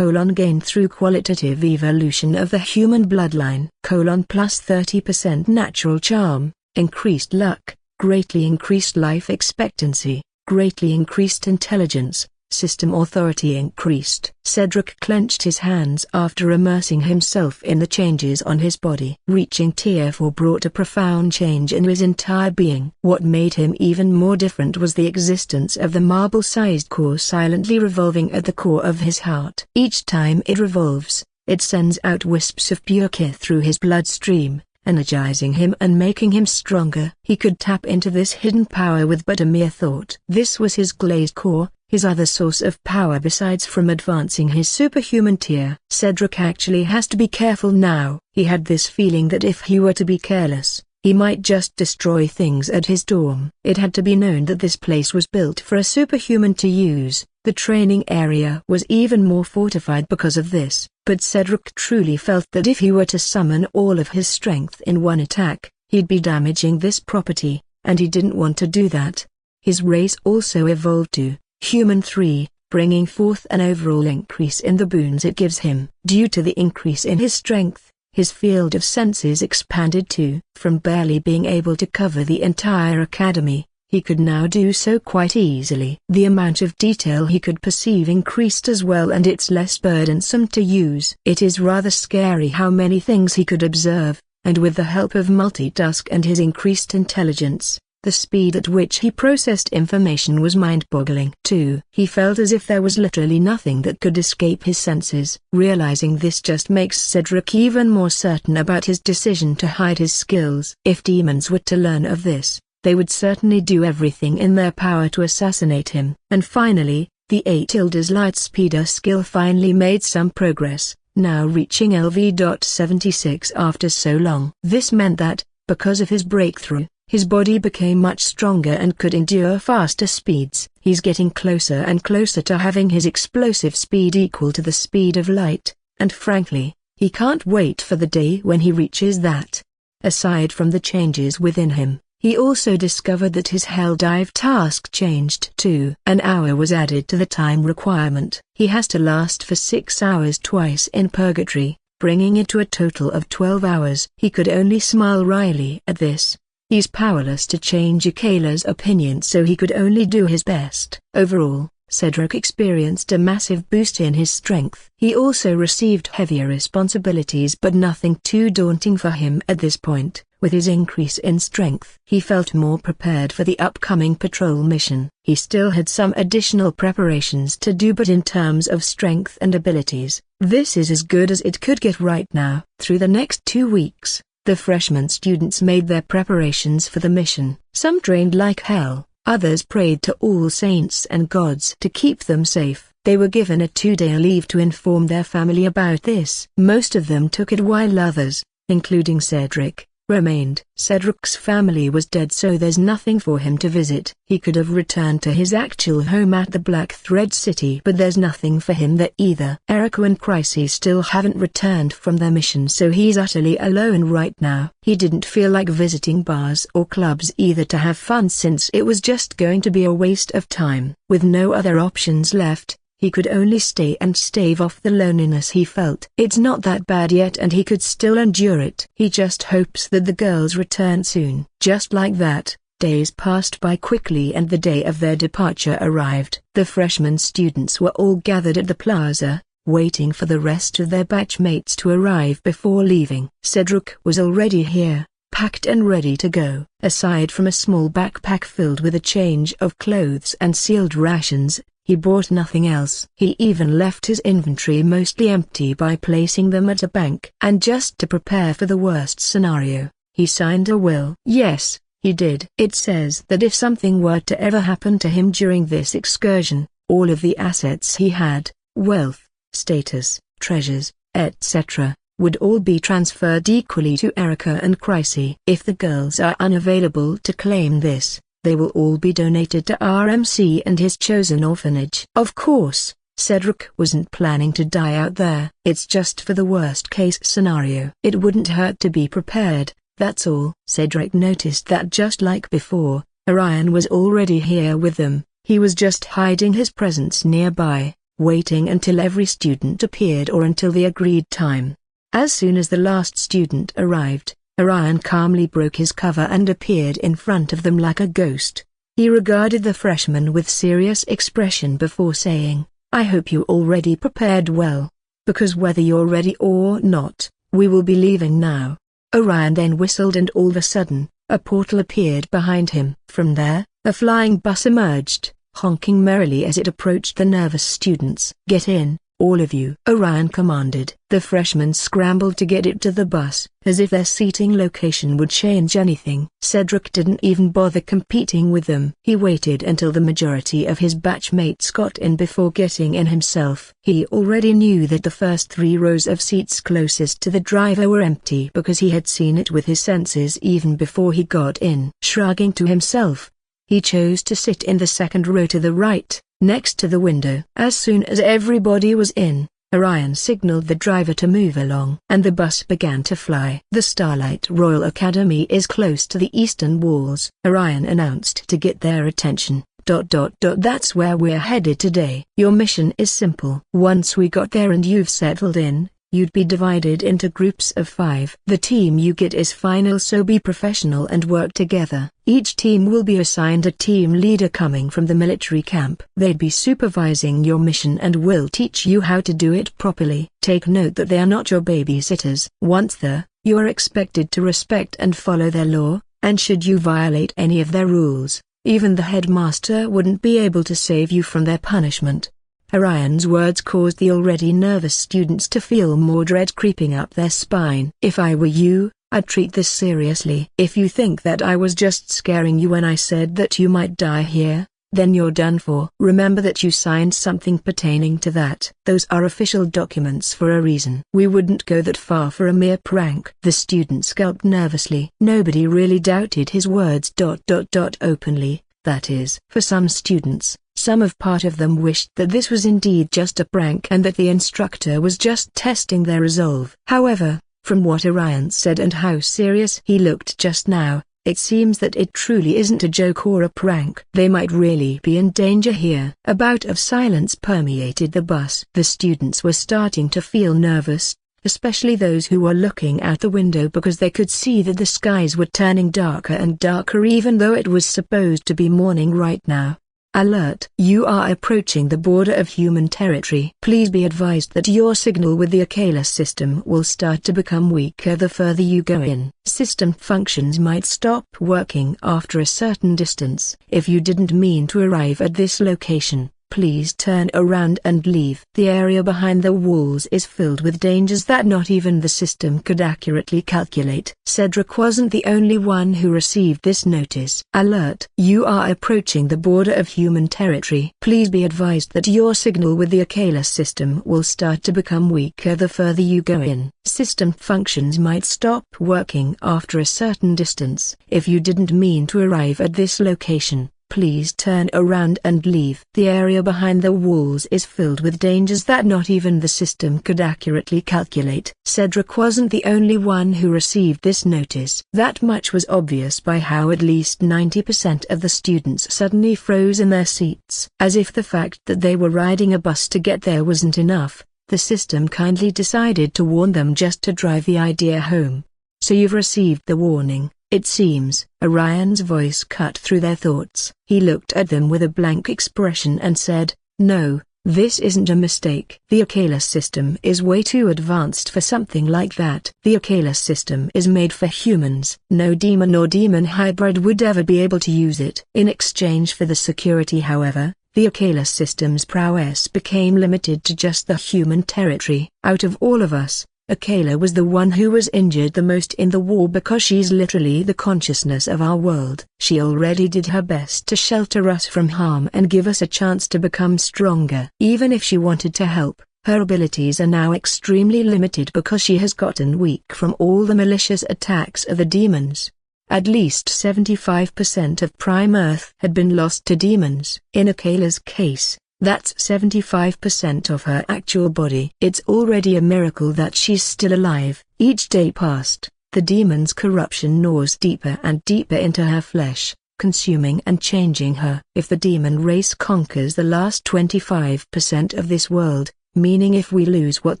S1: Gain through qualitative evolution of the human bloodline. +30% Natural Charm, Increased Luck, Greatly Increased Life Expectancy, Greatly Increased Intelligence, System Authority Increased. Cedric clenched his hands after immersing himself in the changes on his body. Reaching Tier 4 brought a profound change in his entire being. What made him even more different was the existence of the marble-sized core silently revolving at the core of his heart. Each time it revolves, it sends out wisps of pure ki through his bloodstream, energizing him and making him stronger. He could tap into this hidden power with but a mere thought. This was his glazed core, his other source of power besides from advancing his superhuman tier. Cedric actually has to be careful now. He had this feeling that if he were to be careless, he might just destroy things at his dorm. It had to be known that this place was built for a superhuman to use. The training area was even more fortified because of this. But Cedric truly felt that if he were to summon all of his strength in one attack, he'd be damaging this property, and he didn't want to do that. His race also evolved to Human 3, bringing forth an overall increase in the boons it gives him. Due to the increase in his strength, his field of senses expanded too. From barely being able to cover the entire academy, he could now do so quite easily. The amount of detail he could perceive increased as well, and it's less burdensome to use. It is rather scary how many things he could observe, and with the help of multitask and his increased intelligence, the speed at which he processed information was mind-boggling. Too, he felt as if there was literally nothing that could escape his senses. Realizing this just makes Cedric even more certain about his decision to hide his skills. If demons were to learn of this, they would certainly do everything in their power to assassinate him. And finally, the 8 light speeder skill finally made some progress, now reaching LV.76 after so long. This meant that, because of his breakthrough, his body became much stronger and could endure faster speeds. He's getting closer and closer to having his explosive speed equal to the speed of light, and frankly, he can't wait for the day when he reaches that. Aside from the changes within him, he also discovered that his hell dive task changed too. An hour was added to the time requirement. He has to last for 6 hours twice in purgatory, bringing it to a total of 12 hours. He could only smile wryly at this. He's powerless to change Akela's opinion, so he could only do his best. Overall, Cedric experienced a massive boost in his strength. He also received heavier responsibilities, but nothing too daunting for him at this point. With his increase in strength, he felt more prepared for the upcoming patrol mission. He still had some additional preparations to do, but in terms of strength and abilities, this is as good as it could get right now. Through the next 2 weeks, the freshman students made their preparations for the mission. Some trained like hell, others prayed to all saints and gods to keep them safe. They were given a 2-day leave to inform their family about this. Most of them took it, while others, including Cedric, remained. Cedric's family was dead, so there's nothing for him to visit. He could have returned to his actual home at the Black Thread City, but there's nothing for him there either. Erica and Chrissy still haven't returned from their mission, so he's utterly alone right now. He didn't feel like visiting bars or clubs either to have fun, since it was just going to be a waste of time. With no other options left, he could only stay and stave off the loneliness he felt. It's not that bad yet, and he could still endure it. He just hopes that the girls return soon. Just like that, days passed by quickly and the day of their departure arrived. The freshman students were all gathered at the plaza, waiting for the rest of their batchmates to arrive before leaving. Cedric was already here, packed and ready to go. Aside from a small backpack filled with a change of clothes and sealed rations, he bought nothing else. He even left his inventory mostly empty by placing them at a bank. And just to prepare for the worst scenario, he signed a will. Yes, he did. It says that if something were to ever happen to him during this excursion, all of the assets he had, wealth, status, treasures, etc., would all be transferred equally to Erica and Chrissy. If the girls are unavailable to claim this, they will all be donated to RMC and his chosen orphanage. Of course, Cedric wasn't planning to die out there. It's just for the worst-case scenario. It wouldn't hurt to be prepared, that's all. Cedric noticed that just like before, Orion was already here with them. He was just hiding his presence nearby, waiting until every student appeared or until the agreed time. As soon as the last student arrived, Orion calmly broke his cover and appeared in front of them like a ghost. He regarded the freshman with serious expression before saying, "I hope you already prepared well, because whether you're ready or not, we will be leaving now." Orion then whistled, and all of a sudden, a portal appeared behind him. From there, a flying bus emerged, honking merrily as it approached the nervous students. "Get in, all of you," Orion commanded. The freshmen scrambled to get it to the bus, as if their seating location would change anything. Cedric didn't even bother competing with them. He waited until the majority of his batchmates got in before getting in himself. He already knew that the first 3 rows of seats closest to the driver were empty, because he had seen it with his senses even before he got in. Shrugging to himself, he chose to sit in the second row to the right, next to the window. As soon as everybody was in, Orion signaled the driver to move along, and the bus began to fly. "The Starlight Royal Academy is close to the eastern walls," Orion announced to get their attention. That's where we're headed today. Your mission is simple. Once we got there and you've settled in, You'd be divided into groups of 5. The team you get is final, so be professional and work together. Each team will be assigned a team leader coming from the military camp. They'd be supervising your mission and will teach you how to do it properly. Take note that they are not your babysitters. Once there, you are expected to respect and follow their law, and should you violate any of their rules, even the headmaster wouldn't be able to save you from their punishment. Orion's words caused the already nervous students to feel more dread creeping up their spine. If I were you, I'd treat this seriously. If you think that I was just scaring you when I said that you might die here, then you're done for. Remember that you signed something pertaining to that. Those are official documents for a reason. We wouldn't go that far for a mere prank. The students gulped nervously. Nobody really doubted his words. Openly, that is. For some students, some of part of them wished that this was indeed just a prank and that the instructor was just testing their resolve. However, from what Orion said and how serious he looked just now, it seems that it truly isn't a joke or a prank. They might really be in danger here. A bout of silence permeated the bus. The students were starting to feel nervous, especially those who were looking out the window because they could see that the skies were turning darker and darker even though it was supposed to be morning right now. Alert! You are approaching the border of human territory. Please be advised that your signal with the Akela system will start to become weaker the further you go in. System functions might stop working after a certain distance. If you didn't mean to arrive at this location, please turn around and leave. The area behind the walls is filled with dangers that not even the system could accurately calculate. Cedric wasn't the only one who received this notice. Alert! You are approaching the border of human territory. Please be advised that your signal with the Akela system will start to become weaker the further you go in. System functions might stop working after a certain distance. If you didn't mean to arrive at this location, please turn around and leave. The area behind the walls is filled with dangers that not even the system could accurately calculate. Cedric wasn't the only one who received this notice. That much was obvious by how at least 90% of the students suddenly froze in their seats. As if the fact that they were riding a bus to get there wasn't enough, the system kindly decided to warn them just to drive the idea home. So you've received the warning, it seems. Orion's voice cut through their thoughts. He looked at them with a blank expression and said, "No, this isn't a mistake. The Akela system is way too advanced for something like that. The Akela system is made for humans. No demon or demon hybrid would ever be able to use it." In exchange for the security, however, the Akela system's prowess became limited to just the human territory. Out of all of us, Akela was the one who was injured the most in the war because she's literally the consciousness of our world. She already did her best to shelter us from harm and give us a chance to become stronger. Even if she wanted to help, her abilities are now extremely limited because she has gotten weak from all the malicious attacks of the demons. At least 75% of Prime Earth had been lost to demons. In Akela's case, that's 75% of her actual body. It's already a miracle that she's still alive. Each day passed, the demon's corruption gnaws deeper and deeper into her flesh, consuming and changing her. If the demon race conquers the last 25% of this world, meaning if we lose what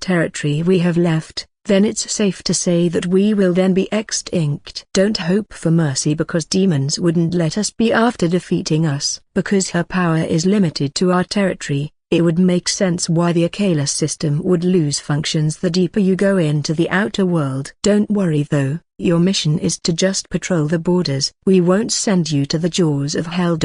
S1: territory we have left, then it's safe to say that we will then be extinct. Don't hope for mercy because demons wouldn't let us be after defeating us. Because her power is limited to our territory, it would make sense why the Akela system would lose functions the deeper you go into the outer world. Don't worry though, your mission is to just patrol the borders. We won't send you to the jaws of hell.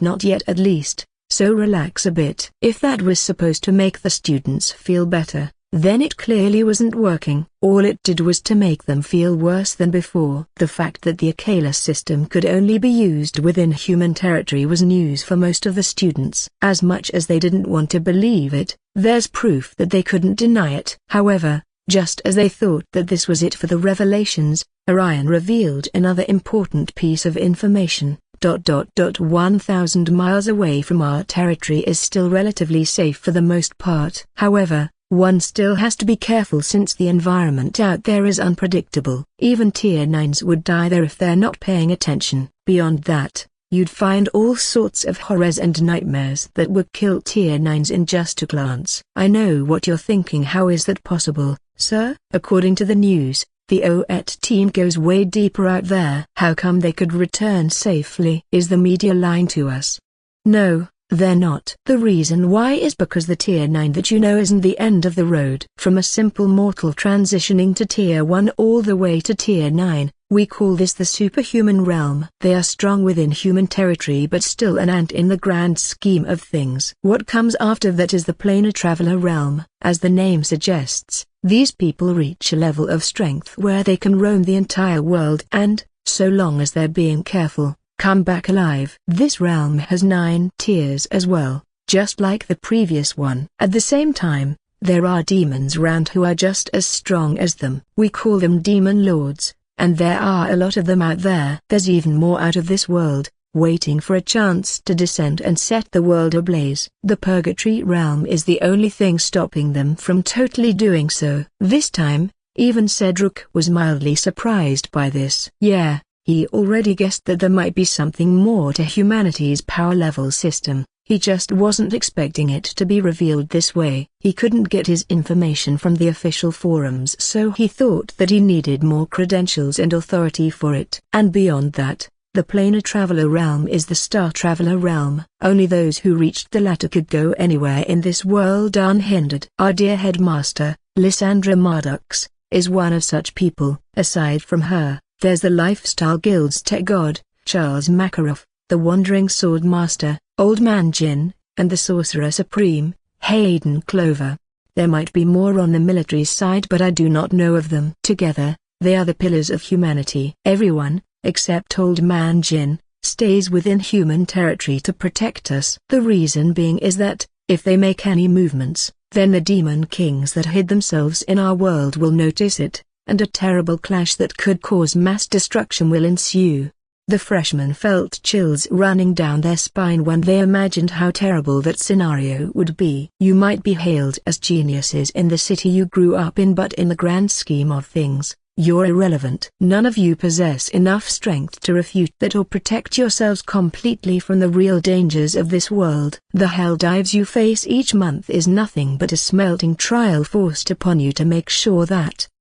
S1: Not yet at least, so relax a bit. If that was supposed to make the students feel better, then it clearly wasn't working. All it did was to make them feel worse than before. The fact that the Akela system could only be used within human territory was news for most of the students. As much as they didn't want to believe it, there's proof that they couldn't deny it. However, just as they thought that this was it for the revelations, Orion revealed another important piece of information. 1,000 miles away from our territory is still relatively safe for the most part. However, one still has to be careful since the environment out there is unpredictable. Even Tier 9s would die there if they're not paying attention. Beyond that, you'd find all sorts of horrors and nightmares that would kill Tier 9s in just a glance. I know what you're thinking. How is that possible, sir? According to the news, the OET team goes way deeper out there. How come they could return safely? Is the media lying to us? No, they're not. The reason why is because the Tier 9 that you know isn't the end of the road. From a simple mortal transitioning to Tier 1 all the way to Tier 9, we call this the superhuman realm. They are strong within human territory but still an ant in the grand scheme of things. What comes after that is the planar traveler realm. As the name suggests, these people reach a level of strength where they can roam the entire world and, so long as they're being careful, come back alive. This realm has 9 tiers as well, just like the previous one. At the same time, there are demons around who are just as strong as them. We call them demon lords, and there are a lot of them out there. There's even more out of this world, waiting for a chance to descend and set the world ablaze. The Purgatory realm is the only thing stopping them from totally doing so. This time, even Cedric was mildly surprised by this. Yeah, he already guessed that there might be something more to humanity's power level system. He just wasn't expecting it to be revealed this way. He couldn't get his information from the official forums, so he thought that he needed more credentials and authority for it. And beyond that, the planar traveler realm is the star traveler realm. Only those who reached the latter could go anywhere in this world unhindered. Our dear headmaster, Lysandra Mardux, is one of such people. Aside from her, there's the Lifestyle Guild's tech god, Charles Makarov, the Wandering Sword Master, Old Man Jin, and the Sorcerer Supreme, Hayden Clover. There might be more on the military side but I do not know of them. Together, they are the pillars of humanity. Everyone, except Old Man Jin, stays within human territory to protect us. The reason being is that, if they make any movements, then the demon kings that hid themselves in our world will notice it, and a terrible clash that could cause mass destruction will ensue. The freshmen felt chills running down their spine when they imagined how terrible that scenario would be. You might be hailed as geniuses in the city you grew up in, but in the grand scheme of things, you're irrelevant. None of you possess enough strength to refute that or protect yourselves completely from the real dangers of this world. The hell dives you face each month is nothing but a smelting trial forced upon you to make sure that,